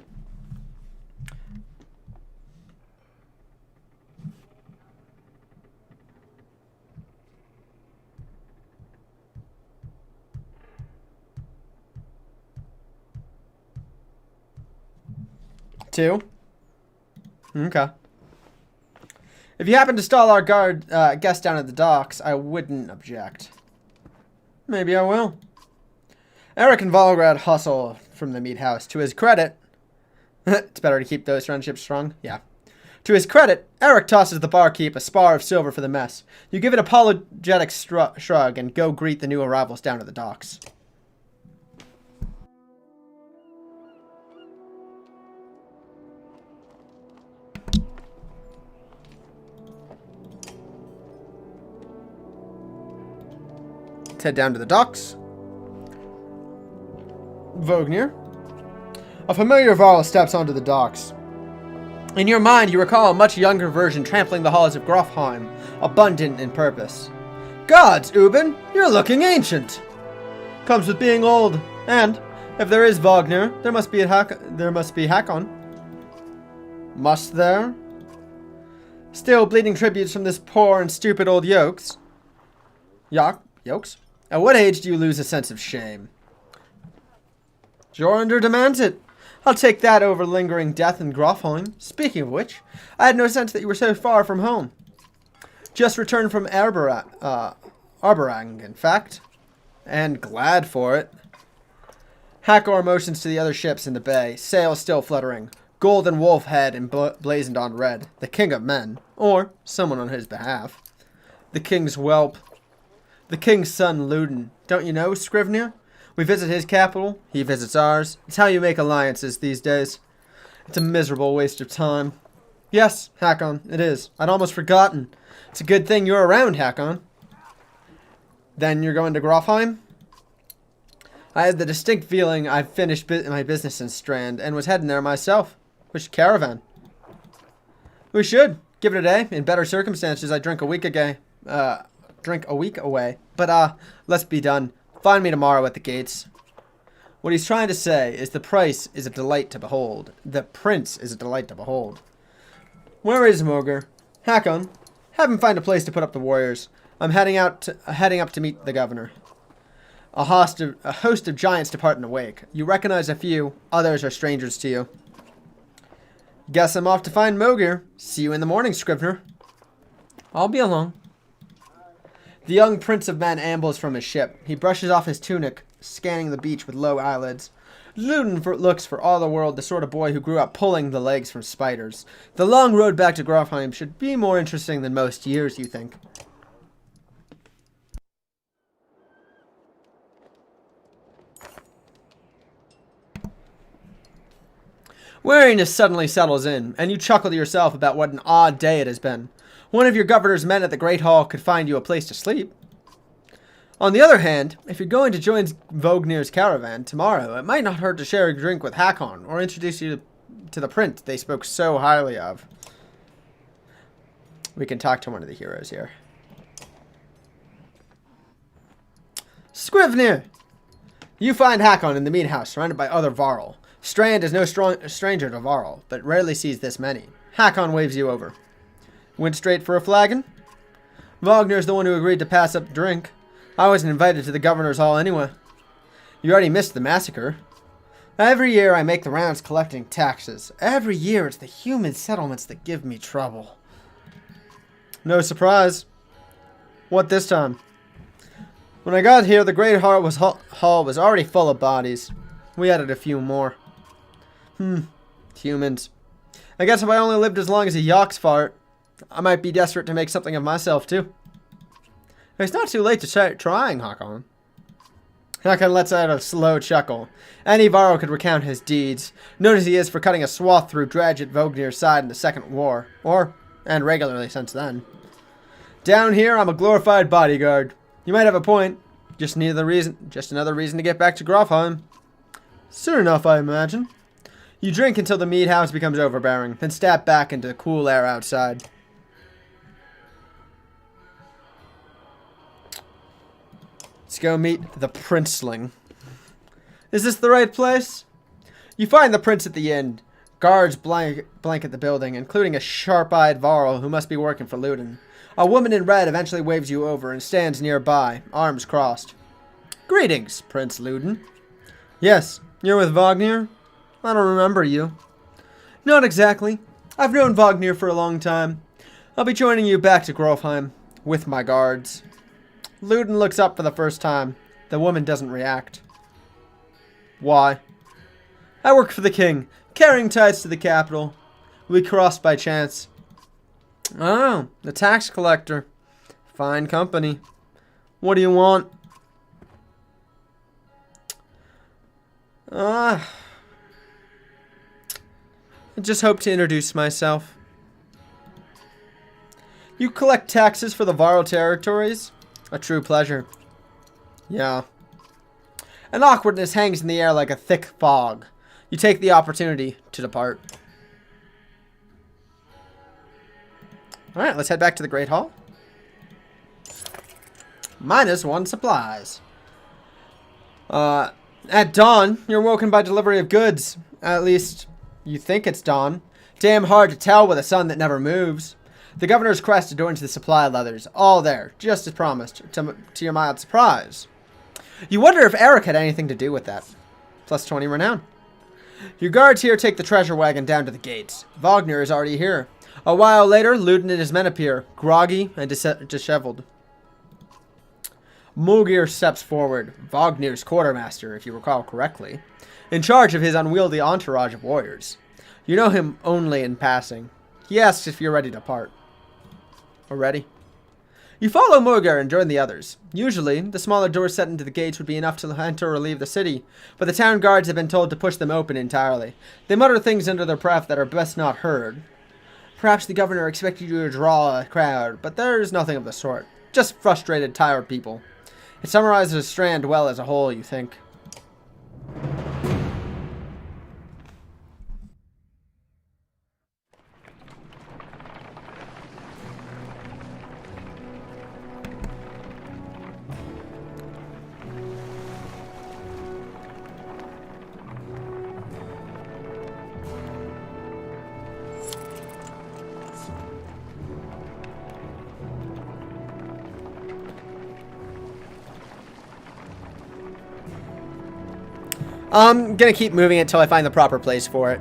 2. Okay. If you happen to stall our guest down at the docks, I wouldn't object. Maybe I will. Eric and Volgrad hustle from the meat house. To his credit, it's better to keep those friendships strong. Yeah. To his credit, Eric tosses the barkeep a spar of silver for the mess. You give an apologetic shrug and go greet the new arrivals down at the docks. Let's head down to the docks. Vognir. A familiar Varl steps onto the docks. In your mind, you recall a much younger version trampling the halls of Grofheim, abundant in purpose. Gods, Ubin, you're looking ancient. Comes with being old, and if there is Wagner, there must be Hakon. Must there? Still bleeding tributes from this poor and stupid old yokes. Yokes? At what age do you lose a sense of shame? Jornder demands it. I'll take that over lingering death in Grofheim. Speaking of which, I had no sense that you were so far from home. Just returned from Arberang, in fact. And glad for it. Hakor motions to the other ships in the bay, sails still fluttering. Golden wolf head emblazoned on red. The king of men. Or someone on his behalf. The king's whelp. The king's son, Luden. Don't you know, Scrivener? We visit his capital, he visits ours. It's how you make alliances these days. It's a miserable waste of time. Yes, Hakon, it is. I'd almost forgotten. It's a good thing you're around, Hakon. Then you're going to Grofheim? I had the distinct feeling I'd finished my business in Strand and was heading there myself. Which caravan? We should. Give it a day. In better circumstances, I'd drink a week away. But, let's be done. Find me tomorrow at the gates. What he's trying to say is the price is a delight to behold. The prince is a delight to behold. Where is Moger? Hakon, have him find a place to put up the warriors. I'm heading up to meet the governor. A host of giants depart in a wake. You recognize a few, others are strangers to you. Guess I'm off to find Moger. See you in the morning, Scrivener. I'll be along. The young prince of men ambles from his ship. He brushes off his tunic, scanning the beach with low eyelids. Luden looks for all the world the sort of boy who grew up pulling the legs from spiders. The long road back to Grofheim should be more interesting than most years, you think. Weariness suddenly settles in, and you chuckle to yourself about what an odd day it has been. One of your governor's men at the Great Hall could find you a place to sleep. On the other hand, if you're going to join Vognir's caravan tomorrow, it might not hurt to share a drink with Hakon or introduce you to the prince they spoke so highly of. We can talk to one of the heroes here. Scrivener! You find Hakon in the meat house, surrounded by other Varl. Strand is no stranger to Varl, but rarely sees this many. Hakon waves you over. Went straight for a flagon? Wagner's the one who agreed to pass up the drink. I wasn't invited to the governor's hall anyway. You already missed the massacre. Every year I make the rounds collecting taxes. Every year it's the human settlements that give me trouble. No surprise. What this time? When I got here, the Great Hall was already full of bodies. We added a few more. Humans. I guess if I only lived as long as a Yox fart, I might be desperate to make something of myself, too. It's not too late to start trying, Hakon. Hakon lets out a slow chuckle. Any Varro could recount his deeds, known as he is for cutting a swath through Dredge at Vognir's side in the Second War, and regularly since then. Down here, I'm a glorified bodyguard. You might have a point. Just another reason to get back to Grofheim. Soon enough, I imagine. You drink until the meat house becomes overbearing, then step back into the cool air outside. Let's go meet the princeling. Is this the right place? You find the prince at the inn. Guards blanket the building, including a sharp-eyed Varl who must be working for Luden. A woman in red eventually waves you over and stands nearby, arms crossed. Greetings, Prince Luden. Yes, you're with Wagner? I don't remember you. Not exactly. I've known Wagner for a long time. I'll be joining you back to Grofheim with my guards. Luden looks up for the first time. The woman doesn't react. Why? I work for the king, carrying ties to the capital. We crossed by chance. Oh, the tax collector. Fine company. What do you want? I just hope to introduce myself. You collect taxes for the Varl territories? A true pleasure. Yeah. An awkwardness hangs in the air like a thick fog. You take the opportunity to depart. Alright, let's head back to the Great Hall. -1 supplies. At dawn, you're woken by delivery of goods. At least, you think it's dawn. Damn hard to tell with a sun that never moves. The governor's crest adorns the supply leathers. All there, just as promised, to your mild surprise. You wonder if Eric had anything to do with that. Plus 20 renown. Your guards here take the treasure wagon down to the gates. Wagner is already here. A while later, Luden and his men appear, groggy and disheveled. Mogir steps forward, Wagner's quartermaster, if you recall correctly, in charge of his unwieldy entourage of warriors. You know him only in passing. He asks if you're ready to part. Or ready? You follow Mogir and join the others. Usually, the smaller doors set into the gates would be enough to enter or leave the city, but the town guards have been told to push them open entirely. They mutter things under their breath that are best not heard. Perhaps the governor expected you to draw a crowd, but there's nothing of the sort. Just frustrated, tired people. It summarizes Strand well as a whole, you think. I'm gonna keep moving it until I find the proper place for it.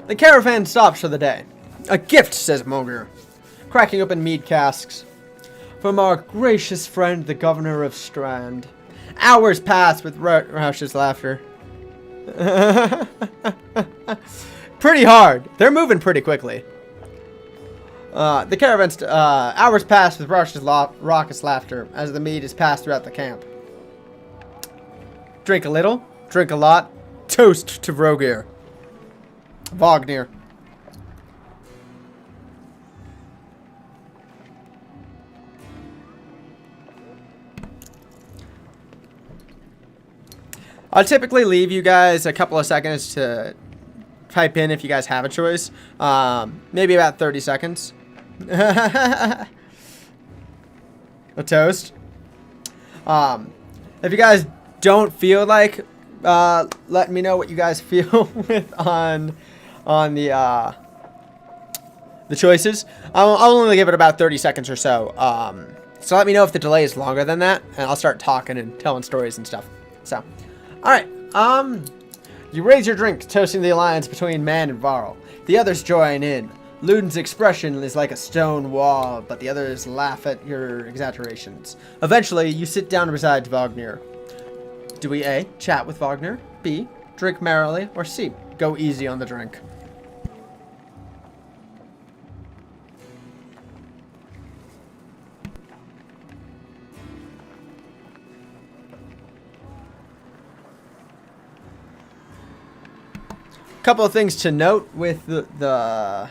The caravan stops for the day. A gift, says Mogir, cracking open mead casks. From our gracious friend, the governor of Strand. Hours pass with Roush's laughter. Pretty hard. They're moving pretty quickly. The caravan's hours pass with Roush's raucous laughter as the mead is passed throughout the camp. Drink a little, drink a lot. Toast to Wagner. I'll typically leave you guys a couple of seconds to type in if you guys have a choice. Maybe about 30 seconds. A toast. If you guys don't feel like letting me know what you guys feel with on the choices, I'll only give it about 30 seconds or so. So let me know if the delay is longer than that, and I'll start talking and telling stories and stuff. So, all right. You raise your drink, toasting the alliance between Man and Varl. The others join in. Luden's expression is like a stone wall, but the others laugh at your exaggerations. Eventually, you sit down beside Wagner. Do we A, chat with Wagner, B, drink merrily, or C, go easy on the drink? Couple of things to note with the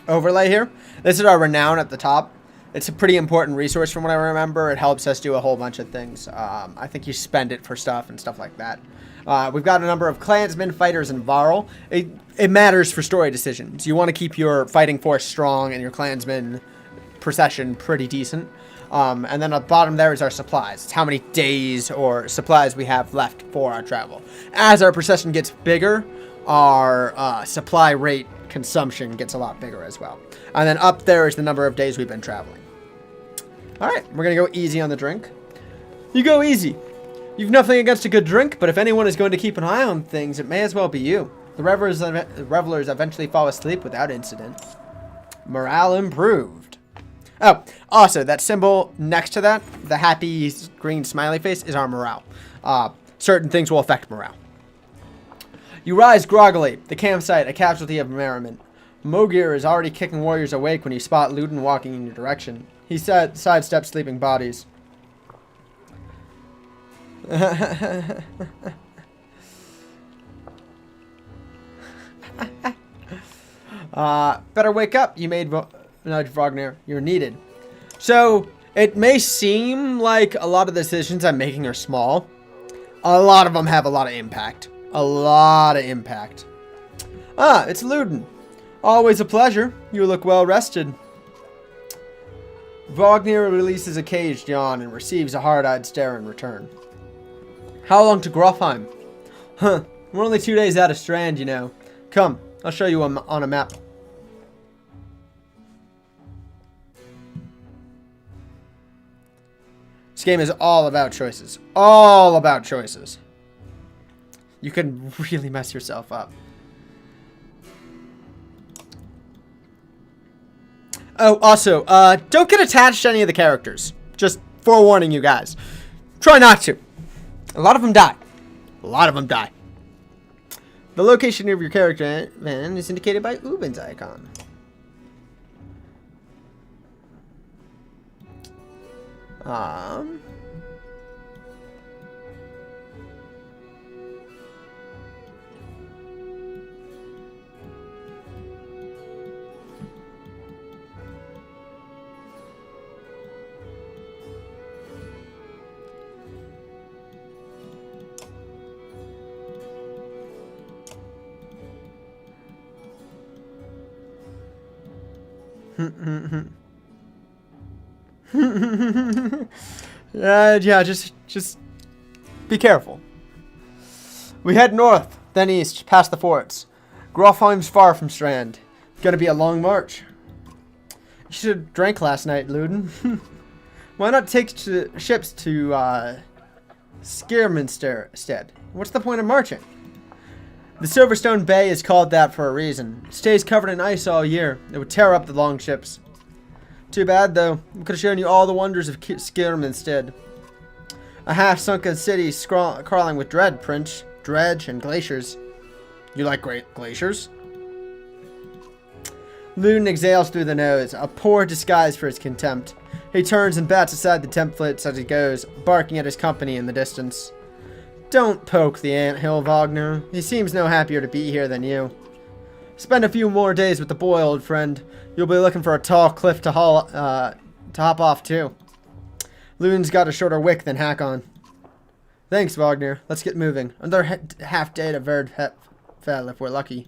overlay here. This is our renown at the top. It's a pretty important resource from what I remember. It helps us do a whole bunch of things. I think you spend it for stuff and stuff like that. We've got a number of clansmen, fighters, and Varl. It matters for story decisions. You want to keep your fighting force strong and your clansmen procession pretty decent. And then at the bottom there is our supplies. It's how many days or supplies we have left for our travel. As our procession gets bigger, our supply rate consumption gets a lot bigger as well. And then up there is the number of days we've been traveling. All right, we're going to go easy on the drink. You go easy. You've nothing against a good drink, but if anyone is going to keep an eye on things, it may as well be you. The revelers eventually fall asleep without incident. Morale improved. Oh, also, that symbol next to that, the happy green smiley face, is our morale. Certain things will affect morale. You rise groggily, the campsite a casualty of merriment. Mogir is already kicking warriors awake when you spot Luden walking in your direction. He sidesteps sleeping bodies. Better wake up, you made nudge Wagner. You're needed. So, it may seem like a lot of the decisions I'm making are small. A lot of them have a lot of impact. A lot of impact. Ah, it's Luden. Always a pleasure. You look well rested. Wagner releases a caged yawn and receives a hard-eyed stare in return. How long to Grofheim? Huh, we're only 2 days out of Strand, you know. Come, I'll show you on a map. This game is all about choices. All about choices. You can really mess yourself up. Oh, also, don't get attached to any of the characters. Just forewarning you guys. Try not to. A lot of them die. A lot of them die. The location of your character van is indicated by Ubin's icon. Yeah, just be careful. We head north, then east, past the forts. Grofheim's far from Strand. Gonna be a long march. You should have drank last night, Luden. Why not take ships to Skierminster instead? What's the point of marching? The Silverstone Bay is called that for a reason. It stays covered in ice all year. It would tear up the long ships. Too bad, though. We could have shown you all the wonders of Skirm instead. A half-sunken city crawling with dredge, and glaciers. You like great glaciers? Luden exhales through the nose, a poor disguise for his contempt. He turns and bats aside the templates as he goes, barking at his company in the distance. Don't poke the anthill, Wagner. He seems no happier to be here than you. Spend a few more days with the boy, old friend. You'll be looking for a tall cliff to hop off, too. Luden's got a shorter wick than Hakon. Thanks, Wagner. Let's get moving. Another half day to Verdfell if we're lucky.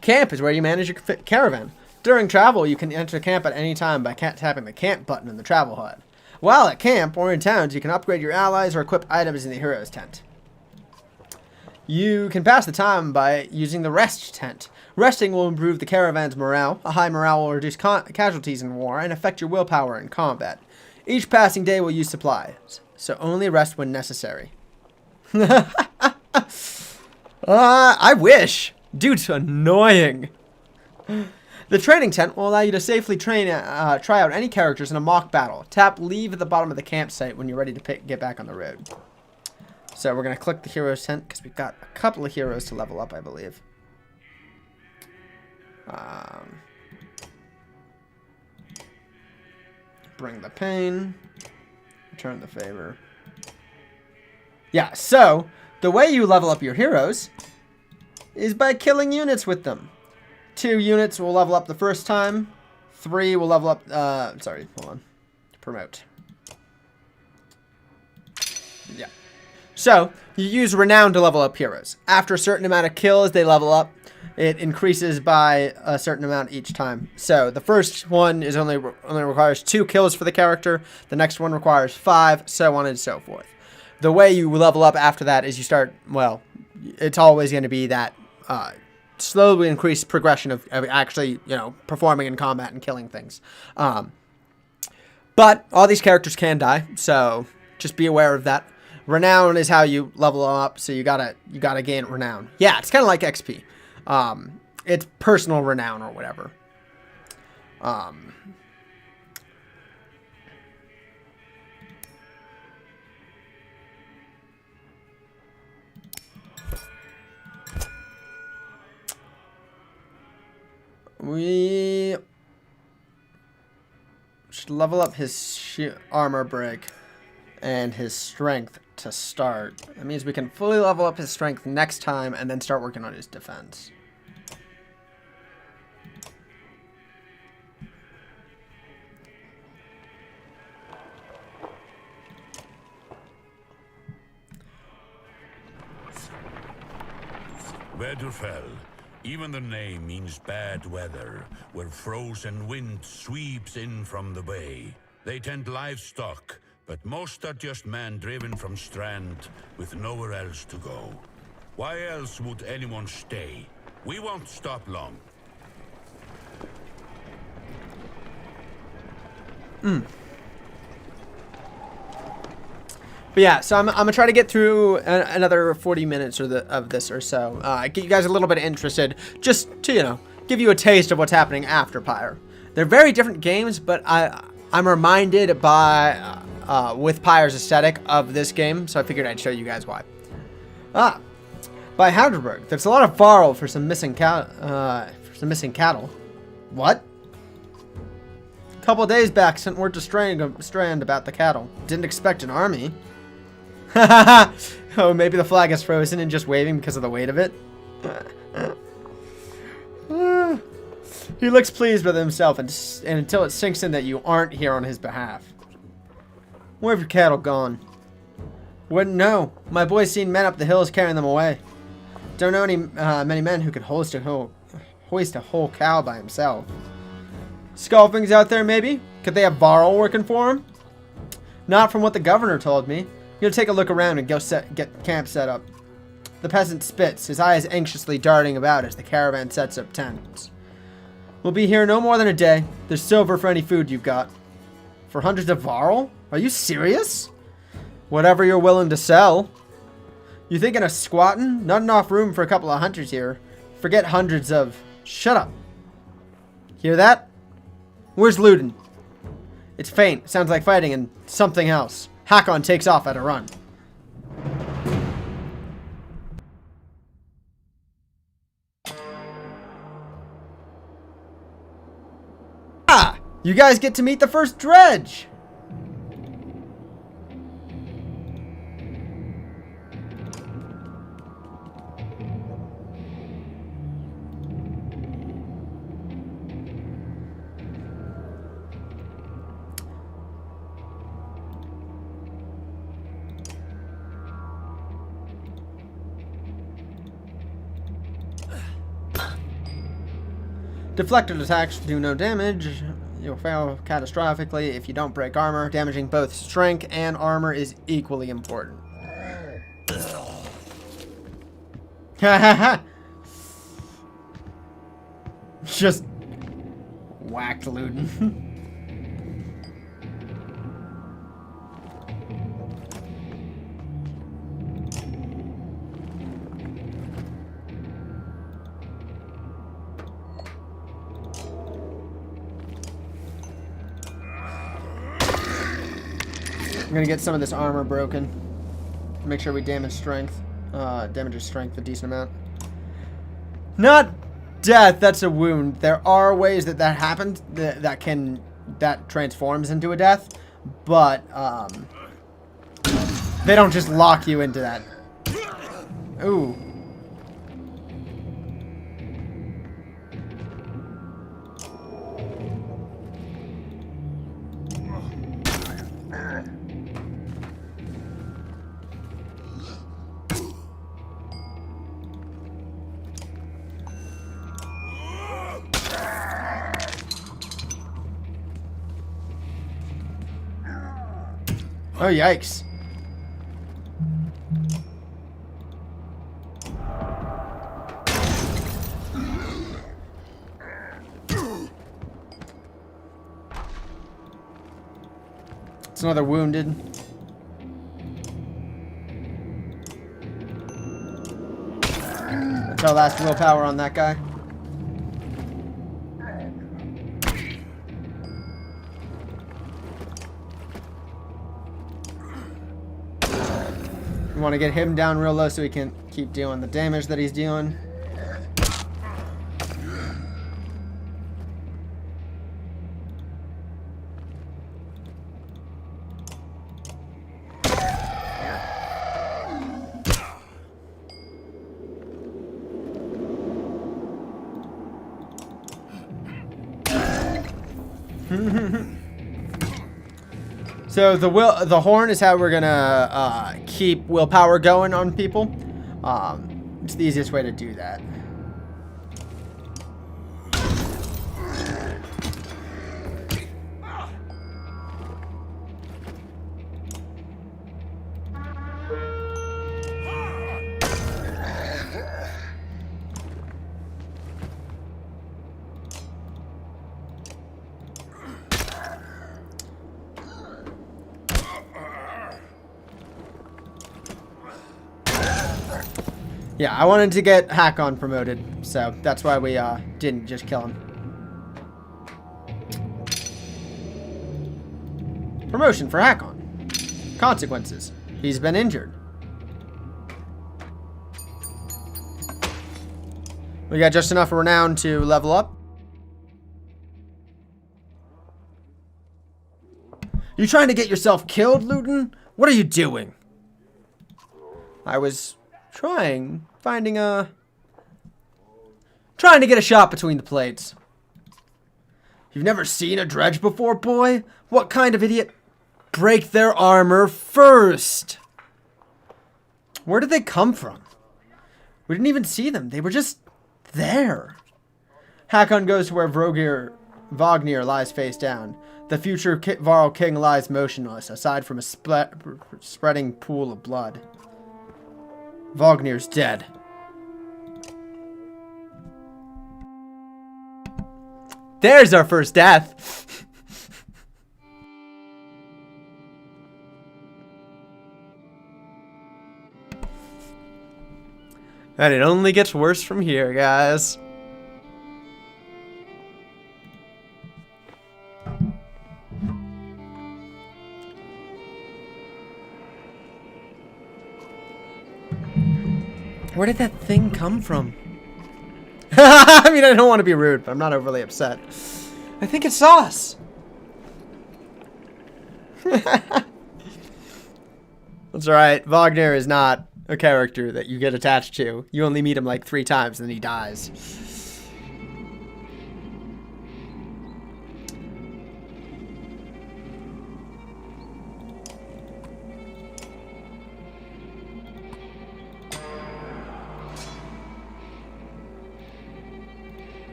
Camp is where you manage your caravan. During travel, you can enter camp at any time by tapping the camp button in the travel HUD. While at camp or in towns, you can upgrade your allies or equip items in the hero's tent. You can pass the time by using the rest tent. Resting will improve the caravan's morale. A high morale will reduce casualties in war and affect your willpower in combat. Each passing day will use supplies, so only rest when necessary. I wish. Dude's annoying. The training tent will allow you to safely try out any characters in a mock battle. Tap leave at the bottom of the campsite when you're ready to get back on the road. So we're going to click the hero's tent because we've got a couple of heroes to level up, I believe. Bring the pain. Return the favor. Yeah, so the way you level up your heroes is by killing units with them. 2 units will level up the first time. 3 will level up, sorry, hold on. Promote. Yeah. So, you use Renown to level up heroes. After a certain amount of kills, they level up. It increases by a certain amount each time. So, the first one is only requires 2 kills for the character. The next one requires 5, so on and so forth. The way you level up after that is you start, well, it's always going to be that, slowly increased progression of actually, performing in combat and killing things. But all these characters can die, so just be aware of that. Renown is how you level up, so you gotta gain renown. Yeah, it's kind of like XP. It's personal renown or whatever. We should level up his armor break and his strength to start. That means we can fully level up his strength next time and then start working on his defense. Winterfell. Even the name means bad weather, where frozen wind sweeps in from the bay. They tend livestock, but most are just men driven from Strand with nowhere else to go. Why else would anyone stay? We won't stop long. But yeah, so I'm gonna try to get through another 40 minutes of this or so. Get you guys a little bit interested, just to give you a taste of what's happening after Pyre. They're very different games, but I'm reminded by with Pyre's aesthetic of this game, so I figured I'd show you guys why. By Houderberg, there's a lot of Varl for some missing cattle. What? A couple days back, sent word to Strand about the cattle. Didn't expect an army. Oh, maybe the flag is frozen and just waving because of the weight of it. He looks pleased with himself, and until it sinks in that you aren't here on his behalf. Where have your cattle gone? Wouldn't know. My boy's seen men up the hills carrying them away. Don't know many men who could hoist a whole cow by himself. Scalpings out there, maybe? Could they have Varl working for him? Not from what the governor told me. I'm gonna take a look around and get camp set up. The peasant spits, his eyes anxiously darting about as the caravan sets up tents. We'll be here no more than a day. There's silver for any food you've got. For hundreds of Varl? Are you serious? Whatever you're willing to sell. You thinking of squatting? Not enough room for a couple of hunters here. Forget hundreds of... Shut up. Hear that? Where's Luden? It's faint. Sounds like fighting and something else. Hakon takes off at a run. Ah! You guys get to meet the first dredge! Deflected attacks do no damage. You'll fail catastrophically if you don't break armor. Damaging both strength and armor is equally important. Just whacked Luden. I'm gonna get some of this armor broken. Make sure we damage strength. Damage his strength a decent amount. Not death, that's a wound. There are ways that happens that transforms into a death, but they don't just lock you into that. Ooh. Oh, yikes. It's another wounded. That's our last willpower on that guy. We want to get him down real low so he can keep doing the damage that he's doing. So the horn is how we're gonna keep willpower going on people. It's the easiest way to do that. Yeah, I wanted to get Hakon promoted, so that's why we didn't just kill him. Promotion for Hakon. Consequences. He's been injured. We got just enough renown to level up. You trying to get yourself killed, Luton? What are you doing? I was trying to get a shot between the plates. You've never seen a dredge before, boy? What kind of idiot? Break their armor first. Where did they come from? We didn't even see them. They were just there. Hakon goes to where Vognir lies face down. The future Varl King lies motionless, aside from a spreading pool of blood. Vognir's dead. There's our first death. And it only gets worse from here, guys. Where did that thing come from? I mean, I don't want to be rude, but I'm not overly upset. I think it's sauce. That's alright. Vognir is not a character that you get attached to. You only meet him like 3 times and then he dies.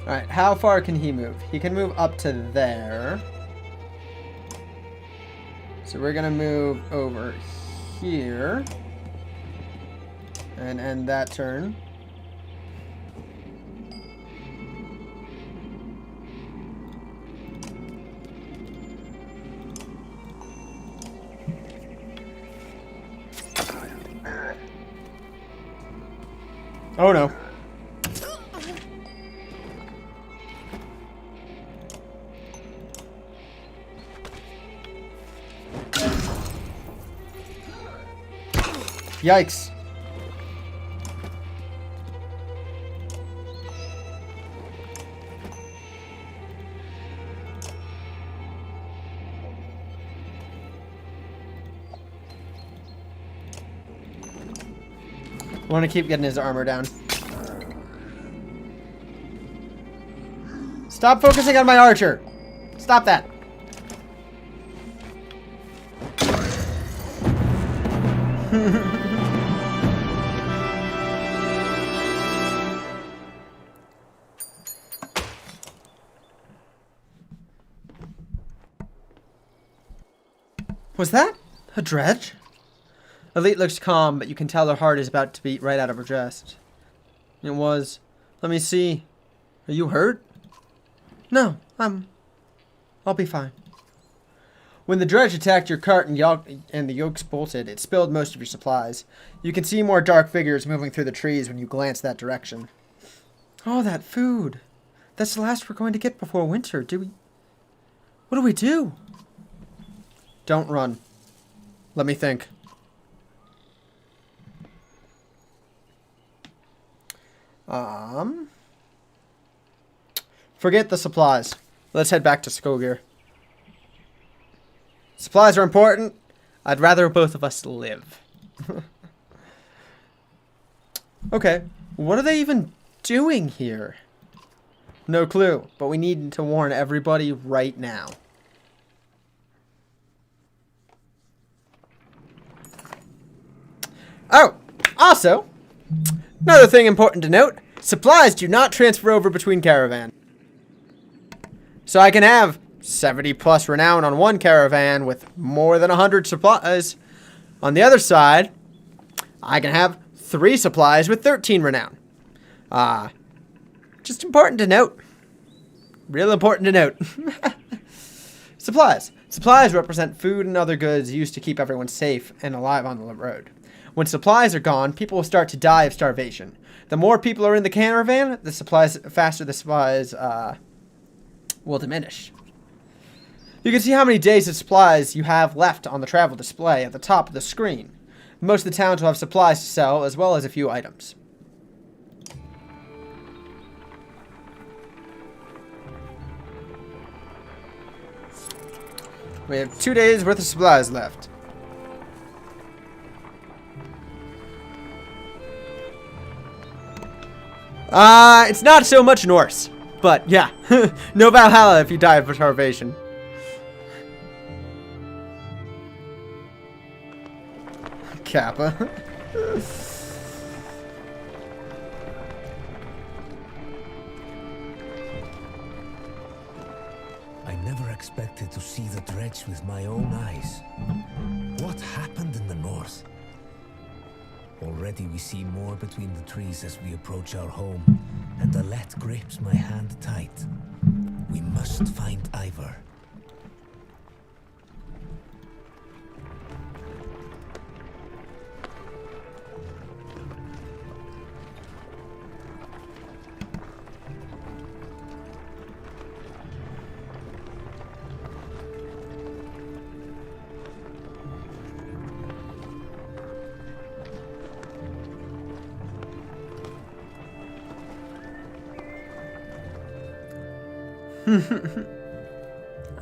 Alright, how far can he move? He can move up to there. So we're gonna move over here. And end that turn. Oh no. Yikes. Want to keep getting his armor down. Stop focusing on my archer. Stop that. Was that a dredge? Elite looks calm, but you can tell her heart is about to beat right out of her chest. It was. Let me see. Are you hurt? No, I'll be fine. When the dredge attacked your cart and the yokes bolted, it spilled most of your supplies. You can see more dark figures moving through the trees when you glance that direction. Oh, that food. That's the last we're going to get before winter. What do we do? Don't run. Let me think. Forget the supplies. Let's head back to Skogir. Supplies are important. I'd rather both of us live. Okay, what are they even doing here? No clue, but we need to warn everybody right now. Oh, also, another thing important to note, supplies do not transfer over between caravans. So I can have 70 plus renown on one caravan with more than 100 supplies. On the other side, I can have 3 supplies with 13 renown. Just important to note. Real important to note. Supplies. Supplies represent food and other goods used to keep everyone safe and alive on the road. When supplies are gone, people will start to die of starvation. The more people are in the caravan, faster the supplies will diminish. You can see how many days of supplies you have left on the travel display at the top of the screen. Most of the towns will have supplies to sell, as well as a few items. We have 2 days worth of supplies left. It's not so much Norse, but yeah, no Valhalla if you die of starvation. Kappa. I never expected to see the dredge with my own eyes. What happened in the north? Already we see more between the trees as we approach our home, and Alette grips my hand tight. We must find Ivar.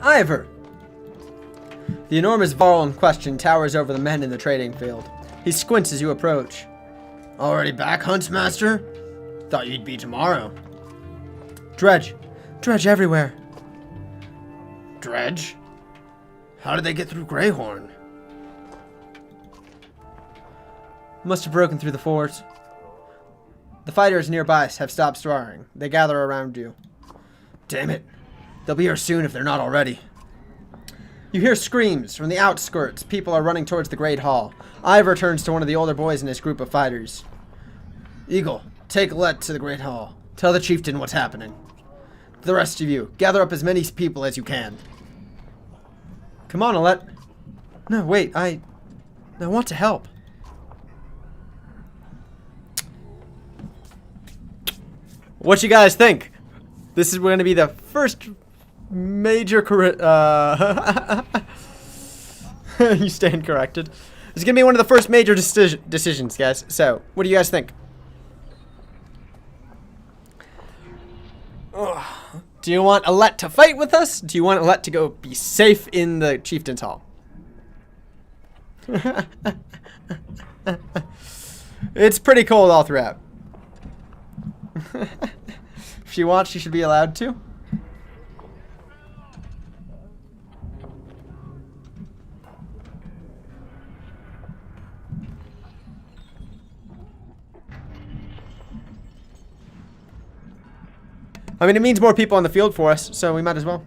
Ivar! The enormous varl in question towers over the men in the trading field. He squints as you approach. Already back, Huntsmaster? Thought you'd be tomorrow. Dredge. Dredge everywhere. Dredge? How did they get through Greyhorn? Must have broken through the fort. The fighters nearby have stopped sparring. They gather around you. Damn it. They'll be here soon if they're not already. You hear screams from the outskirts. People are running towards the Great Hall. Ivar turns to one of the older boys in his group of fighters. Eagle, take Let to the Great Hall. Tell the chieftain what's happening. The rest of you, gather up as many people as you can. Come on, Alette. No, wait, I want to help. What you guys think? This is going to be the first major you stand corrected. This is going to be one of the first major decisions, guys. So, what do you guys think? Do you want Alette to fight with us? Do you want Alette to go be safe in the Chieftain's Hall? It's pretty cold all throughout. If she wants, she should be allowed to. I mean, it means more people on the field for us, so we might as well.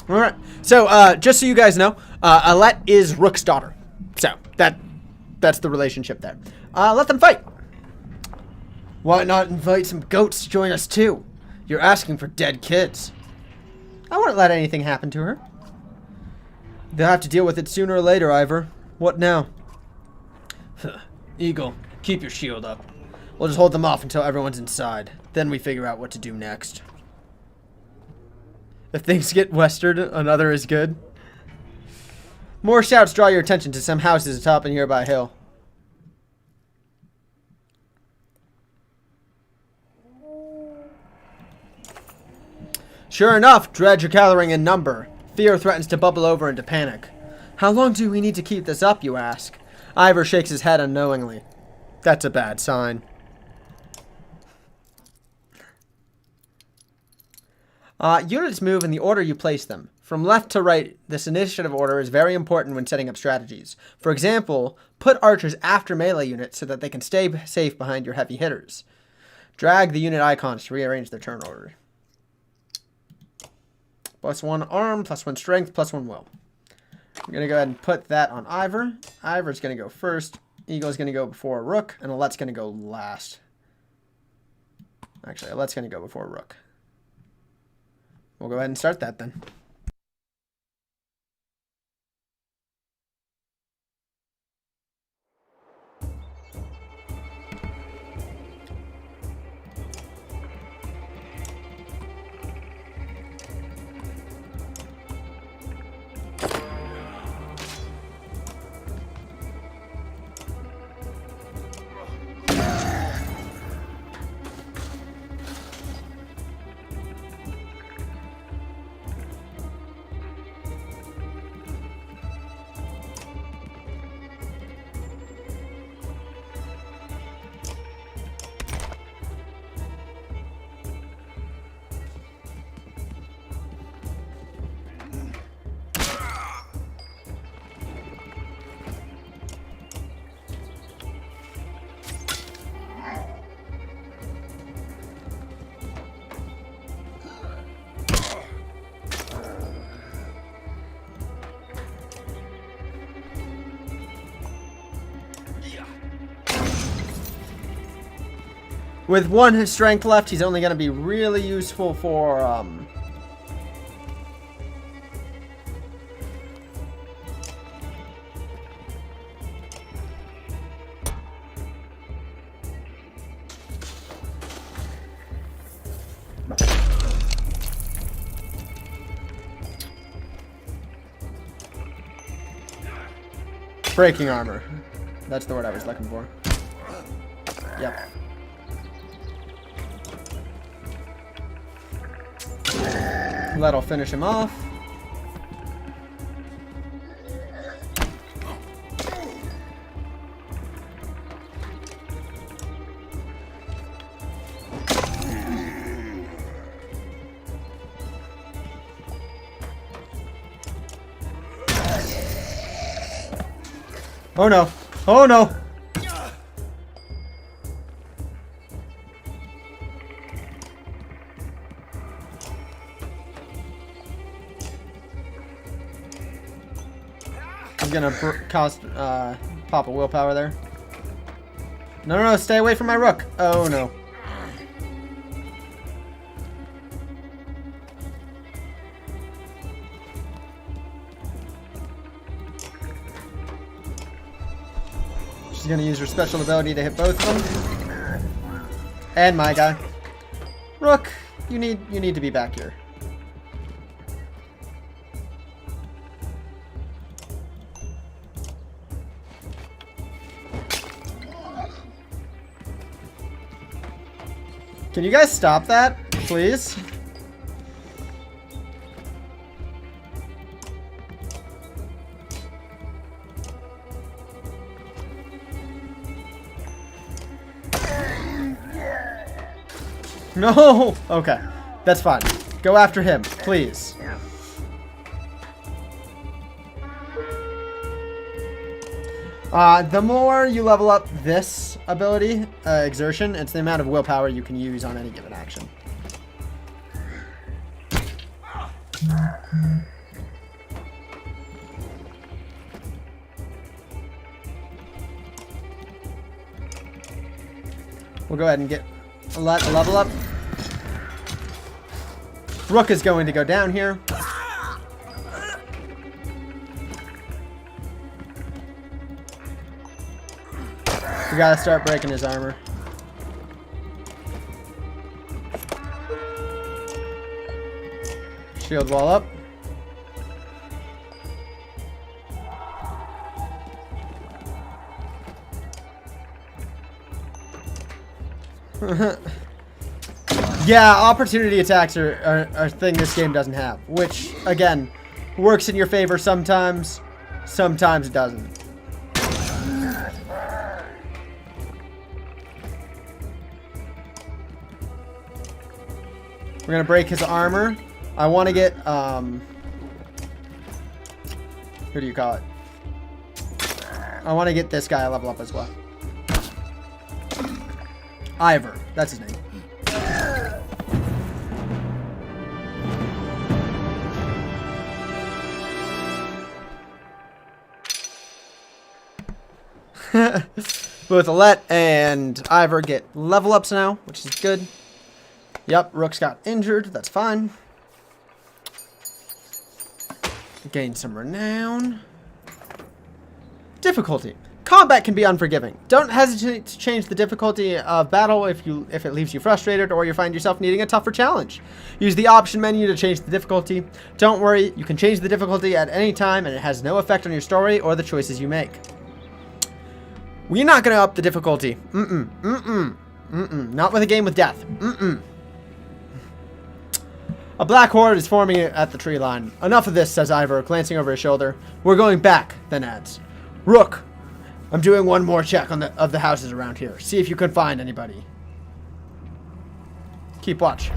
All right. So, just so you guys know, Alette is Rook's daughter. So, that's the relationship there. Let them fight. Why not invite some goats to join us, too? You're asking for dead kids. I wouldn't let anything happen to her. They'll have to deal with it sooner or later, Ivor. What now? Eagle, keep your shield up. We'll just hold them off until everyone's inside. Then we figure out what to do next. If things get western, another is good. More shouts draw your attention to some houses atop a nearby hill. Sure enough, dreads are gathering in number. Fear threatens to bubble over into panic. How long do we need to keep this up, you ask? Ivor shakes his head unknowingly. That's a bad sign. Units move in the order you place them. From left to right, this initiative order is very important when setting up strategies. For example, put archers after melee units so that they can stay safe behind your heavy hitters. Drag the unit icons to rearrange their turn order. +1 arm, +1 strength, +1 will. I'm going to go ahead and put that on Ivor. Ivor's going to go first. Eagle's going to go before Rook. And Alette's going to go last. Actually, Alette's going to go before Rook. We'll go ahead and start that then. With 1 strength left, he's only going to be really useful for, breaking armor. That's the word I was looking for. Yep. That'll finish him off. Oh no. Oh no. I'm gonna cost pop a willpower there. No, no, no, stay away from my rook. Oh no. She's gonna use her special ability to hit both of them. And my guy. Rook, you need to be back here. Can you guys stop that, please? No! Okay. That's fine. Go after him, please. The more you level up this ability, exertion, it's the amount of willpower you can use on any given action. We'll go ahead and get a level up. Rook is going to go down here. We gotta start breaking his armor. Shield wall up. Yeah, opportunity attacks are a thing this game doesn't have, which, again, works in your favor sometimes, sometimes it doesn't. We're gonna break his armor. I want to get, who do you call it? I want to get this guy a level up as well. Ivor, that's his name. Both Alette and Ivor get level ups now, which is good. Yep, Rook's got injured. That's fine. Gain some renown. Difficulty. Combat can be unforgiving. Don't hesitate to change the difficulty of battle if it leaves you frustrated or you find yourself needing a tougher challenge. Use the option menu to change the difficulty. Don't worry, you can change the difficulty at any time and it has no effect on your story or the choices you make. We're not going to up the difficulty. Not with a game with death. A black horde is forming at the tree line. Enough of this, says Ivor, glancing over his shoulder. We're going back, then adds. Rook, I'm doing one more check on the houses around here. See if you can find anybody. Keep watch.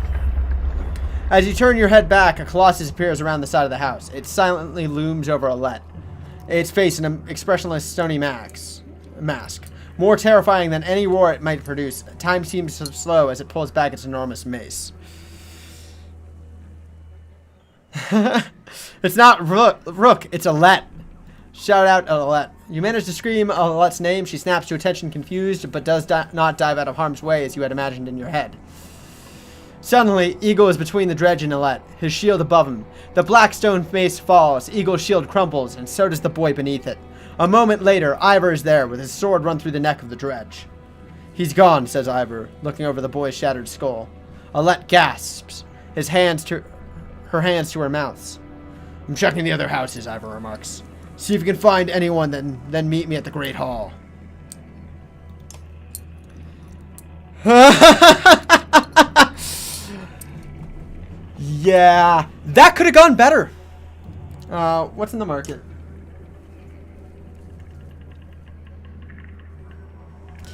As you turn your head back, a colossus appears around the side of the house. It silently looms over Alette, its face in an expressionless stony mask. More terrifying than any roar it might produce. Time seems so slow as it pulls back its enormous mace. It's not Rook, it's Alette. Shout out at Alette. You manage to scream Alette's name. She snaps to attention, confused, but does not dive out of harm's way as you had imagined in your head. Suddenly, Eagle is between the dredge and Alette, his shield above him. The black stone mace falls, Eagle's shield crumbles, and so does the boy beneath it. A moment later, Ivor is there, with his sword run through the neck of the dredge. He's gone, says Ivor, looking over the boy's shattered skull. Alette gasps, her hands to her mouth. I'm checking the other houses, Ivor remarks. See if you can find anyone, then meet me at the Great Hall. Yeah, that could have gone better. What's in the market?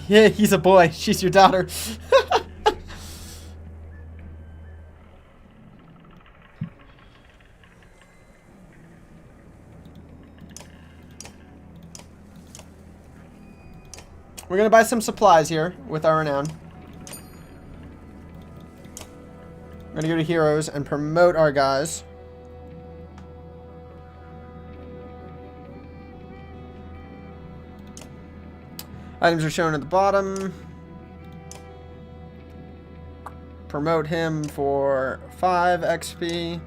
Yeah, he's a boy. She's your daughter. We're going to buy some supplies here with our renown. We're going to go to heroes and promote our guys. Items are shown at the bottom. Promote him for 5 XP.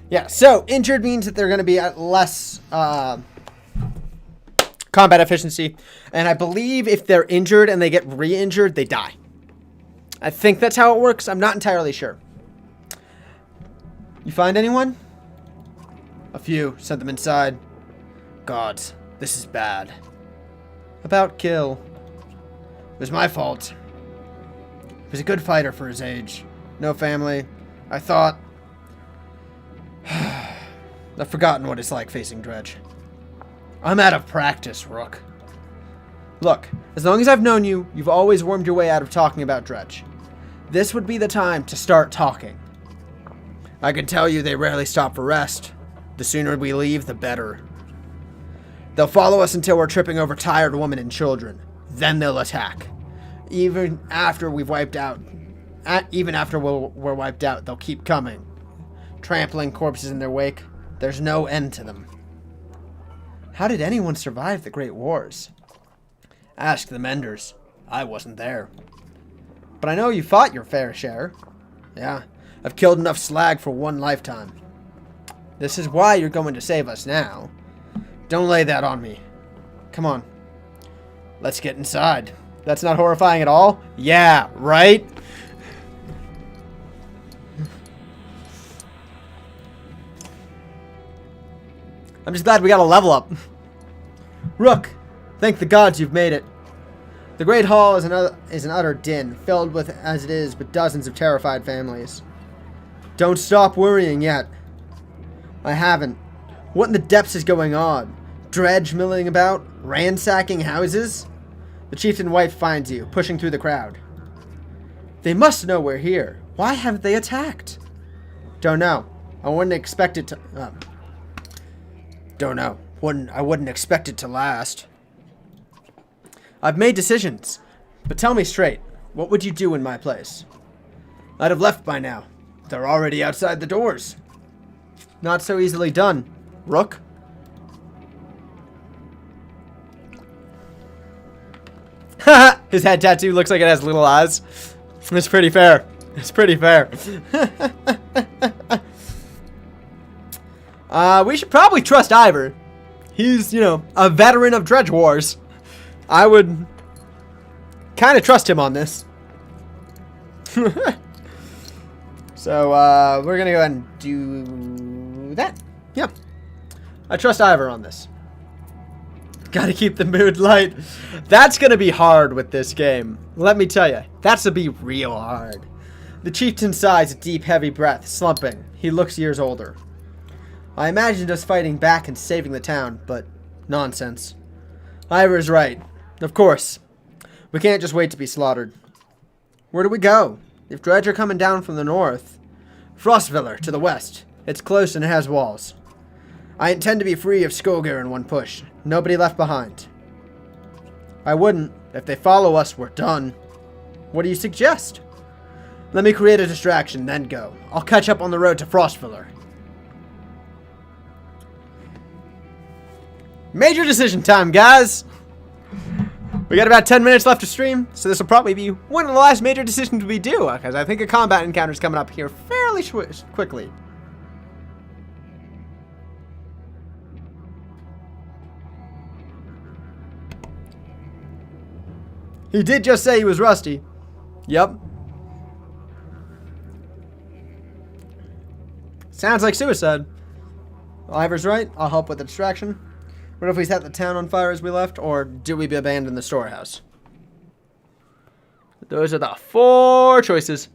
Yeah, so injured means that they're going to be at less combat efficiency. And I believe if they're injured and they get re-injured, they die. I think that's how it works. I'm not entirely sure. You find anyone? A few. Sent them inside. Gods, this is bad. About Kill. It was my fault. He was a good fighter for his age. No family. I thought... I've forgotten what it's like facing Dredge. I'm out of practice, Rook. Look, as long as I've known you, you've always wormed your way out of talking about Dredge. This would be the time to start talking. I can tell you they rarely stop for rest. The sooner we leave, the better. They'll follow us until we're tripping over tired women and children. Then they'll attack. Even after we're wiped out, they'll keep coming. Trampling corpses in their wake. There's no end to them. How did anyone survive the Great Wars? Ask the Menders. I wasn't there. But I know you fought your fair share. Yeah, I've killed enough slag for one lifetime. This is why you're going to save us now. Don't lay that on me. Come on. Let's get inside. That's not horrifying at all? Yeah, right? I'm just glad we got a level up. Rook, thank the gods you've made it. The Great Hall is an utter din, filled with, as it is, with dozens of terrified families. Don't stop worrying yet. I haven't. What in the depths is going on? Dredge milling about? Ransacking houses? The chieftain wife finds you, pushing through the crowd. They must know we're here. Why haven't they attacked? Don't know. I wouldn't expect it to... don't know. I wouldn't expect it to last. I've made decisions. But tell me straight. What would you do in my place? I'd have left by now. They're already outside the doors. Not so easily done. Rook? Haha! His head tattoo looks like it has little eyes. It's pretty fair. It's pretty fair. We should probably trust Ivor. He's, you know, a veteran of Dredge Wars. I would kind of trust him on this. So, we're going to go ahead and do that. Yep. I trust Ivor on this. Gotta keep the mood light. That's gonna be hard with this game. Let me tell you, that's gonna be real hard. The chieftain sighs a deep, heavy breath, slumping. He looks years older. I imagined us fighting back and saving the town, but nonsense. Ivor's right. Of course. We can't just wait to be slaughtered. Where do we go? If Dredge are coming down from the north. Frostviller, to the west. It's close and it has walls. I intend to be free of Skoger in one push. Nobody left behind. I wouldn't. If they follow us, we're done. What do you suggest? Let me create a distraction, then go. I'll catch up on the road to Frostviller. Major decision time, guys! We got about 10 minutes left to stream, so this will probably be one of the last major decisions we do, because I think a combat encounter is coming up here fairly quickly. He did just say he was rusty. Yep. Sounds like suicide. Ivor's right. I'll help with the distraction. What if we set the town on fire as we left, or do we abandon the storehouse? Those are the 4 choices.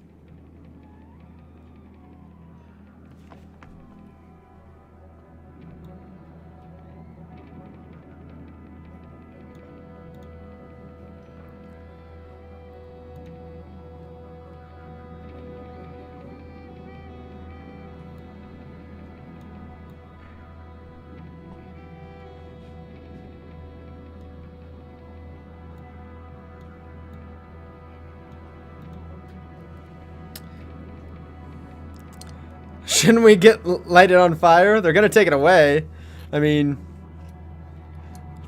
Shouldn't we light it on fire? They're gonna take it away. I mean,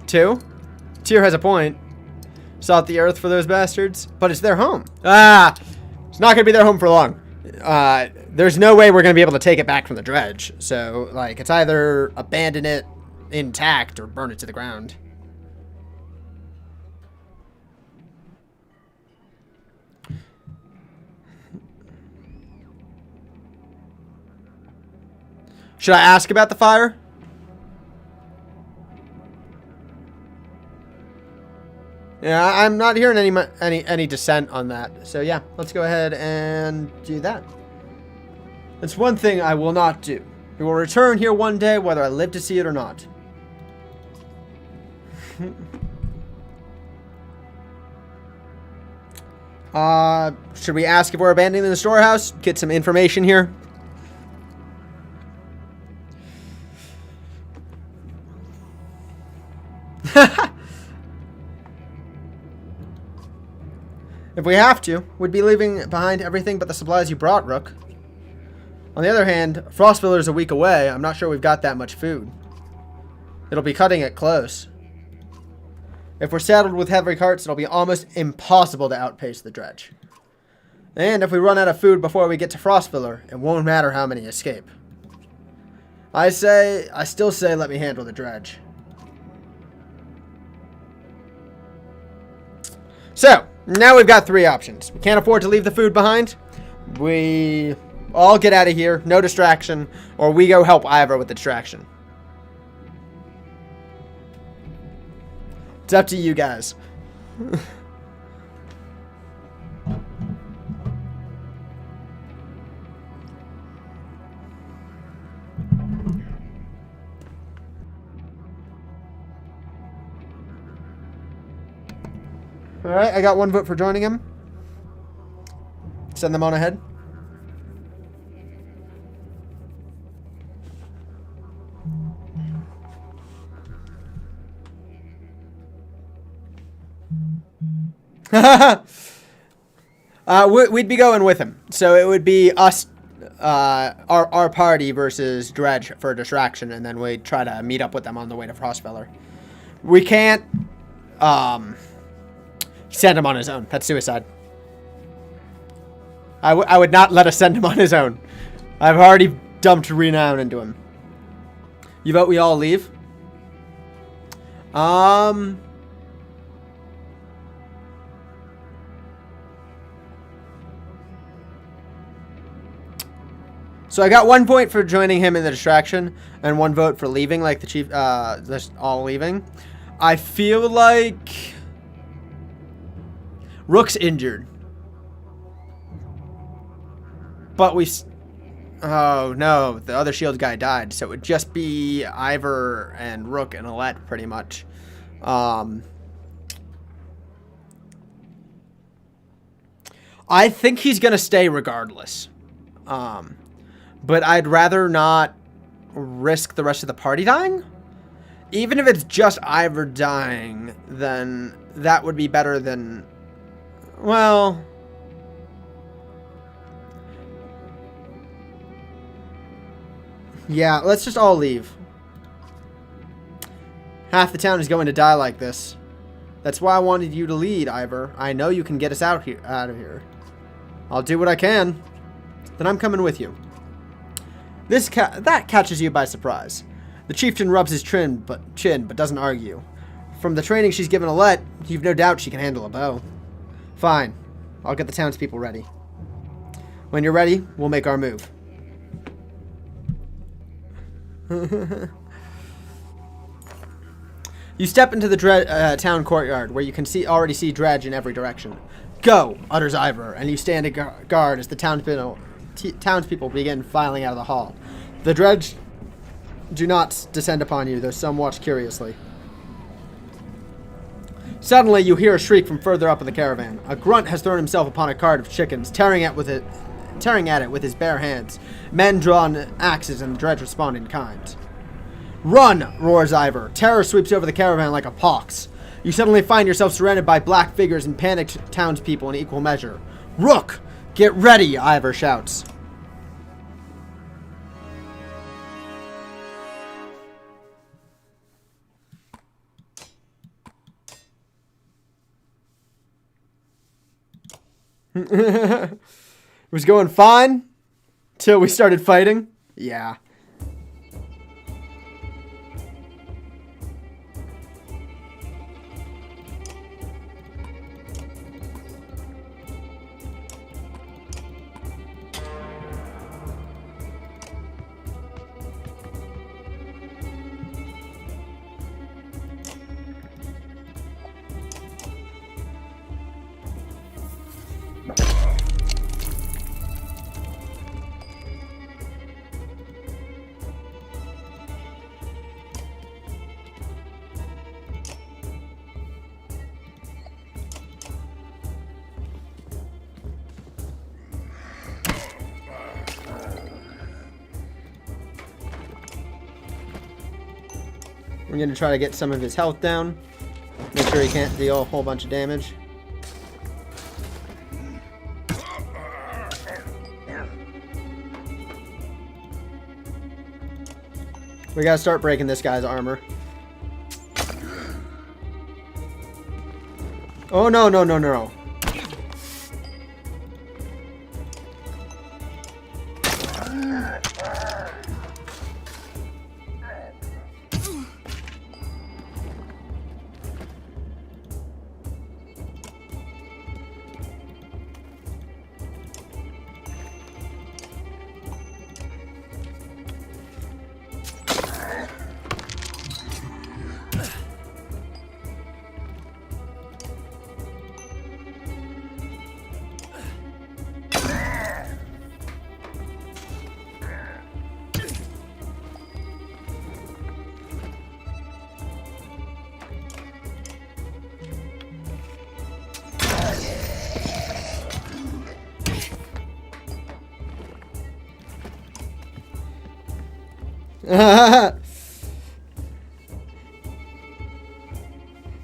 2? Tyr has a point. Salt the earth for those bastards, but it's their home. Ah, it's not gonna be their home for long. There's no way we're gonna be able to take it back from the dredge. So, like, it's either abandon it intact or burn it to the ground. Should I ask about the fire? Yeah, I'm not hearing any dissent on that. So yeah, let's go ahead and do that. That's one thing I will not do. We will return here one day, whether I live to see it or not. Should we ask if we're abandoning the storehouse? Get some information here. If we have to, we'd be leaving behind everything but the supplies you brought, Rook. On the other hand, Frostviller is a week away. I'm not sure we've got that much food. It'll be cutting it close. If we're saddled with heavy carts, it'll be almost impossible to outpace the dredge. And if we run out of food before we get to Frostviller, it won't matter how many escape. I still say let me handle the dredge. So, now we've got 3 options. We can't afford to leave the food behind. We all get out of here, no distraction, or we go help Ivor with the distraction. It's up to you guys. Alright, I got 1 vote for joining him. Send them on ahead. We'd be going with him. So it would be us, our party versus Dredge for a distraction, and then we'd try to meet up with them on the way to Frostfeller. We can't, send him on his own. That's suicide. I would not let us send him on his own. I've already dumped renown into him. You vote we all leave? So I got 1 point for joining him in the distraction, and 1 vote for leaving, like the chief, just all leaving. I feel like Rook's injured. But oh no, the other shield guy died, so it would just be Ivor and Rook and Alette pretty much. I think he's gonna stay regardless. But I'd rather not risk the rest of the party dying. Even if it's just Ivor dying, then that would be better than, well, yeah, let's just all leave. Half the town is going to die like this. That's why I wanted you to lead, Ivor. I know you can get us out of here. I'll do what I can. Then I'm coming with you. That catches you by surprise. The chieftain rubs his chin, but doesn't argue. From the training she's given Alette, you've no doubt she can handle a bow. Fine. I'll get the townspeople ready. When you're ready, we'll make our move. You step into the town courtyard, where you can already see Dredge in every direction. Go, utters Ivor, and you stand at guard as the townspeople begin filing out of the hall. The Dredge do not descend upon you, though some watch curiously. Suddenly, you hear a shriek from further up in the caravan. A grunt has thrown himself upon a cart of chickens, tearing at it with his bare hands. Men draw axes, and the Dredge respond in kind. Run, roars Ivor. Terror sweeps over the caravan like a pox. You suddenly find yourself surrounded by black figures and panicked townspeople in equal measure. Rook! Get ready, Ivor shouts. It was going fine till we started fighting. Yeah. We're going to try to get some of his health down. Make sure he can't deal a whole bunch of damage. We gotta start breaking this guy's armor. Oh, no, no, no, no.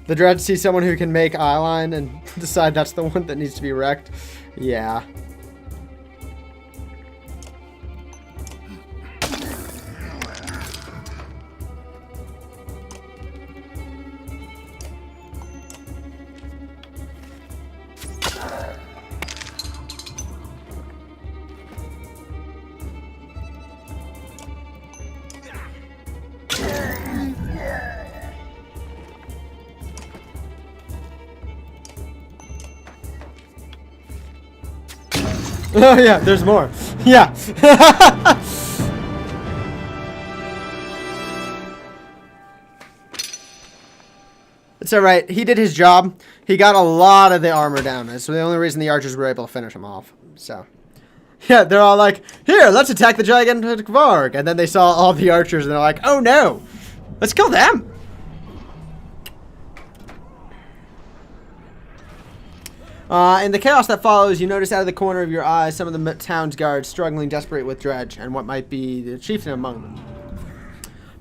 The dread see someone who can make eyeline and decide that's the one that needs to be wrecked. Yeah. Oh yeah, there's more. Yeah. It's alright. He did his job. He got a lot of the armor down. That's the only reason the archers were able to finish him off. So, yeah, they're all like, here, let's attack the gigantic Varg. And then they saw all the archers and they're like, oh no, let's kill them. In the chaos that follows, you notice out of the corner of your eye some of the town's guards struggling desperate with Dredge and what might be the chieftain among them.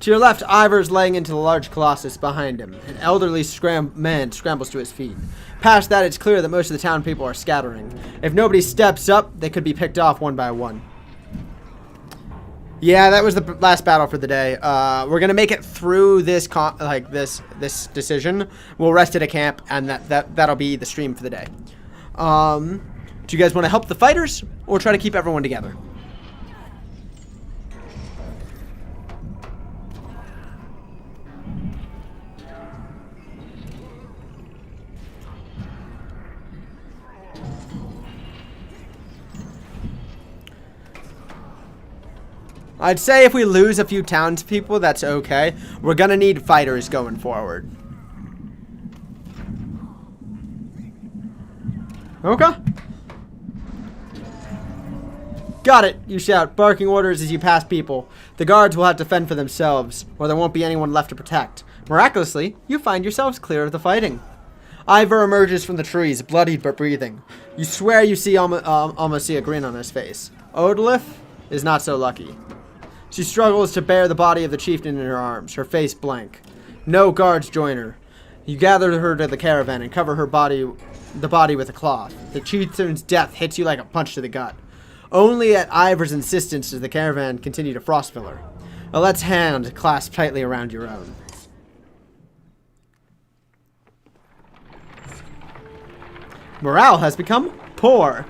To your left, Ivor's laying into the large colossus behind him. An elderly man scrambles to his feet. Past that, it's clear that most of the town people are scattering. If nobody steps up, they could be picked off one by one. Yeah, that was the last battle for the day. We're gonna make it through this this decision. We'll rest at a camp, and that'll be the stream for the day. Do you guys want to help the fighters or try to keep everyone together? I'd say if we lose a few townspeople, that's okay. We're gonna need fighters going forward. Okay. Got it, you shout, barking orders as you pass people. The guards will have to fend for themselves, or there won't be anyone left to protect. Miraculously, you find yourselves clear of the fighting. Ivor emerges from the trees, bloodied but breathing. You swear you see almost see a grin on his face. Odalith is not so lucky. She struggles to bear the body of the chieftain in her arms, her face blank. No guards join her. You gather her to the caravan and cover the body with a cloth. The chieftain's death hits you like a punch to the gut. Only at Ivor's insistence does the caravan continue to frostfill her. Alette's hand clasped tightly around your own. Morale has become poor.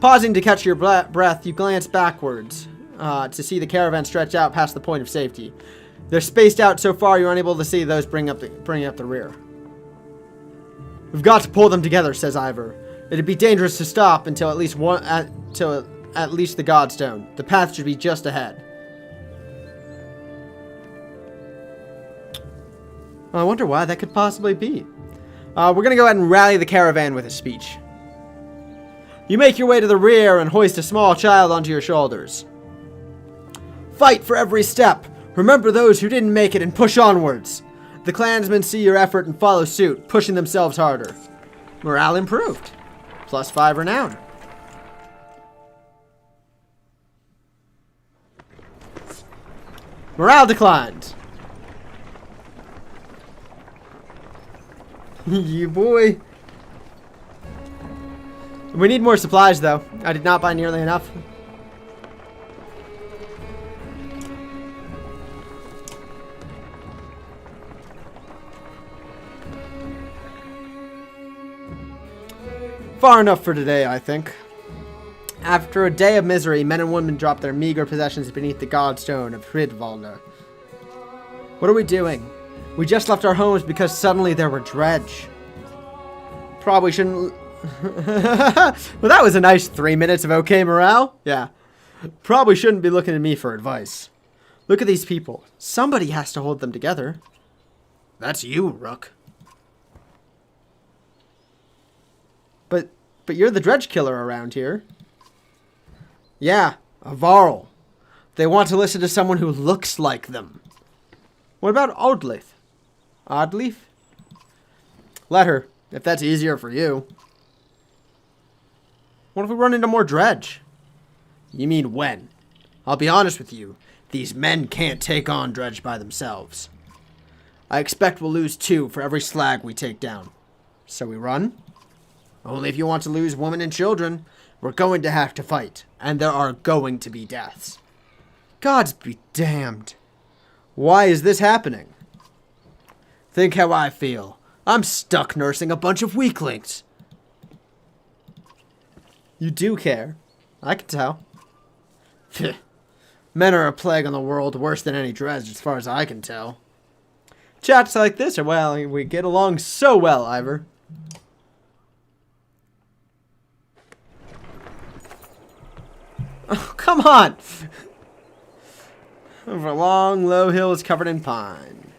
Pausing to catch your breath, you glance backwards to see the caravan stretch out past the point of safety. They're spaced out so far you're unable to see those bringing up the rear. We've got to pull them together, says Ivor. It'd be dangerous to stop until at least the Godstone. The path should be just ahead. Well, I wonder why that could possibly be. We're gonna go ahead and rally the caravan with a speech. You make your way to the rear and hoist a small child onto your shoulders. Fight for every step. Remember those who didn't make it and push onwards. The clansmen see your effort and follow suit, pushing themselves harder. Morale improved. +5 renown. Morale declined. You boy. We need more supplies, though. I did not buy nearly enough. Far enough for today, I think. After a day of misery, men and women dropped their meager possessions beneath the godstone of Hridvalder. What are we doing? We just left our homes because suddenly there were dredge. Probably shouldn't... Well, that was a nice 3 minutes of okay morale. Yeah. Probably shouldn't be looking at me for advice. Look at these people. Somebody has to hold them together. That's you, Rook. But you're the dredge killer around here. Yeah, a Varl. They want to listen to someone who looks like them. What about Oddleif? Oddleif? Let her, if that's easier for you. What if we run into more dredge? You mean when? I'll be honest with you. These men can't take on dredge by themselves. I expect we'll lose 2 for every slag we take down. So we run? Only if you want to lose women and children. We're going to have to fight. And there are going to be deaths. Gods be damned. Why is this happening? Think how I feel. I'm stuck nursing a bunch of weaklings. You do care. I can tell. Men are a plague on the world, worse than any dredge, as far as I can tell. Chats like this are, well, we get along so well, Ivor. Oh, come on! Over long, low hills covered in pine.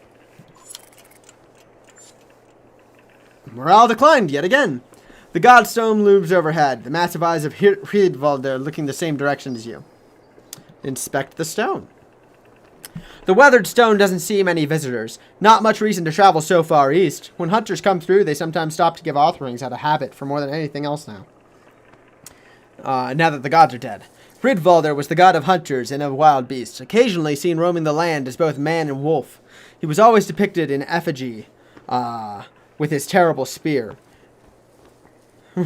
Morale declined yet again. The godstone looms overhead, the massive eyes of Hridvalder looking the same direction as you. Inspect the stone. The weathered stone doesn't see many visitors. Not much reason to travel so far east. When hunters come through, they sometimes stop to give offerings out of habit for more than anything else now. Now that the gods are dead. Hridvalder was the god of hunters and of wild beasts, occasionally seen roaming the land as both man and wolf. He was always depicted in effigy, with his terrible spear.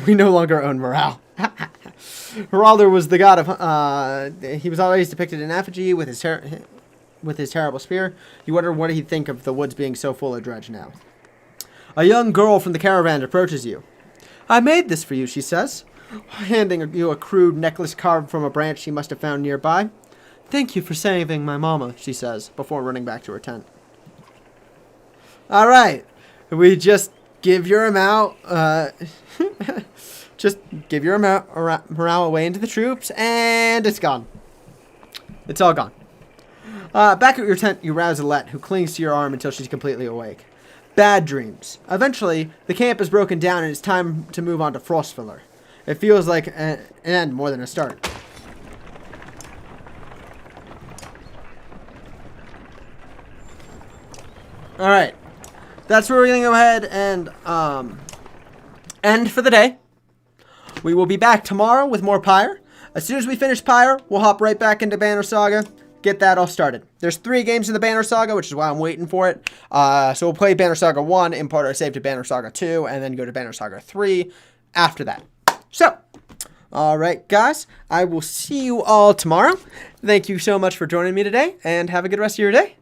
We no longer own morale. Hridvalder was the god of, he was always depicted in effigy with his terrible spear. You wonder what he'd think of the woods being so full of dredge now. A young girl from the caravan approaches you. I made this for you, she says, handing you a crude necklace carved from a branch she must have found nearby. Thank you for saving my mama, she says, before running back to her tent. All right. We just give your amount, just give your morale away into the troops, and it's gone. It's all gone. Back at your tent, you rouse Alette, who clings to your arm until she's completely awake. Bad dreams. Eventually, the camp is broken down and it's time to move on to Frostfiller. It feels like an end more than a start. Alright. That's where we're going to go ahead and end for the day. We will be back tomorrow with more Pyre. As soon as we finish Pyre, we'll hop right back into Banner Saga. Get that all started. There's 3 games in the Banner Saga, which is why I'm waiting for it. So we'll play Banner Saga 1, import our save to Banner Saga 2, and then go to Banner Saga 3 after that. So, alright guys, I will see you all tomorrow. Thank you so much for joining me today, and have a good rest of your day.